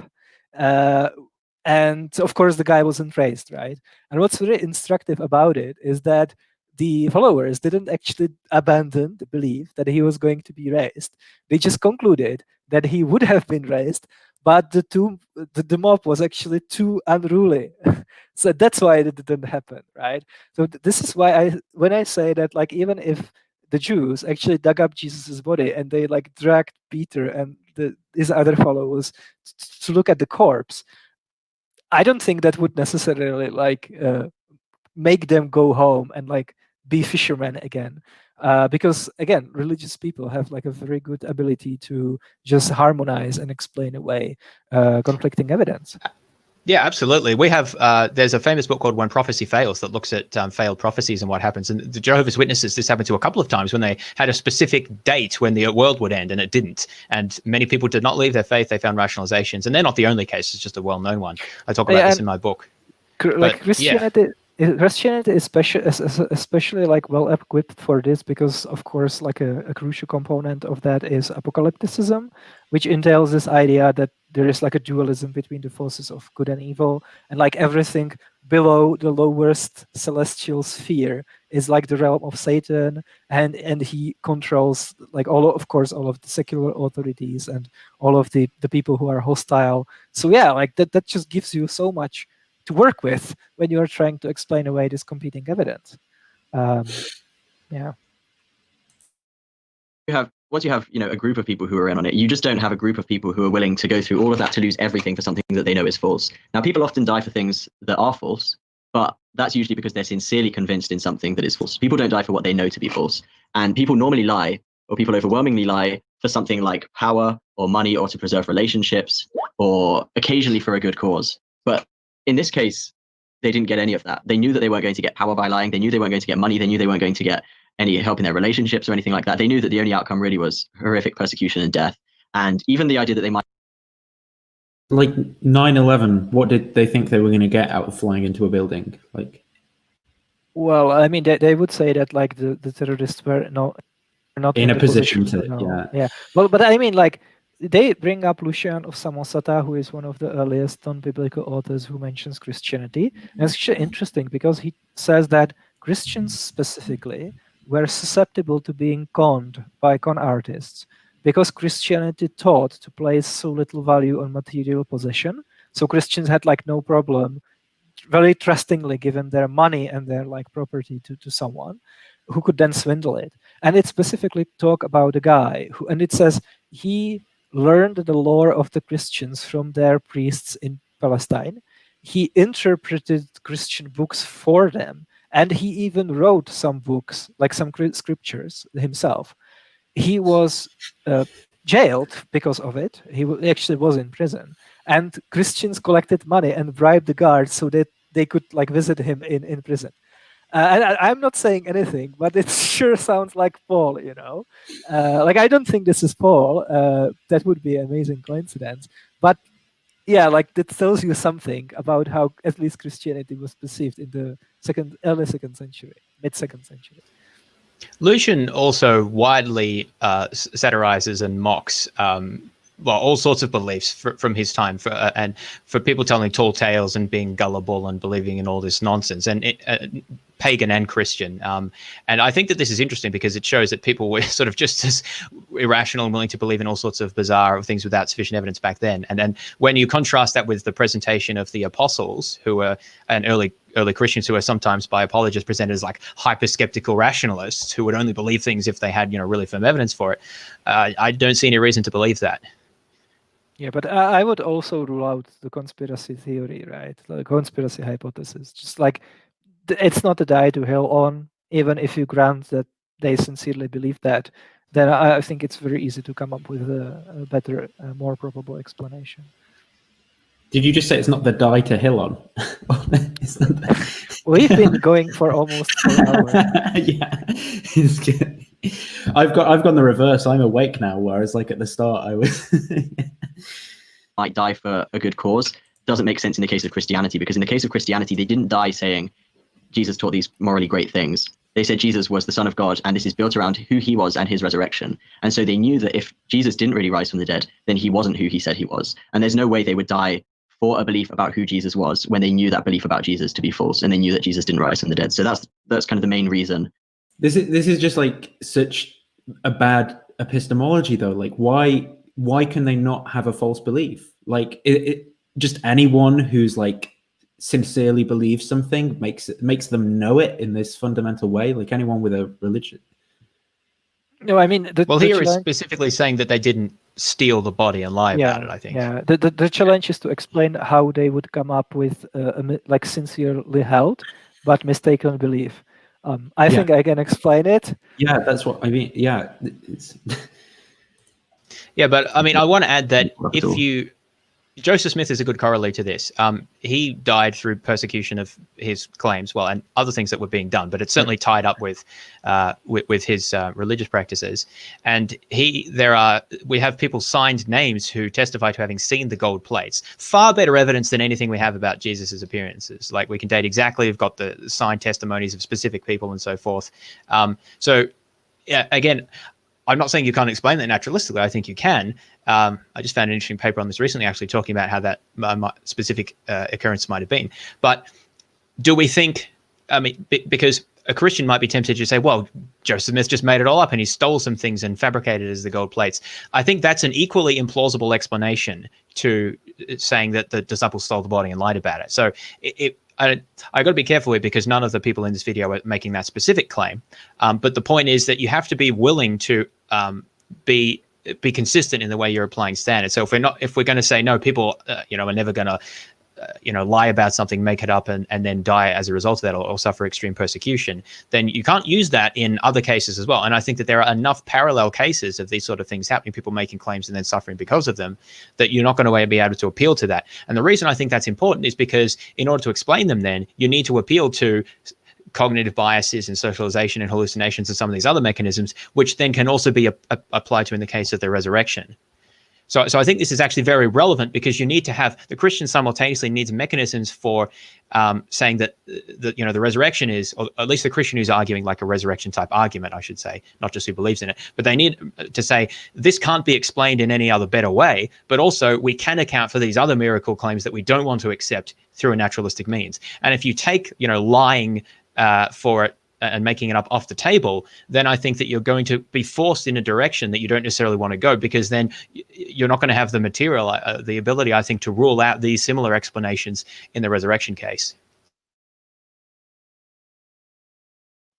and of course the guy wasn't raised, right? And what's really instructive about it is that the followers didn't actually abandon the belief that he was going to be raised. They just concluded that he would have been raised, but the mob was actually too unruly. So that's why it didn't happen, right? So this is why when I say that, like, even if the Jews actually dug up Jesus's body and they like dragged Peter and his other followers to look at the corpse, I don't think that would necessarily like make them go home and like be fishermen again. Because again, religious people have like a very good ability to just harmonize and explain away conflicting evidence. Yeah, absolutely. We have there's a famous book called When Prophecy Fails that looks at failed prophecies and what happens. And the Jehovah's Witnesses, this happened to a couple of times when they had a specific date when the world would end and it didn't. And many people did not leave their faith. They found rationalizations. And they're not the only case. It's just a well-known one. I talk about this in my book. Like Christianity, Christianity is especially like well equipped for this because, of course, like a crucial component of that is apocalypticism, which entails this idea that there is like a dualism between the forces of good and evil, and like everything below the lowest celestial sphere is like the realm of Satan, and he controls like all of the secular authorities and all of the people who are hostile. So yeah, like that just gives you so much to work with when you're trying to explain away this competing evidence. Yeah. Once you have a group of people who are in on it, you just don't have a group of people who are willing to go through all of that to lose everything for something that they know is false. Now, people often die for things that are false, but that's usually because they're sincerely convinced in something that is false. People don't die for what they know to be false. And people normally lie, or people overwhelmingly lie for something like power or money or to preserve relationships or occasionally for a good cause. But in this case, they didn't get any of that. They knew that they weren't going to get power by lying. They knew they weren't going to get money. They knew they weren't going to get any help in their relationships or anything like that. They knew that the only outcome really was horrific persecution and death. And even the idea that they might... Like 9/11, what did they think they were going to get out of flying into a building? Like, well, I mean, they would say that like the terrorists were not in a position to know. Yeah. Well, but I mean, like, they bring up Lucian of Samosata, who is one of the earliest non-biblical authors who mentions Christianity. And it's actually interesting because he says that Christians specifically were susceptible to being conned by con artists because Christianity taught to place so little value on material possession. So Christians had like no problem very trustingly giving their money and their like property to someone who could then swindle it. And it specifically talk about a guy who, and it says he learned the lore of the Christians from their priests in Palestine. He interpreted Christian books for them, and he even wrote some books, like some scriptures himself. He was jailed because of it. He actually was in prison, and Christians collected money and bribed the guards so that they could like visit him in prison. And I'm not saying anything, but it sure sounds like Paul, like I don't think this is Paul. That would be an amazing coincidence. But yeah, like that tells you something about how at least Christianity was perceived in the early second century, mid-second century. Lucian also widely satirizes and mocks all sorts of beliefs from his time, and for people telling tall tales and being gullible and believing in all this nonsense, and pagan and Christian. And I think that this is interesting because it shows that people were sort of just as irrational and willing to believe in all sorts of bizarre things without sufficient evidence back then. And then when you contrast that with the presentation of the apostles, who were an early Christians who are sometimes by apologists presented as like hyper-skeptical rationalists who would only believe things if they had really firm evidence for it, I don't see any reason to believe that. Yeah, but I would also rule out the conspiracy theory, right? The conspiracy hypothesis. Just like it's not a die to hell on, even if you grant that they sincerely believe that, then I think it's very easy to come up with a better, more probable explanation. Did you just say it's not the die to hill on? We've been going for almost 4 hours. Yeah, it's good. I've gone the reverse. I'm awake now, whereas like at the start I was might die for a good cause doesn't make sense in the case of Christianity, because in the case of Christianity, they didn't die saying Jesus taught these morally great things. They said Jesus was the Son of God, and this is built around who he was and his resurrection. And so they knew that if Jesus didn't really rise from the dead, then he wasn't who he said he was. And there's no way they would die for a belief about who Jesus was when they knew that belief about Jesus to be false, and they knew that Jesus didn't rise from the dead. So that's kind of the main reason. This is just like such a bad epistemology, though. Like, why can they not have a false belief? Like, it just anyone who's like sincerely believes something makes them know it in this fundamental way. Like anyone with a religion. No, I mean, here is specifically saying that they didn't steal the body and lie about it, I think. Yeah, the challenge is to explain how they would come up with like sincerely held but mistaken belief. I think I can explain it. Yeah, that's what I mean. Yeah. Yeah, but I mean, I want to add that Joseph Smith is a good correlate to this. He died through persecution of his claims, well, and other things that were being done, but it's certainly tied up with his religious practices. And we have people signed names who testify to having seen the gold plates. Far better evidence than anything we have about Jesus's appearances. Like, we can date exactly. We've got the signed testimonies of specific people and so forth. So, yeah, again, I'm not saying you can't explain that naturalistically. I think you can. I just found an interesting paper on this recently, actually talking about how that specific occurrence might have been. But do we think, I mean, because a Christian might be tempted to say, well, Joseph Smith just made it all up and he stole some things and fabricated it as the gold plates. I think that's an equally implausible explanation to saying that the disciples stole the body and lied about it. So I got to be careful with it, because none of the people in this video are making that specific claim. But the point is that you have to be willing to be consistent in the way you're applying standards. So if we're going to say no, people are never going to lie about something, make it up, and then die as a result of that, or suffer extreme persecution, then you can't use that in other cases as well. And I think that there are enough parallel cases of these sort of things happening, people making claims and then suffering because of them, that you're not going to be able to appeal to that. And the reason I think that's important is because in order to explain them, then you need to appeal to cognitive biases and socialization and hallucinations and some of these other mechanisms, which then can also be applied to in the case of the resurrection. So I think this is actually very relevant, because you need to have, the Christian simultaneously needs mechanisms for saying that the resurrection is, or at least the Christian who's arguing like a resurrection type argument, I should say, not just who believes in it, but they need to say this can't be explained in any other better way, but also we can account for these other miracle claims that we don't want to accept through a naturalistic means. And if you take lying for it and making it up off the table, then I think that you're going to be forced in a direction that you don't necessarily want to go, because then you're not going to have the material, the ability, I think, to rule out these similar explanations in the resurrection case.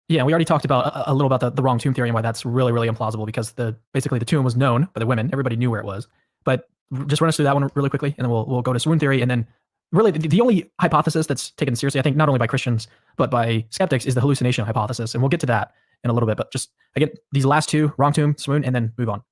Yeah, we already talked about a little about the wrong tomb theory and why that's really, really implausible, because basically the tomb was known by the women. Everybody knew where it was. But just run us through that one really quickly, and then we'll go to swoon theory. And then really the only hypothesis that's taken seriously, I think, not only by Christians, but by skeptics, is the hallucination hypothesis. And we'll get to that in a little bit. But just, again, these last two, wrong tomb, swoon, and then move on.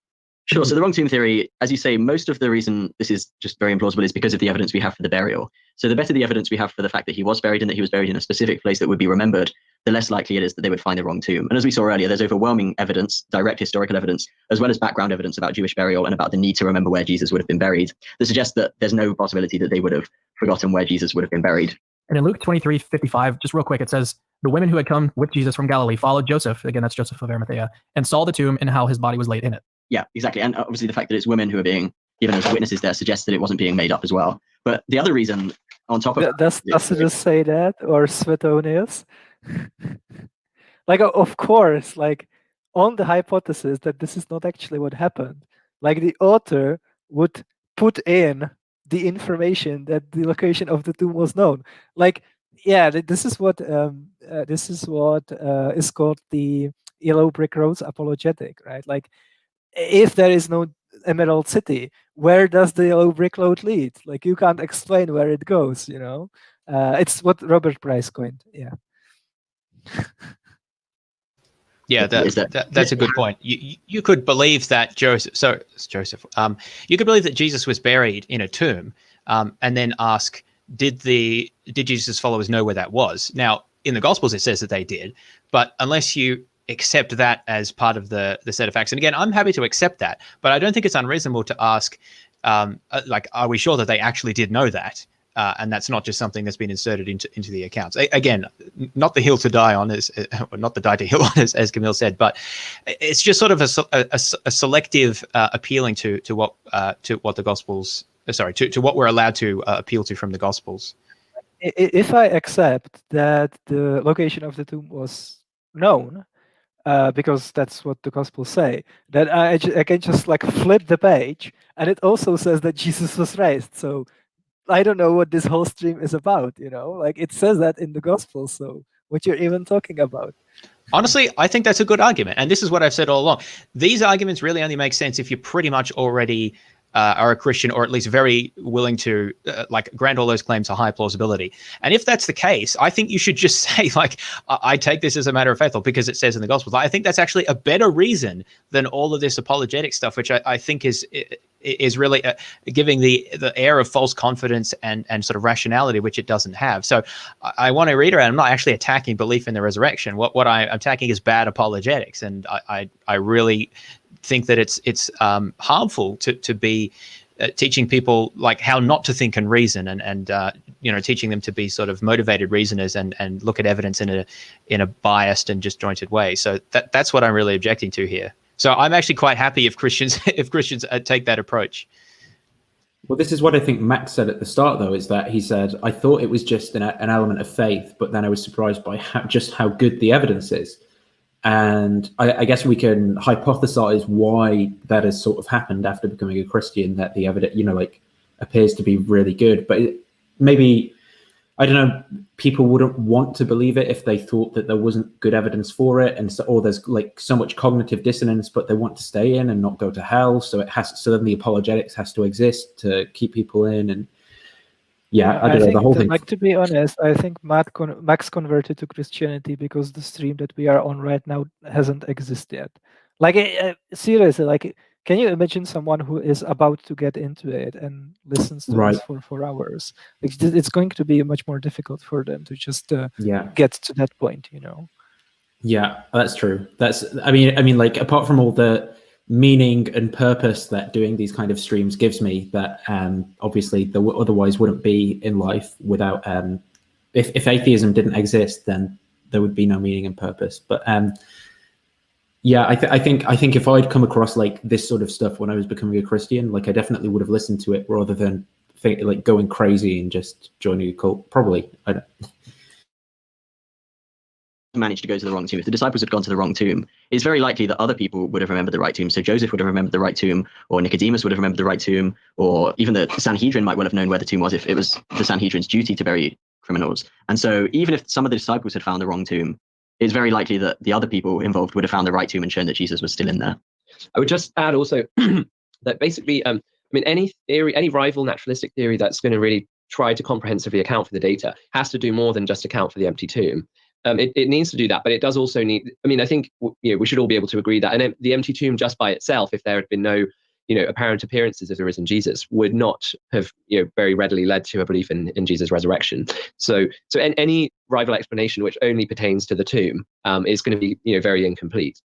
Sure. So the wrong tomb theory, as you say, most of the reason this is just very implausible is because of the evidence we have for the burial. So the better the evidence we have for the fact that he was buried, and that he was buried in a specific place that would be remembered, the less likely it is that they would find the wrong tomb. And as we saw earlier, there's overwhelming evidence, direct historical evidence, as well as background evidence about Jewish burial and about the need to remember where Jesus would have been buried, that suggests that there's no possibility that they would have forgotten where Jesus would have been buried. And in Luke 23:55, just real quick, it says, the women who had come with Jesus from Galilee followed Joseph, again, that's Joseph of Arimathea, and saw the tomb and how his body was laid in it. Yeah, exactly. And obviously the fact that it's women who are being given as witnesses there suggests that it wasn't being made up as well. But the other reason on top of does Tacitus say that, or Suetonius? Like, of course, like, on the hypothesis that this is not actually what happened, like, the author would put in the information that the location of the tomb was known. Like, yeah, this is what is called the yellow brick roads apologetic, right? Like, if there is no Emerald City, where does the yellow brick road lead? Like, you can't explain where it goes, It's what Robert Price coined. Yeah. Yeah, that's a good point. You could believe that you could believe that Jesus was buried in a tomb, and then ask, did Jesus' followers know where that was? Now, in the Gospels, it says that they did, but unless you accept that as part of the set of facts, and again, I'm happy to accept that, but I don't think it's unreasonable to ask, are we sure that they actually did know that? And that's not just something that's been inserted into the accounts. Again, not the hill to die on, not the die to heal on, as Camille said, but it's just sort of a selective appealing to what the Gospels, to what we're allowed to appeal to from the Gospels. If I accept that the location of the tomb was known, because that's what the Gospels say, then I can just like flip the page, and it also says that Jesus was raised. So I don't know what this whole stream is about, like, it says that in the Gospel. So what you're even talking about? Honestly, I think that's a good argument. And this is what I've said all along. These arguments really only make sense if you pretty much already are a Christian, or at least very willing to like grant all those claims a high plausibility. And if that's the case, I think you should just say, like, I take this as a matter of faith, or because it says in the Gospels. I think that's actually a better reason than all of this apologetic stuff, which I think is really giving the air of false confidence and sort of rationality, which it doesn't have. So I want to reiterate, I'm not actually attacking belief in the resurrection. What I'm attacking is bad apologetics, and I really think that it's harmful to be teaching people like how not to think and reason, and teaching them to be sort of motivated reasoners and look at evidence in a biased and disjointed way. So that's what I'm really objecting to here. So I'm actually quite happy if Christians take that approach. Well, this is what I think Max said at the start, though, is that he said, I thought it was just an element of faith, but then I was surprised by just how good the evidence is. And I guess we can hypothesize why that has sort of happened after becoming a Christian, that the evidence, appears to be really good. But maybe, I don't know, people wouldn't want to believe it if they thought that there wasn't good evidence for it, and so, or there's like so much cognitive dissonance, but they want to stay in and not go to hell. So then the apologetics has to exist to keep people in. And I don't know, the whole thing. Like, to be honest, I think Max converted to Christianity because the stream that we are on right now hasn't existed yet. Like, seriously, like, can you imagine someone who is about to get into it and listens to us for 4 hours? It's going to be much more difficult for them to just get to that point, Yeah, that's true. I mean, like, apart from all the meaning and purpose that doing these kind of streams gives me, that obviously there otherwise wouldn't be in life without. If atheism didn't exist, then there would be no meaning and purpose. But I think if I'd come across like this sort of stuff when I was becoming a Christian, like, I definitely would have listened to it rather than like going crazy and just joining a cult. Probably, I don't. Managed to go to the wrong tomb. If the disciples had gone to the wrong tomb, it's very likely that other people would have remembered the right tomb. So Joseph would have remembered the right tomb, or Nicodemus would have remembered the right tomb, or even the Sanhedrin might well have known where the tomb was if it was the Sanhedrin's duty to bury criminals. And so even if some of the disciples had found the wrong tomb, it's very likely that the other people involved would have found the right tomb and shown that Jesus was still in there. I would just add also that basically, any theory, any rival naturalistic theory that's going to really try to comprehensively account for the data has to do more than just account for the empty tomb. It needs to do that, but it does also need, I think, we should all be able to agree that the empty tomb just by itself, if there had been no, apparent appearances of the risen Jesus, would not have, very readily led to a belief in Jesus' resurrection. So any rival explanation which only pertains to the tomb is going to be, very incomplete.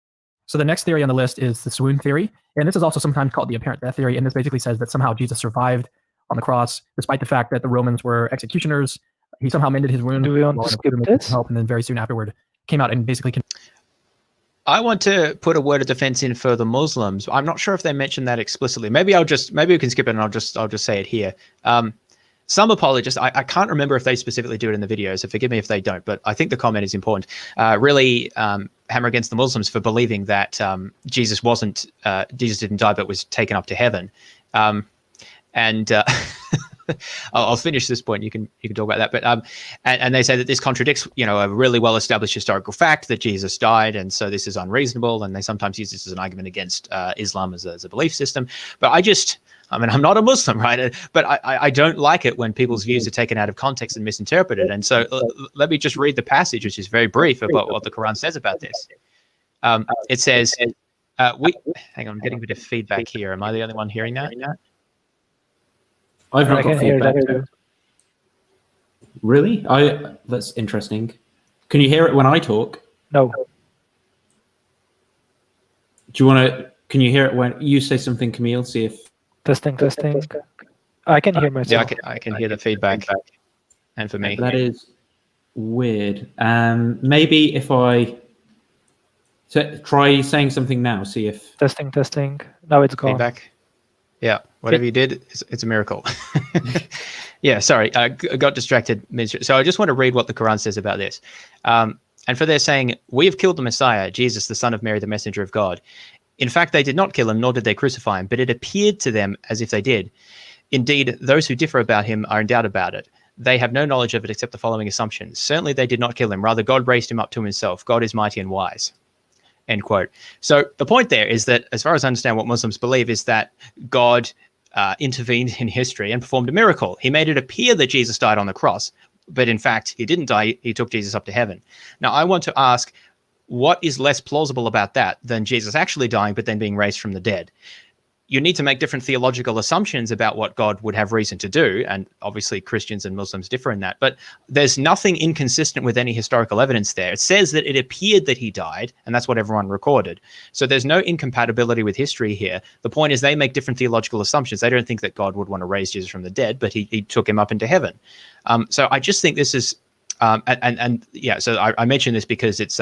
So the next theory on the list is the swoon theory. And this is also sometimes called the apparent death theory. And this basically says that somehow Jesus survived on the cross, despite the fact that the Romans were executioners. He somehow mended his wound. Do we want to skip this? Help, and then very soon afterward came out and basically. I want to put a word of defense in for the Muslims. I'm not sure if they mentioned that explicitly. Maybe we can skip it and I'll just say it here. Some apologists, I can't remember if they specifically do it in the video, so forgive me if they don't, but I think the comment is important. Really hammer against the Muslims for believing that Jesus didn't die but was taken up to heaven. I'll finish this point. You can talk about that. But and they say that this contradicts, a really well-established historical fact that Jesus died, and so this is unreasonable. And they sometimes use this as an argument against Islam as a belief system. But I'm not a Muslim, right? But I don't like it when people's views are taken out of context and misinterpreted. And so let me just read the passage, which is very brief, about what the Quran says about this. It says, hang on, I'm getting a bit of feedback here. Am I the only one hearing that? I've not got feedback. Really? That's interesting. Can you hear it when I talk? No. Can you hear it when you say something, Camille? See if... Testing. I can hear myself. Yeah, I can hear the feedback. And for me. That is weird. Maybe if I... try saying something now, see if... Testing. Now it's gone. Feedback. Yeah, whatever you did, it's a miracle. Yeah, sorry, I got distracted. So I just want to read what the Quran says about this. And for they're saying, we have killed the Messiah, Jesus, the son of Mary, the messenger of God. In fact, they did not kill him, nor did they crucify him, but it appeared to them as if they did. Indeed, those who differ about him are in doubt about it. They have no knowledge of it except the following assumptions. Certainly they did not kill him. Rather, God raised him up to himself. God is mighty and wise. End quote. So the point there is that, as far as I understand what Muslims believe, is that God intervened in history and performed a miracle. He made it appear that Jesus died on the cross, but in fact, he didn't die. He took Jesus up to heaven. Now, I want to ask, what is less plausible about that than Jesus actually dying, but then being raised from the dead? You need to make different theological assumptions about what God would have reason to do. And obviously Christians and Muslims differ in that, but there's nothing inconsistent with any historical evidence there. It says that it appeared that he died, and that's what everyone recorded. So there's no incompatibility with history here. The point is they make different theological assumptions. They don't think that God would want to raise Jesus from the dead, but he took him up into heaven. So I just think this is, so I mention this because it's,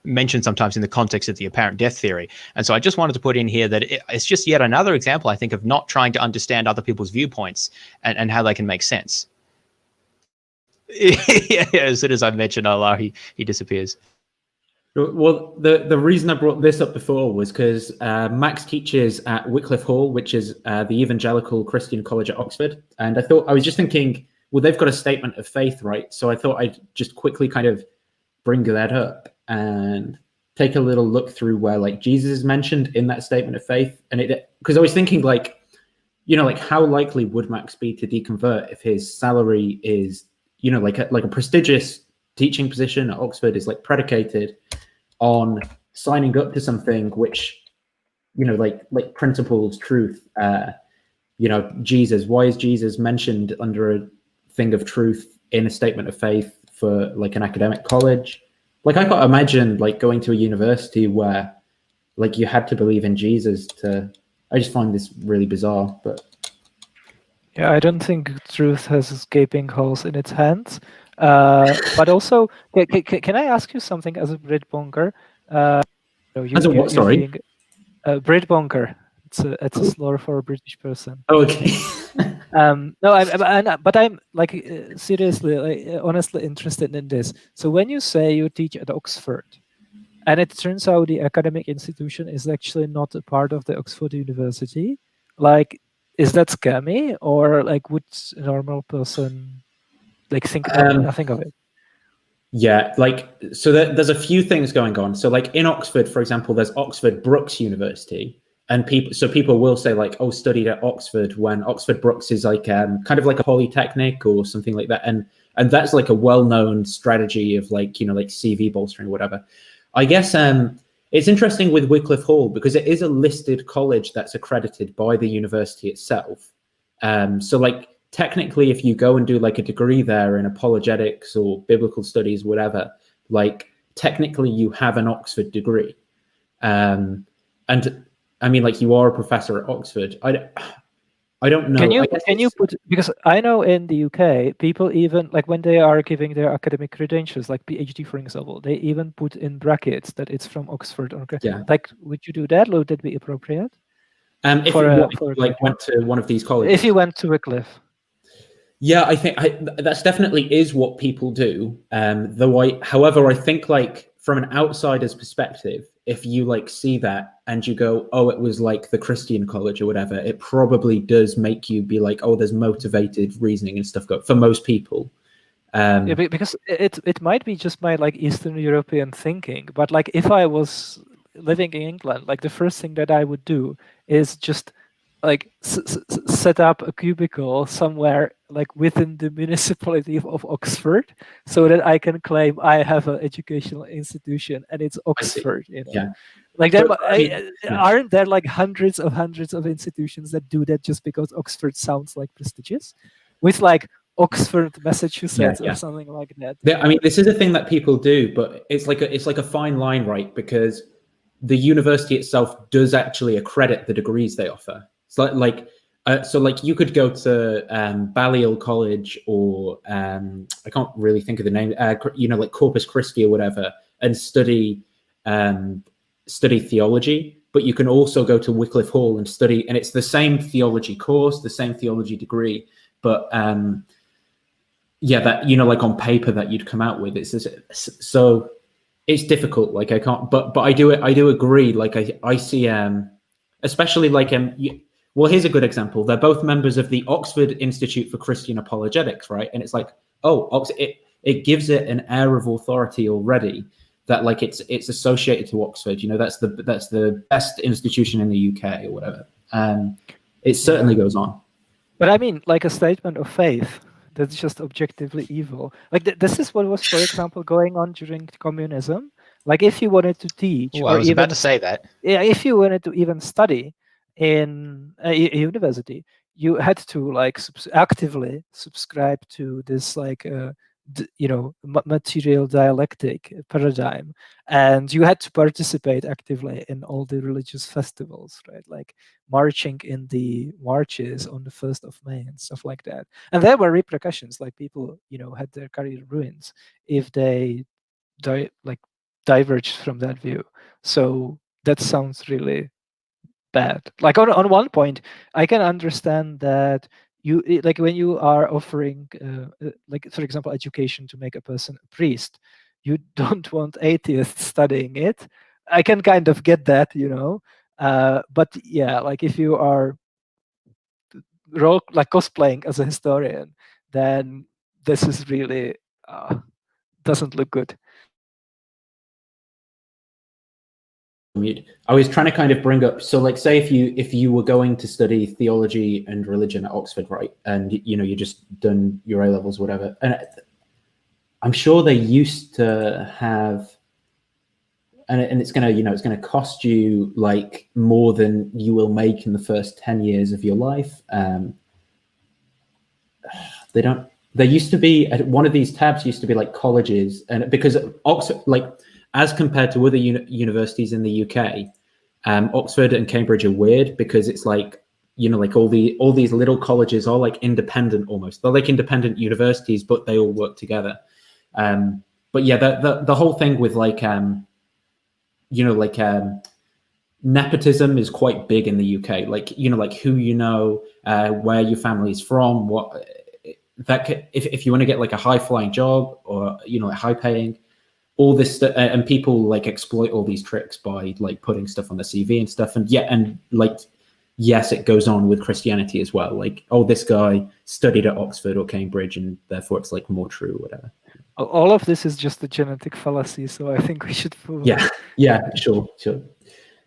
mentioned sometimes in the context of the apparent death theory. And so I just wanted to put in here that it's just yet another example, I think, of not trying to understand other people's viewpoints and how they can make sense. Yeah, as soon as I mention Allah, he disappears. Well, the reason I brought this up before was because Max teaches at Wycliffe Hall, which is the Evangelical Christian College at Oxford. And I was just thinking, well, they've got a statement of faith, right? So I thought I'd just quickly kind of bring that up and take a little look through where like Jesus is mentioned in that statement of faith. And because I was thinking like, how likely would Max be to deconvert if his salary is, like a prestigious teaching position at Oxford is like predicated on signing up to something which, like principles, truth, Jesus. Why is Jesus mentioned under a thing of truth in a statement of faith for like an academic college? Like I can't imagine like going to a university where like you had to believe in Jesus to. I just find this really bizarre. But yeah, I don't think truth has gaping holes in its hands. But also, can I ask you something as a Brit bonker? As a what? Sorry, Brit bonker. It's a slur for a British person. Oh, okay. No, but I'm like seriously, like, honestly interested in this. So when you say you teach at Oxford, and it turns out the academic institution is actually not a part of the Oxford University, like, is that scammy, or like would a normal person like think nothing of it? Yeah, like so there's a few things going on. So like in Oxford, for example, there's Oxford Brookes University. And people will say like, oh, studied at Oxford, when Oxford Brookes is like kind of like a polytechnic or something like that. And that's like a well-known strategy of like, like CV bolstering or whatever. I guess it's interesting with Wycliffe Hall because it is a listed college that's accredited by the university itself. So like technically, if you go and do like a degree there in apologetics or biblical studies, whatever, like technically you have an Oxford degree. And I mean, like you are a professor at Oxford. I don't know. Can you put, because I know in the UK, people even like when they are giving their academic credentials, like PhD, for example, they even put in brackets that it's from Oxford. Or like, would you do that? Would that be appropriate? If you went to one of these colleges. If you went to Wycliffe. Yeah, I think that's definitely is what people do. However, I think like from an outsider's perspective, if you like see that and you go, oh, it was like the Christian college or whatever, it probably does make you be like, oh, there's motivated reasoning and stuff for most people. Yeah, because it might be just my like Eastern European thinking, but like if I was living in England, like the first thing that I would do is just like set up a cubicle somewhere like within the municipality of Oxford, so that I can claim I have an educational institution and it's Oxford. Yeah. Like aren't there like hundreds of institutions that do that just because Oxford sounds like prestigious, with like Oxford, Massachusetts, or something like that? Yeah, I mean, this is a thing that people do, but it's like a fine line, right? Because the university itself does actually accredit the degrees they offer. So like you could go to Balliol College or I can't really think of the name, like Corpus Christi or whatever, and study theology. But you can also go to Wycliffe Hall and study, and it's the same theology course, the same theology degree, but that like on paper that you'd come out with. So it's difficult. Like I can't, but I do agree. Like I see especially like well, here's a good example. They're both members of the Oxford Institute for Christian Apologetics, right? And it's like, oh, it gives it an air of authority already that like it's associated to Oxford. That's the best institution in the UK or whatever. It certainly goes on. But I mean, like a statement of faith that's just objectively evil. Like this is what was, for example, going on during communism. Like if you wanted to teach, Ooh, or I was even about to say that. yeah, if you wanted to even study in a university, you had to like actively subscribe to this like material dialectic paradigm, and you had to participate actively in all the religious festivals, right? Like marching in the marches on the 1st of May and stuff like that. And there were repercussions, like people had their career ruins if they diverged from that view. So that sounds really bad. Like on one point, I can understand that like when you are offering like, for example, education to make a person a priest, you don't want atheists studying it. I can kind of get that, but yeah, like if you are like cosplaying as a historian, then this is really doesn't look good. I was trying to kind of bring up, so like say if you were going to study theology and religion at Oxford, right, and you just done your A levels, whatever, and I'm sure they used to have, and it's gonna cost you like more than you will make in the first 10 years of your life. There used to be, one of these tabs used to be like colleges, and because Oxford, like, as compared to other universities in the UK, Oxford and Cambridge are weird because it's like, like all these little colleges are like independent almost. They're like independent universities, but they all work together. But yeah, the whole thing with like, nepotism is quite big in the UK. Like, like who where your family is from, what that if you want to get like a high flying job or high paying. All this stuff, and people like exploit all these tricks by like putting stuff on the CV and stuff. And yes, it goes on with Christianity as well. Like, oh, this guy studied at Oxford or Cambridge, and therefore it's like more true, or whatever. All of this is just a genetic fallacy, so I think we should move on. Yeah, sure. So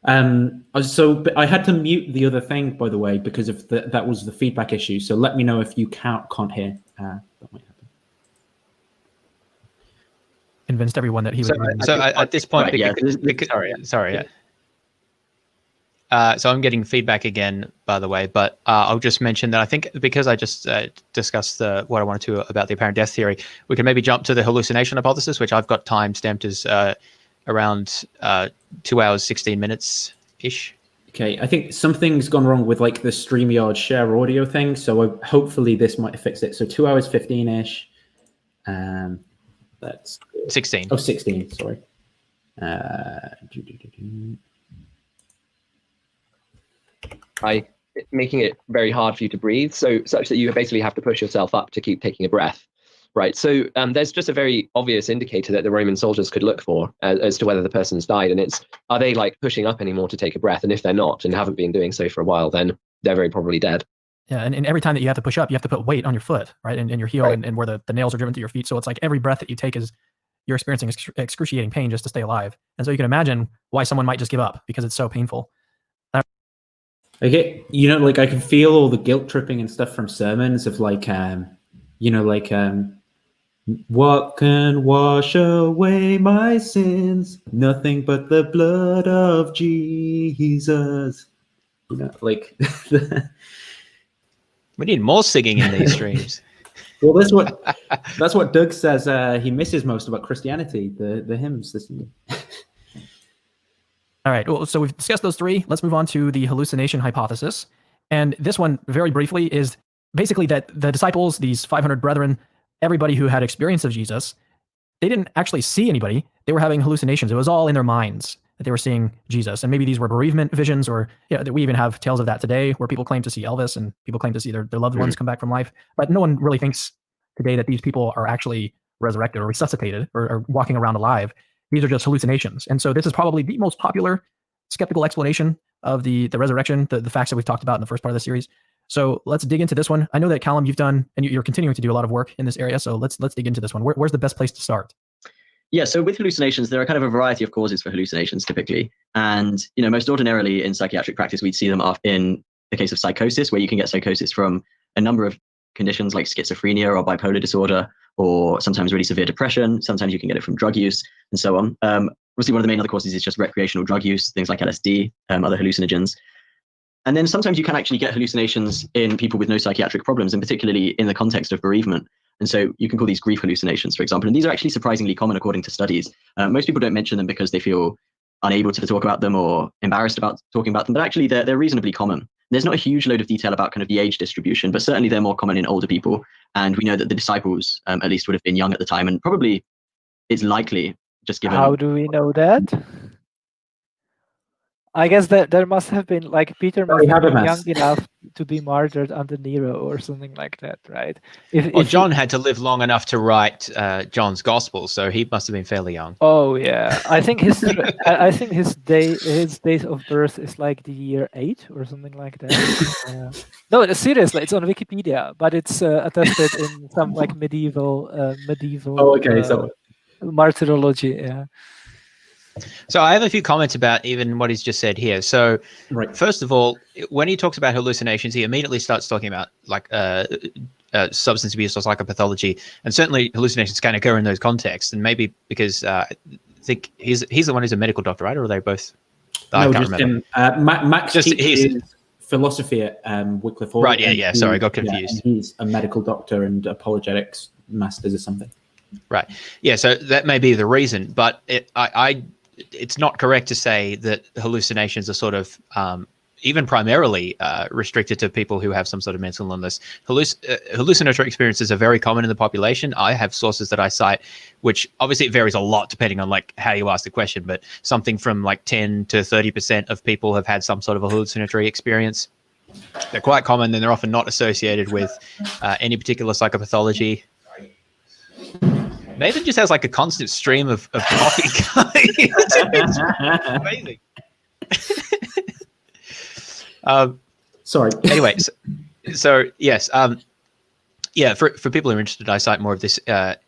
but I had to mute the other thing, by the way, because of that was the feedback issue. So let me know if you can't hear. That might happen. Convinced everyone that he would. So at this point, sorry. So I'm getting feedback again, by the way, but I'll just mention that I think because I just discussed what I wanted to about the apparent death theory, we can maybe jump to the hallucination hypothesis, which I've got time stamped as around 2 hours, 16 minutes ish. Okay, I think something's gone wrong with like the StreamYard share audio thing, so hopefully this might fix it. So 2 hours 15-ish. That's 16. Oh, 16. Sorry. By making it very hard for you to breathe, such that you basically have to push yourself up to keep taking a breath, right? So there's just a very obvious indicator that the Roman soldiers could look for as to whether the person's died, and it's, are they like pushing up anymore to take a breath? And if they're not and haven't been doing so for a while, then they're very probably dead. Yeah, and every time that you have to push up, you have to put weight on your foot, right, and your heel, right, and where the nails are driven to your feet. So it's like every breath that you take you're experiencing excruciating pain just to stay alive. And so you can imagine why someone might just give up because it's so painful. Okay, like I can feel all the guilt tripping and stuff from sermons of like, what can wash away my sins? Nothing but the blood of Jesus. Like. We need more singing in these streams. Well, that's what Doug says he misses most about Christianity, the hymns. All right, well, so we've discussed those three. Let's move on to the hallucination hypothesis. And this one, very briefly, is basically that the disciples, these 500 brethren, everybody who had experience of Jesus, they didn't actually see anybody. They were having hallucinations. It was all in their minds that they were seeing Jesus. And maybe these were bereavement visions, or we even have tales of that today where people claim to see Elvis and people claim to see their loved ones come back from life. But no one really thinks today that these people are actually resurrected or resuscitated or walking around alive. These are just hallucinations. And so this is probably the most popular skeptical explanation of the resurrection, the facts that we've talked about in the first part of the series. So let's dig into this one. I know that, Callum, you've done, and you're continuing to do a lot of work in this area. So let's dig into this one. Where's the best place to start? Yeah, so with hallucinations, there are kind of a variety of causes for hallucinations typically. And, most ordinarily in psychiatric practice, we'd see them in the case of psychosis, where you can get psychosis from a number of conditions like schizophrenia or bipolar disorder, or sometimes really severe depression. Sometimes you can get it from drug use and so on. Obviously, one of the main other causes is just recreational drug use, things like LSD, other hallucinogens. And then sometimes you can actually get hallucinations in people with no psychiatric problems, and particularly in the context of bereavement. And so you can call these grief hallucinations, for example. And these are actually surprisingly common according to studies. Most people don't mention them because they feel unable to talk about them or embarrassed about talking about them, but actually they're reasonably common. There's not a huge load of detail about kind of the age distribution, but certainly they're more common in older people. And we know that the disciples at least would have been young at the time, and probably it's likely just given. How do we know that? I guess that there must have been, like, Peter must have been young enough to be martyred under Nero or something like that, right? Well, John had to live long enough to write John's Gospel, so he must have been fairly young. Oh yeah, I think his date of birth is like the year 8 or something like that. No, seriously, it's on Wikipedia, but it's attested in some like medieval. Oh, okay, so Martyrology, yeah. So I have a few comments about even what he's just said here. So first of all, when he talks about hallucinations, he immediately starts talking about like substance abuse or psychopathology, and certainly hallucinations can occur in those contexts. And maybe because I think he's the one who's a medical doctor, right? Or are they both? I can't remember. Max teaches philosophy at Wycliffe Hall. Right, yeah. Sorry, I got confused. Yeah, he's a medical doctor and apologetics masters or something. Right. Yeah, so that may be the reason, but it's not correct to say that hallucinations are sort of even primarily restricted to people who have some sort of mental illness. Hallucinatory experiences are very common in the population. I have sources that I cite, which obviously it varies a lot depending on like how you ask the question, but something from like 10 to 30% of people have had some sort of a hallucinatory experience. They're quite common, and they're often not associated with any particular psychopathology. Nathan just has like a constant stream of coffee coming. It's amazing. Sorry. Anyway, so yes, yeah. For people who are interested, I cite more of this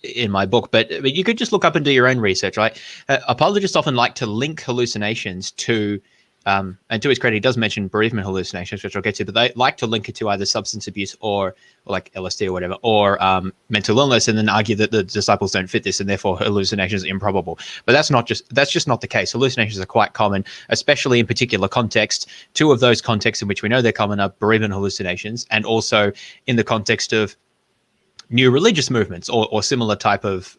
in my book. But you could just look up and do your own research, right? Apologists often like to link hallucinations to. And to his credit, he does mention bereavement hallucinations, which I'll get to, but they like to link it to either substance abuse or like LSD or whatever, or mental illness, and then argue that the disciples don't fit this and therefore hallucinations are improbable. But that's just not the case. Hallucinations are quite common, especially in particular contexts. Two of those contexts in which we know they're common are bereavement hallucinations, and also in the context of new religious movements or similar type of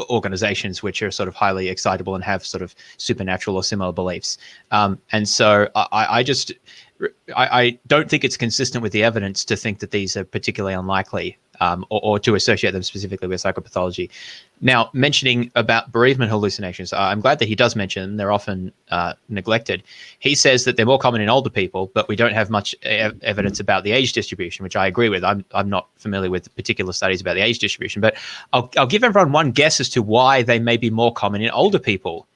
organizations which are sort of highly excitable and have sort of supernatural or similar beliefs. And so I don't think it's consistent with the evidence to think that these are particularly unlikely or to associate them specifically with psychopathology. Now, mentioning about bereavement hallucinations, I'm glad that he does mention them. They're often neglected. He says that they're more common in older people, but we don't have much evidence about the age distribution, which I agree with. I'm not familiar with particular studies about the age distribution, but I'll give everyone one guess as to why they may be more common in older people.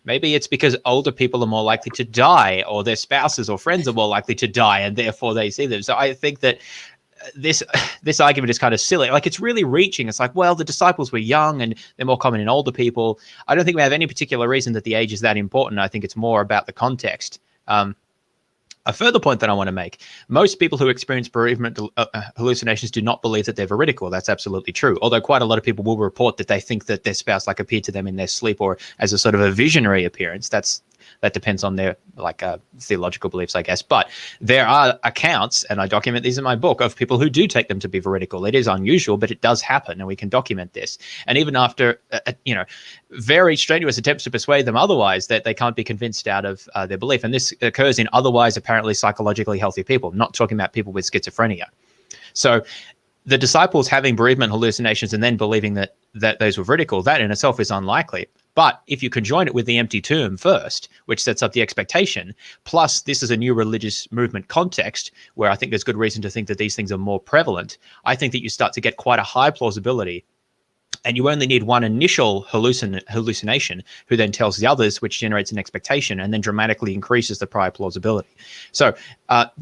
Maybe it's because older people are more likely to die, or their spouses or friends are more likely to die, and therefore they see them. So I think that this argument is kind of silly. Like, it's really reaching. It's like, well, the disciples were young and they're more common in older people. I don't think we have any particular reason that the age is that important. I think it's more about the context. A further point that I want to make, most people who experience bereavement hallucinations do not believe that they're veridical. That's absolutely true. Although quite a lot of people will report that they think that their spouse like appeared to them in their sleep or as a sort of a visionary appearance. That depends on their theological beliefs, I guess. But there are accounts, and I document these in my book, of people who do take them to be veridical. It is unusual, but it does happen, and we can document this. And even after, very strenuous attempts to persuade them otherwise, that they can't be convinced out of their belief. And this occurs in otherwise apparently psychologically healthy people, not talking about people with schizophrenia. So the disciples having bereavement hallucinations and then believing that those were veridical, that in itself is unlikely. But if you conjoin it with the empty tomb first, which sets up the expectation, plus this is a new religious movement context where I think there's good reason to think that these things are more prevalent, I think that you start to get quite a high plausibility. And you only need one initial hallucination who then tells the others, which generates an expectation and then dramatically increases the prior plausibility. So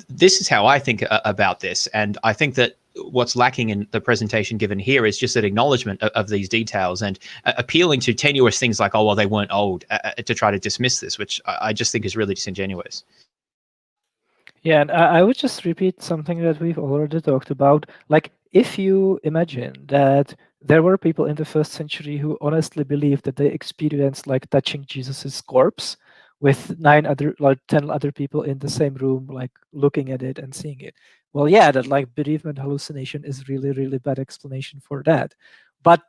this is how I think about this. And I think that what's lacking in the presentation given here is just an acknowledgement of these details and appealing to tenuous things like, oh, well, they weren't old, to try to dismiss this, which I just think is really disingenuous. Yeah, and I would just repeat something that we've already talked about. Like, if you imagine that there were people in the first century who honestly believed that they experienced like touching Jesus's corpse with 10 other people in the same room, like looking at it and seeing it. Well, yeah, that like bereavement hallucination is really, really bad explanation for that. But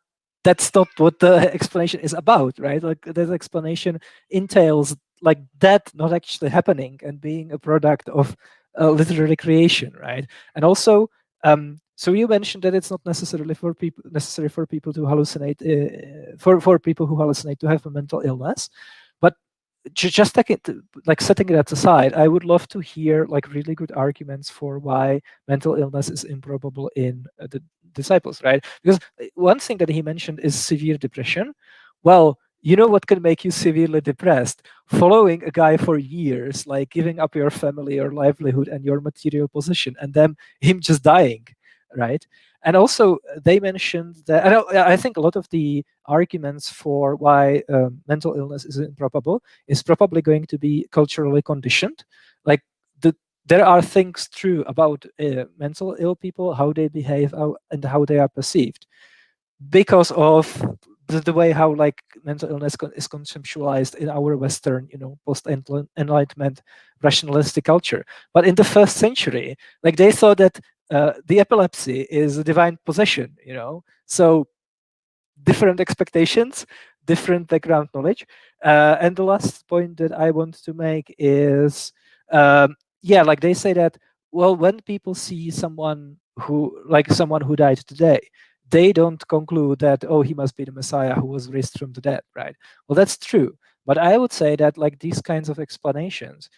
that's not what the explanation is about, right? Like, the explanation entails like that not actually happening and being a product of literary creation, right? And also, so you mentioned that it's not necessarily for people necessary for people to hallucinate, for people who hallucinate to have a mental illness, but just like setting that aside, I would love to hear like really good arguments for why mental illness is improbable in the disciples, right? Because one thing that he mentioned is severe depression. Well, you know what can make you severely depressed? Following a guy for years, like giving up your family, your livelihood, and your material position, and then him just dying, right? And also, they mentioned that, I think a lot of the arguments for why mental illness is improbable is probably going to be culturally conditioned. Like, there are things true about mental ill people, how they behave, and how they are perceived, because of the way how like mental illness is conceptualized in our Western, post-Enlightenment rationalistic culture. But in the first century, like they thought that the epilepsy is a divine possession, so different expectations, different background knowledge. And the last point that I want to make is, yeah, like they say that, well, when people see someone who died today, they don't conclude that, oh, he must be the Messiah who was raised from the dead, right? Well, that's true. But I would say that like these kinds of explanations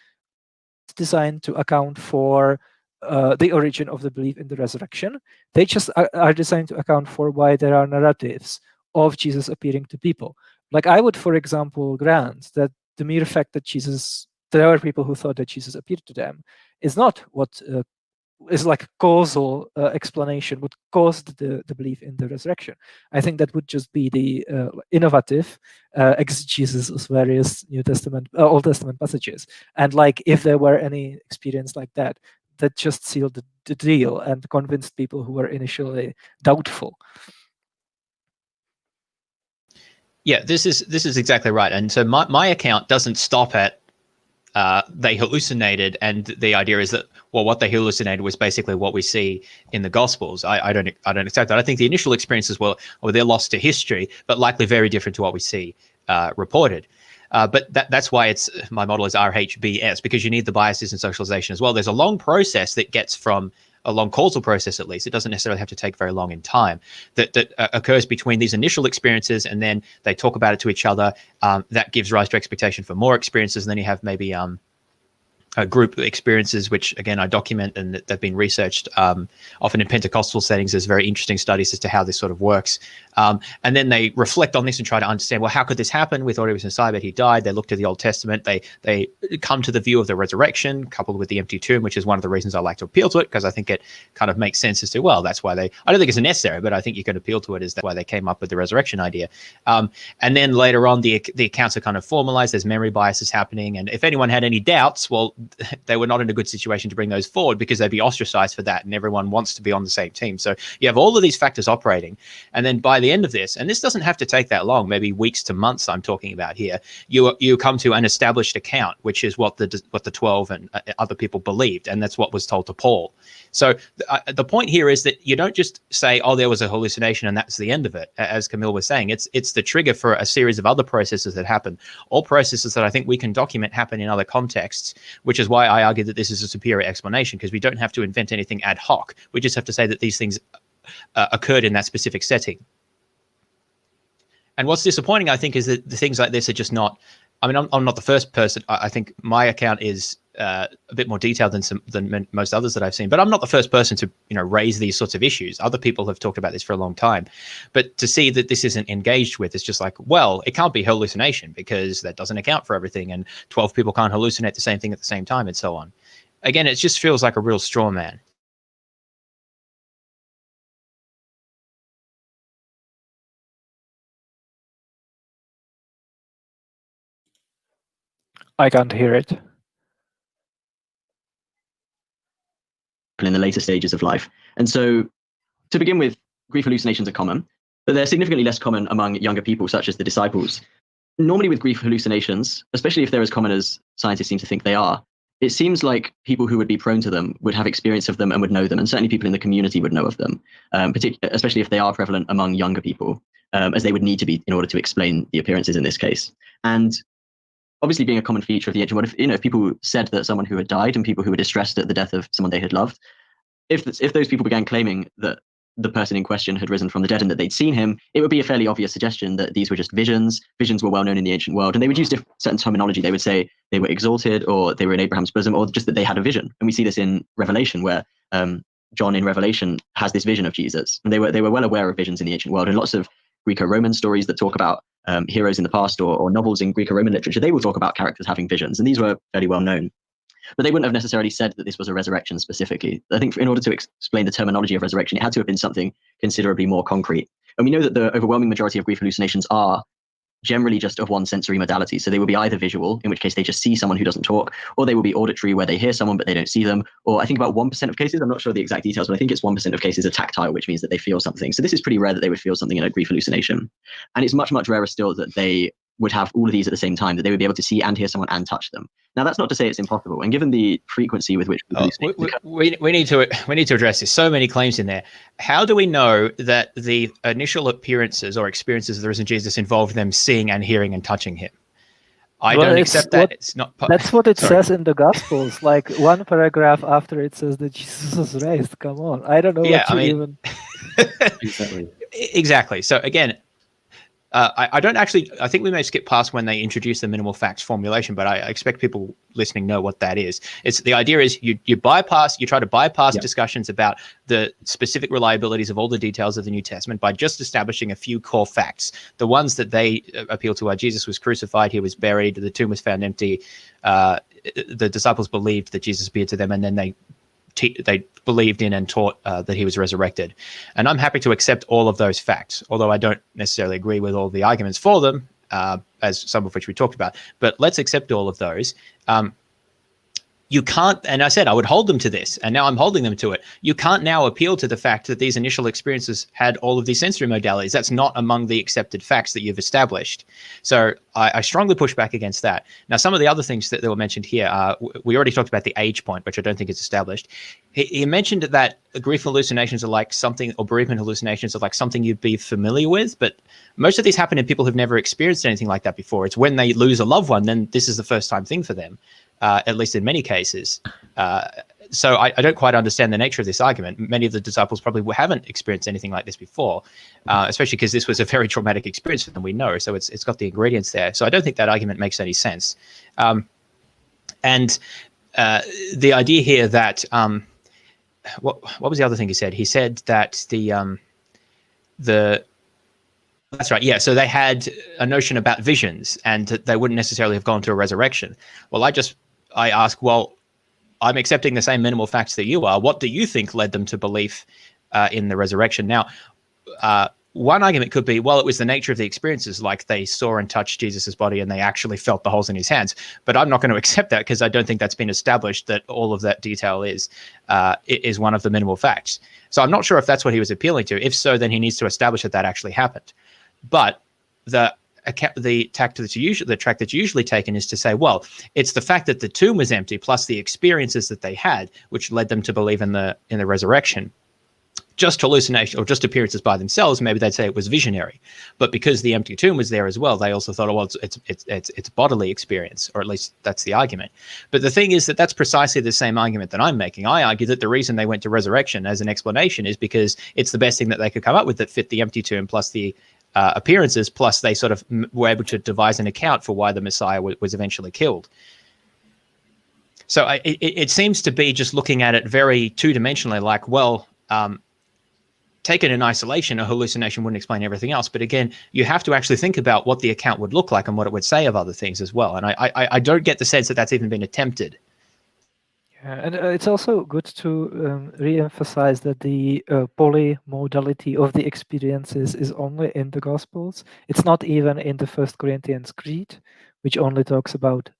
designed to account for the origin of the belief in the resurrection. They just are designed to account for why there are narratives of Jesus appearing to people. Like, I would, for example, grant that the mere fact that there are people who thought that Jesus appeared to them is not what is like causal explanation would cause the belief in the resurrection. I think that would just be the innovative exegesis of various Old Testament passages. And like, if there were any experience like that, that just sealed the deal and convinced people who were initially doubtful. Yeah, this is exactly right. And so my account doesn't stop at they hallucinated, and the idea is that, well, what they hallucinated was basically what we see in the Gospels. I don't accept that. I think the initial experiences were they're lost to history, but likely very different to what we see reported. But that's why my model is RHBS, because you need the biases and socialization as well. There's a long process that gets from a long causal process, at least. It doesn't necessarily have to take very long in time that occurs between these initial experiences, and then they talk about it to each other. That gives rise to expectation for more experiences, and then you have maybe group experiences, which again I document, and they've been researched often in Pentecostal settings. There's very interesting studies as to how this sort of works, and then they reflect on this and try to understand, well, how could this happen? We thought he was Messiah, but he died. They look to the Old Testament. They come to the view of the resurrection coupled with the empty tomb, which is one of the reasons I like to appeal to it, because I think it kind of makes sense as to, well, that's why I don't think it's necessary, but I think you can appeal to it as that's why they came up with the resurrection idea. And then later on, the accounts are kind of formalized. There's memory biases happening, and if anyone had any doubts, well, they were not in a good situation to bring those forward, because they'd be ostracized for that, and everyone wants to be on the same team. So you have all of these factors operating, and then by the end of this, and this doesn't have to take that long, maybe weeks to months I'm talking about here, you come to an established account, which is what the 12 and other people believed, and that's what was told to Paul. So the point here is that you don't just say, oh, there was a hallucination and that's the end of it. As Camille was saying, it's the trigger for a series of other processes that happen, all processes that I think we can document happen in other contexts, which is why I argue that this is a superior explanation, because we don't have to invent anything ad hoc. We just have to say that these things occurred in that specific setting. And what's disappointing, I think, is that the things like this are just not. I mean, I'm not the first person. I think my account is a bit more detailed than most others that I've seen. But I'm not the first person to raise these sorts of issues. Other people have talked about this for a long time. But to see that this isn't engaged with, it's just like, well, it can't be hallucination because that doesn't account for everything, and 12 people can't hallucinate the same thing at the same time, and so on. Again, it just feels like a real straw man. I can't hear it. people in the later stages of life. And so, to begin with, grief hallucinations are common, but they're significantly less common among younger people, such as the disciples. Normally with grief hallucinations, especially if they're as common as scientists seem to think they are, it seems like people who would be prone to them would have experience of them and would know them, and certainly people in the community would know of them, especially if they are prevalent among younger people, as they would need to be in order to explain the appearances in this case. And obviously being a common feature of the ancient world, if people said that someone who had died and people who were distressed at the death of someone they had loved, if those people began claiming that the person in question had risen from the dead and that they'd seen him, it would be a fairly obvious suggestion that these were just visions. Visions were well known in the ancient world, and they would use certain terminology. They would say they were exalted, or they were in Abraham's bosom, or just that they had a vision. And we see this in Revelation, where John in Revelation has this vision of Jesus, and they were well aware of visions in the ancient world. And lots of Greco-Roman stories that talk about heroes in the past, or novels in Greco-Roman literature, they will talk about characters having visions, and these were fairly well known. But they wouldn't have necessarily said that this was a resurrection specifically. I think in order to explain the terminology of resurrection, it had to have been something considerably more concrete. And we know that the overwhelming majority of grief hallucinations are generally just of one sensory modality. So they will be either visual, in which case they just see someone who doesn't talk, or they will be auditory, where they hear someone but they don't see them. Or I think about 1% of cases, I'm not sure the exact details, but I think it's 1% of cases are tactile, which means that they feel something. So this is pretty rare that they would feel something in a grief hallucination. And it's much, much rarer still that they would have all of these at the same time, that they would be able to see and hear someone and touch them. Now, that's not to say it's impossible. And given the frequency with which we need to address this. So many claims in there. How do we know that the initial appearances or experiences of the risen Jesus involved them seeing and hearing and touching him? I don't accept that. It's not. That's what it says in the Gospels. Like one paragraph after it says that Jesus was raised. Come on, I don't know. Even. Exactly. So again. I don't actually. I think we may skip past when they introduce the minimal facts formulation, but I expect people listening know what that is. It's the idea is you try to bypass discussions about the specific reliabilities of all the details of the New Testament by just establishing a few core facts. The ones that they appeal to are Jesus was crucified, he was buried, the tomb was found empty. The disciples believed that Jesus appeared to them, and then they believed in and taught that he was resurrected. And I'm happy to accept all of those facts, although I don't necessarily agree with all the arguments for them, as some of which we talked about. But let's accept all of those. You can't, and I said I would hold them to this, and now I'm holding them to it. You can't now appeal to the fact that these initial experiences had all of these sensory modalities. That's not among the accepted facts that you've established. So I strongly push back against that. Now, some of the other things that were mentioned here, we already talked about the age point, which I don't think is established. He mentioned that grief hallucinations are like something, or bereavement hallucinations are like something you'd be familiar with, but most of these happen in people who've never experienced anything like that before. It's when they lose a loved one, then this is the first time thing for them. At least in many cases. So I don't quite understand the nature of this argument. Many of the disciples probably haven't experienced anything like this before, especially because this was a very traumatic experience for them, we know. So it's got the ingredients there. So I don't think that argument makes any sense. And the idea here that, what was the other thing he said? He said that that's right. Yeah. So they had a notion about visions, and that they wouldn't necessarily have gone to a resurrection. Well, I ask, well, I'm accepting the same minimal facts that you are. What do you think led them to belief in the resurrection? Now, one argument could be, well, it was the nature of the experiences, like they saw and touched Jesus's body and they actually felt the holes in his hands. But I'm not going to accept that, because I don't think that's been established that all of that detail is one of the minimal facts. So I'm not sure if that's what he was appealing to. If so, then he needs to establish that actually happened. But the track that's usually taken is to say, well, it's the fact that the tomb was empty plus the experiences that they had, which led them to believe in the resurrection. Just hallucination or just appearances by themselves, maybe they'd say it was visionary. But because the empty tomb was there as well, they also thought, oh, well, it's bodily experience, or at least that's the argument. But the thing is that that's precisely the same argument that I'm making. I argue that the reason they went to resurrection as an explanation is because it's the best thing that they could come up with that fit the empty tomb plus the appearances, plus they sort of were able to devise an account for why the Messiah was eventually killed. So it seems to be just looking at it very two-dimensionally, like, well, taken in isolation, a hallucination wouldn't explain everything else. But again, you have to actually think about what the account would look like and what it would say of other things as well. And I don't get the sense that that's even been attempted. Yeah, and it's also good to re-emphasize that the polymodality of the experiences is only in the Gospels. It's not even in the 1 Corinthians Creed, which only talks about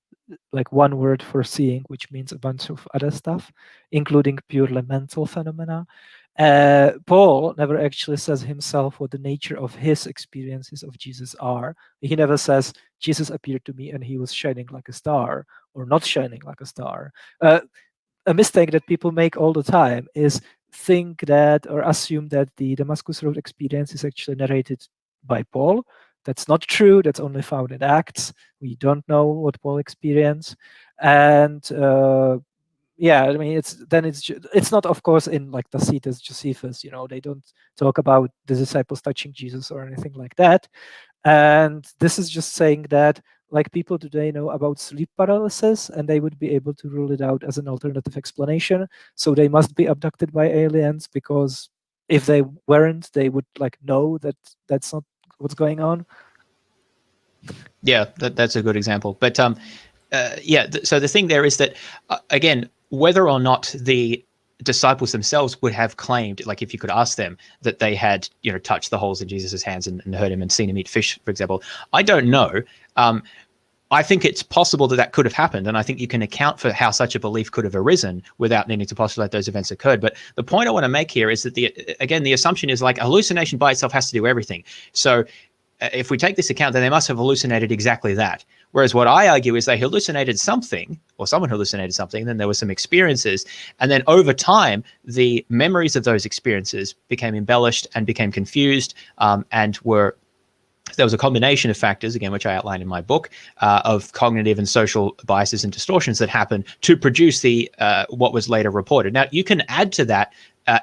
like one word for seeing, which means a bunch of other stuff, including purely mental phenomena. Paul never actually says himself what the nature of his experiences of Jesus are. He never says, Jesus appeared to me and he was shining like a star, or not shining like a star. A mistake that people make all the time is think that or assume that the Damascus Road experience is actually narrated by Paul. That's not true. That's only found in Acts. We don't know what Paul experienced. And yeah, I mean, it's not, of course, in like Tacitus, Josephus, they don't talk about the disciples touching Jesus or anything like that. And this is just saying that like people today know about sleep paralysis and they would be able to rule it out as an alternative explanation. So they must be abducted by aliens, because if they weren't, they would like know that that's not what's going on. Yeah, that's a good example. But so the thing there is that, again, whether or not the disciples themselves would have claimed, like if you could ask them that they had, touched the holes in Jesus's hands and heard him and seen him eat fish, for example, I don't know. I think it's possible that could have happened, and I think you can account for how such a belief could have arisen without needing to postulate those events occurred. But the point I want to make here is that the assumption is like a hallucination by itself has to do everything. So if we take this account, then they must have hallucinated exactly that. Whereas what I argue is they hallucinated something, or someone hallucinated something, then there were some experiences, and then over time, the memories of those experiences became embellished and became confused, and there was a combination of factors, again, which I outline in my book, of cognitive and social biases and distortions that happened to produce what was later reported. Now, you can add to that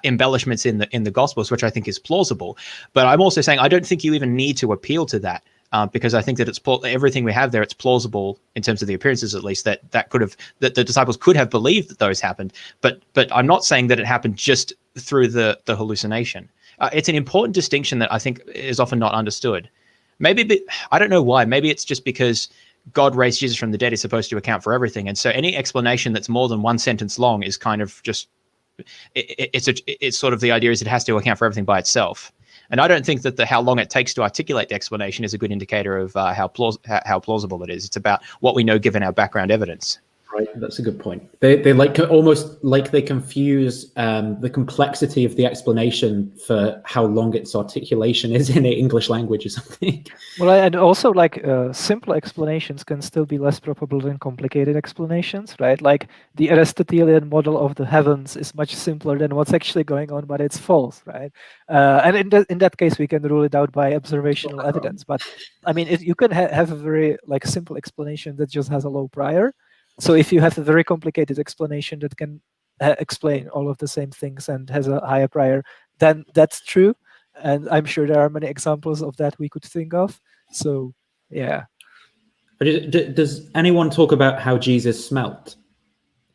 embellishments in the Gospels, which I think is plausible, but I'm also saying I don't think you even need to appeal to that, because I think that everything we have there, it's plausible in terms of the appearances, at least, that the disciples could have believed that those happened. But I'm not saying that it happened just through the hallucination. It's an important distinction that I think is often not understood. Maybe, I don't know why. Maybe it's just because God raised Jesus from the dead is supposed to account for everything, and so any explanation that's more than one sentence long is kind of just it's sort of the idea is it has to account for everything by itself. And I don't think that how long it takes to articulate the explanation is a good indicator of how plausible it is. It's about what we know given our background evidence. Right, that's a good point. They like almost like they confuse the complexity of the explanation for how long its articulation is in the English language or something. Well, and also like simple explanations can still be less probable than complicated explanations, right? Like the Aristotelian model of the heavens is much simpler than what's actually going on, but it's false, right? And in that case, we can rule it out by observational evidence. But I mean, you can have a very like simple explanation that just has a low prior. So if you have a very complicated explanation that can explain all of the same things and has a higher prior, then that's true. And I'm sure there are many examples of that we could think of. So, yeah. Does anyone talk about how Jesus smelt?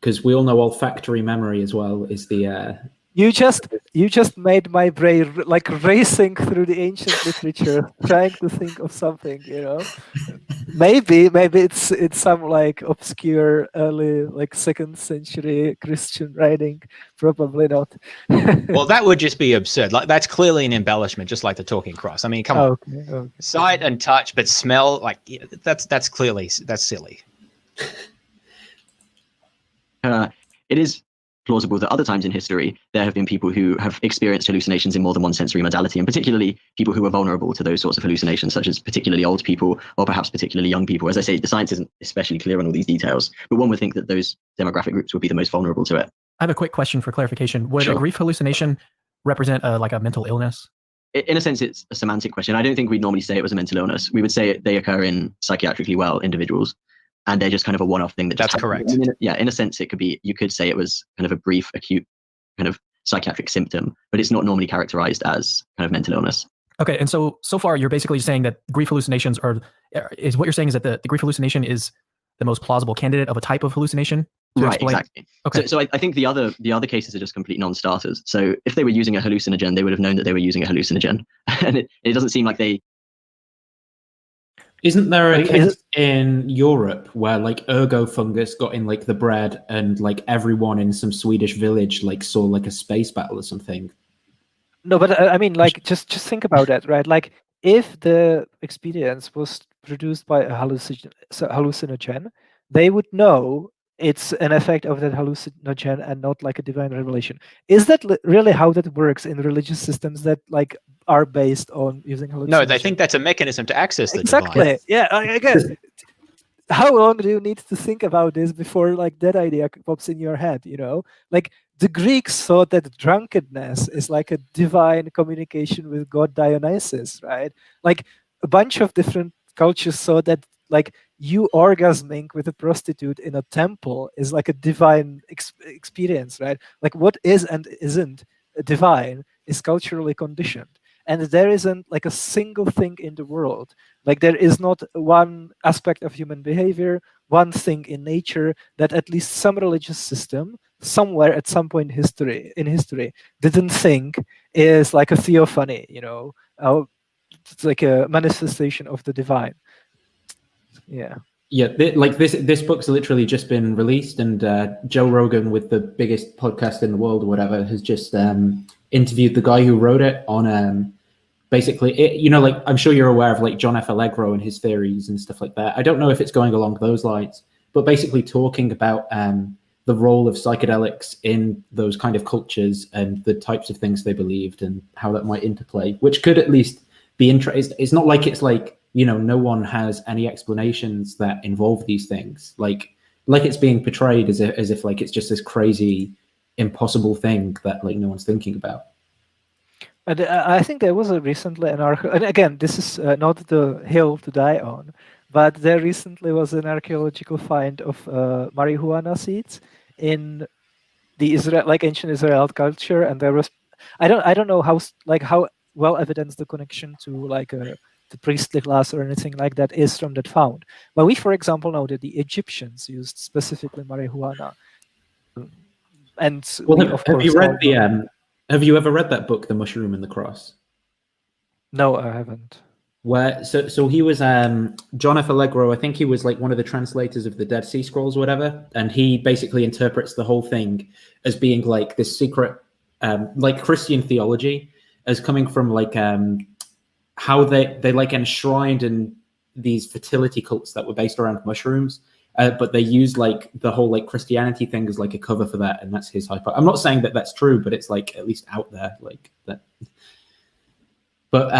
Because we all know olfactory memory as well is the... You just made my brain like racing through the ancient literature, trying to think of something, Maybe it's some like obscure early like 2nd century Christian writing. Probably not. Well, that would just be absurd. Like that's clearly an embellishment, just like the talking cross. I mean, come on. Okay. Sight and touch, but smell, like that's silly. It is plausible that other times in history there have been people who have experienced hallucinations in more than one sensory modality, and particularly people who are vulnerable to those sorts of hallucinations, such as particularly old people or perhaps particularly young people. As I say, the science isn't especially clear on all these details, but one would think that those demographic groups would be the most vulnerable to it. I have a quick question for clarification. Would Sure. a grief hallucination represent like a mental illness? In a sense, it's a semantic question. I don't think we'd normally say it was a mental illness. We would say they occur in psychiatrically well individuals, and they're just kind of a one-off thing. That's correct. Yeah, in a sense, you could say it was kind of a brief, acute kind of psychiatric symptom, but it's not normally characterized as kind of mental illness. Okay, and so far you're basically saying that grief hallucinations is what you're saying is that the grief hallucination is the most plausible candidate of a type of hallucination? Right, exactly. Okay. So I think the other cases are just complete non-starters. So if they were using a hallucinogen, they would have known that they were using a hallucinogen, and it doesn't seem like they. Isn't there a case in Europe where like ergo fungus got in like the bread and like everyone in some Swedish village like saw like a space battle or something? No, but I mean, like just think about that, right? Like if the experience was produced by a hallucinogen, they would know it's an effect of that hallucinogen and not like a divine revelation. Is that really how that works in religious systems that like are based on using hallucination? No, they think that's a mechanism to access the exactly. divine. Yeah, again, how long do you need to think about this before like that idea pops in your head? You know, like the Greeks thought that drunkenness is like a divine communication with God Dionysus, right? Like a bunch of different cultures thought that like you orgasming with a prostitute in a temple is like a divine experience, right? Like what is and isn't divine is culturally conditioned, and there isn't like a single thing in the world, like there is not one aspect of human behavior, one thing in nature that at least some religious system somewhere at some point in history didn't think is like a theophany, you know, it's like a manifestation of the divine. Yeah. Yeah, like this book's literally just been released, and Joe Rogan, with the biggest podcast in the world or whatever, has just interviewed the guy who wrote it on basically, you know, like I'm sure you're aware of like John F. Allegro and his theories and stuff like that. I don't know if it's going along those lines, but basically talking about the role of psychedelics in those kind of cultures and the types of things they believed and how that might interplay, which could at least be interesting. It's not like it's like, you know, no one has any explanations that involve these things. Like it's being portrayed as if like it's just this crazy, impossible thing that like no one's thinking about. And I think there was recently an article, and again, this is not the hill to die on, but there recently was an archaeological find of marijuana seeds in the Israel, like ancient Israel culture, and there was, I don't know how well evidenced the connection to like the priestly class or anything like that is from that found. But we, for example, know that the Egyptians used specifically marijuana, and well, have you read the? Have you ever read that book, The Mushroom and the Cross? No, I haven't. Where so he was John F. Allegro, I think he was like one of the translators of the Dead Sea Scrolls or whatever, and he basically interprets the whole thing as being like this secret like Christian theology as coming from like how they like enshrined in these fertility cults that were based around mushrooms. But they use like the whole like Christianity thing as like a cover for that, and that's his hypo. I'm not saying that that's true, but it's like at least out there like that. But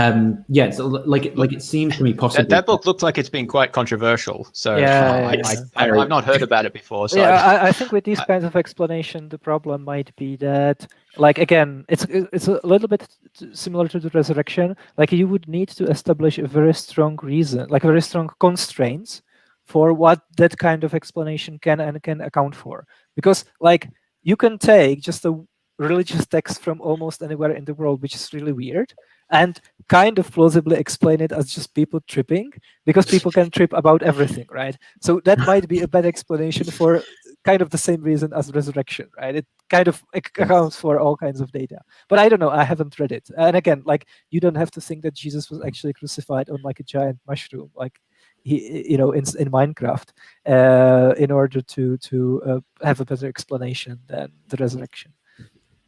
yeah, it's like it seems to me possible. That book looked like it's been quite controversial, so I've not heard about it before. So yeah, I think with these kinds of explanation, the problem might be that, like again, it's a little bit similar to the resurrection. Like you would need to establish a very strong reason, like very strong constraints for what that kind of explanation can account for. Because like you can take just a religious text from almost anywhere in the world, which is really weird, and kind of plausibly explain it as just people tripping, because people can trip about everything, right? So that might be a bad explanation for kind of the same reason as resurrection, right? It kind of accounts for all kinds of data. But I don't know, I haven't read it. And again, like you don't have to think that Jesus was actually crucified on like a giant mushroom, like he, you know, in Minecraft, in order to have a better explanation than the resurrection.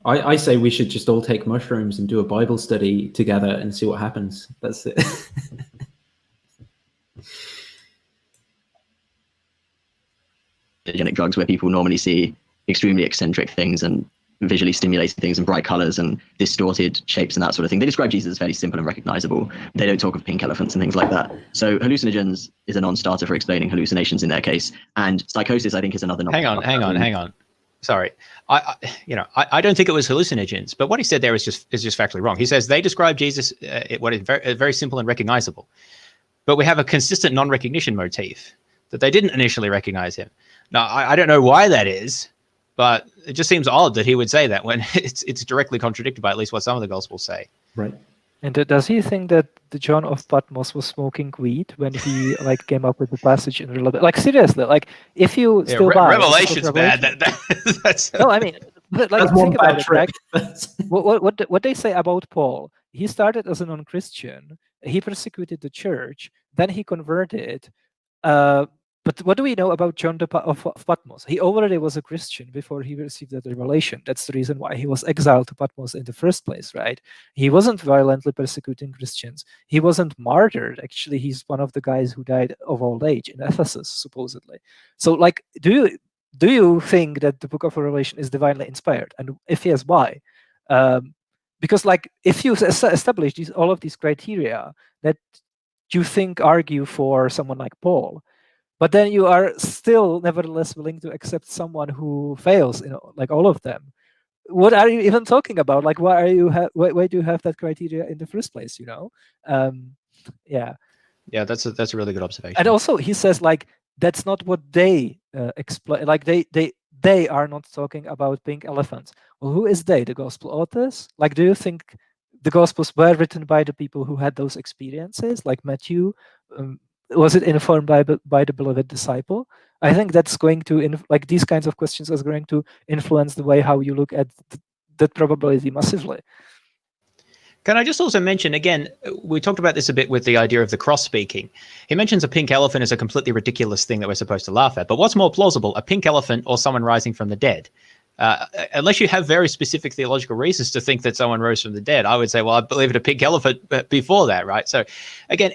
I say we should just all take mushrooms and do a Bible study together and see what happens. That's it. Hallucinogenic drugs where people normally see extremely eccentric things and visually stimulated things and bright colors and distorted shapes and that sort of thing. They describe Jesus as very simple and recognizable. They don't talk of pink elephants and things like that. So hallucinogens is a non-starter for explaining hallucinations in their case. And psychosis, I think, is another. Hang on. Sorry, I don't think it was hallucinogens, but what he said there is just factually wrong. He says they describe Jesus what is very simple and recognizable, but we have a consistent non-recognition motif that they didn't initially recognize him. Now I don't know why that is, but it just seems odd that he would say that when it's directly contradicted by at least what some of the Gospels say. Right. And does he think that the John of Patmos was smoking weed when he like came up with the passage in real? Like seriously, like if you still buy Revelation's bad. That's no, I mean, like that's think about it, trick. right? What they say about Paul? He started as a non-Christian. He persecuted the church. Then he converted. But what do we know about John of Patmos? He already was a Christian before he received that revelation. That's the reason why he was exiled to Patmos in the first place, right? He wasn't violently persecuting Christians. He wasn't martyred. Actually, he's one of the guys who died of old age in Ephesus, supposedly. So, like, do you think that the Book of Revelation is divinely inspired? And if yes, why? Because, like, if you establish all of these criteria that you think argue for someone like Paul, but then you are still nevertheless willing to accept someone who fails, like all of them. What are you even talking about? Like, why do you have that criteria in the first place? Yeah. Yeah, that's a really good observation. And also, he says, like, that's not what they explain. Like, they are not talking about pink elephants. Well, who is they? The gospel authors? Like, do you think the gospels were written by the people who had those experiences, like Matthew? Was it informed by the beloved disciple? I think that's going to, like, these kinds of questions are going to influence the way how you look at that probability massively. Can I just also mention, again, we talked about this a bit with the idea of the cross speaking. He mentions a pink elephant as a completely ridiculous thing that we're supposed to laugh at. But what's more plausible, a pink elephant or someone rising from the dead? Unless you have very specific theological reasons to think that someone rose from the dead, I would say, well, I believe in a pink elephant before that, right? So, again,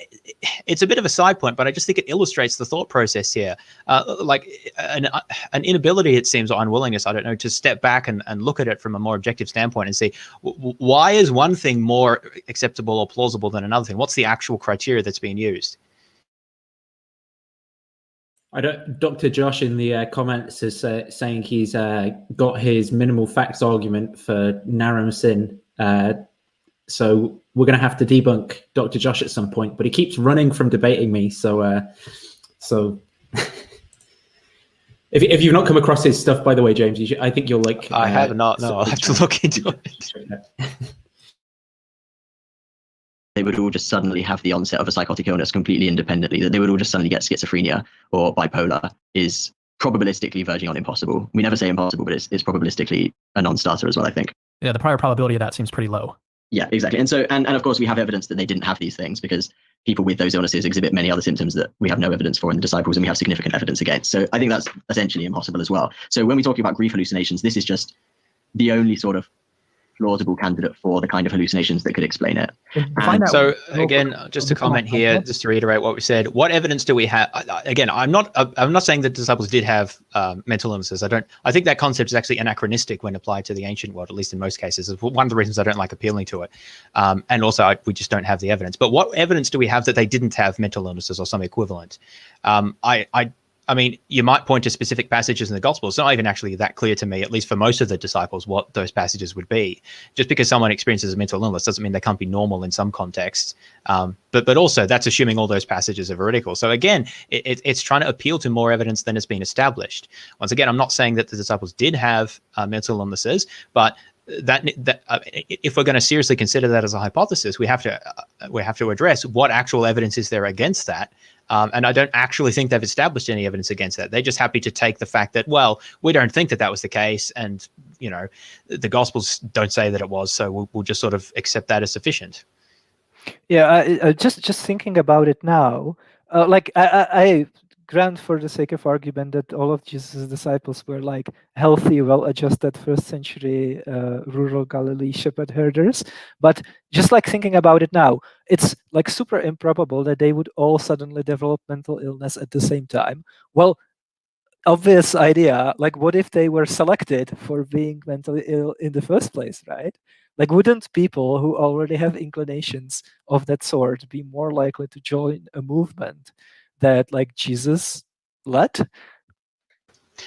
it's a bit of a side point, but I just think it illustrates the thought process here. Like an inability, it seems, or unwillingness, I don't know, to step back and look at it from a more objective standpoint and see why is one thing more acceptable or plausible than another thing? What's the actual criteria that's being used? Dr. Josh in the comments is saying he's got his minimal facts argument for narrow sin. So we're going to have to debunk Dr. Josh at some point, but he keeps running from debating me. So if you've not come across his stuff, by the way, James, I think you'll like. I have not. No, I'll have to look into it. They would all just suddenly have the onset of a psychotic illness completely independently, that they would all just suddenly get schizophrenia or bipolar is probabilistically verging on impossible. We never say impossible, but it's probabilistically a non-starter as well, I think. Yeah, the prior probability of that seems pretty low. Yeah, exactly. And so, and of course, we have evidence that they didn't have these things because people with those illnesses exhibit many other symptoms that we have no evidence for in the disciples, and we have significant evidence against. So I think that's essentially impossible as well. So when we're talking about grief hallucinations, this is just the only sort of plausible candidate for the kind of hallucinations that could explain it. So again, just to comment here, just to reiterate what we said, what evidence do we have? Again, I'm not saying that disciples did have mental illnesses. I think that concept is actually anachronistic when applied to the ancient world, at least in most cases. It's one of the reasons I don't like appealing to it. And also we just don't have the evidence. But what evidence do we have that they didn't have mental illnesses or some equivalent? I mean, you might point to specific passages in the gospel. It's not even actually that clear to me, at least for most of the disciples, what those passages would be. Just because someone experiences a mental illness doesn't mean they can't be normal in some contexts. But also that's assuming all those passages are veridical. So again, it's trying to appeal to more evidence than has been established. Once again, I'm not saying that the disciples did have mental illnesses, but if we're going to seriously consider that as a hypothesis, we have to address what actual evidence is there against that. And I don't actually think they've established any evidence against that. They're just happy to take the fact that, well, we don't think that was the case, and the Gospels don't say that it was, so we'll just sort of accept that as sufficient. Yeah, just thinking about it now, like I grant for the sake of argument that all of Jesus' disciples were like healthy, well-adjusted first-century rural Galilee shepherd herders. But just like thinking about it now, it's like super improbable that they would all suddenly develop mental illness at the same time. Well, obvious idea, like what if they were selected for being mentally ill in the first place, right? Like, wouldn't people who already have inclinations of that sort be more likely to join a movement that like Jesus led?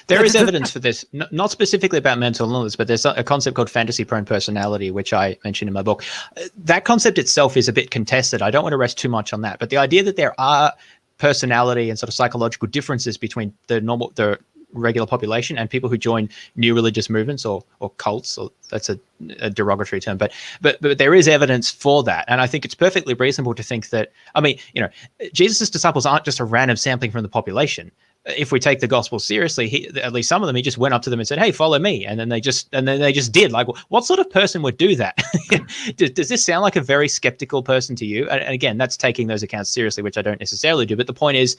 There is evidence for this, not specifically about mental illness, but there's a concept called fantasy-prone personality, which I mentioned in my book. That concept itself is a bit contested. I don't want to rest too much on that, but the idea that there are personality and sort of psychological differences between the regular population and people who join new religious movements or cults, or that's a derogatory term, but there is evidence for that. And I think it's perfectly reasonable to think that, I mean, Jesus' disciples aren't just a random sampling from the population. if we take the gospel seriously, at least some of them, he just went up to them and said, "Hey, follow me," and then they just did. Like, what sort of person would do that? Does this sound like a very skeptical person to you? And again, that's taking those accounts seriously, which I don't necessarily do. But the point is,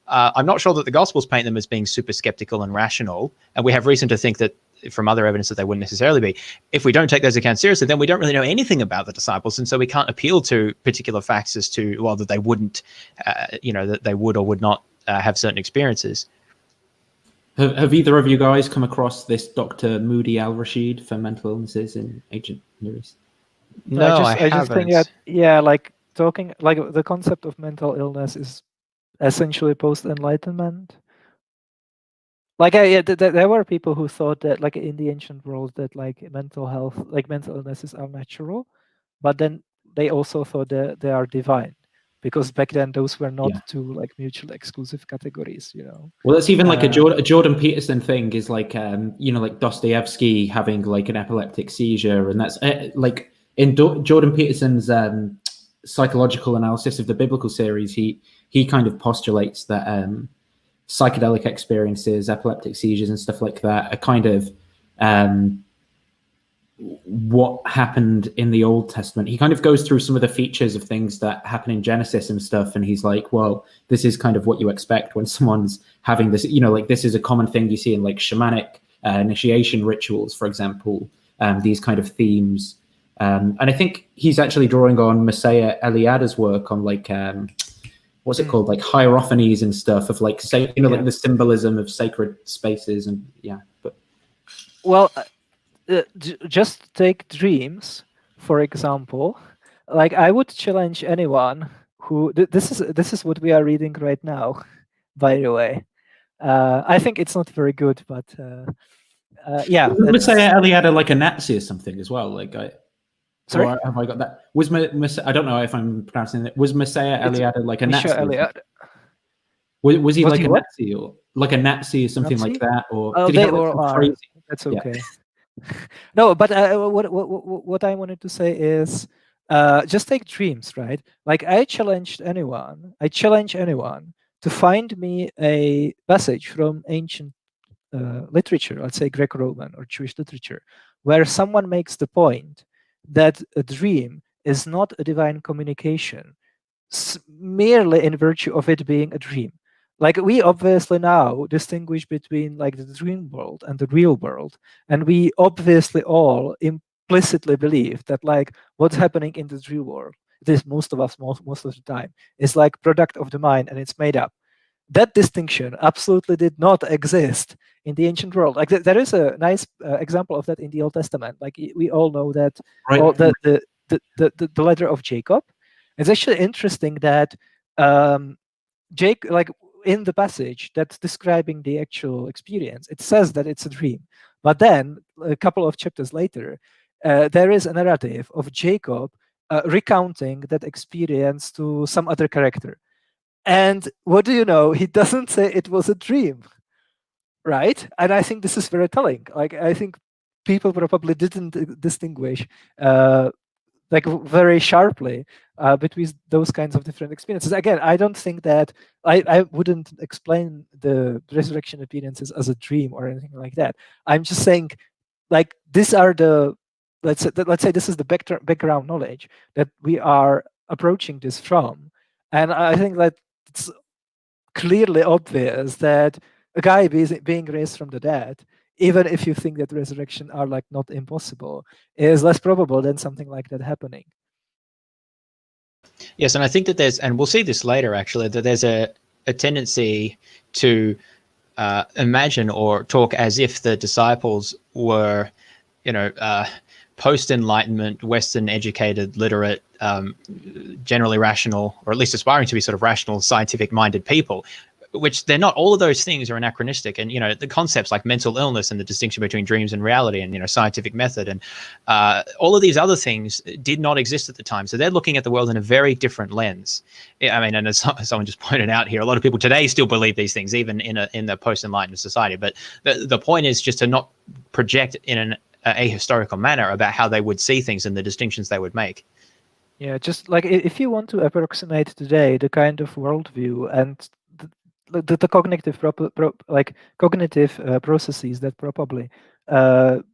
I'm not sure that the gospels paint them as being super skeptical and rational, and we have reason to think that from other evidence that they wouldn't necessarily be. If we don't take those accounts seriously, then we don't really know anything about the disciples, and so we can't appeal to particular facts as to, well, that they wouldn't, that they would or would not have certain experiences. Have either of you guys come across this Dr. Moody al-Rashid for mental illnesses in ancient Near East? No, I just think that, yeah, like talking, like the concept of mental illness is essentially post-enlightenment. Like, there were people who thought that, like, in the ancient world, that like mental health, like mental illnesses are natural, but then they also thought that they are divine, because back then those were not two like mutually exclusive categories, you know. Well, that's even like a Jordan Peterson thing is like, like Dostoevsky having like an epileptic seizure, and that's like in Jordan Peterson's psychological analysis of the biblical series, he kind of postulates that psychedelic experiences, epileptic seizures, and stuff like that are kind of what happened in the Old Testament. He kind of goes through some of the features of things that happen in Genesis and stuff, and he's like, well, this is kind of what you expect when someone's having this, like this is a common thing you see in like shamanic initiation rituals, for example, these kind of themes. And I think he's actually drawing on Messiah Eliada's work on like, what's it called, like hierophanies and stuff, of like, like the symbolism of sacred spaces, and but well, just take dreams, for example. Like, I would challenge anyone who this is what we are reading right now, by the way. I think it's not very good, but Messiah Eliada like a Nazi or something as well, like Sorry? Or have I got that? Was I don't know if I'm pronouncing it. Was Messiah Eliada like a Nazi? Was he like a Nazi, or like a Nazi or something like that? Or did he have crazy? That's okay. No, but what I wanted to say is, just take dreams, right? Like, I challenge anyone to find me a passage from ancient literature, let's say Greco-Roman or Jewish literature, where someone makes the point that a dream is not a divine communication, merely in virtue of it being a dream. Like, we obviously now distinguish between like the dream world and the real world, and we obviously all implicitly believe that like what's happening in the dream world, this most of us most of the time, is like product of the mind and it's made up. That distinction absolutely did not exist in the ancient world. Like, there is a nice example of that in the Old Testament. Like, we all know that, right, the letter of Jacob. It's actually interesting that Jake, like in the passage that's describing the actual experience, it says that it's a dream. But then a couple of chapters later, there is a narrative of Jacob recounting that experience to some other character. And what do you know? He doesn't say it was a dream, right? And I think this is very telling. Like, I think people probably didn't distinguish like very sharply between those kinds of different experiences. Again, I don't think that I wouldn't explain the resurrection appearances as a dream or anything like that. I'm just saying, like, these are the let's say this is the background knowledge that we are approaching this from, and I think that it's clearly obvious that a guy being raised from the dead, even if you think that resurrection are like not impossible, is less probable than something like that happening. Yes, and I think that there's, and we'll see this later actually, that there's a tendency to imagine or talk as if the disciples were, post-Enlightenment, Western educated, literate, generally rational, or at least aspiring to be sort of rational, scientific-minded people, which they're not. All of those things are anachronistic. And, the concepts like mental illness and the distinction between dreams and reality and, scientific method and all of these other things did not exist at the time. So they're looking at the world in a very different lens. I mean, and as someone just pointed out here, a lot of people today still believe these things, even in the post-Enlightenment society. But the point is just to not project in an ahistorical manner about how they would see things and the distinctions they would make. Yeah, just like if you want to approximate today the kind of worldview and the cognitive cognitive processes that probably the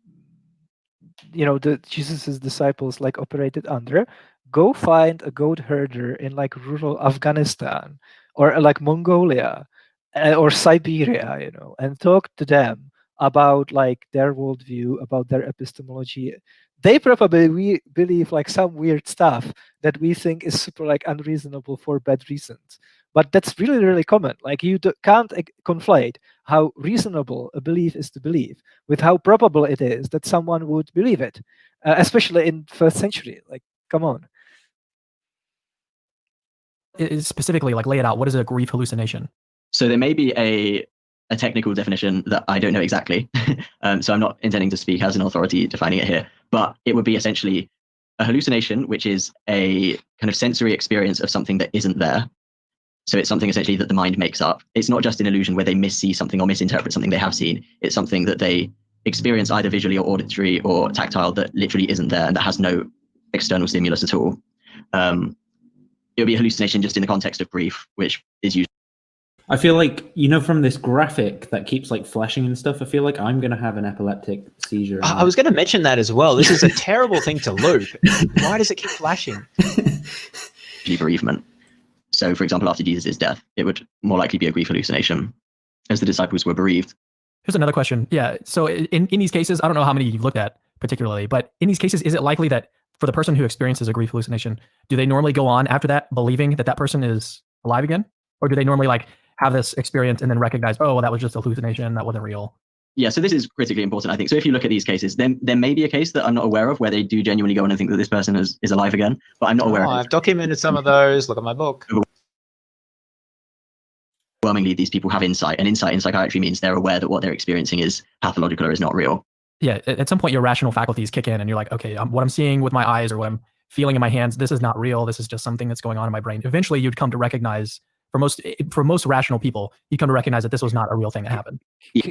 Jesus's disciples like operated under. Go find a goat herder in like rural Afghanistan or like Mongolia or Siberia, and talk to them about like their worldview, about their epistemology. They probably believe like some weird stuff that we think is super like unreasonable for bad reasons. But that's really, really common. Like you can't conflate how reasonable a belief is to believe with how probable it is that someone would believe it, especially in first century. Like, come on. Specifically, like lay it out. What is a grief hallucination? So there may be a technical definition that I don't know exactly. So I'm not intending to speak as an authority defining it here, but it would be essentially a hallucination, which is a kind of sensory experience of something that isn't there. So it's something essentially that the mind makes up. It's not just an illusion where they missee something or misinterpret something they have seen. It's something that they experience either visually or auditory or tactile that literally isn't there and that has no external stimulus at all. It would be a hallucination just in the context of grief, which is usually. I feel like, from this graphic that keeps like flashing and stuff, I feel like I'm going to have an epileptic seizure. I was going to mention that as well. This is a terrible thing to loop. Why does it keep flashing? Bereavement. So, for example, after Jesus' death, it would more likely be a grief hallucination as the disciples were bereaved. Here's another question. Yeah. So in these cases, I don't know how many you've looked at particularly, but in these cases, is it likely that for the person who experiences a grief hallucination, do they normally go on after that believing that that person is alive again? Or do they normally like have this experience and then recognize, oh, well, that was just a hallucination, that wasn't real? Yeah, so this is critically important, I think. So if you look at these cases, then there may be a case that I'm not aware of where they do genuinely go on and think that this person is alive again, but I'm not aware of it. I've documented some of those. Look at my book. Overwhelmingly, these people have insight, and insight in psychiatry means they're aware that what they're experiencing is pathological or is not real. Yeah, at some point your rational faculties kick in and you're like, okay, what I'm seeing with my eyes or what I'm feeling in my hands, this is not real. This is just something that's going on in my brain. Eventually you'd come to recognize, for most rational people, you'd come to recognize that this was not a real thing that happened.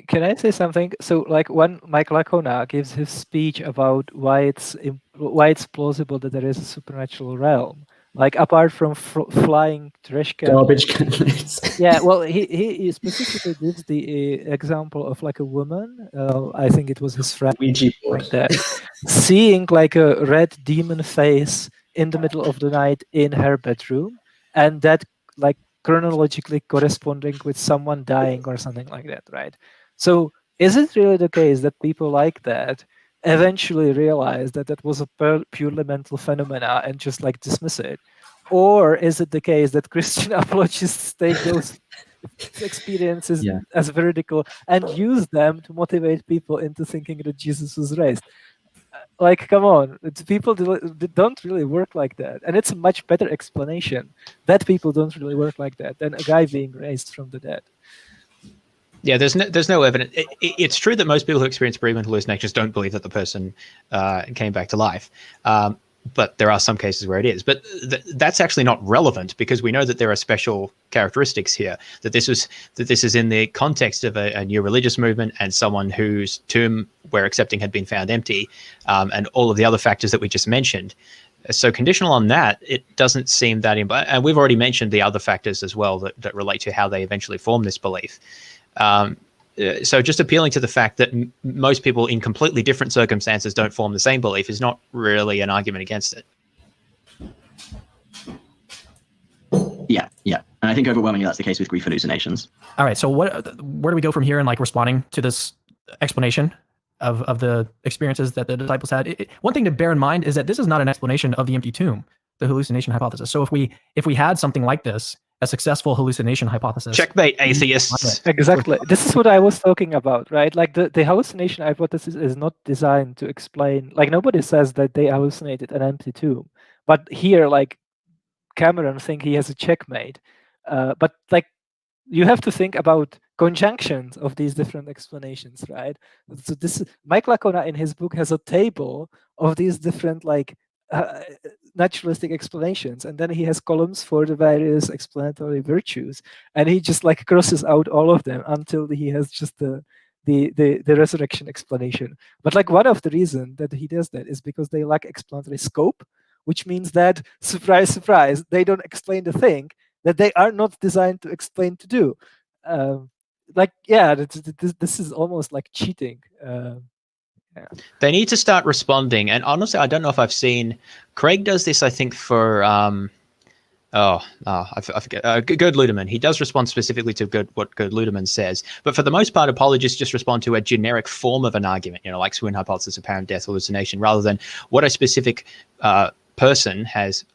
Can I say something? So like when Mike Lacona gives his speech about why it's plausible that there is a supernatural realm, like apart from flying trash cans. Garbage cans. Yeah, well, he specifically gives the example of like a woman, I think it was his friend, like that, seeing like a red demon face in the middle of the night in her bedroom, and that like chronologically corresponding with someone dying or something like that, right? So is it really the case that people like that eventually realize that that was a purely mental phenomena and just like dismiss it? Or is it the case that Christian apologists take those experiences as veridical and use them to motivate people into thinking that Jesus was raised? Like, come on, people don't really work like that. And it's a much better explanation that people don't really work like that than a guy being raised from the dead. Yeah, there's no evidence. It's true that most people who experience bereavement hallucinations don't believe that the person came back to life. But there are some cases where it is. But that's actually not relevant because we know that there are special characteristics here. That this is in the context of a new religious movement and someone whose tomb we're accepting had been found empty, and all of the other factors that we just mentioned. So conditional on that, it doesn't seem that. And we've already mentioned the other factors as well that relate to how they eventually form this belief. So just appealing to the fact that most people in completely different circumstances don't form the same belief is not really an argument against it. Yeah. And I think overwhelmingly that's the case with grief hallucinations. All right, so where do we go from here in like responding to this explanation of the experiences that the disciples had? One thing to bear in mind is that this is not an explanation of the empty tomb, the hallucination hypothesis. So if we had something like this, a successful hallucination hypothesis. Checkmate, atheists. Exactly. This is what I was talking about, right? Like the hallucination hypothesis is not designed to explain, like nobody says that they hallucinated an empty tomb. But here, like Cameron think he has a checkmate. But like you have to think about conjunctions of these different explanations, right? So Mike Lacona in his book has a table of these different like naturalistic explanations, and then he has columns for the various explanatory virtues, and he just like crosses out all of them until he has just the resurrection explanation. But like one of the reasons that he does that is because they lack explanatory scope, which means that surprise, surprise, they don't explain the thing that they are not designed to explain to do. like, yeah, this is almost like cheating. They need to start responding. And honestly, I don't know if I've seen Craig does this. I think for I forget. Gerd Ludemann. He does respond specifically to what Gerd Ludemann says, but for the most part, apologists just respond to a generic form of an argument. Like Swin hypothesis, apparent death, hallucination, rather than what a specific person has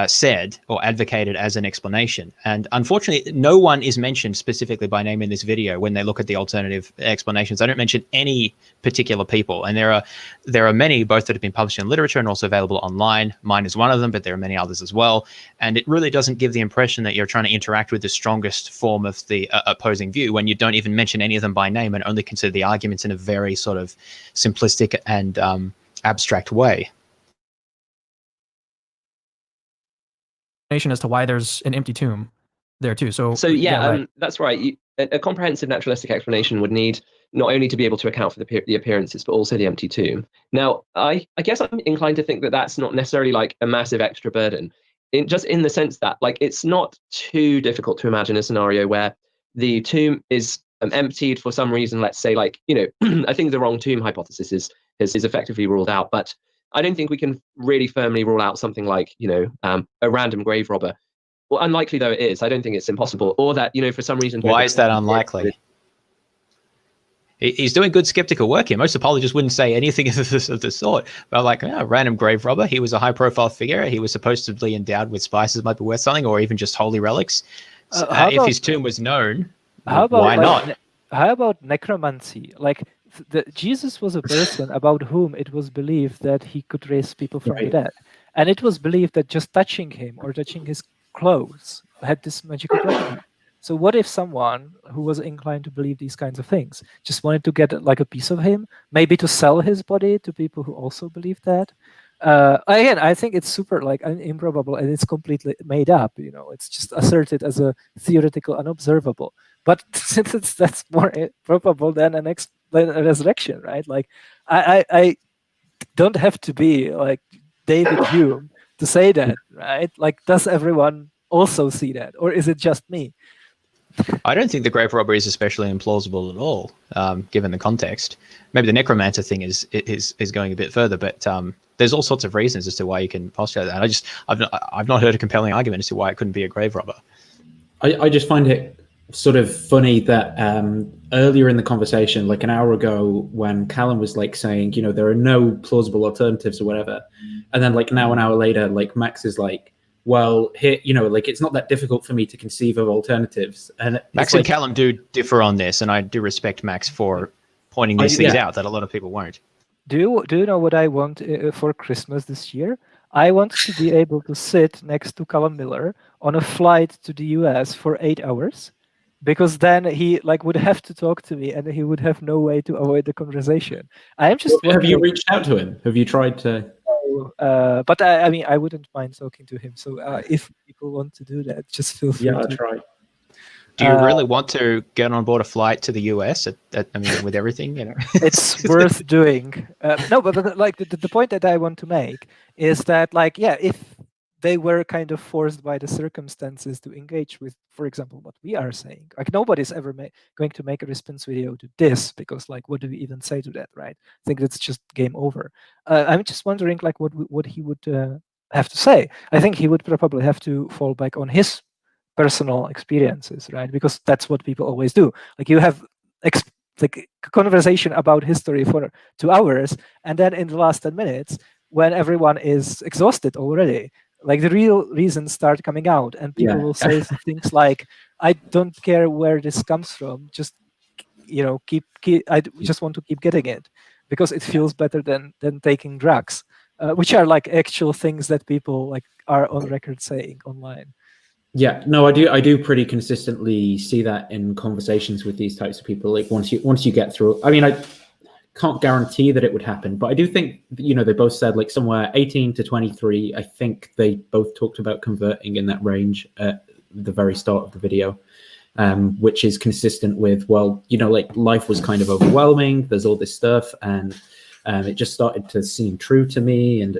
said or advocated as an explanation. And unfortunately, no one is mentioned specifically by name in this video when they look at the alternative explanations. I don't mention any particular people. And there are many, both that have been published in literature and also available online. Mine is one of them, but there are many others as well. And it really doesn't give the impression that you're trying to interact with the strongest form of the opposing view when you don't even mention any of them by name and only consider the arguments in a very sort of simplistic and abstract way. As to why there's an empty tomb there too. So yeah, right. That's right. A comprehensive naturalistic explanation would need not only to be able to account for the appearances, but also the empty tomb. Now, I guess I'm inclined to think that that's not necessarily like a massive extra burden, in the sense that like it's not too difficult to imagine a scenario where the tomb is emptied for some reason. Let's say, like, I think the wrong tomb hypothesis is effectively ruled out, but I don't think we can really firmly rule out something like, a random grave robber. Well, unlikely though it is, I don't think it's impossible. Or that, for some reason... Why is that unlikely? He's doing good skeptical work here. Most apologists wouldn't say anything of the sort. But like, random grave robber, he was a high-profile figure. He was supposedly endowed with spices, might be worth something, or even just holy relics. If his tomb was known, why not? How about necromancy? Like, Jesus was a person about whom it was believed that he could raise people from the dead. And it was believed that just touching him or touching his clothes had this magical property. So what if someone who was inclined to believe these kinds of things just wanted to get like a piece of him, maybe to sell his body to people who also believe that? Again, I think it's super like improbable and it's completely made up. It's just asserted as a theoretical unobservable. But since that's more probable than a resurrection, right? Like, I don't have to be like David Hume to say that, right? Like, does everyone also see that, or is it just me? I don't think the grave robbery is especially implausible at all, given the context. Maybe the necromancer thing is going a bit further, but there's all sorts of reasons as to why you can postulate that. I've not heard a compelling argument as to why it couldn't be a grave robber. I just find it sort of funny that earlier in the conversation, like an hour ago, when Callum was like saying, there are no plausible alternatives or whatever, and then like now an hour later, like Max is like, well, here, like it's not that difficult for me to conceive of alternatives. And Max and Callum do differ on this, and I do respect Max for pointing these things out that a lot of people won't. Do you know what I want for Christmas this year? I want to be able to sit next to Callum Miller on a flight to the US for 8 hours, because then he would have to talk to me and he would have no way to avoid the conversation. I'm just have you reached out to him? Have you tried to? But I mean, I wouldn't mind talking to him. So if people want to do that, just feel free. Yeah, I'll try. Do you really want to get on board a flight to the US? With everything, It's worth doing. No, but like the point that I want to make is that, like, yeah, if they were kind of forced by the circumstances to engage with, for example, what we are saying, like nobody's ever going to make a response video to this, because like, what do we even say to that, right? I think that's just game over. I'm just wondering, like, what he would have to say. I think he would probably have to fall back on his personal experiences, right? Because that's what people always do. Like, you have like conversation about history for 2 hours, and then in the last 10 minutes, when everyone is exhausted already, like the real reasons start coming out, and people will say things like, I don't care where this comes from, just I just want to keep getting it because it feels better than taking drugs, which are like actual things that people like are on record saying online. Yeah, no, I do pretty consistently see that in conversations with these types of people. Like once you get through, I mean, I can't guarantee that it would happen, but I do think, they both said like somewhere 18 to 23. I think they both talked about converting in that range at the very start of the video, which is consistent with, well, like life was kind of overwhelming. There's all this stuff, and it just started to seem true to me. And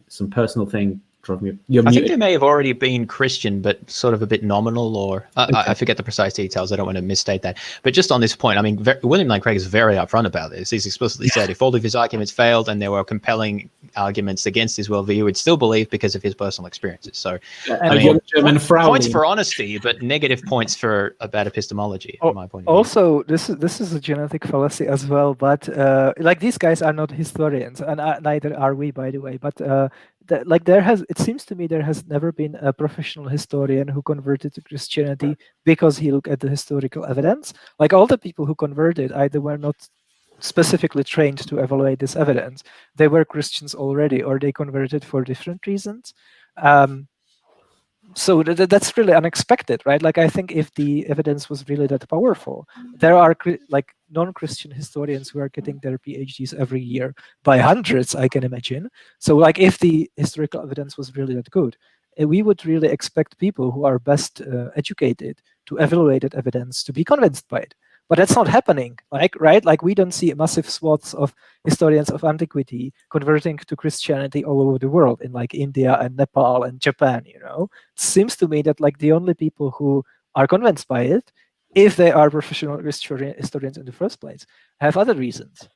some personal thing You're I think muted. they may have already been Christian, but sort of a bit nominal, or I forget the precise details. I don't want to misstate that. But just on this point, I mean, William Lane Craig is very upfront about this. He's explicitly said if all of his arguments failed and there were compelling arguments against his worldview, he would still believe because of his personal experiences. So, I mean, German points for honesty, but negative points for a bad epistemology, from my point of view. Also, this is a genetic fallacy as well. But like these guys are not historians, and neither are we, by the way. But it seems to me there has never been a professional historian who converted to Christianity because he looked at the historical evidence. Like all the people who converted either were not specifically trained to evaluate this evidence, they were Christians already, or they converted for different reasons. So that's really unexpected, right? Like I think if the evidence was really that powerful, there are like non-Christian historians who are getting their PhDs every year by hundreds, I can imagine. So like if the historical evidence was really that good, we would really expect people who are best educated to evaluate that evidence to be convinced by it. But that's not happening, right? Like we don't see massive swaths of historians of antiquity converting to Christianity all over the world, in like India and Nepal and Japan. You know, it seems to me that like the only people who are convinced by it, if they are professional historians in the first place, have other reasons.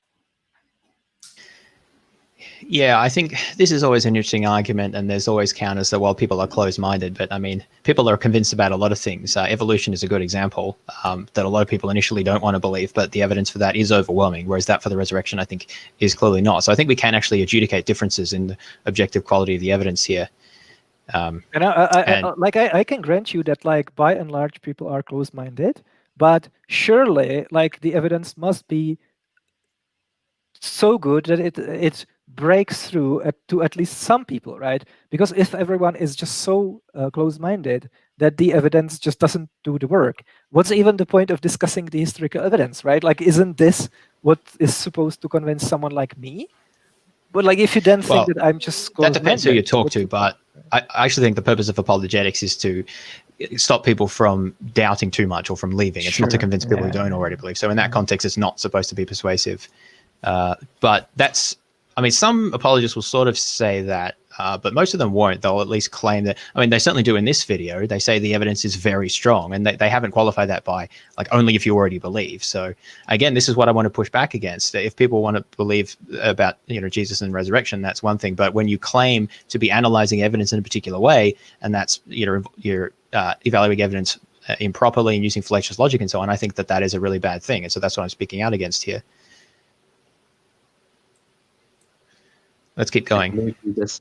Yeah, I think this is always an interesting argument, and there's always counters that, well, people are closed-minded, but I mean, people are convinced about a lot of things. Evolution is a good example that a lot of people initially don't want to believe, but the evidence for that is overwhelming, whereas that for the resurrection, I think, is clearly not. So I think we can actually adjudicate differences in the objective quality of the evidence here. And I can grant you that, like, by and large, people are closed-minded, but surely, like, the evidence must be so good that it breaks through to at least some people, right? Because if everyone is just so close-minded that the evidence just doesn't do the work, what's even the point of discussing the historical evidence, right? Like, isn't this what is supposed to convince someone like me? But like, if you then think that I'm just that depends who you talk to, but I actually think the purpose of apologetics is to stop people from doubting too much or from leaving. It's not to convince people who don't already believe. So in that context, it's not supposed to be persuasive. But that's, I mean, some apologists will sort of say that, but most of them won't. They'll at least claim that, I mean, they certainly do in this video. They say the evidence is very strong, and they haven't qualified that by, like, only if you already believe. So again, this is what I want to push back against. If people want to believe about, you know, Jesus and resurrection, that's one thing. But when you claim to be analyzing evidence in a particular way, and that's, you know, you're evaluating evidence improperly and using fallacious logic and so on, I think that is a really bad thing. And so that's what I'm speaking out against here. Let's keep going. This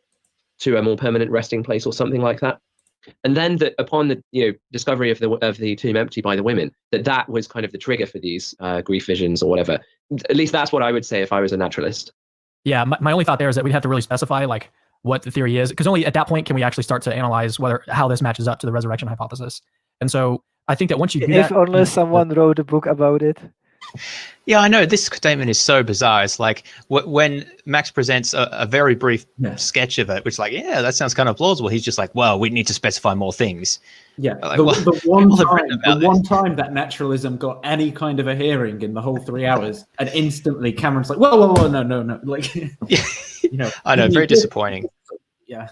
to a more permanent resting place or something like that. And then upon the discovery of the tomb empty by the women, that was kind of the trigger for these grief visions or whatever. At least that's what I would say if I was a naturalist. Yeah, my only thought there is that we'd have to really specify like what the theory is, because only at that point can we actually start to analyze how this matches up to the resurrection hypothesis. And so I think that once you do if only someone wrote a book about it. Yeah, I know. This statement is so bizarre. It's like when Max presents a very brief sketch of it, which is like, yeah, that sounds kind of plausible. He's just like, well, we need to specify more things. Yeah, like, the one time that naturalism got any kind of a hearing in the whole 3 hours, and instantly Cameron's like, whoa, no. Like, I know, very disappointing. Yeah.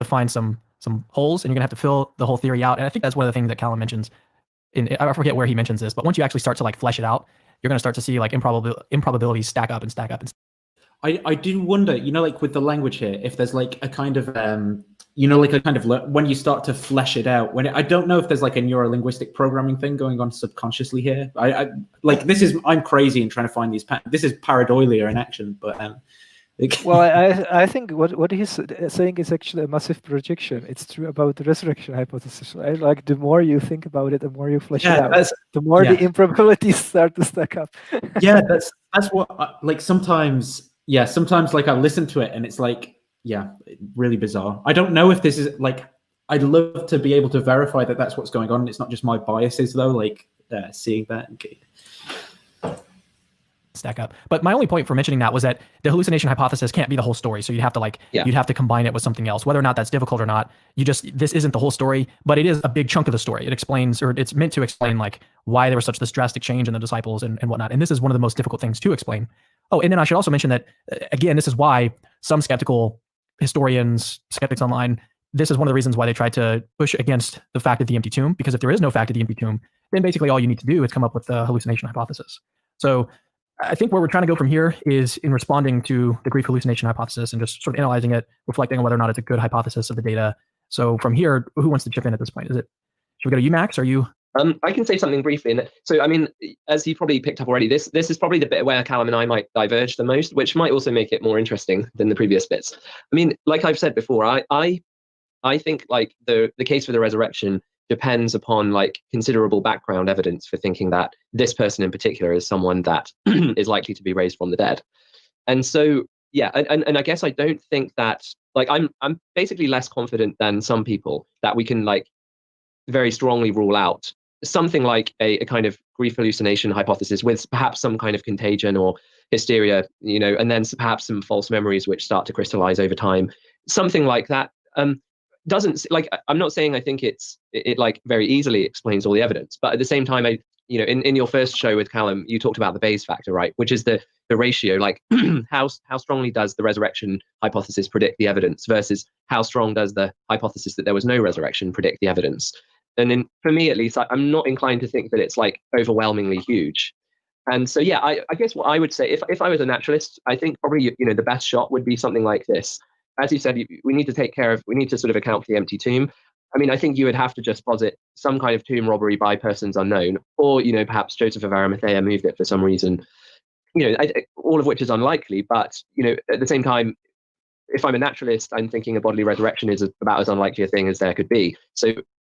To find some holes, and you're gonna have to fill the whole theory out. And I think that's one of the things that Callum mentions. I forget where he mentions this, but once you actually start to like flesh it out, you're going to start to see like improbabilities stack up. I do wonder, like with the language here, if there's like a kind of, when you start to flesh it out, I don't know if there's like a neurolinguistic programming thing going on subconsciously here. I'm crazy in trying to find these patterns. This is Paridolia in action, but well, I think what he's saying is actually a massive projection. It's true about the resurrection hypothesis, right? Like the more you think about it, the more you flesh it out, the more the improbabilities start to stack up. Yeah, that's what sometimes like I listen to it and it's like, really bizarre. I don't know if this is like, I'd love to be able to verify that that's what's going on. It's not just my biases though, like seeing that. Okay. Stack up. But my only point for mentioning that was that the hallucination hypothesis can't be the whole story. So you'd have to you'd have to combine it with something else, whether or not that's difficult or not. This isn't the whole story, but it is a big chunk of the story. It explains, or it's meant to explain like why there was such this drastic change in the disciples and whatnot. And this is one of the most difficult things to explain. Oh, and then I should also mention that, again, this is why some skeptical historians, skeptics online, this is one of the reasons why they tried to push against the fact of the empty tomb, because if there is no fact of the empty tomb, then basically all you need to do is come up with the hallucination hypothesis. So I think where we're trying to go from here is in responding to the Greek hallucination hypothesis and just sort of analyzing it, reflecting on whether or not it's a good hypothesis of the data. So from here, who wants to chip in at this point? Should we go to you, Max? Are you? I can say something briefly. So, I mean, as you probably picked up already, this is probably the bit where Callum and I might diverge the most, which might also make it more interesting than the previous bits. I mean, like I've said before, I think like the case for the resurrection depends upon like considerable background evidence for thinking that this person in particular is someone that is likely to be raised from the dead. And so, yeah, and I guess I don't think that, like, I'm basically less confident than some people that we can like very strongly rule out something like a kind of grief hallucination hypothesis with perhaps some kind of contagion or hysteria, you know, and then perhaps some false memories which start to crystallize over time. Something like that doesn't, like, I'm not saying I think it like very easily explains all the evidence, but at the same time, you know, in your first show with Callum, you talked about the Bayes factor, right? Which is the ratio, like how strongly does the resurrection hypothesis predict the evidence versus how strong does the hypothesis that there was no resurrection predict the evidence? And for me, at least, I'm not inclined to think that it's like overwhelmingly huge. And so, yeah, I guess what I would say, if I was a naturalist, I think probably, you know, the best shot would be something like this. As you said, we need to sort of account for the empty tomb. I mean, I think you would have to just posit some kind of tomb robbery by persons unknown, or, you know, perhaps Joseph of Arimathea moved it for some reason, you know, all of which is unlikely. But, you know, at the same time, if I'm a naturalist, I'm thinking a bodily resurrection is about as unlikely a thing as there could be. So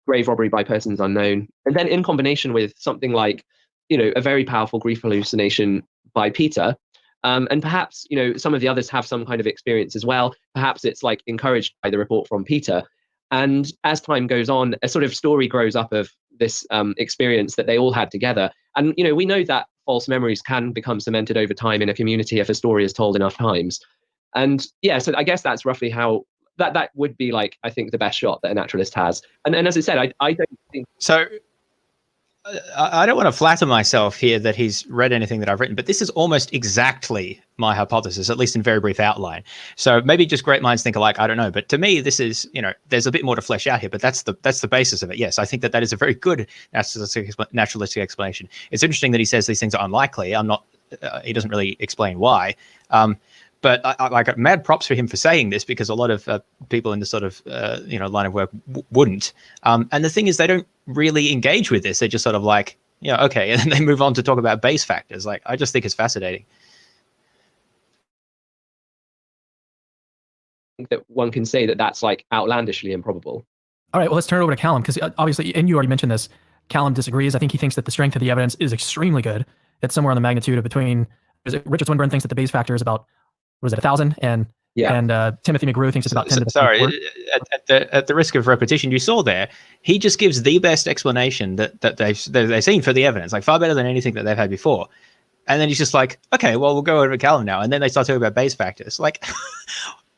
grave robbery by persons unknown. And then in combination with something like, you know, a very powerful grief hallucination by Peter, and perhaps, you know, some of the others have some kind of experience as well. Perhaps it's like encouraged by the report from Peter. And as time goes on, a sort of story grows up of this experience that they all had together. And, you know, we know that false memories can become cemented over time in a community if a story is told enough times. And yeah, so I guess that's roughly how that would be, like, I think the best shot that a naturalist has. And as I said, I don't think so. I don't want to flatter myself here that he's read anything that I've written, but this is almost exactly my hypothesis, at least in very brief outline. So maybe just great minds think alike. I don't know, but to me, this is, you know, there's a bit more to flesh out here, but that's the basis of it. Yes, I think that is a very good naturalistic explanation. It's interesting that he says these things are unlikely. He doesn't really explain why. But I got mad props for him for saying this, because a lot of people in this sort of line of work wouldn't. And the thing is, they don't really engage with this. They're just sort of like, yeah, okay, and then they move on to talk about Bayes factors. Like, I just think it's fascinating. that one can say that that's like outlandishly improbable. All right, well, let's turn it over to Callum, because obviously, and you already mentioned this, Callum disagrees. I think he thinks that the strength of the evidence is extremely good. It's somewhere on the magnitude of between, Richard Swinburne thinks that the Bayes factor is about, what is it, 1,000? And Timothy McGrew thinks it's about 10 to the 4. Sorry, at the risk of repetition, you saw there, he just gives the best explanation that they've seen for the evidence, like far better than anything that they've had before. And then he's just like, okay, well, we'll go over to Callum now. And then they start talking about Bayes factors. Like,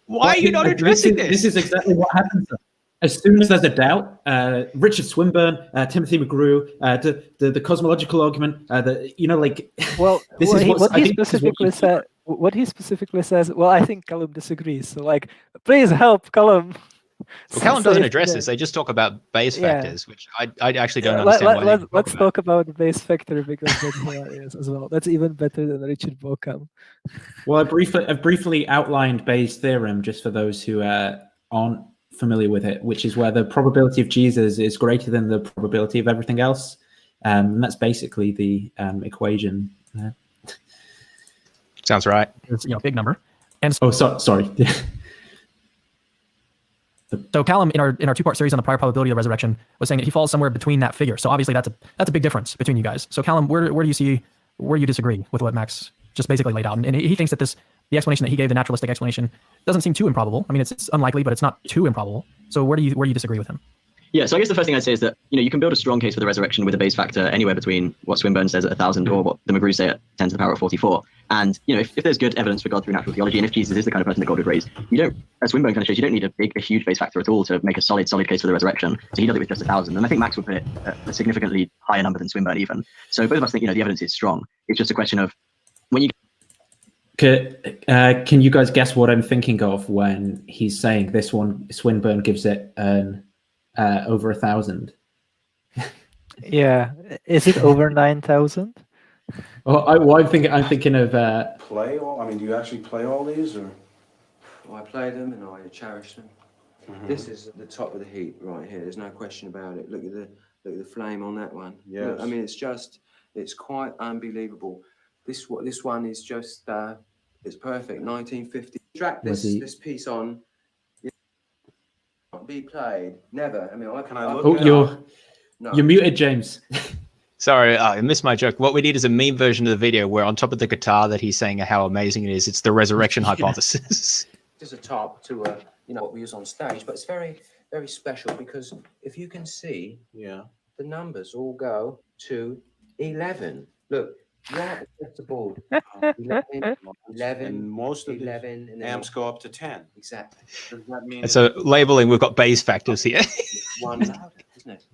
why are you not addressing this? This is exactly what happens. As soon as there's a doubt, Richard Swinburne, Timothy McGrew, the cosmological argument, what he specifically says, well, I think Callum disagrees. So, like, please help Callum. Well, Callum doesn't address this. They just talk about Bayes factors, which I actually don't understand. Let's talk about the Bayes factor, because that's hilarious as well. That's even better than Richard Bockham. Well, I've briefly outlined Bayes' theorem just for those who aren't familiar with it, which is where the probability of Jesus is greater than the probability of everything else. And that's basically the equation. Sounds right. It's big number. And sorry. So Callum, in our two-part series on the prior probability of resurrection, was saying that he falls somewhere between that figure. So obviously that's a big difference between you guys. So Callum, where do you disagree with what Max just basically laid out? And he thinks that the explanation that he gave, the naturalistic explanation, doesn't seem too improbable. I mean, it's unlikely, but it's not too improbable. So where do you disagree with him? Yeah, so I guess the first thing I'd say is that, you can build a strong case for the resurrection with a Bayes factor anywhere between what Swinburne says at 1,000 or what the McGrew say at 10 to the power of 44. And, if there's good evidence for God through natural theology, and if Jesus is the kind of person that God would raise, you don't, as Swinburne kind of shows, you don't need a huge Bayes factor at all to make a solid case for the resurrection. So he does it with just 1,000. And I think Max would put it at a significantly higher number than Swinburne even. So both of us think, the evidence is strong. It's just a question of when you... Can you guys guess what I'm thinking of when he's saying this one? Swinburne gives it an over 1,000. Yeah, is it over 9,000? I'm thinking of Play all? I mean, do you actually play all these, or? I play them and I cherish them. This is at the top of the heap right here. There's no question about it. Look at the flame on that one. Yes. Look, I mean, it's quite unbelievable. This one is just it's perfect. 1950. Track this piece on. Be played. Never. I mean, you're muted, James. Sorry, I missed my joke. What we need is a meme version of the video where on top of the guitar that he's saying how amazing it is, it's the resurrection hypothesis. There's a top to what we use on stage, but it's very, very special because if you can see, the numbers all go to 11. Look, right across the board. 11, and most of 11, and the amps go up to 10. Exactly. Does that mean? And so labeling, we've got base factors here. One note, isn't it?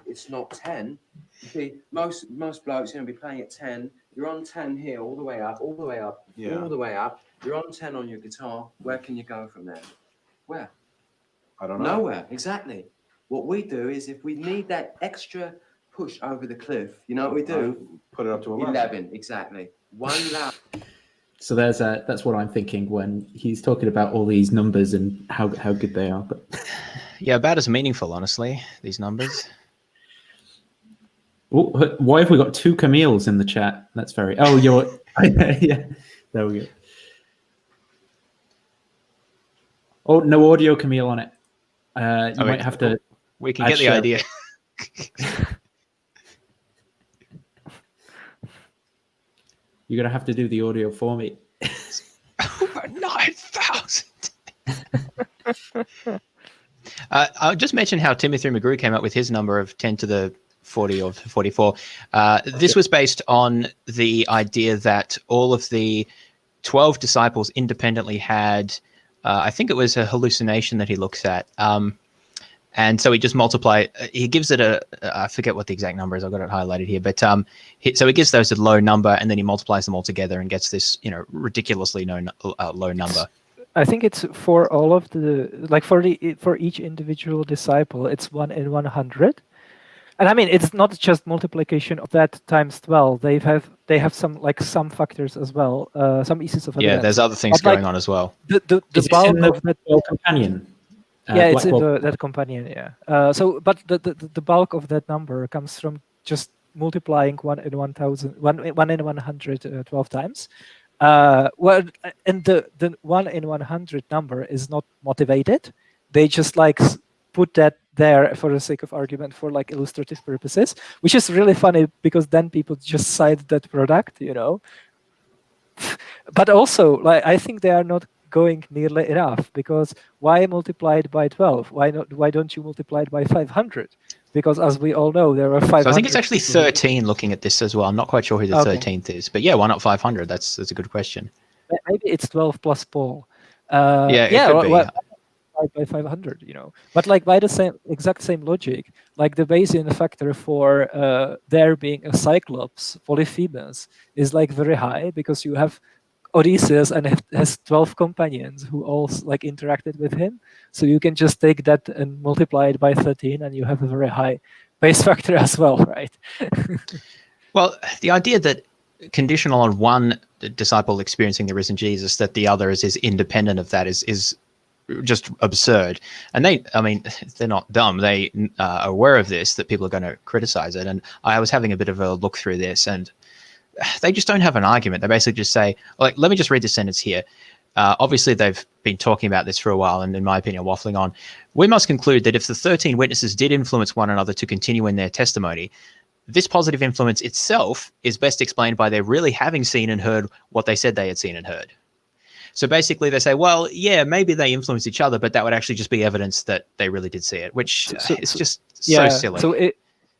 It's not 10. You see, most blokes are going to be playing at 10. You're on 10 here, all the way up, all the way up, all the way up. You're on 10 on your guitar. Where can you go from there? Where? I don't know. Nowhere. Exactly. What we do is if we need that extra push over the cliff, you know what we do? Put it up to 11. 11, exactly. One loud. So that's what I'm thinking when he's talking about all these numbers and how good they are. But yeah, about as meaningful, honestly, these numbers. Why have we got two Camille's in the chat? That's very. Oh, you're. Yeah, there we go. Oh, no audio, Camille, on it. You might have to. We can get the idea. You're gonna have to do the audio for me. Over 9,000. I'll just mention how Timothy McGrew came up with his number of 10 to the 40 or 44. This was based on the idea that all of the 12 disciples independently had, I think it was a hallucination that he looks at. And so he just he gives it I forget what the exact number is. I've got it highlighted here, but so he gives those a low number and then he multiplies them all together and gets this, ridiculously low number. I think it's for all of for each individual disciple, it's 1 in 100. And I mean, it's not just multiplication of that times 12. They have some factors as well, some pieces of evidence. Yeah, there's other things going on as well. The bulk of that companion. It's in that companion. Yeah. But the bulk of that number comes from just multiplying 1 in 1,000, 1 in 100 12 times. And the 1 in 100 number is not motivated. They just put that there for the sake of argument for illustrative purposes, which is really funny because then people just cite that product, But also, I think they are not going nearly enough because why multiply it by 12? Why don't you multiply it by 500? Because as we all know, there are 500. So I think it's actually 13 looking at this as well. I'm not quite sure who the 13th is, but yeah, why not 500? That's a good question. Maybe it's 12 plus Paul. It could be. By 500, but by the exact same logic, the Bayesian factor for there being a Cyclops, Polyphemus, is very high because you have Odysseus and it has 12 companions who all interacted with him. So you can just take that and multiply it by 13 and you have a very high Bayes factor as well, right? Well, the idea that conditional on one disciple experiencing the risen Jesus, that the other is independent of that is just absurd. And they're not dumb. They are aware of this, that people are going to criticize it. And I was having a bit of a look through this and they just don't have an argument. They basically just say, let me just read this sentence here. Obviously, they've been talking about this for a while, and in my opinion, waffling on. We must conclude that if the 13 witnesses did influence one another to continue in their testimony, this positive influence itself is best explained by their really having seen and heard what they said they had seen and heard. So basically, they say, well, yeah, maybe they influenced each other, but that would actually just be evidence that they really did see it, which is just so silly. So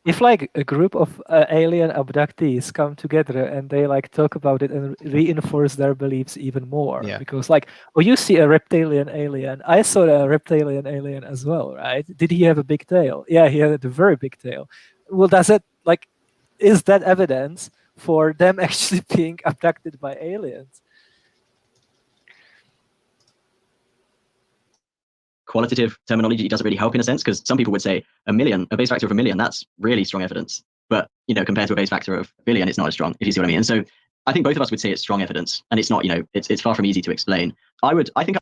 if a group of alien abductees come together and they talk about it and reinforce their beliefs even more, because you see a reptilian alien, I saw a reptilian alien as well, right? Did he have a big tail? Yeah, he had a very big tail. Well, does it is that evidence for them actually being abducted by aliens? qualitative terminology doesn't really help in a sense, because some people would say a base factor of 1,000,000, that's really strong evidence. But, compared to a base factor of 1 billion, it's not as strong, if you see what I mean. And so I think both of us would say it's strong evidence, and it's not, it's far from easy to explain. I think.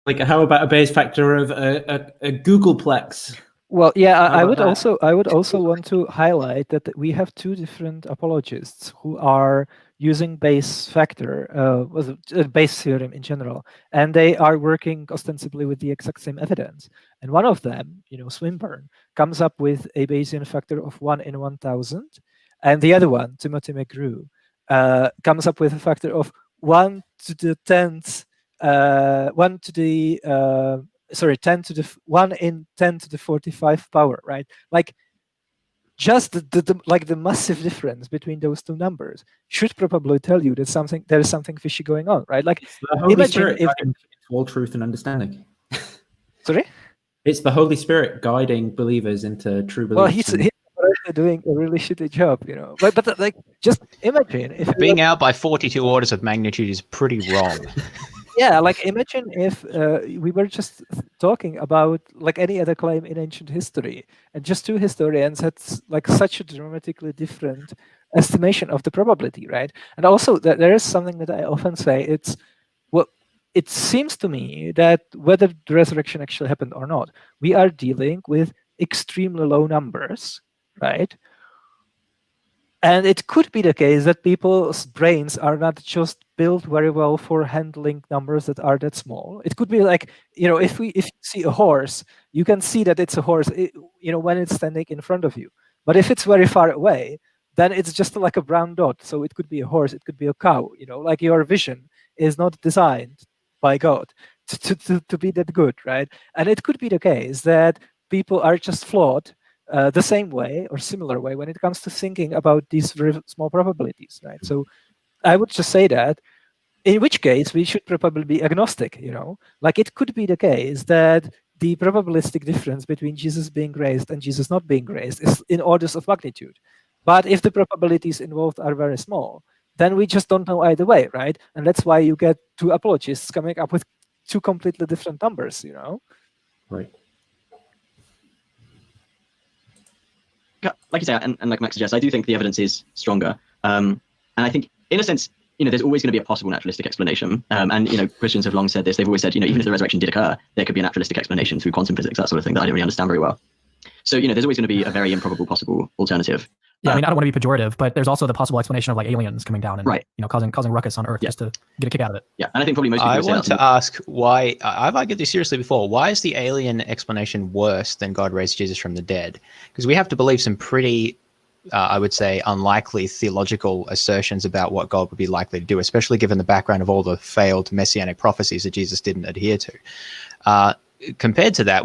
Like, how about a base factor of a Googleplex? Well, yeah, I would also want to highlight that we have two different apologists who are using base factor, base theorem in general, and they are working ostensibly with the exact same evidence. And one of them, Swinburne, comes up with a Bayesian factor of 1 in 1,000, and the other one, Timothy McGrew, comes up with a factor of 1 to the 10th, 1 to the 1 in 10 to the 45 power, right? Like, just the massive difference between those two numbers should probably tell you that there is something fishy going on, right? Like, it's the Holy imagine Spirit if guiding all truth and understanding. Sorry, it's the Holy Spirit guiding believers into true belief. well, he's doing a really shitty job, But like, just imagine if being out by 42 orders of magnitude is pretty wrong. Yeah, like, imagine if we were just talking about like any other claim in ancient history, and just two historians had like such a dramatically different estimation of the probability, right? And also that there is something that I often say, it seems to me that whether the resurrection actually happened or not, we are dealing with extremely low numbers, right? And it could be the case that people's brains are not just built very well for handling numbers that are that small. It could be like, if you see a horse, you can see that it's a horse, when it's standing in front of you. But if it's very far away, then it's just like a brown dot. So it could be a horse, it could be a cow. Like, your vision is not designed by God to be that good, right? And it could be the case that people are just flawed the same way or similar way when it comes to thinking about these very small probabilities, right? So I would just say that, in which case we should probably be agnostic, Like, it could be the case that the probabilistic difference between Jesus being raised and Jesus not being raised is in orders of magnitude. But if the probabilities involved are very small, then we just don't know either way, right? And that's why you get two apologists coming up with two completely different numbers, Right. Like you say, and like Max suggests, I do think the evidence is stronger. And I think, in a sense, there's always going to be a possible naturalistic explanation. And, Christians have long said this. They've always said, even if the resurrection did occur, there could be a naturalistic explanation through quantum physics, that sort of thing that I don't really understand very well. So, there's always going to be a very improbable possible alternative. Yeah, I mean, I don't want to be pejorative, but there's also the possible explanation of like aliens coming down and right. Causing ruckus on Earth just to get a kick out of it. Yeah, and I think probably most people I want to ask why, I've argued this seriously before, why is the alien explanation worse than God raised Jesus from the dead? Because we have to believe some pretty, I would say, unlikely theological assertions about what God would be likely to do, especially given the background of all the failed messianic prophecies that Jesus didn't adhere to. Compared to that,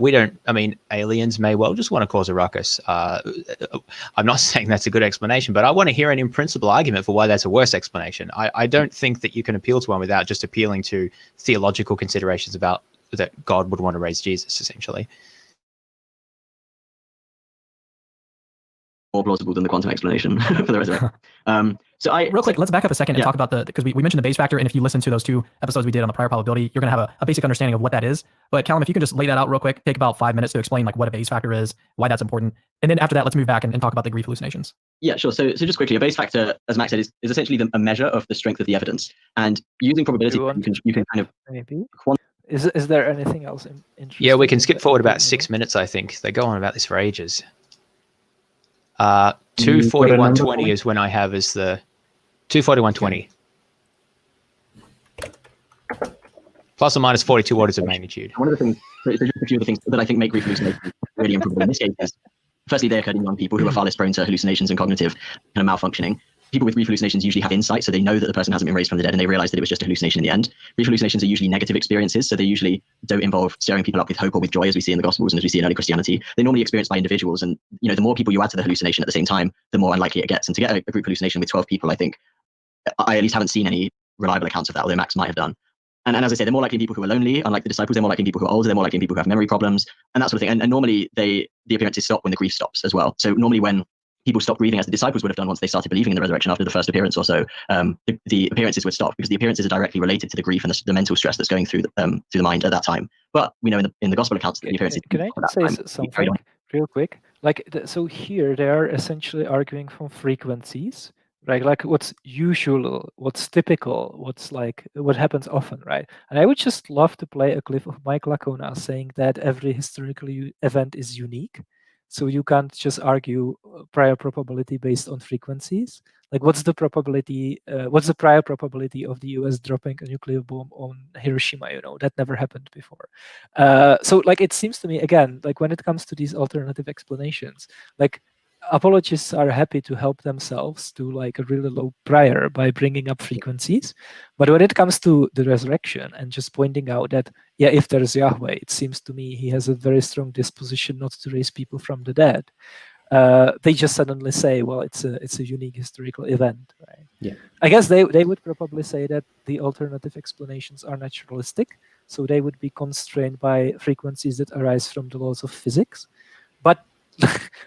aliens may well just want to cause a ruckus. I'm not saying that's a good explanation, but I want to hear an in principle argument for why that's a worse explanation. I don't think that you can appeal to one without just appealing to theological considerations about that God would want to raise Jesus, essentially. More plausible than the quantum explanation for the resurrection. Real quick, let's back up a second and talk about because we mentioned the base factor, and if you listen to those two episodes we did on the prior probability, you're going to have a basic understanding of what that is. But Callum, if you can just lay that out real quick, take about 5 minutes to explain like what a base factor is, why that's important, and then after that, let's move back and talk about the grief hallucinations. Yeah, sure. So just quickly, a base factor, as Max said, is essentially a measure of the strength of the evidence, and using probability, you can kind of maybe. Is there anything else interesting? Yeah, we can skip forward about 6 minutes. I think they go on about this for ages. 241.20 is when I have as the 241.20 plus or minus 42 orders of magnitude. One of the things, so just a few of the things that I think make grief hallucinations really improbable in this case is, firstly, they occurred in young people who are far less prone to hallucinations and cognitive kind of malfunctioning. People with grief hallucinations usually have insight, so they know that the person hasn't been raised from the dead, and they realize that it was just a hallucination in the end. Grief hallucinations are usually negative experiences, so they usually don't involve stirring people up with hope or with joy, as we see in the Gospels and as we see in early Christianity. They're normally experienced by individuals, and the more people you add to the hallucination at the same time, the more unlikely it gets. And to get a group hallucination with 12 people, I think, I at least haven't seen any reliable accounts of that, although Max might have done. And as I say, they're more likely in people who are lonely, unlike the disciples. They're more likely in people who are older. They're more likely in people who have memory problems and that sort of thing. And normally the appearances stop when the grief stops as well. So normally when people stopped grieving as the disciples would have done once they started believing in the resurrection after the first appearance or so, the appearances would stop, because the appearances are directly related to the grief and the mental stress that's going through the mind at that time. But we know in the gospel accounts that the appearances. Can I say something real quick? Like, so here they are essentially arguing from frequencies, right? Like what's usual, what's typical, what's like what happens often, right? And I would just love to play a clip of Mike Lacona saying that every historical event is unique. So you can't just argue prior probability based on frequencies. Like, what's the probability? What's the prior probability of the U.S. dropping a nuclear bomb on Hiroshima? You know, that never happened before. So, like, it seems to me again, like when it comes to these alternative explanations, like apologists are happy to help themselves to like a really low prior by bringing up frequencies, but when it comes to the resurrection and just pointing out that if there's Yahweh, it seems to me he has a very strong disposition not to raise people from the dead. They just suddenly say, well, it's a unique historical event, right? Yeah. I guess they would probably say that the alternative explanations are naturalistic, so they would be constrained by frequencies that arise from the laws of physics. But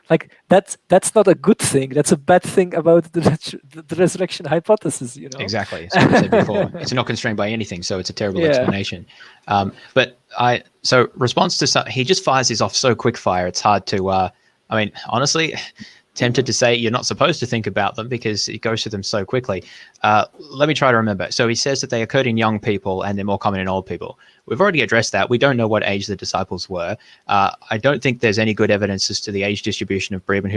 like that's not a good thing. That's a bad thing about the resurrection hypothesis, you know. Exactly. So I said before, it's not constrained by anything, so it's a terrible explanation. But response to he just fires these off so quick fire. It's hard to. I mean, honestly, tempted to say you're not supposed to think about them because it goes through them so quickly. Let me try to remember. So he says that they occurred in young people and they're more common in old people. We've already addressed that. We don't know what age the disciples were. I don't think there's any good evidence as to the age distribution of bereavement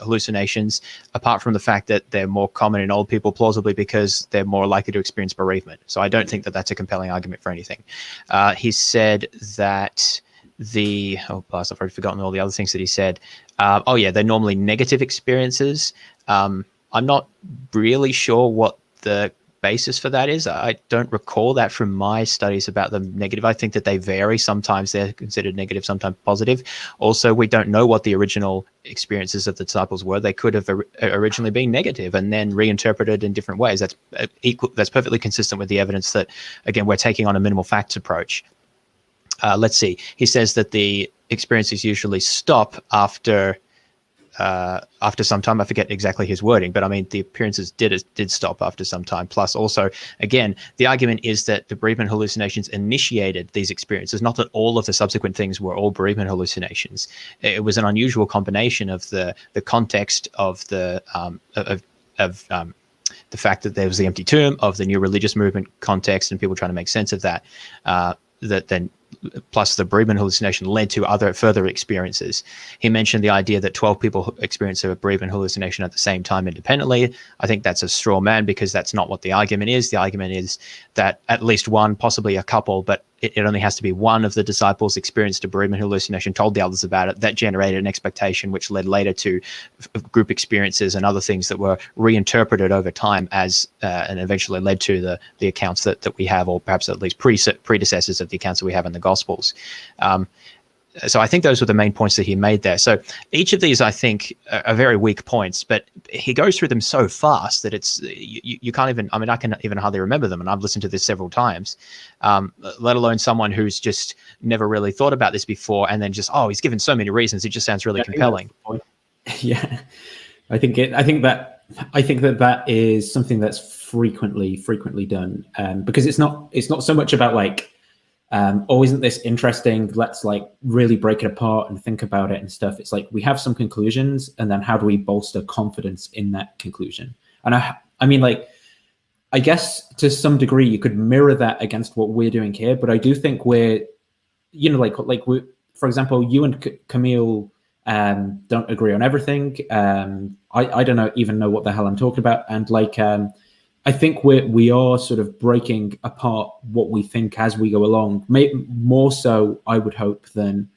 hallucinations, apart from the fact that they're more common in old people, plausibly because they're more likely to experience bereavement. So I don't think that that's a compelling argument for anything. He said that I've already forgotten all the other things that he said. They're normally negative experiences. I'm not really sure what the basis for that is. I don't recall that from my studies about them negative. I think that they vary. Sometimes they're considered negative, sometimes positive. Also, we don't know what the original experiences of the disciples were. They could have originally been negative and then reinterpreted in different ways. That's perfectly consistent with the evidence that, again, we're taking on a minimal facts approach. Let's see. He says that the experiences usually stop after some time. I forget exactly his wording, but I mean the appearances did stop after some time. Plus, also, again, the argument is that the bereavement hallucinations initiated these experiences. Not that all of the subsequent things were all bereavement hallucinations. It was an unusual combination of the context of the fact that there was the empty tomb, of the new religious movement context, and people trying to make sense of that. That then, plus the bereavement hallucination led to further experiences. He mentioned the idea that 12 people experience a bereavement hallucination at the same time independently. I think that's a straw man because that's not what the argument is. The argument is that at least one, possibly a couple, but it only has to be one of the disciples experienced a bereavement hallucination, told the others about it. That generated an expectation, which led later to group experiences and other things that were reinterpreted over time as and eventually led to the accounts that we have, or perhaps at least predecessors of the accounts that we have in the Gospels. So I think those were the main points that he made there. So each of these, I think, are very weak points, but he goes through them so fast that it's you can't even. I mean, I can even hardly remember them, and I've listened to this several times. Let alone someone who's just never really thought about this before, and then just he's given so many reasons. It just sounds really compelling. Yeah, I think that is something that's frequently done, because it's not so much about like. Isn't this interesting? Let's like really break it apart and think about it and stuff. It's like we have some conclusions, and then how do we bolster confidence in that conclusion? And I mean, like, I guess to some degree you could mirror that against what we're doing here, but I do think we're, we, for example, you and Camille don't agree on everything. I don't even know what the hell I'm talking about, and like. I think we are sort of breaking apart what we think as we go along. More so, I would hope, than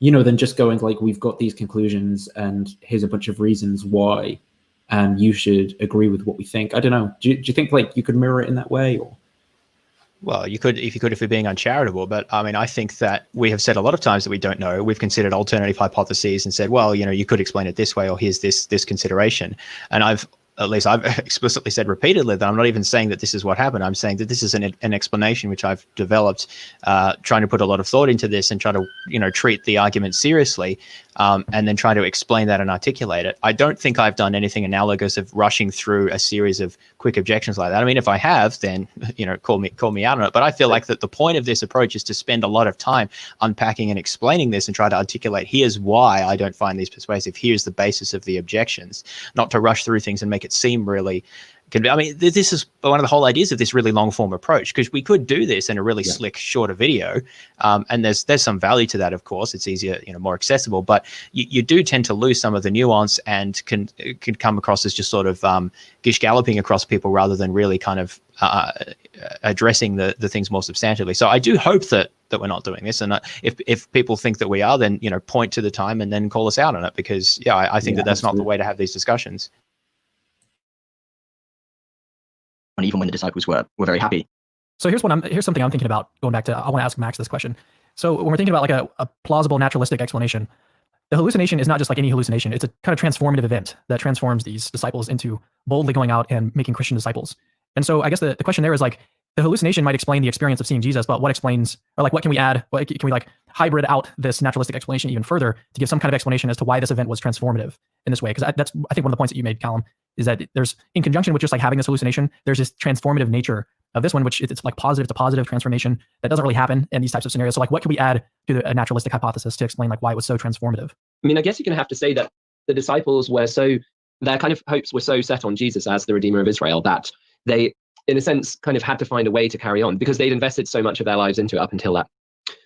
just going like we've got these conclusions and here's a bunch of reasons why you should agree with what we think. I don't know. Do you think like you could mirror it in that way? Or? Well, you could if you're being uncharitable, but I mean, I think that we have said a lot of times that we don't know. We've considered alternative hypotheses and said, well, you could explain it this way, or here's this consideration. And I've explicitly said repeatedly that I'm not even saying that this is what happened. I'm saying that this is an explanation which I've developed, trying to put a lot of thought into this and try to treat the argument seriously. and then try to explain that and articulate it. I don't think I've done anything analogous of rushing through a series of quick objections like that. I mean, if I have, then call me out on it. But I feel like that the point of this approach is to spend a lot of time unpacking and explaining this and try to articulate, here's why I don't find these persuasive. Here's the basis of the objections, not to rush through things and make it seem really. I mean, this is one of the whole ideas of this really long form approach, because we could do this in a really slick, shorter video. And there's some value to that, of course. It's easier, more accessible, but you do tend to lose some of the nuance and can come across as just sort of gish galloping across people rather than really kind of addressing the things more substantively. So I do hope that we're not doing this. And if people think that we are, then, point to the time and then call us out on it, because I think that's not the way to have these discussions. And even when the disciples were very happy. So here's something I'm thinking about, going back to, I want to ask Max this question. So when we're thinking about like a plausible naturalistic explanation, the hallucination is not just like any hallucination. It's a kind of transformative event that transforms these disciples into boldly going out and making Christian disciples. And so I guess the question there is like, the hallucination might explain the experience of seeing Jesus, but what explains, or like what can we add? What can we like hybrid out this naturalistic explanation even further to give some kind of explanation as to why this event was transformative in this way? Because that's, I think, one of the points that you made, Callum, is that there's, in conjunction with just like having this hallucination, there's this transformative nature of this one, which it's like positive. It's a positive transformation that doesn't really happen in these types of scenarios. So like, what can we add to a naturalistic hypothesis to explain like why it was so transformative? I mean, I guess you're going to have to say that the disciples their kind of hopes were so set on Jesus as the Redeemer of Israel that they, in a sense, kind of had to find a way to carry on, because they'd invested so much of their lives into it up until that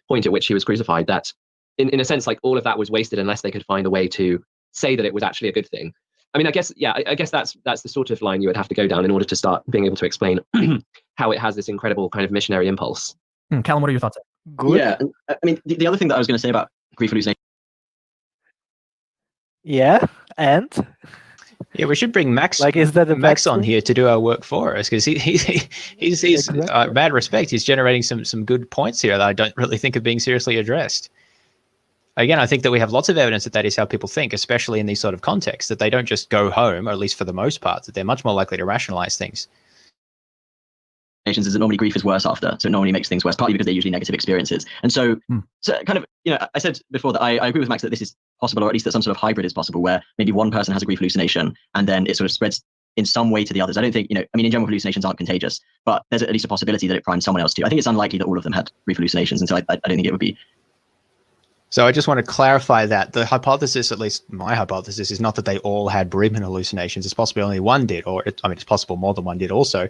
point at which he was crucified, that in a sense, like all of that was wasted unless they could find a way to say that it was actually a good thing. I mean, I guess that's the sort of line you would have to go down in order to start being able to explain how it has this incredible kind of missionary impulse. Callum, what are your thoughts? Good. Yeah, I mean, the other thing that I was going to say about grief hallucination. Yeah, and yeah, we should bring Max. Like, is that Max on here to do our work for us, because he's Exactly. Mad respect. He's generating some good points here that I don't really think are being seriously addressed. Again, I think that we have lots of evidence that is how people think, especially in these sort of contexts, that they don't just go home, or at least for the most part, that they're much more likely to rationalize things. Is that normally grief is worse after, so it normally makes things worse, partly because they're usually negative experiences. And so kind of, I said before that I agree with Max that this is possible, or at least that some sort of hybrid is possible, where maybe one person has a grief hallucination and then it sort of spreads in some way to the others. I don't think, I mean, in general, hallucinations aren't contagious, but there's at least a possibility that it primes someone else too. I think it's unlikely that all of them had grief hallucinations, and so I don't think it would be. So I just want to clarify that the hypothesis, at least my hypothesis, is not that they all had bereavement hallucinations. It's possible only one did, it's possible more than one did also.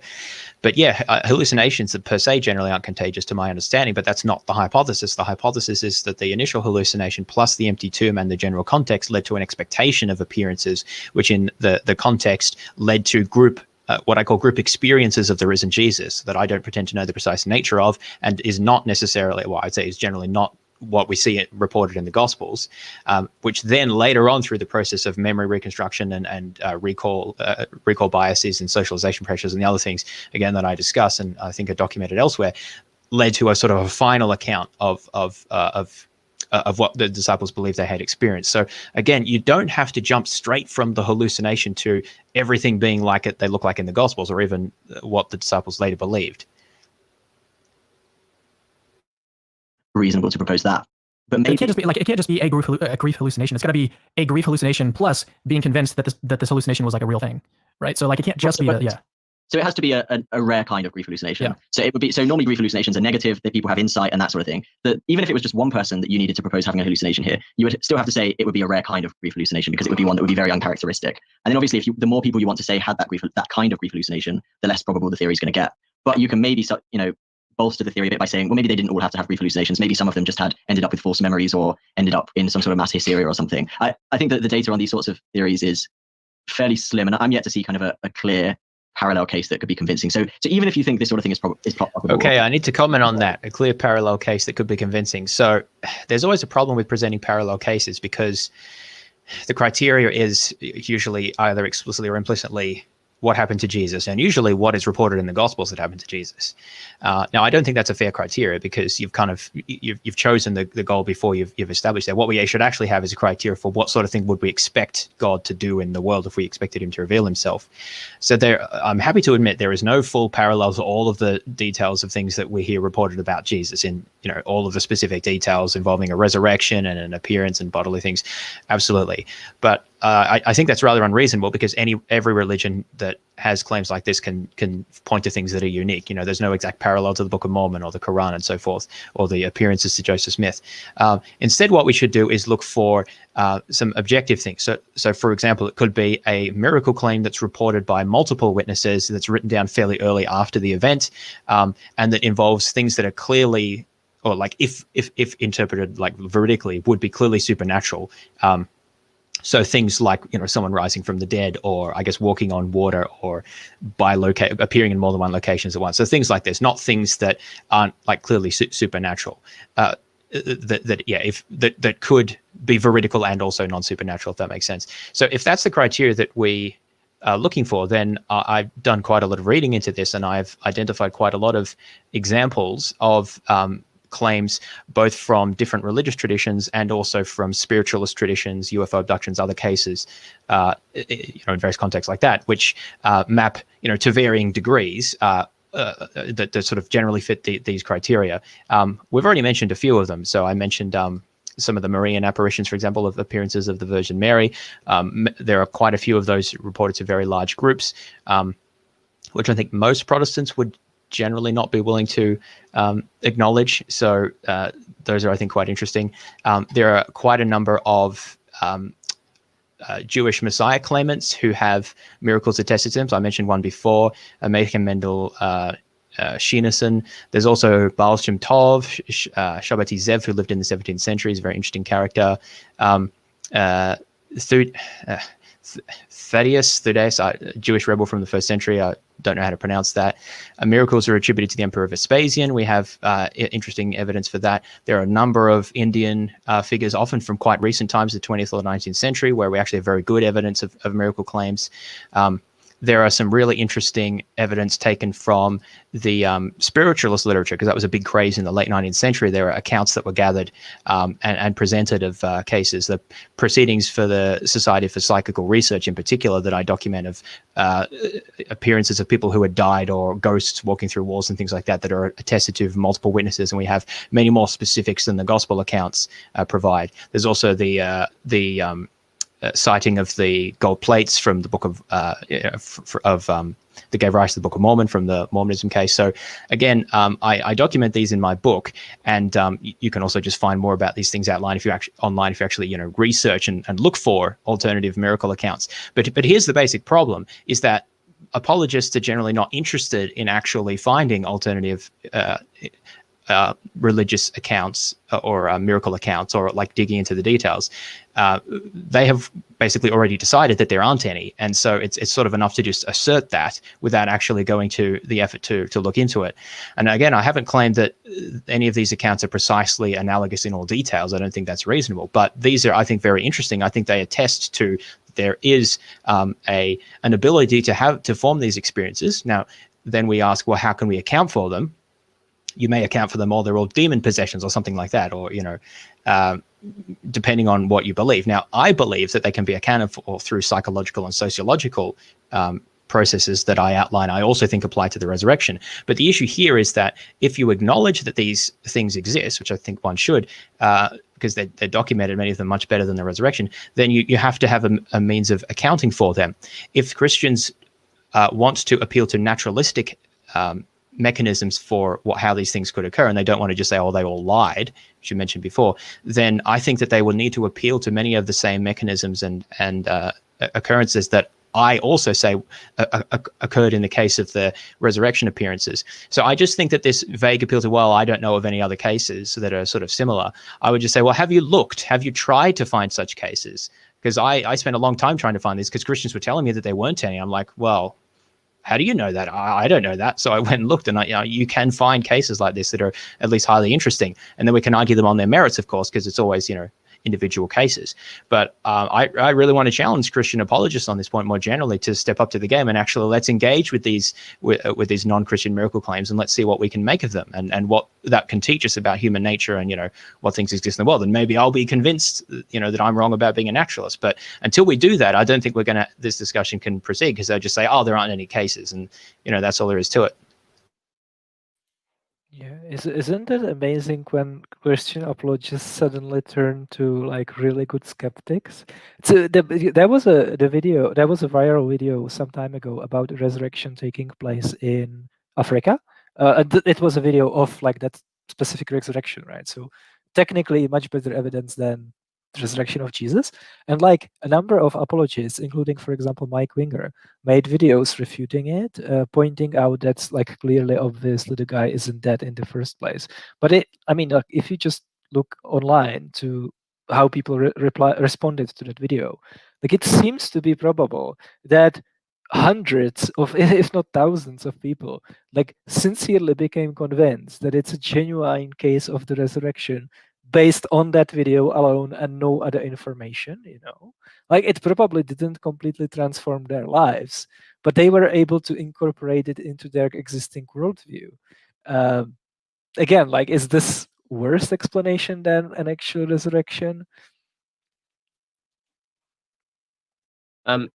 But yeah, hallucinations that per se generally aren't contagious to my understanding, but that's not the hypothesis. The hypothesis is that the initial hallucination plus the empty tomb and the general context led to an expectation of appearances, which in the context led to what I call group experiences of the risen Jesus, that I don't pretend to know the precise nature of, and is not necessarily, well, I'd say is generally not what we see it reported in the Gospels, which then later on through the process of memory reconstruction and recall biases and socialization pressures and the other things, again, that I discuss and I think are documented elsewhere, led to a sort of a final account of what the disciples believed they had experienced. So again, you don't have to jump straight from the hallucination to everything being like it they look like in the Gospels, or even what the disciples later believed. Reasonable to propose that, but maybe it can't just be a grief hallucination. It's got to be a grief hallucination plus being convinced that this hallucination was like a real thing, right? So like it can't just be So it has to be a rare kind of grief hallucination. Yeah. So it would be, so normally grief hallucinations are negative, that people have insight and that sort of thing. That even if it was just one person that you needed to propose having a hallucination here, you would still have to say it would be a rare kind of grief hallucination, because it would be one that would be very uncharacteristic. And then obviously, the more people you want to say had that kind of grief hallucination, the less probable the theory is going to get. But you can maybe bolster the theory a bit by saying, well, maybe they didn't all have to have brief hallucinations. Maybe some of them just ended up with false memories, or ended up in some sort of mass hysteria or something. I think that the data on these sorts of theories is fairly slim, and I'm yet to see kind of a clear parallel case that could be convincing. So even if you think this sort of thing is probable. Okay, I need to comment on that, a clear parallel case that could be convincing. So there's always a problem with presenting parallel cases, because the criteria is usually either explicitly or implicitly what happened to Jesus, and usually what is reported in the Gospels that happened to Jesus. Now, I don't think that's a fair criteria, because you've chosen the goal before you've established that. What we should actually have is a criteria for what sort of thing would we expect God to do in the world if we expected him to reveal himself. So I'm happy to admit there is no full parallel to all of the details of things that we hear reported about Jesus, in all of the specific details involving a resurrection and an appearance and bodily things. Absolutely. But I think that's rather unreasonable, because every religion that has claims like this can point to things that are unique. There's no exact parallel to the Book of Mormon or the Quran and so forth, or the appearances to Joseph Smith. Instead, what we should do is look for some objective things. So, for example, it could be a miracle claim that's reported by multiple witnesses, that's written down fairly early after the event, and that involves things that are clearly, or like if interpreted like veridically, would be clearly supernatural. So things like, someone rising from the dead, or I guess walking on water, or appearing in more than one locations at once. So things like this, not things that aren't like clearly supernatural. That could be veridical and also non-supernatural, if that makes sense. So if that's the criteria that we are looking for, then I've done quite a lot of reading into this, and I've identified quite a lot of examples of claims, both from different religious traditions and also from spiritualist traditions, UFO abductions, other cases, in various contexts like that, which map, to varying degrees that sort of generally fit these criteria. We've already mentioned a few of them. So I mentioned some of the Marian apparitions, for example, of appearances of the Virgin Mary. There are quite a few of those reported to very large groups, which I think most Protestants would generally not be willing to acknowledge. So those are, I think, quite interesting. There are quite a number of Jewish Messiah claimants who have miracles attested to them. So I mentioned one before, Menachem Mendel Schneerson. There's also Baal Shem Tov, Shabbati Zev, who lived in the 17th century. He's a very interesting character. Thaddeus, a Jewish rebel from the 1st century. I don't know how to pronounce that. Miracles are attributed to the Emperor Vespasian. We have interesting evidence for that. There are a number of Indian figures, often from quite recent times, the 20th or 19th century, where we actually have very good evidence of miracle claims. There are some really interesting evidence taken from the spiritualist literature, because that was a big craze in the late 19th century. There are accounts that were gathered and presented of cases. The proceedings for the Society for Psychical Research in particular that I document of appearances of people who had died, or ghosts walking through walls and things like that are attested to multiple witnesses. And we have many more specifics than the gospel accounts provide. There's also the citing of the gold plates from the book of that gave rise to the Book of Mormon, from the Mormonism case. So again, I document these in my book, and you can also just find more about these things online if you actually research and look for alternative miracle accounts. But here's the basic problem: is that apologists are generally not interested in actually finding alternative religious accounts or miracle accounts, or like digging into the details. They have basically already decided that there aren't any, and so it's sort of enough to just assert that without actually going to the effort to look into it. And again, I haven't claimed that any of these accounts are precisely analogous in all details. I don't think that's reasonable, but these are, I think, very interesting. I think they attest to there is an ability to form these experiences. Now, then we ask, well, how can we account for them? You may account for them all, they're all demon possessions or something like that, or depending on what you believe. Now, I believe that they can be accounted for through psychological and sociological processes that I outline. I also think apply to the resurrection. But the issue here is that if you acknowledge that these things exist, which I think one should, because they're documented, many of them much better than the resurrection, then you have to have a means of accounting for them. If Christians want to appeal to naturalistic mechanisms for how these things could occur, and they don't want to just say, oh, they all lied, which you mentioned before, then I think that they will need to appeal to many of the same mechanisms and occurrences that I also say occurred in the case of the resurrection appearances. So I just think that this vague appeal to, well, I don't know of any other cases that are sort of similar, I would just say, well, have you looked? Have you tried to find such cases? Because I spent a long time trying to find these, because Christians were telling me that there weren't any. I'm like, well, how do you know that? I don't know that. So I went and looked, and you can find cases like this that are at least highly interesting, and then we can argue them on their merits, of course, because it's always individual cases. But I really want to challenge Christian apologists on this point more generally to step up to the game and actually let's engage with these non-Christian miracle claims, and let's see what we can make of them, and what that can teach us about human nature, and what things exist in the world. And maybe I'll be convinced that I'm wrong about being a naturalist. But until we do that, I don't think this discussion can proceed, because they'll just say, oh, there aren't any cases, and that's all there is to it. Yeah, isn't it amazing when Christian apologists suddenly turn to like really good skeptics? So there was a viral video some time ago about the resurrection taking place in Africa. It was a video of like that specific resurrection, right? So technically much better evidence than the resurrection of Jesus. And like a number of apologists, including, for example, Mike Winger, made videos refuting it, pointing out that's like clearly, obviously, the guy isn't dead in the first place. But if you just look online to how people responded to that video, like it seems to be probable that hundreds of, if not thousands of people, like sincerely became convinced that it's a genuine case of the resurrection based on that video alone and no other information. Like it probably didn't completely transform their lives, but they were able to incorporate it into their existing worldview. Again, like, is this worse explanation than an actual resurrection?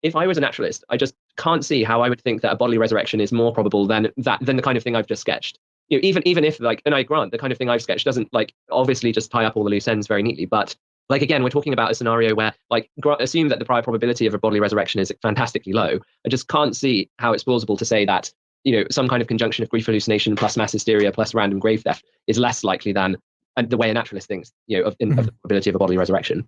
If I was a naturalist, I just can't see how I would think that a bodily resurrection is more probable than the kind of thing I've just sketched. Even if like, and I grant the kind of thing I've sketched doesn't like obviously just tie up all the loose ends very neatly, but like again, we're talking about a scenario where like assume that the prior probability of a bodily resurrection is fantastically low. I just can't see how it's plausible to say that some kind of conjunction of grief hallucination plus mass hysteria plus random grave theft is less likely than the way a naturalist thinks of the probability of a bodily resurrection.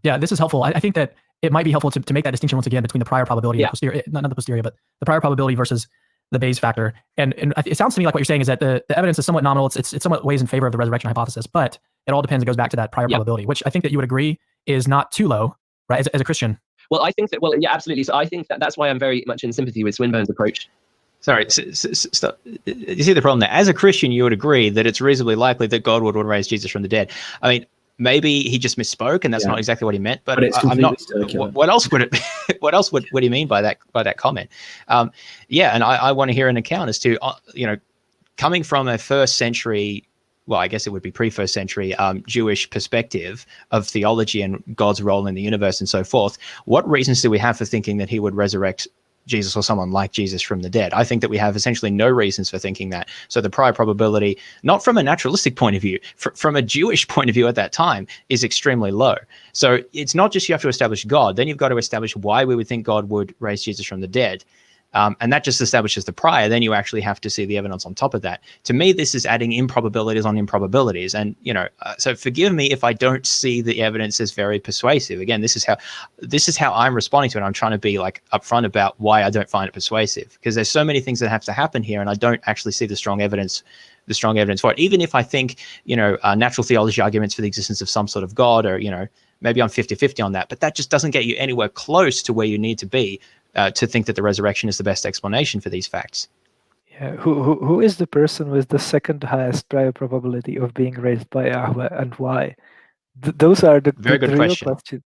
Yeah, this is helpful. I think that it might be helpful to make that distinction once again between the prior probability and the posterior, not the posterior, but the prior probability versus the Bayes factor. And it sounds to me like what you're saying is that the evidence is somewhat nominal. It's somewhat weighs in favor of the resurrection hypothesis, but it all depends. It goes back to that prior probability, which I think that you would agree is not too low, right? As a Christian. Well, I think that, yeah, absolutely. So I think that's why I'm very much in sympathy with Swinburne's approach. Sorry, stop. You see the problem there? As a Christian, you would agree that it's reasonably likely that God would raise Jesus from the dead. I mean, maybe he just misspoke, and that's not exactly what he meant. But I'm not. What else would it? What else would he mean by that comment? Yeah, and I want to hear an account as to coming from a first century. Well, I guess it would be pre-first century Jewish perspective of theology and God's role in the universe and so forth. What reasons do we have for thinking that he would resurrect Jesus or someone like Jesus from the dead? I think that we have essentially no reasons for thinking that. So the prior probability, not from a naturalistic point of view, from a Jewish point of view at that time, is extremely low. So it's not just you have to establish God, then you've got to establish why we would think God would raise Jesus from the dead. And that just establishes the prior. Then you actually have to see the evidence on top of that. To me, this is adding improbabilities on improbabilities. And, so forgive me if I don't see the evidence as very persuasive. Again, this is how I'm responding to it. I'm trying to be like upfront about why I don't find it persuasive, because there's so many things that have to happen here, and I don't actually see the strong evidence for it. Even if I think, natural theology arguments for the existence of some sort of God, or, maybe I'm 50-50 on that, but that just doesn't get you anywhere close to where you need to be to think that the resurrection is the best explanation for these facts. Yeah, who is the person with the second highest prior probability of being raised by Yahweh, and why? Those are the Very good real question. questions,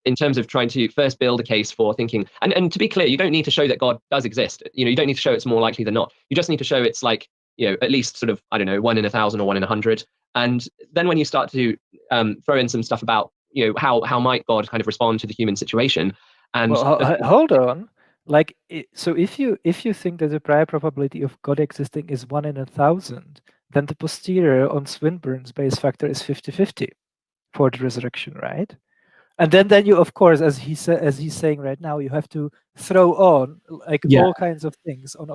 In terms of trying to first build a case for thinking, and to be clear, you don't need to show that God does exist. You don't need to show it's more likely than not. You just need to show it's like, at least sort of, 1 in 1,000 or 1 in 100. And then when you start to throw in some stuff about, how might God kind of respond to the human situation? And hold on, like, so if you think that the prior probability of God existing is 1 in 1,000, then the posterior on Swinburne's Bayes factor is 50-50 for the resurrection, right? And then you, of course, as he's saying right now, you have to throw on like all kinds of things on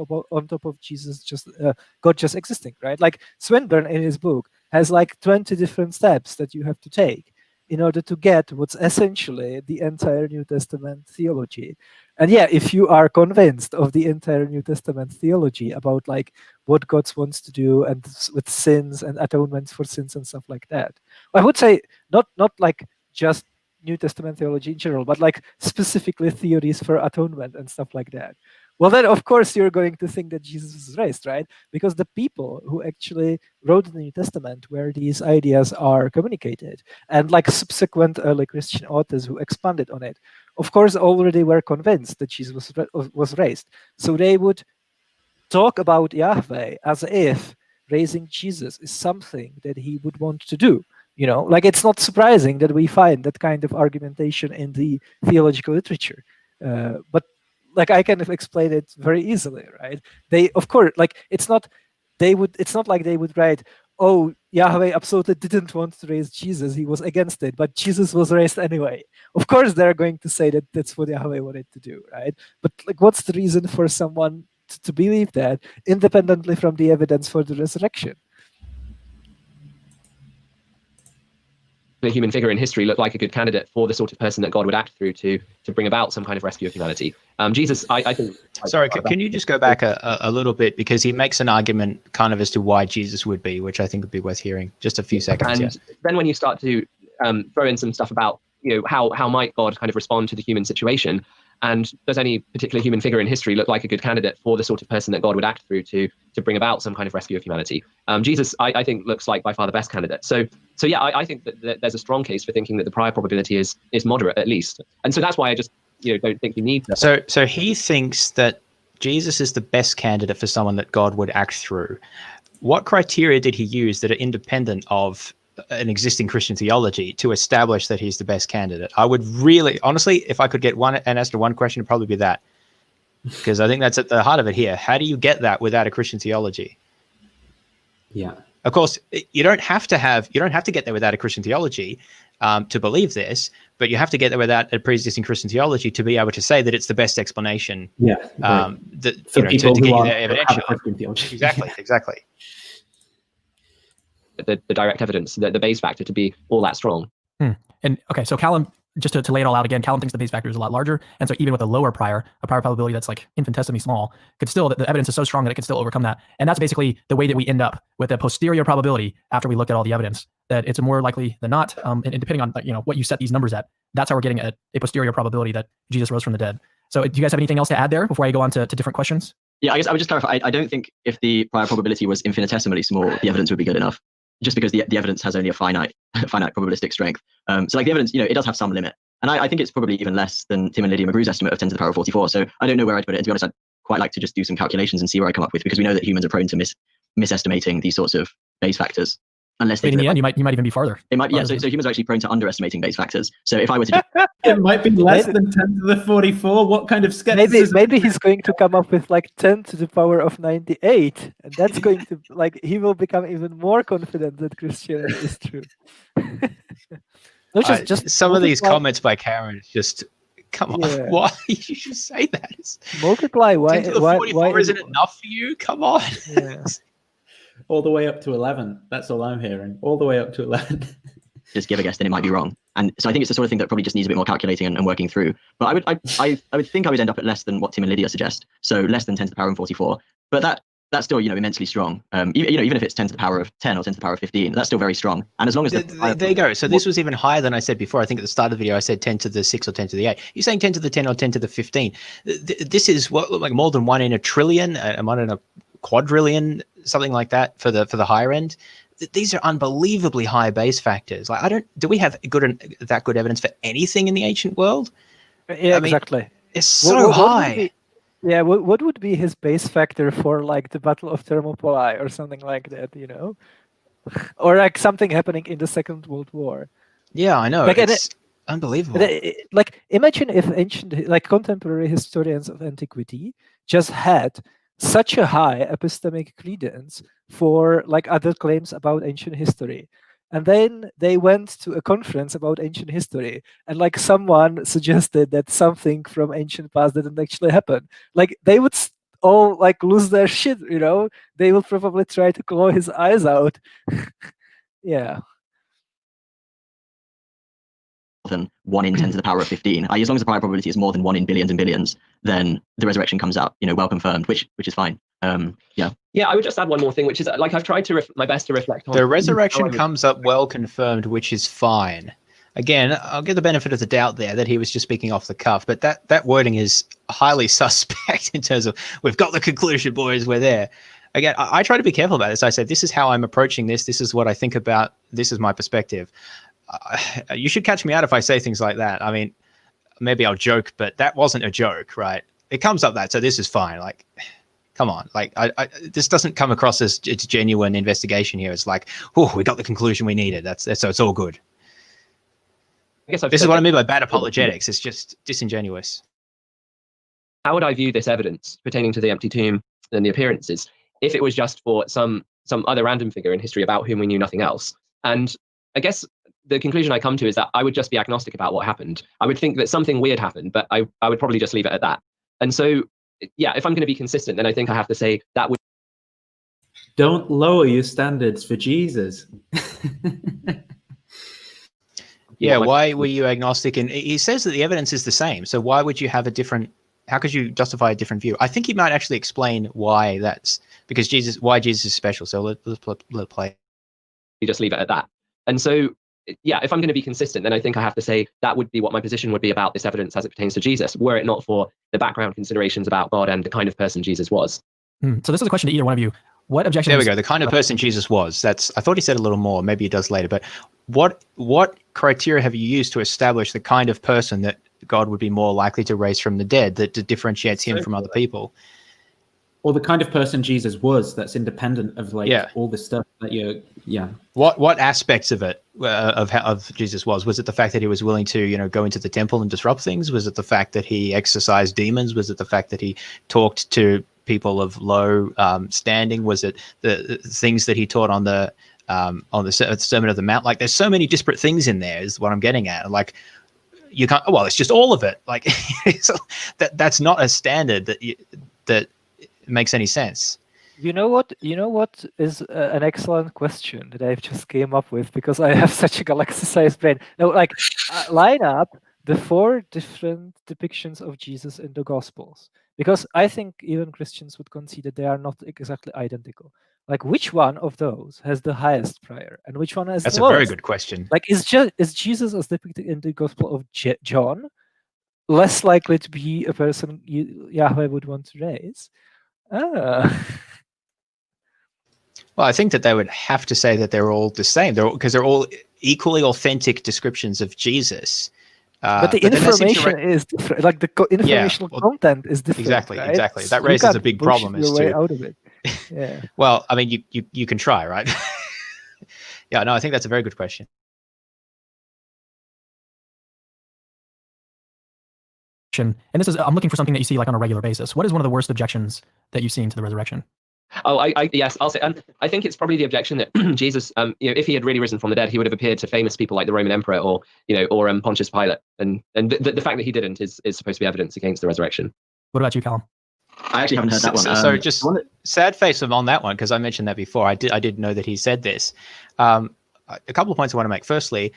top of Jesus, just God just existing, right? Like Swinburne in his book has like 20 different steps that you have to take in order to get what's essentially the entire New Testament theology. And yeah, if you are convinced of the entire New Testament theology about like what God wants to do and with sins and atonements for sins and stuff like that, I would say not like just New Testament theology in general, but like specifically theories for atonement and stuff like that. well, then of course you're going to think that Jesus was raised, right? Because the people who actually wrote the New Testament, where these ideas are communicated, and like subsequent early Christian authors who expanded on it, of course, already were convinced that Jesus was raised. So they would talk about Yahweh as if raising Jesus is something that he would want to do. You know, like it's not surprising that we find that kind of argumentation in the theological literature. But like I can explain it very easily, right? They, of course, like it's not like they would write, oh, Yahweh absolutely didn't want to raise Jesus, he was against it, but Jesus was raised anyway. Of course they're going to say that that's what Yahweh wanted to do, right? But like what's the reason for someone to believe that independently from the evidence for the resurrection? The human figure in history looked like a good candidate for the sort of person that God would act through to bring about some kind of rescue of humanity. Jesus, I think... Sorry, can you just go back a little bit? Because he makes an argument kind of as to why Jesus would be, which I think would be worth hearing. Just a few seconds, And then when you start to throw in some stuff about, you know, how might God kind of respond to the human situation, and does any particular human figure in history look like a good candidate for the sort of person that God would act through to bring about some kind of rescue of humanity? Jesus, I think, looks like by far the best candidate. So yeah, I think that there's a strong case for thinking that the prior probability is moderate at least, and so that's why I just don't think you need that. So he thinks that Jesus is the best candidate for someone that God would act through. What criteria did he use that are independent of an existing Christian theology to establish that he's the best candidate? I would really, honestly, if I could get an answer to one question, it'd probably be that, because I think that's at the heart of it here. How do you get that without a Christian theology? Yeah. Of course, you don't have to get there without a Christian theology to believe this, but you have to get there without a pre-existing Christian theology to be able to say that it's the best explanation. Yeah. That, For people to who get you have there a evidentially. Christian theology. Exactly. The direct evidence, the base factor to be all that strong. And okay, so Callum, just to lay it all out again, Callum thinks the base factor is a lot larger, and so even with a prior probability that's like infinitesimally small, could still, the evidence is so strong that it could still overcome that. And that's basically the way that we end up with a posterior probability after we look at all the evidence, that it's more likely than not, and depending on what you set these numbers at, that's how we're getting a posterior probability that Jesus rose from the dead. So do you guys have anything else to add there before I go on to different questions? Yeah, I guess I would just clarify. I don't think if the prior probability was infinitesimally small, the evidence would be good enough. Just because the evidence has only a finite probabilistic strength. So like the evidence, it does have some limit. And I think it's probably even less than Tim and Lydia Magrew's estimate of 10 to the power of 44. So I don't know where I'd put it. And to be honest, I'd quite like to just do some calculations and see where I come up with, because we know that humans are prone to misestimating these sorts of base factors. Unless in the end, you might even be farther. It might, yeah. So humans are actually prone to underestimating base factors. So if I were to just, it might be less than 10 to the 44. What kind of skepticism? Maybe he's going to come up with like 10 to the power of 98, and that's going to he will become even more confident that Christianity is true. Just some of these comments by Karen is just, come on, why you should say that? Multiply 10 to the 44 isn't enough for you? Come on. Yeah. All the way up to 11. That's all I'm hearing. All the way up to 11. just give a guess, then it might be wrong. And so I think it's the sort of thing that probably just needs a bit more calculating and working through. But I would think I would end up at less than what Tim and Lydia suggest. So less than 10 to the power of 44. But that's still, immensely strong. Even if it's 10 to the power of 10 or 10 to the power of 15, that's still very strong. And as long as there you go. So this was even higher than I said before. I think at the start of the video I said 10 to the 6 or 10 to the 8. You're saying 10 to the 10 or 10 to the 15. This is what like more than 1 in a trillion, 1 in a quadrillion, something like that for the higher end. These are unbelievably high base factors. Like do we have that good evidence for anything in the ancient world? Yeah, exactly. It's so high. What would be his base factor for like the Battle of Thermopylae or something like that, or like something happening in the Second World War? Yeah, I know. It's unbelievable. Like imagine if contemporary historians of antiquity just had such a high epistemic credence for like other claims about ancient history. And then they went to a conference about ancient history, and like someone suggested that something from ancient past didn't actually happen. Like they would all like lose their shit, They will probably try to claw his eyes out. Yeah. Than 1 in 10 to the power of 15. As long as the prior probability is more than 1 in billions and billions, then the resurrection comes out, well confirmed, which is fine. Yeah, I would just add one more thing, which is like I've tried to my best to reflect on the resurrection comes up well confirmed, which is fine. Again, I'll give the benefit of the doubt there that he was just speaking off the cuff, but that wording is highly suspect in terms of, we've got the conclusion, boys, we're there. Again, I try to be careful about this. I say, this is how I'm approaching this. This is what I think about. This is my perspective. You should catch me out if I say things like that. I mean, maybe I'll joke, but that wasn't a joke, right? It comes up that, so this is fine. Like, come on. Like, this doesn't come across as it's genuine investigation here. It's like, oh, we got the conclusion we needed. So it's all good. I guess this is what I mean by bad apologetics. It's just disingenuous. How would I view this evidence pertaining to the empty tomb and the appearances if it was just for some other random figure in history about whom we knew nothing else? And I guess the conclusion I come to is that I would just be agnostic about what happened. I would think that something weird happened, but I would probably just leave it at that. And so, yeah, if I'm going to be consistent, then I think I have to say that would. Don't lower your standards for Jesus. Yeah, why were you agnostic? And he says that the evidence is the same. So why would you have a different, how could you justify a different view? I think he might actually explain why that's, because why Jesus is special. So let's play. You just leave it at that. And so, yeah, if I'm going to be consistent, then I think I have to say that would be what my position would be about this evidence as it pertains to Jesus, were it not for the background considerations about God and the kind of person Jesus was. So this is a question to either one of you. What objections? There we go. The kind of person Jesus was. I thought he said a little more. Maybe he does later. But what criteria have you used to establish the kind of person that God would be more likely to raise from the dead, that differentiates him from other people? Or the kind of person Jesus was, that's independent of all the stuff that What aspects of it of Jesus was it the fact that he was willing to go into the temple and disrupt things? Was it the fact that he exorcised demons? Was it the fact that he talked to people of low standing? Was it the things that he taught on the Sermon of the Mount? Like, there's so many disparate things in there is what I'm getting at. Like, you can't, well, it's just all of it. Like, that's not a standard that makes any sense. You know what is an excellent question that I've just came up with, because I have such a galaxy-sized brain. No, like, line up the 4 different depictions of Jesus in the Gospels, because I think even Christians would concede that they are not exactly identical. Like, which one of those has the highest prior, and which one has That's the a lowest? very good question. Like, is Jesus as depicted in the Gospel of John less likely to be a person Yahweh would want to raise? Well, I think that they would have to say that they're all the same, because they're all equally authentic descriptions of Jesus. But the information is different. Like, the informational content is different. Exactly, right? exactly. That raises a big problem as to out of it. Yeah. Well, I mean, you can try, right? Yeah, no, I think that's a very good question. And this is, I'm looking for something that you see like on a regular basis. What is one of the worst objections that you've seen to the resurrection? Oh, yes, I'll say. I think it's probably the objection that Jesus, if he had really risen from the dead, he would have appeared to famous people like the Roman emperor or Pontius Pilate, and the fact that he didn't is supposed to be evidence against the resurrection. What about you, Callum? I actually haven't heard that one. So just sad face on that one, because I mentioned that before. I did know that he said this. A couple of points I want to make. Firstly,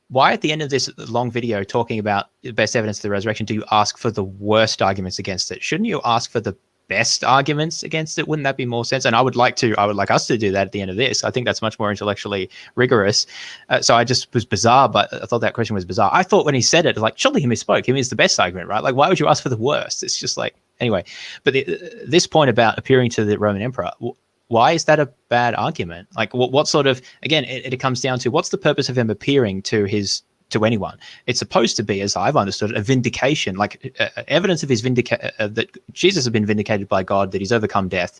why at the end of this long video talking about the best evidence of the resurrection do you ask for the worst arguments against it? Shouldn't you ask for the best arguments against it? Wouldn't that be more sense? And I would like us to do that at the end of this. I think that's much more intellectually rigorous. So I just was bizarre, but I thought that question was bizarre. I thought when he said it, like, surely he misspoke. He means the best argument, right? Like, why would you ask for the worst? It's just like, anyway. But this point about appearing to the Roman emperor, why is that a bad argument? Like, what sort of, again, it comes down to what's the purpose of him appearing to anyone? It's supposed to be, as I've understood, a vindication, like evidence of his that Jesus has been vindicated by God, that he's overcome death.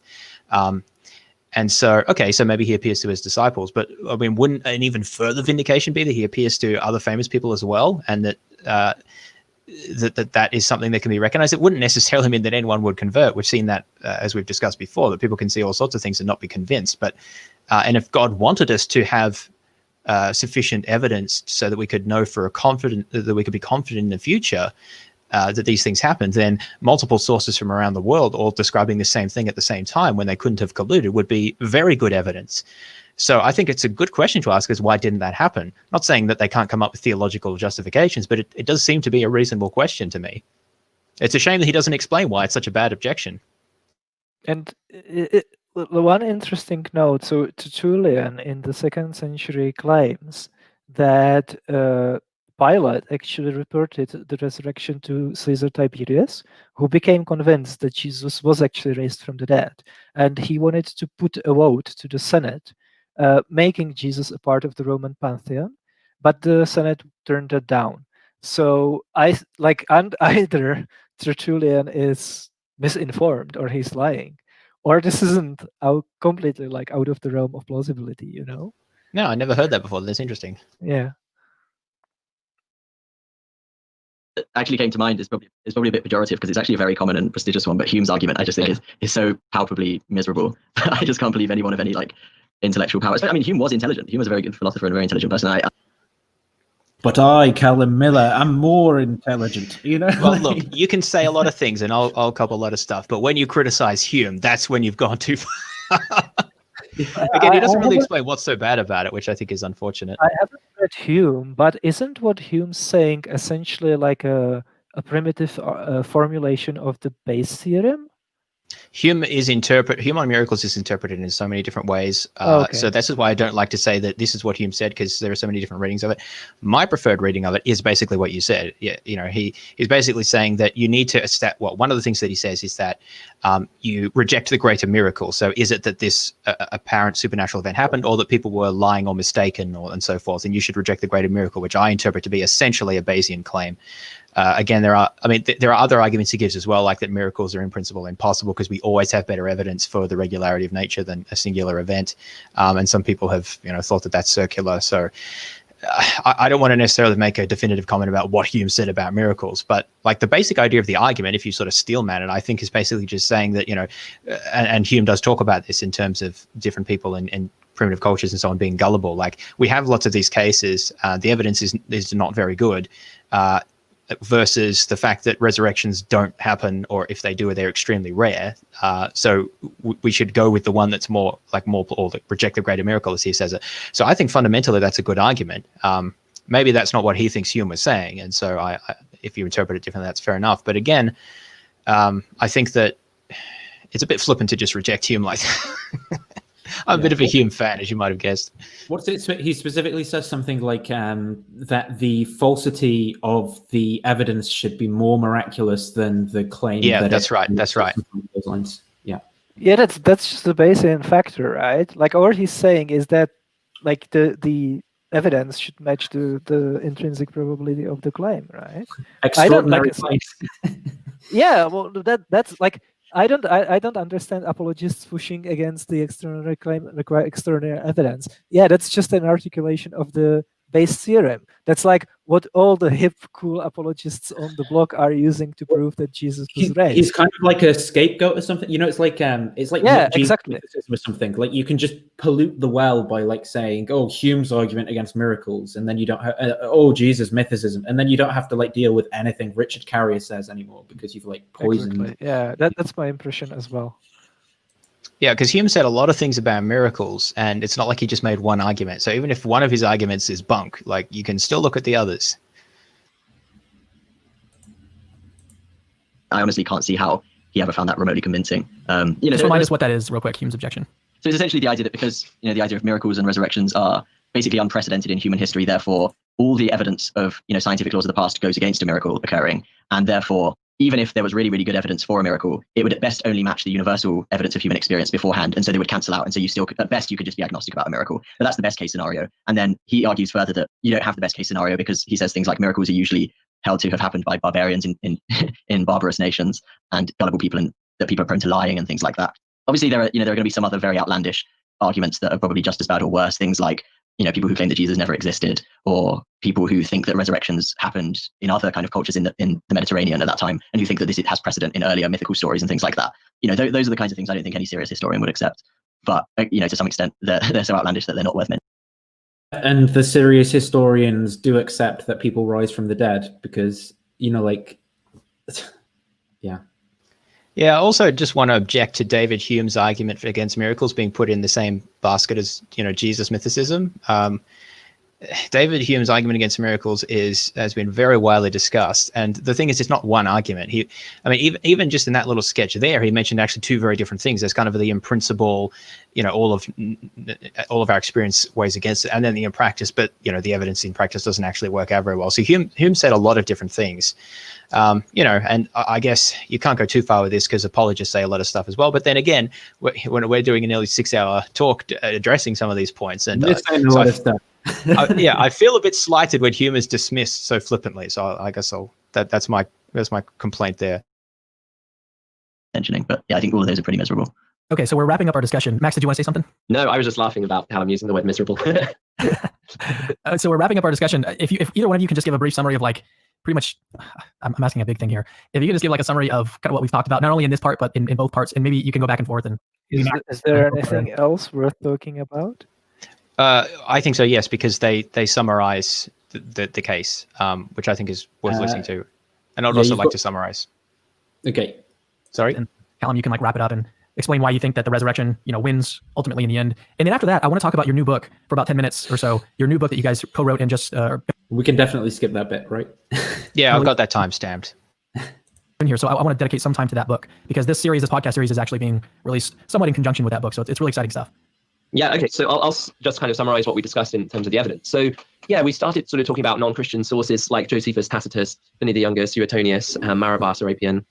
And so, okay, so maybe he appears to his disciples, but I mean, wouldn't an even further vindication be that he appears to other famous people as well, and that that is something that can be recognized? It wouldn't necessarily mean that anyone would convert. We've seen that, as we've discussed before, that people can see all sorts of things and not be convinced. But and if God wanted us to have sufficient evidence so that we could know that we could be confident in the future that these things happened, then multiple sources from around the world all describing the same thing at the same time when they couldn't have colluded would be very good evidence. So I think it's a good question to ask, is why didn't that happen? Not saying that they can't come up with theological justifications, but it does seem to be a reasonable question to me. It's a shame that he doesn't explain why it's such a bad objection. And the one interesting note, so Tertullian in the 2nd century claims that Pilate actually reported the resurrection to Caesar Tiberius, who became convinced that Jesus was actually raised from the dead. And he wanted to put a vote to the Senate, making Jesus a part of the Roman pantheon, but the Senate turned it down. So either Tertullian is misinformed or he's lying, or this isn't completely like out of the realm of plausibility, you know? No, I never heard that before. That's interesting. Yeah. Actually came to mind is probably a bit pejorative because it's actually a very common and prestigious one, but Hume's argument I just think is so palpably miserable. I just can't believe anyone of any like intellectual powers. I mean, Hume was intelligent. Hume was a very good philosopher and a very intelligent person. But I, Callum Miller, am more intelligent, you know? Well, look, you can say a lot of things and I'll cop a lot of stuff, but when you criticize Hume, that's when you've gone too far. Again, he doesn't really explain what's so bad about it, which I think is unfortunate. I haven't read Hume, but isn't what Hume's saying essentially like a primitive formulation of the Bayes theorem? Hume on miracles is interpreted in so many different ways. Okay. So this is why I don't like to say that this is what Hume said, because there are so many different readings of it. My preferred reading of it is basically what you said. Yeah, you know, he's basically saying that you need to one of the things that he says is that you reject the greater miracle. So is it that this apparent supernatural event happened, or that people were lying or mistaken, and so forth, and you should reject the greater miracle, which I interpret to be essentially a Bayesian claim. Again, there are other arguments he gives as well, like that miracles are in principle impossible because we always have better evidence for the regularity of nature than a singular event. And some people have, thought that that's circular. So I don't want to necessarily make a definitive comment about what Hume said about miracles, but like the basic idea of the argument, if you sort of steel man it, I think is basically just saying that, and Hume does talk about this in terms of different people and primitive cultures and so on being gullible. Like we have lots of these cases, the evidence is not very good, versus the fact that resurrections don't happen, or if they do, they're extremely rare. So we should go with the one that's more, or reject the greater miracle, as he says it. So I think fundamentally that's a good argument. Maybe that's not what he thinks Hume was saying, and so I if you interpret it differently, that's fair enough. But again, I think that it's a bit flippant to just reject Hume like that. I'm a bit of a Hume fan, as you might have guessed. He specifically says something like that the falsity of the evidence should be more miraculous than the claim. Yeah, that's right. That's right. Those lines. Yeah. Yeah, that's just the Bayesian factor, right? Like, all he's saying is that, like, the evidence should match the intrinsic probability of the claim, right? Extraordinary. Yeah, well, that's like. I don't understand apologists pushing against the extraordinary claim require extraordinary evidence. Yeah, that's just an articulation of the Bayes theorem. That's like what all the hip, cool apologists on the block are using to prove that Jesus was raised. He's kind of like a scapegoat or something. It's like yeah, exactly. Or something. Like you can just pollute the well by like saying, "Oh, Hume's argument against miracles," and then you don't have, "Oh, Jesus mythicism," and then you don't have to like deal with anything Richard Carrier says anymore because you've like poisoned. Exactly. Yeah, that's my impression as well. Yeah, because Hume said a lot of things about miracles, and it's not like he just made one argument. So even if one of his arguments is bunk, like you can still look at the others. I honestly can't see how he ever found that remotely convincing. Just remind us what that is real quick, Hume's objection. So it's essentially the idea that because the idea of miracles and resurrections are basically unprecedented in human history, therefore all the evidence of scientific laws of the past goes against a miracle occurring, and therefore even if there was really, really good evidence for a miracle, it would at best only match the universal evidence of human experience beforehand. And so they would cancel out. And so you still, at best, you could just be agnostic about a miracle. But that's the best case scenario. And then he argues further that you don't have the best case scenario because he says things like miracles are usually held to have happened by barbarians in barbarous nations and gullible people, and that people are prone to lying and things like that. Obviously, there are going to be some other very outlandish arguments that are probably just as bad or worse. Things like people who claim that Jesus never existed, or people who think that resurrections happened in other kind of cultures in the Mediterranean at that time, and who think that this has precedent in earlier mythical stories and things like that. Those are the kinds of things I don't think any serious historian would accept. But to some extent, they're so outlandish that they're not worth mentioning. And the serious historians do accept that people rise from the dead because yeah. Yeah, I also just want to object to David Hume's argument against miracles being put in the same basket as, Jesus mythicism. David Hume's argument against miracles has been very widely discussed, and the thing is, it's not one argument. Even just in that little sketch there, he mentioned actually two very different things. There's kind of the in principle, all of our experience weighs against it, and then the in practice. But the evidence in practice doesn't actually work out very well. So Hume said a lot of different things, and I guess you can't go too far with this because apologists say a lot of stuff as well. But then again, we're doing a nearly 6-hour talk addressing some of these points, and I feel a bit slighted when Hume is dismissed so flippantly. So I guess that's my complaint there. Mentioning, but yeah, I think all of those are pretty miserable. Okay, so we're wrapping up our discussion. Max, did you want to say something? No, I was just laughing about how I'm using the word miserable. So we're wrapping up our discussion. If either one of you can just give a brief summary of pretty much, I'm asking a big thing here. If you can just give a summary of kind of what we've talked about, not only in this part, but in both parts, and maybe you can go back and forth. And is there anything else worth talking about? I think so, yes, because they summarize the case, which I think is worth listening to. And I'd also like to summarize. Okay. Sorry? And Callum, you can wrap it up and explain why you think that the resurrection, wins ultimately in the end. And then after that, I want to talk about your new book for about 10 minutes or so, your new book that you guys co-wrote and just... we can definitely skip that bit, right? Yeah, I've got that time stamped. In here, so I want to dedicate some time to that book because this podcast series is actually being released somewhat in conjunction with that book. So it's really exciting stuff. Yeah, okay, so I'll just kind of summarize what we discussed in terms of the evidence. So, yeah, we started sort of talking about non-Christian sources like Josephus, Tacitus, Pliny the Younger, Suetonius, Marabas, Serapion,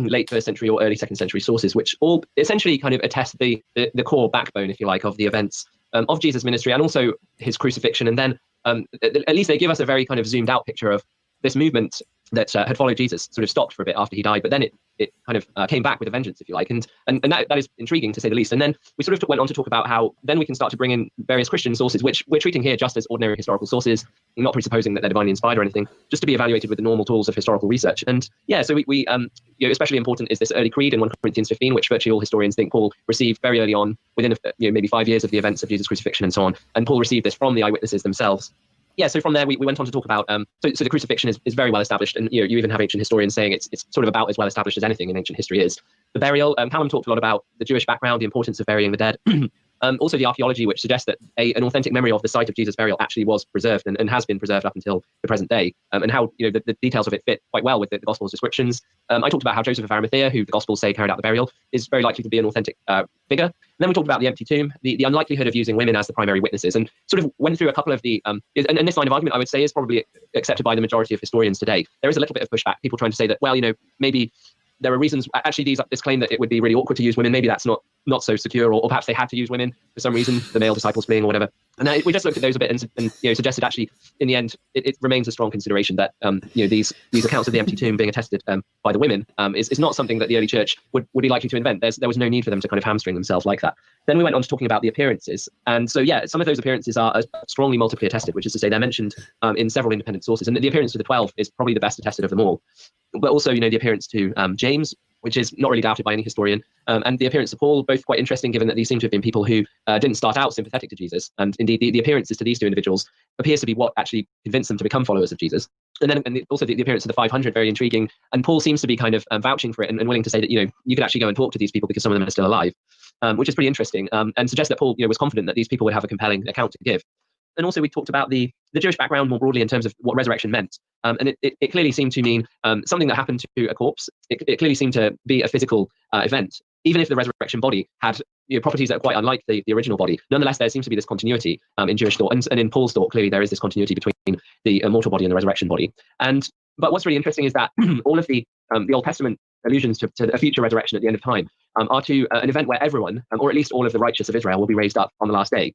late 1st century or early 2nd century sources, which all essentially kind of attest the core backbone, if you like, of the events of Jesus' ministry and also his crucifixion. And then at least they give us a very kind of zoomed out picture of this movement that had followed Jesus sort of stopped for a bit after he died, but then it kind of came back with a vengeance, if you like, and that is intriguing to say the least. And then we sort of went on to talk about how then we can start to bring in various Christian sources, which we're treating here just as ordinary historical sources, not presupposing that they're divinely inspired or anything, just to be evaluated with the normal tools of historical research. And yeah, so we especially important is this early creed in 1 Corinthians 15, which virtually all historians think Paul received very early on, within maybe 5 years of the events of Jesus' crucifixion and so on. And Paul received this from the eyewitnesses themselves. Yeah, so from there we went on to talk about so the crucifixion is very well established, and you even have ancient historians saying it's sort of about as well established as anything in ancient history is. The burial, Callum talked a lot about the Jewish background, the importance of burying the dead. Also the archaeology, which suggests that an authentic memory of the site of Jesus' burial actually was preserved and has been preserved up until the present day, and how the details of it fit quite well with the Gospel's descriptions. I talked about how Joseph of Arimathea, who the Gospels say carried out the burial, is very likely to be an authentic figure. And then we talked about the empty tomb, the unlikelihood of using women as the primary witnesses, and sort of went through a couple of the and this line of argument I would say is probably accepted by the majority of historians today. There is a little bit of pushback, people trying to say that, well, maybe there are reasons, actually this claim that it would be really awkward to use women, maybe that's not so secure, or perhaps they had to use women for some reason, the male disciples fleeing or whatever. And we just looked at those a bit and suggested actually in the end it remains a strong consideration that these accounts of the empty tomb being attested by the women is not something that the early church would be likely to invent. There was no need for them to kind of hamstring themselves like that. Then we went on to talking about the appearances, and so yeah, some of those appearances are strongly multiply attested, which is to say they're mentioned in several independent sources, and the appearance to the 12 is probably the best attested of them all. But also the appearance to James, which is not really doubted by any historian, and the appearance to Paul, both quite interesting given that these seem to have been people who didn't start out sympathetic to Jesus, and indeed the appearances to these two individuals appears to be what actually convinced them to become followers of Jesus. And then also the appearance of the 500, very intriguing, and Paul seems to be kind of vouching for it and willing to say that you could actually go and talk to these people because some of them are still alive, which is pretty interesting, and suggests that Paul was confident that these people would have a compelling account to give. And also we talked about the Jewish background more broadly in terms of what resurrection meant. And it clearly seemed to mean something that happened to a corpse. It clearly seemed to be a physical event, even if the resurrection body had properties that are quite unlike the original body. Nonetheless, there seems to be this continuity in Jewish thought, and in Paul's thought, clearly there is this continuity between the mortal body and the resurrection body. But what's really interesting is that all of the Old Testament allusions to a future resurrection at the end of time are to an event where everyone, or at least all of the righteous of Israel, will be raised up on the last day.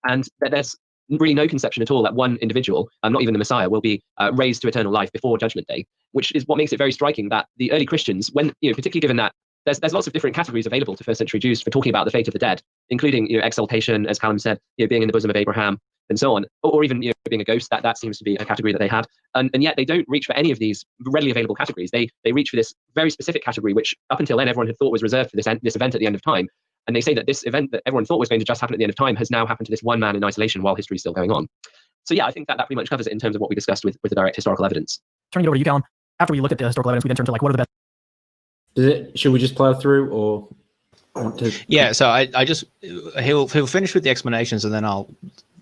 And that there's really no conception at all that one individual, not even the Messiah, will be raised to eternal life before Judgment Day, which is what makes it very striking that the early Christians, when particularly given that there's lots of different categories available to first century Jews for talking about the fate of the dead, including exaltation, as Callum said, being in the bosom of Abraham and so on, or even being a ghost. That seems to be a category that they had, and yet they don't reach for any of these readily available categories. They reach for this very specific category, which up until then everyone had thought was reserved for this event at the end of time. And they say that this event that everyone thought was going to just happen at the end of time has now happened to this one man in isolation while history is still going on. So yeah, I think that pretty much covers it in terms of what we discussed with the direct historical evidence. Turning it over to you, Callum. After we look at the historical evidence, we then turn to what are the best. Should we just plow through, or? want to? Yeah, so I just he'll finish with the explanations, and then I'll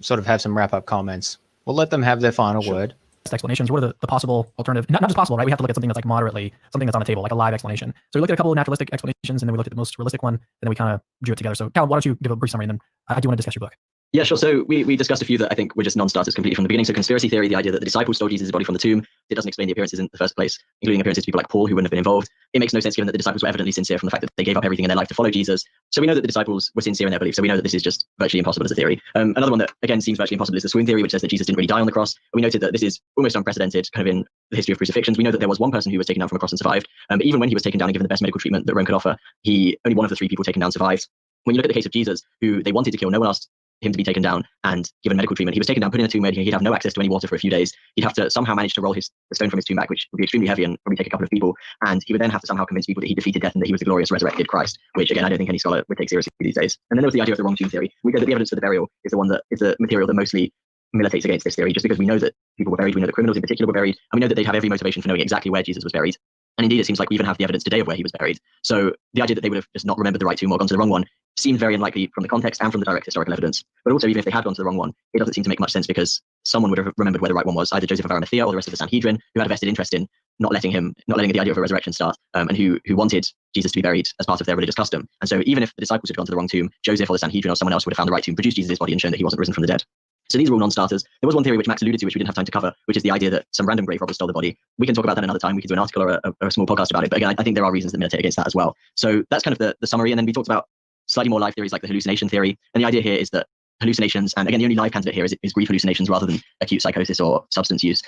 sort of have some wrap up comments. We'll let them have their final word. Explanations. What are the possible alternative? Not just possible, right? We have to look at something that's like moderately, something that's on the table, like a live explanation. So we looked at a couple of naturalistic explanations, and then we looked at the most realistic one, and then we kind of drew it together. So Cal, why don't you give a brief summary, and then I do want to discuss your book. Yeah, sure. So we discussed a few that I think were just non-starters completely from the beginning. So conspiracy theory, the idea that the disciples stole Jesus' body from the tomb, it doesn't explain the appearances in the first place, including appearances to people like Paul who wouldn't have been involved. It makes no sense given that the disciples were evidently sincere from the fact that they gave up everything in their life to follow Jesus. So we know that the disciples were sincere in their belief. So we know that this is just virtually impossible as a theory. Another one that again seems virtually impossible is the swoon theory, which says that Jesus didn't really die on the cross. We noted that this is almost unprecedented kind of in the history of crucifixions. We know that there was one person who was taken down from a cross and survived. But even when he was taken down and given the best medical treatment that Rome could offer, only one of the three people taken down survived. When you look at the case of Jesus, who they wanted to kill, no one asked him to be taken down and given medical treatment. He was taken down, put in a tomb where he'd have no access to any water for a few days. He'd have to somehow manage to roll the stone from his tomb back, which would be extremely heavy and probably take a couple of people. And he would then have to somehow convince people that he defeated death and that he was the glorious resurrected Christ, which again, I don't think any scholar would take seriously these days. And then there was the idea of the wrong tomb theory. We know that the evidence for the burial is the one that is the material that mostly militates against this theory, just because we know that people were buried, we know that criminals in particular were buried, and we know that they'd have every motivation for knowing exactly where Jesus was buried. And indeed, it seems like we even have the evidence today of where he was buried. So the idea that they would have just not remembered the right tomb or gone to the wrong one seemed very unlikely from the context and from the direct historical evidence. But also, even if they had gone to the wrong one, it doesn't seem to make much sense because someone would have remembered where the right one was, either Joseph of Arimathea or the rest of the Sanhedrin, who had a vested interest in not letting the idea of a resurrection start, and who wanted Jesus to be buried as part of their religious custom. And so even if the disciples had gone to the wrong tomb, Joseph or the Sanhedrin or someone else would have found the right tomb, produced Jesus' body, and shown that he wasn't risen from the dead. So these are all non-starters. There was one theory which Max alluded to, which we didn't have time to cover, which is the idea that some random grave robber stole the body. We can talk about that another time. We could do an article or a small podcast about it. But again, I think there are reasons that militate against that as well. So that's kind of the summary. And then we talked about slightly more live theories like the hallucination theory. And the idea here is that hallucinations, and again, the only live candidate here is grief hallucinations rather than acute psychosis or substance use.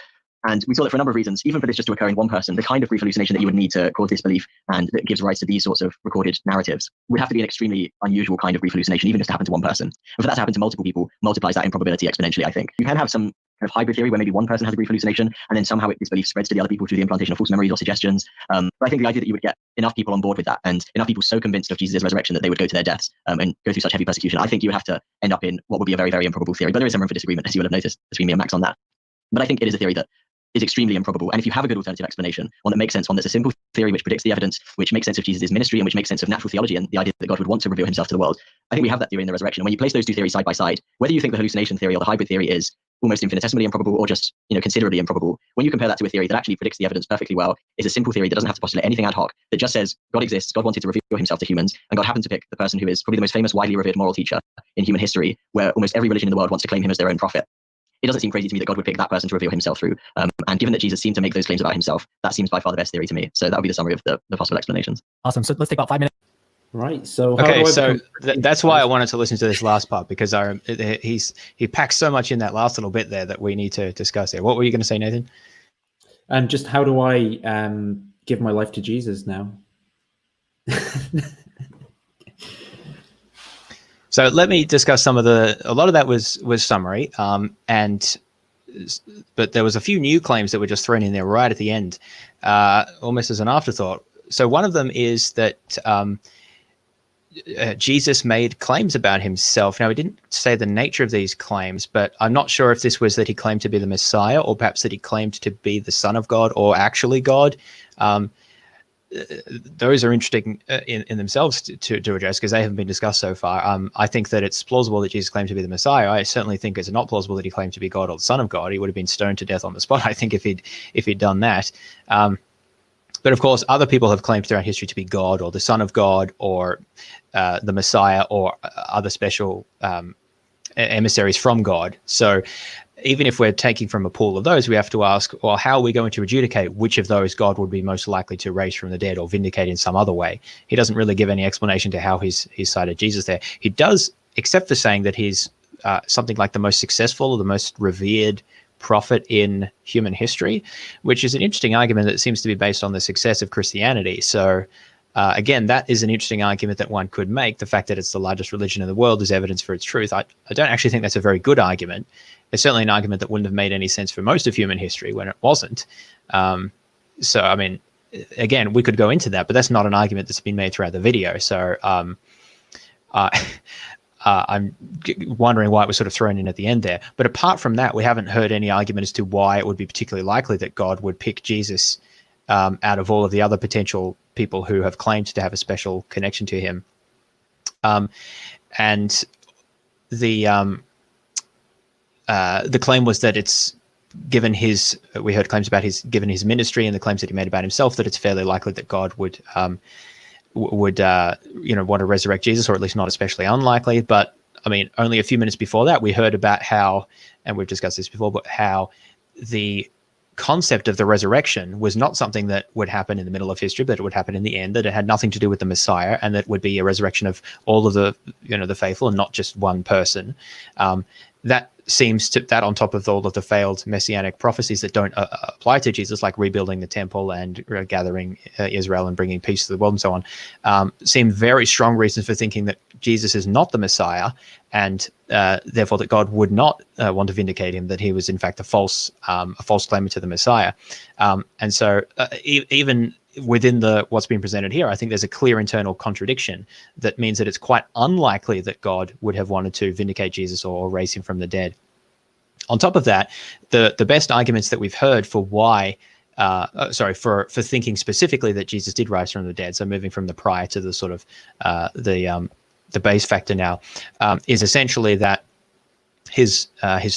And we saw that for a number of reasons, even for this just to occur in one person, the kind of grief hallucination that you would need to cause disbelief and that gives rise to these sorts of recorded narratives would have to be an extremely unusual kind of grief hallucination, even just to happen to one person. And for that to happen to multiple people multiplies that improbability exponentially, I think. You can have some kind of hybrid theory where maybe one person has a grief hallucination and then somehow this belief spreads to the other people through the implantation of false memories or suggestions. But I think the idea that you would get enough people on board with that and enough people so convinced of Jesus' resurrection that they would go to their deaths and go through such heavy persecution, I think you would have to end up in what would be a very, very improbable theory. But there is some room for disagreement, as you will have noticed between me and Max on that. But I think it is a theory that is extremely improbable. And if you have a good alternative explanation, one that makes sense, one that's a simple theory which predicts the evidence, which makes sense of Jesus' ministry and which makes sense of natural theology and the idea that God would want to reveal himself to the world, I think we have that theory in the resurrection. When you place those two theories side by side, whether you think the hallucination theory or the hybrid theory is almost infinitesimally improbable or just considerably improbable, when you compare that to a theory that actually predicts the evidence perfectly well, is a simple theory that doesn't have to postulate anything ad hoc, that just says God exists, God wanted to reveal himself to humans, and God happened to pick the person who is probably the most famous, widely revered moral teacher in human history, where almost every religion in the world wants to claim him as their own prophet. It doesn't seem crazy to me that God would pick that person to reveal himself through. And given that Jesus seemed to make those claims about himself, that seems by far the best theory to me. So that would be the summary of the possible explanations. Awesome. So let's take about 5 minutes. Right. So that's why I wanted to listen to this last part, because he packs so much in that last little bit there that we need to discuss here. What were you going to say, Nathan? And just how do I give my life to Jesus now? So let me discuss a lot of that was summary, but there was a few new claims that were just thrown in there right at the end, almost as an afterthought. So one of them is that Jesus made claims about himself. Now, he didn't say the nature of these claims, but I'm not sure if this was that he claimed to be the Messiah or perhaps that he claimed to be the Son of God or actually God. Those are interesting in themselves to address because they haven't been discussed so far. I think that it's plausible that Jesus claimed to be the Messiah. I certainly think it's not plausible that he claimed to be God or the Son of God. He would have been stoned to death on the spot, I think, if he'd done that. But of course, other people have claimed throughout history to be God or the Son of God or the Messiah or other special emissaries from God. So even if we're taking from a pool of those, we have to ask, well, how are we going to adjudicate which of those God would be most likely to raise from the dead or vindicate in some other way? He doesn't really give any explanation to how he's cited Jesus there. He does, except for saying that he's something like the most successful or the most revered prophet in human history, which is an interesting argument that seems to be based on the success of Christianity. So again, that is an interesting argument that one could make. The fact that it's the largest religion in the world is evidence for its truth. I don't actually think that's a very good argument. It's certainly an argument that wouldn't have made any sense for most of human history when it wasn't. So, I mean, again, we could go into that, but that's not an argument that's been made throughout the video. So I'm wondering why it was sort of thrown in at the end there. But apart from that, we haven't heard any argument as to why it would be particularly likely that God would pick Jesus out of all of the other potential people who have claimed to have a special connection to him. And the claim was that it's given his, we heard claims about given his ministry and the claims that he made about himself, that it's fairly likely that God would want to resurrect Jesus, or at least not especially unlikely. But I mean, only a few minutes before that, we heard about how, and we've discussed this before, but how the concept of the resurrection was not something that would happen in the middle of history, but it would happen in the end, that it had nothing to do with the Messiah, and that would be a resurrection of all of the, the faithful, and not just one person. That seems to, that on top of all of the failed messianic prophecies that don't apply to Jesus, like rebuilding the temple and gathering Israel and bringing peace to the world and so on, seem very strong reasons for thinking that Jesus is not the Messiah, and therefore that God would not want to vindicate him, that he was in fact a false claimant to the Messiah. And so even within what's been presented here, I think there's a clear internal contradiction that means that it's quite unlikely that God would have wanted to vindicate Jesus or raise him from the dead. On top of that, the best arguments that we've heard for why, for thinking specifically that Jesus did rise from the dead, so moving from the prior to the sort of the base factor now, is essentially that his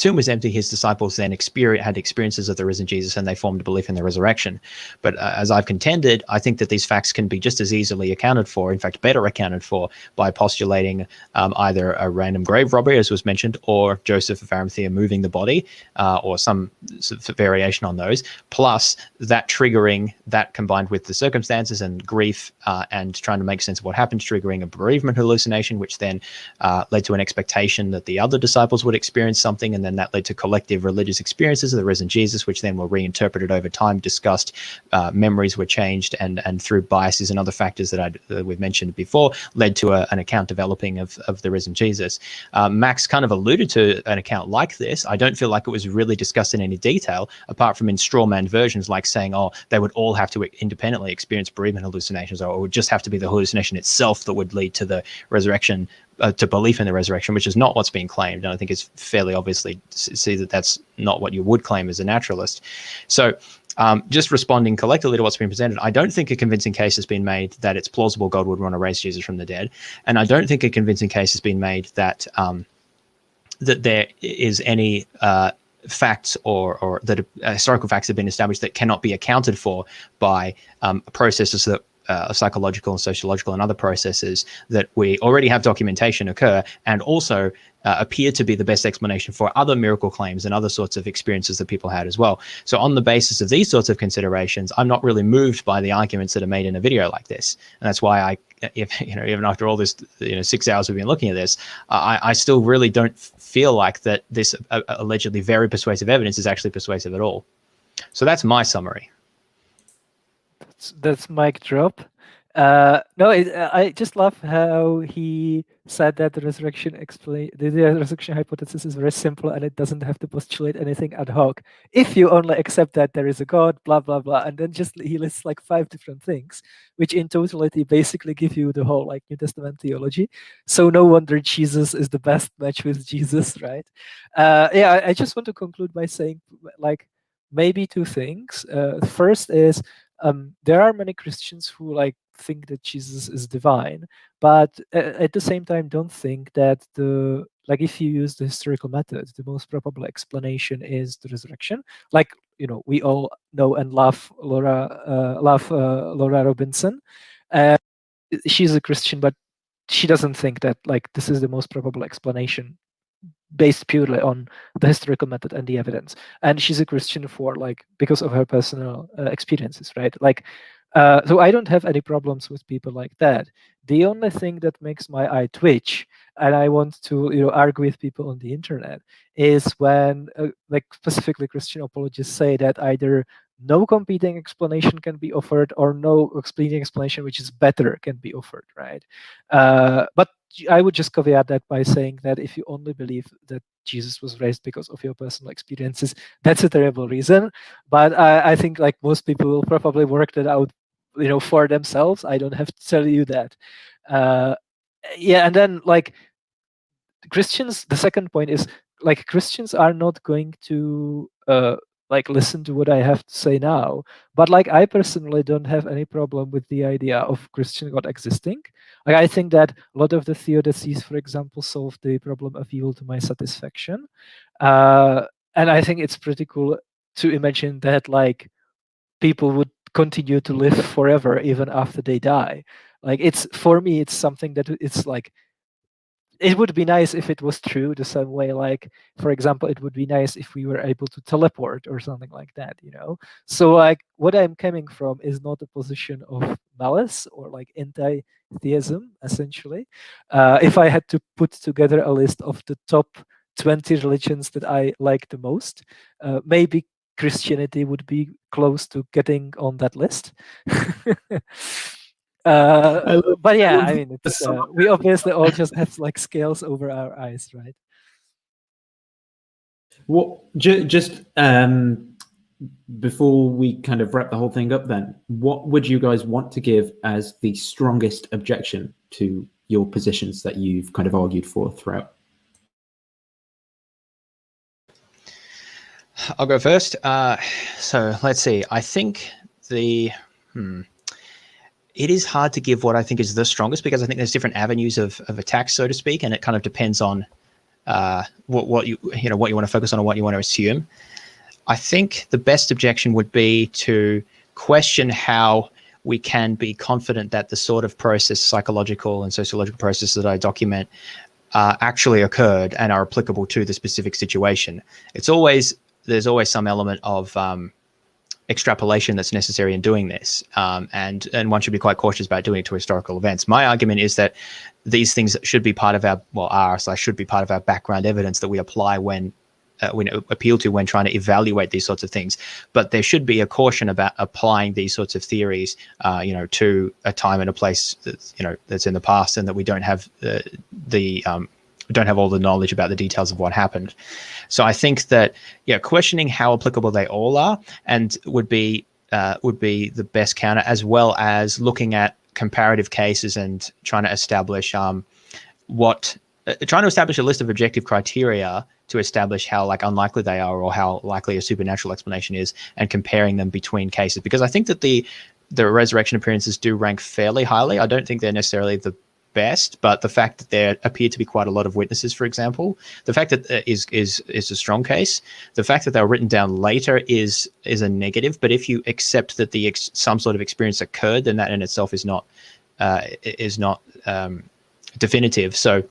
tomb was empty. His disciples then had experiences of the risen Jesus, and they formed a belief in the resurrection. But as I've contended, I think that these facts can be just as easily accounted for, in fact, better accounted for, by postulating either a random grave robbery, as was mentioned, or Joseph of Arimathea moving the body, or some sort of variation on those, plus that triggering, that combined with the circumstances and grief and trying to make sense of what happened, triggering a bereavement hallucination, which then led to an expectation that the other disciples would experience something, and then that led to collective religious experiences of the risen Jesus, which then were reinterpreted over time, discussed, memories were changed, and through biases and other factors that we've mentioned before, led to an account developing of the risen Jesus. Max kind of alluded to an account like this. I don't feel like it was really discussed in any detail, apart from in strawman versions, like saying, oh, they would all have to independently experience bereavement hallucinations, or it would just have to be the hallucination itself that would lead to the resurrection, to belief in the resurrection, which is not what's being claimed. And I think it's fairly obviously see that that's not what you would claim as a naturalist. So just responding collectively to what's been presented, I don't think a convincing case has been made that it's plausible God would want to raise Jesus from the dead. And I don't think a convincing case has been made that that there is any facts or that historical facts have been established that cannot be accounted for by processes that psychological and sociological and other processes that we already have documentation occur, and also appear to be the best explanation for other miracle claims and other sorts of experiences that people had as well. So on the basis of these sorts of considerations, I'm not really moved by the arguments that are made in a video like this. And that's why even after all this 6 hours we've been looking at this, I still really don't feel like that this allegedly very persuasive evidence is actually persuasive at all. So that's my summary. That's mic drop. I just love how he said that the resurrection hypothesis is very simple and it doesn't have to postulate anything ad hoc. If you only accept that there is a God, blah blah blah, and then he lists like 5 different things, which in totality basically give you the whole like New Testament theology. So no wonder Jesus is the best match with Jesus, right? I just want to conclude by saying like maybe 2 things. First is, there are many Christians who like think that Jesus is divine, but at the same time don't think that if you use the historical method, the most probable explanation is the resurrection. Like we all know and love Laura Robinson. She's a Christian, but she doesn't think that like this is the most probable explanation based purely on the historical method and the evidence. And she's a Christian because of her personal experiences, right? So I don't have any problems with people like that. The only thing that makes my eye twitch, and I want to argue with people on the internet, is when specifically Christian apologists say that either no competing explanation can be offered or no competing explanation which is better can be offered, right? But I would just caveat that by saying that if you only believe that Jesus was raised because of your personal experiences, that's a terrible reason. But I think like most people will probably work that out, for themselves. I don't have to tell you that. And then like Christians, the second point is like Christians are not going to like listen to what I have to say now. But like I personally don't have any problem with the idea of Christian God existing. Like I think that a lot of the theodicies, for example, solve the problem of evil to my satisfaction. And I think it's pretty cool to imagine that like people would continue to live forever even after they die. Like it's, for me, it's something that it's like, it would be nice if it was true the same way, like, for example, it would be nice if we were able to teleport or something like that, you know? So like what I'm coming from is not a position of malice or like anti-theism, essentially. If I had to put together a list of the top 20 religions that I like the most, maybe Christianity would be close to getting on that list. But yeah, I mean, it's we obviously all just have like scales over our eyes, right? What just before we kind of wrap the whole thing up, then what would you guys want to give as the strongest objection to your positions that you've kind of argued for throughout? I'll go first. So let's see. I think the it is hard to give what I think is the strongest, because I think there's different avenues of attack, so to speak, and it kind of depends on what you want to focus on and what you want to assume. I think the best objection would be to question how we can be confident that the sort of process, psychological and sociological processes that I document, actually occurred and are applicable to the specific situation. There's always some element of extrapolation that's necessary in doing this, and one should be quite cautious about doing it to historical events. My argument is that these things should be part of our should be part of our background evidence that we apply when appeal to when trying to evaluate these sorts of things. But there should be a caution about applying these sorts of theories, to a time and a place that's in the past, and that we don't have don't have all the knowledge about the details of what happened. So I think that questioning how applicable they all are and would be the best counter, as well as looking at comparative cases and trying to establish trying to establish a list of objective criteria to establish how unlikely they are, or how likely a supernatural explanation is, and comparing them between cases. Because I think that the resurrection appearances do rank fairly highly. I don't think they're necessarily the best, but the fact that there appear to be quite a lot of witnesses, for example, the fact that is a strong case. The fact that they were written down later is a negative. But if you accept that some sort of experience occurred, then that in itself is not definitive. So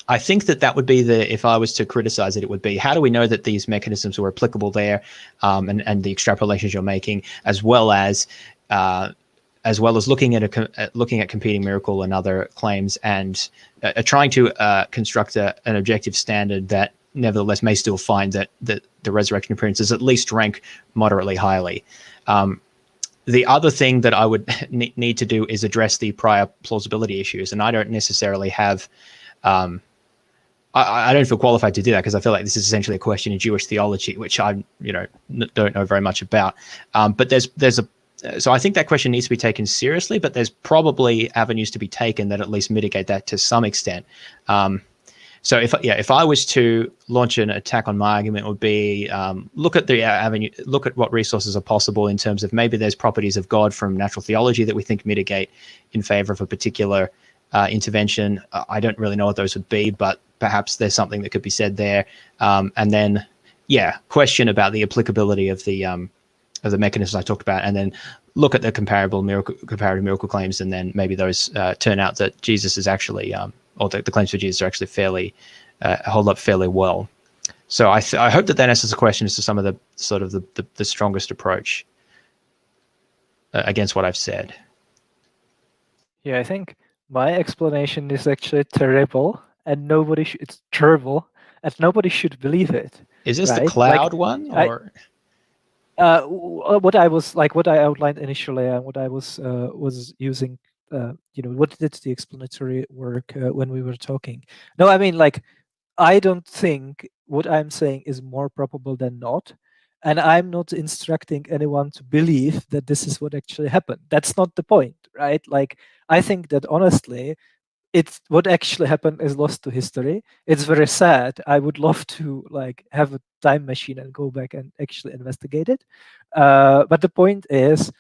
I think that would be if I was to criticize it, it would be, how do we know that these mechanisms were applicable there, and the extrapolations you're making, as well as looking at competing miracle and other claims, and trying to construct an objective standard that nevertheless may still find that the resurrection appearances at least rank moderately highly. The other thing that I would need to do is address the prior plausibility issues, and I don't necessarily have. I don't feel qualified to do that, because I feel like this is essentially a question in Jewish theology, which I don't know very much about. But so I think that question needs to be taken seriously, but there's probably avenues to be taken that at least mitigate that to some extent. So if I was to launch an attack on my argument, it would be look at the avenue, look at what resources are possible in terms of maybe there's properties of God from natural theology that we think mitigate in favor of a particular intervention. I don't really know what those would be, but perhaps there's something that could be said there. And then, question about the applicability of the mechanisms I talked about, and then look at the comparative miracle claims, and then maybe those turn out that Jesus is actually, or the claims for Jesus are actually hold up fairly well. So I hope that answers the question as to some of the sort of the strongest approach against what I've said. Yeah, I think my explanation is actually terrible, and it's terrible, and nobody should believe it. Is this right? the cloud one, or? What I outlined initially, and what I was using, what did the explanatory work when we were talking? No, I mean, I don't think what I'm saying is more probable than not, and I'm not instructing anyone to believe that this is what actually happened. That's not the point, right? I think that honestly, it's what actually happened is lost to history. It's very sad. I would love to like have a time machine and go back and actually investigate it. But the point is,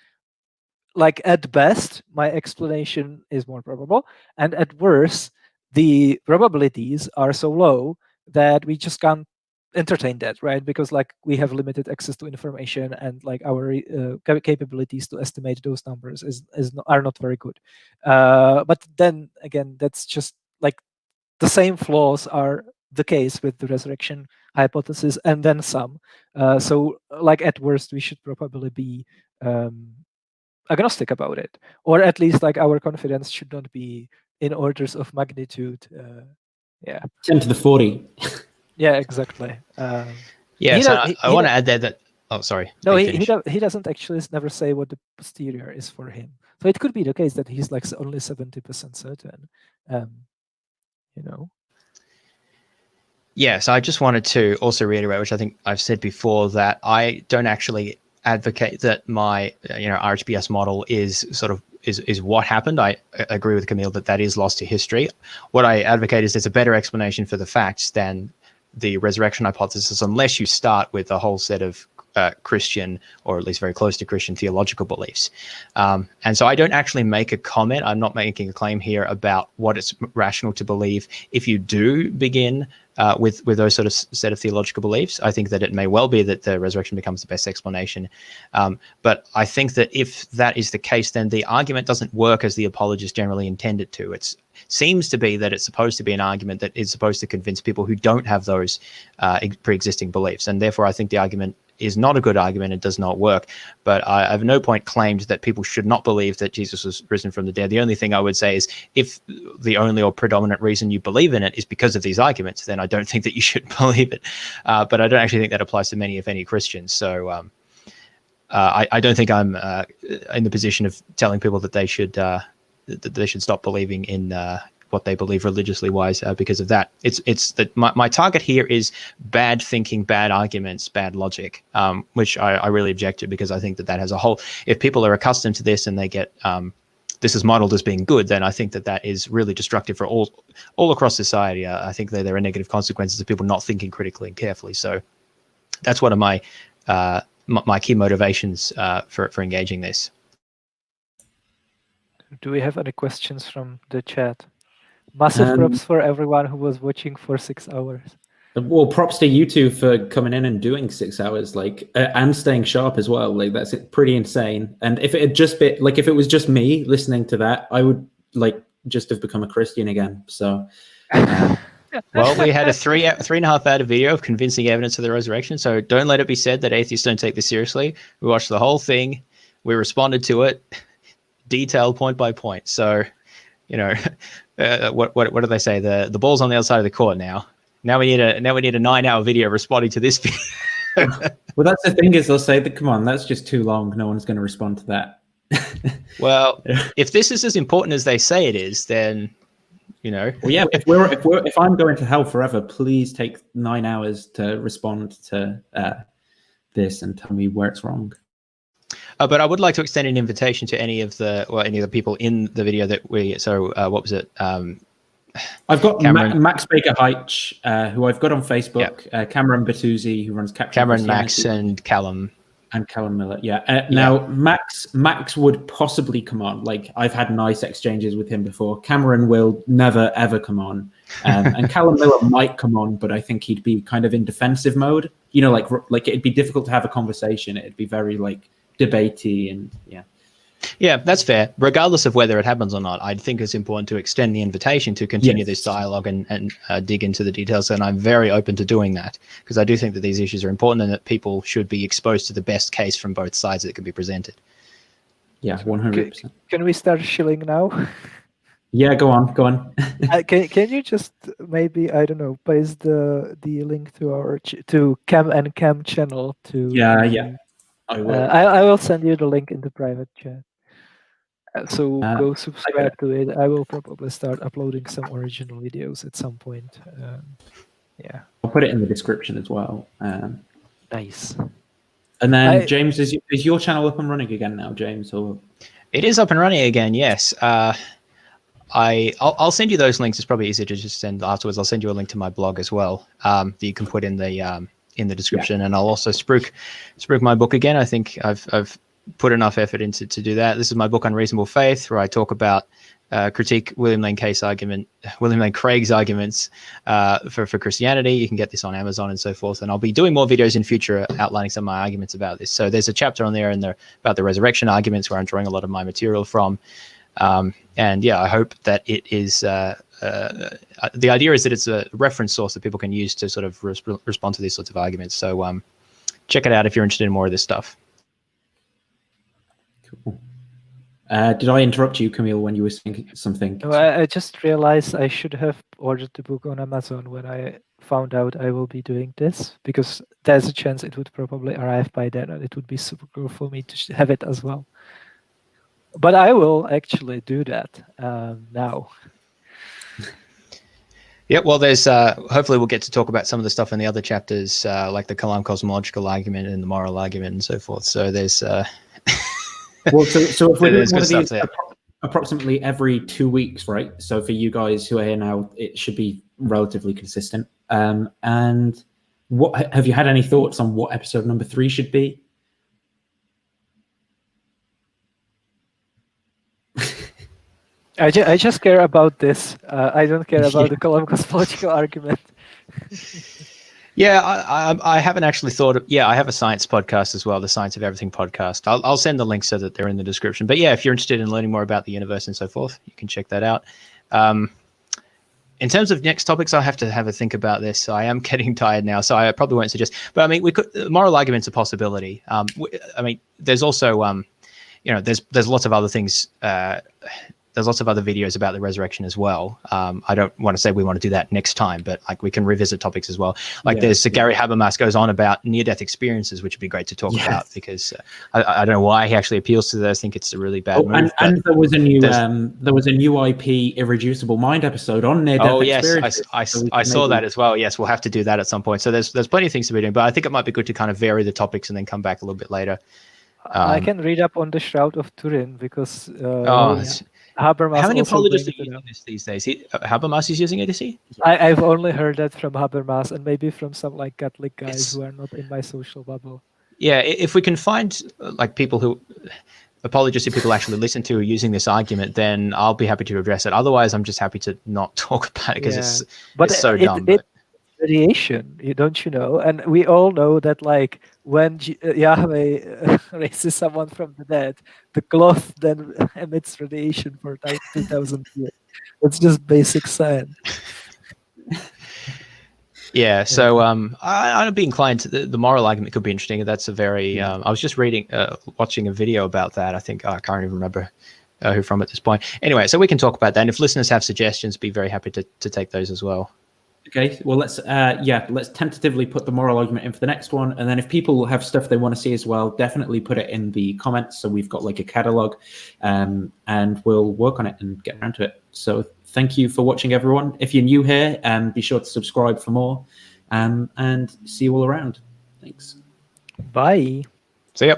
like at best, my explanation is more probable, and at worst, the probabilities are so low that we just can't entertain that, right? Because like we have limited access to information, and like our capabilities to estimate those numbers are not very good. But then again, that's just like the same flaws are the case with the resurrection hypothesis, and then some. So like at worst, we should probably be agnostic about it, or at least like our confidence should not be in orders of magnitude. Yeah, 10 to the 40. yeah, exactly. Yeah, so I want to add there that. Oh, sorry. No, he doesn't actually never say what the posterior is for him. So it could be the case that he's like only 70% certain. You know. Yeah, so I just wanted to also reiterate, which I think I've said before, that I don't actually advocate that my RHBS model is sort of is what happened. I agree with Camille that is lost to history. What I advocate is there's a better explanation for the facts than the resurrection hypothesis, unless you start with a whole set of Christian, or at least very close to Christian, theological beliefs. And so I don't actually make a comment. I'm not making a claim here about what it's rational to believe. If you do begin with those sort of set of theological beliefs, I think that it may well be that the resurrection becomes the best explanation. But I think that if that is the case, then the argument doesn't work as the apologists generally intend it to. It seems to be that it's supposed to be an argument that is supposed to convince people who don't have those pre-existing beliefs. And therefore, I think the argument is not a good argument. It does not work. But I have no point claimed that people should not believe that Jesus was risen from the dead. The only thing I would say is if the only or predominant reason you believe in it is because of these arguments, then I don't think that you should believe it. But I don't actually think that applies to many, if any, Christians. So I don't think I'm in the position of telling people that they should stop believing in what they believe religiously wise because of that. It's that my target here is bad thinking, bad arguments, bad logic, which I really object to, because I think that has a whole, if people are accustomed to this and they get this is modeled as being good, then I think that is really destructive for all across society. I think that there are negative consequences of people not thinking critically and carefully. So that's one of my key motivations for engaging this. Do we have any questions from the chat? Massive props for everyone who was watching for 6 hours. Well, props to you two for coming in and doing 6 hours, like, and staying sharp as well. Like, that's pretty insane. And if it had just been, like, if it was just me listening to that, I would like just have become a Christian again. So, well, we had a 3.5 hour video of convincing evidence of the resurrection. So don't let it be said that atheists don't take this seriously. We watched the whole thing. We responded to it, detailed point by point. So, what do they say? The ball's on the other side of the court now. Now we need a 9-hour video responding to this video. Well, that's the thing, is they'll say that, come on, that's just too long. No one's going to respond to that. Well, if this is as important as they say it is, then Well, yeah. If I'm going to hell forever, please take 9 hours to respond to this and tell me where it's wrong. But I would like to extend an invitation to any of the people in the video that we. So what was it? I've got Max Baker Heitch, who I've got on Facebook. Yep. Cameron Batuzzi, who runs Cameron, Max, and Callum. And Callum Miller, yeah. Now, Max would possibly come on. Like, I've had nice exchanges with him before. Cameron will never, ever come on. And Callum Miller might come on, but I think he'd be kind of in defensive mode. Like it'd be difficult to have a conversation. It'd be very, like, debatey and, yeah. Yeah, that's fair. Regardless of whether it happens or not, I think it's important to extend the invitation to continue this dialogue and dig into the details. And I'm very open to doing that, because I do think that these issues are important and that people should be exposed to the best case from both sides that can be presented. Yeah, 100%. Can we start shilling now? Yeah, go on. Can you just maybe, I don't know, paste the link to our to Cam and Cam channel to? Yeah. I will. I will send you the link in the private chat. So go subscribe to it. I will probably start uploading some original videos at some point. Yeah. I'll put it in the description as well. Nice. And then, James, is your channel up and running again now, James? Or it is up and running again, yes. I'll send you those links. It's probably easier to just send afterwards. I'll send you a link to my blog as well, that you can put in the description, and I'll also spruik my book again. I think I've put enough effort into to do that. This is my book Unreasonable Faith, where I talk about critique William Lane Craig's arguments for Christianity. You can get this on Amazon and so forth. And I'll be doing more videos in future outlining some of my arguments about this. So there's a chapter on there about the resurrection arguments where I'm drawing a lot of my material from. And yeah, I hope that it is. The idea is that it's a reference source that people can use to sort of respond to these sorts of arguments. So check it out if you're interested in more of this stuff. Cool. Did I interrupt you, Camille, when you were saying something? No, I just realized I should have ordered the book on Amazon when I found out I will be doing this, because there's a chance it would probably arrive by then, and it would be super cool for me to have it as well. But I will actually do that now. Yeah, well, there's hopefully we'll get to talk about some of the stuff in the other chapters, like the Kalam cosmological argument and the moral argument and so forth. So there's. Well, so if we're doing one of these there. approximately every 2 weeks, right? So for you guys who are here now, it should be relatively consistent. And what have you had any thoughts on what episode number 3 should be? I just care about this. I don't care about the Kalam cosmological argument. Yeah, I haven't actually thought of. Yeah, I have a science podcast as well, the Science of Everything podcast. I'll send the links so that they're in the description. But yeah, if you're interested in learning more about the universe and so forth, you can check that out. In terms of next topics, I'll have to have a think about this. I am getting tired now, so I probably won't suggest. But I mean, we could moral argument's a possibility. I mean, there's also there's lots of other things. There's lots of other videos about the resurrection as well. I don't want to say we want to do that next time, but like we can revisit topics as well. Like Gary Habermas goes on about near-death experiences, which would be great to talk about, because I don't know why he actually appeals to those. I think it's a really bad move. And there was a new IP Irreducible Mind episode on near-death experiences. I saw that as well. Yes, we'll have to do that at some point. So there's plenty of things to be doing, but I think it might be good to kind of vary the topics and then come back a little bit later. I can read up on the Shroud of Turin, because Habermas. How many apologists are using this these days? Habermas is using it, is he? I've only heard that from Habermas and maybe from some like Catholic guys who are not in my social bubble. Yeah, if we can find like apologists who people actually listen to using this argument, then I'll be happy to address it. Otherwise, I'm just happy to not talk about it because it's so dumb. Radiation, don't you know? And we all know that, like, when Yahweh raises someone from the dead, the cloth then emits radiation for 2,000 years. It's just basic science. Yeah, so I'd be inclined to the moral argument could be interesting. That's a very I was just watching a video about that. I think I can't even remember who from at this point. Anyway, so we can talk about that. And if listeners have suggestions, be very happy to take those as well. Okay, well, let's tentatively put the moral argument in for the next one, and then if people have stuff they want to see as well, definitely put it in the comments. So we've got like a catalog, and we'll work on it and get around to it. So thank you for watching, everyone. If you're new here, be sure to subscribe for more, and see you all around. Thanks. Bye. See ya.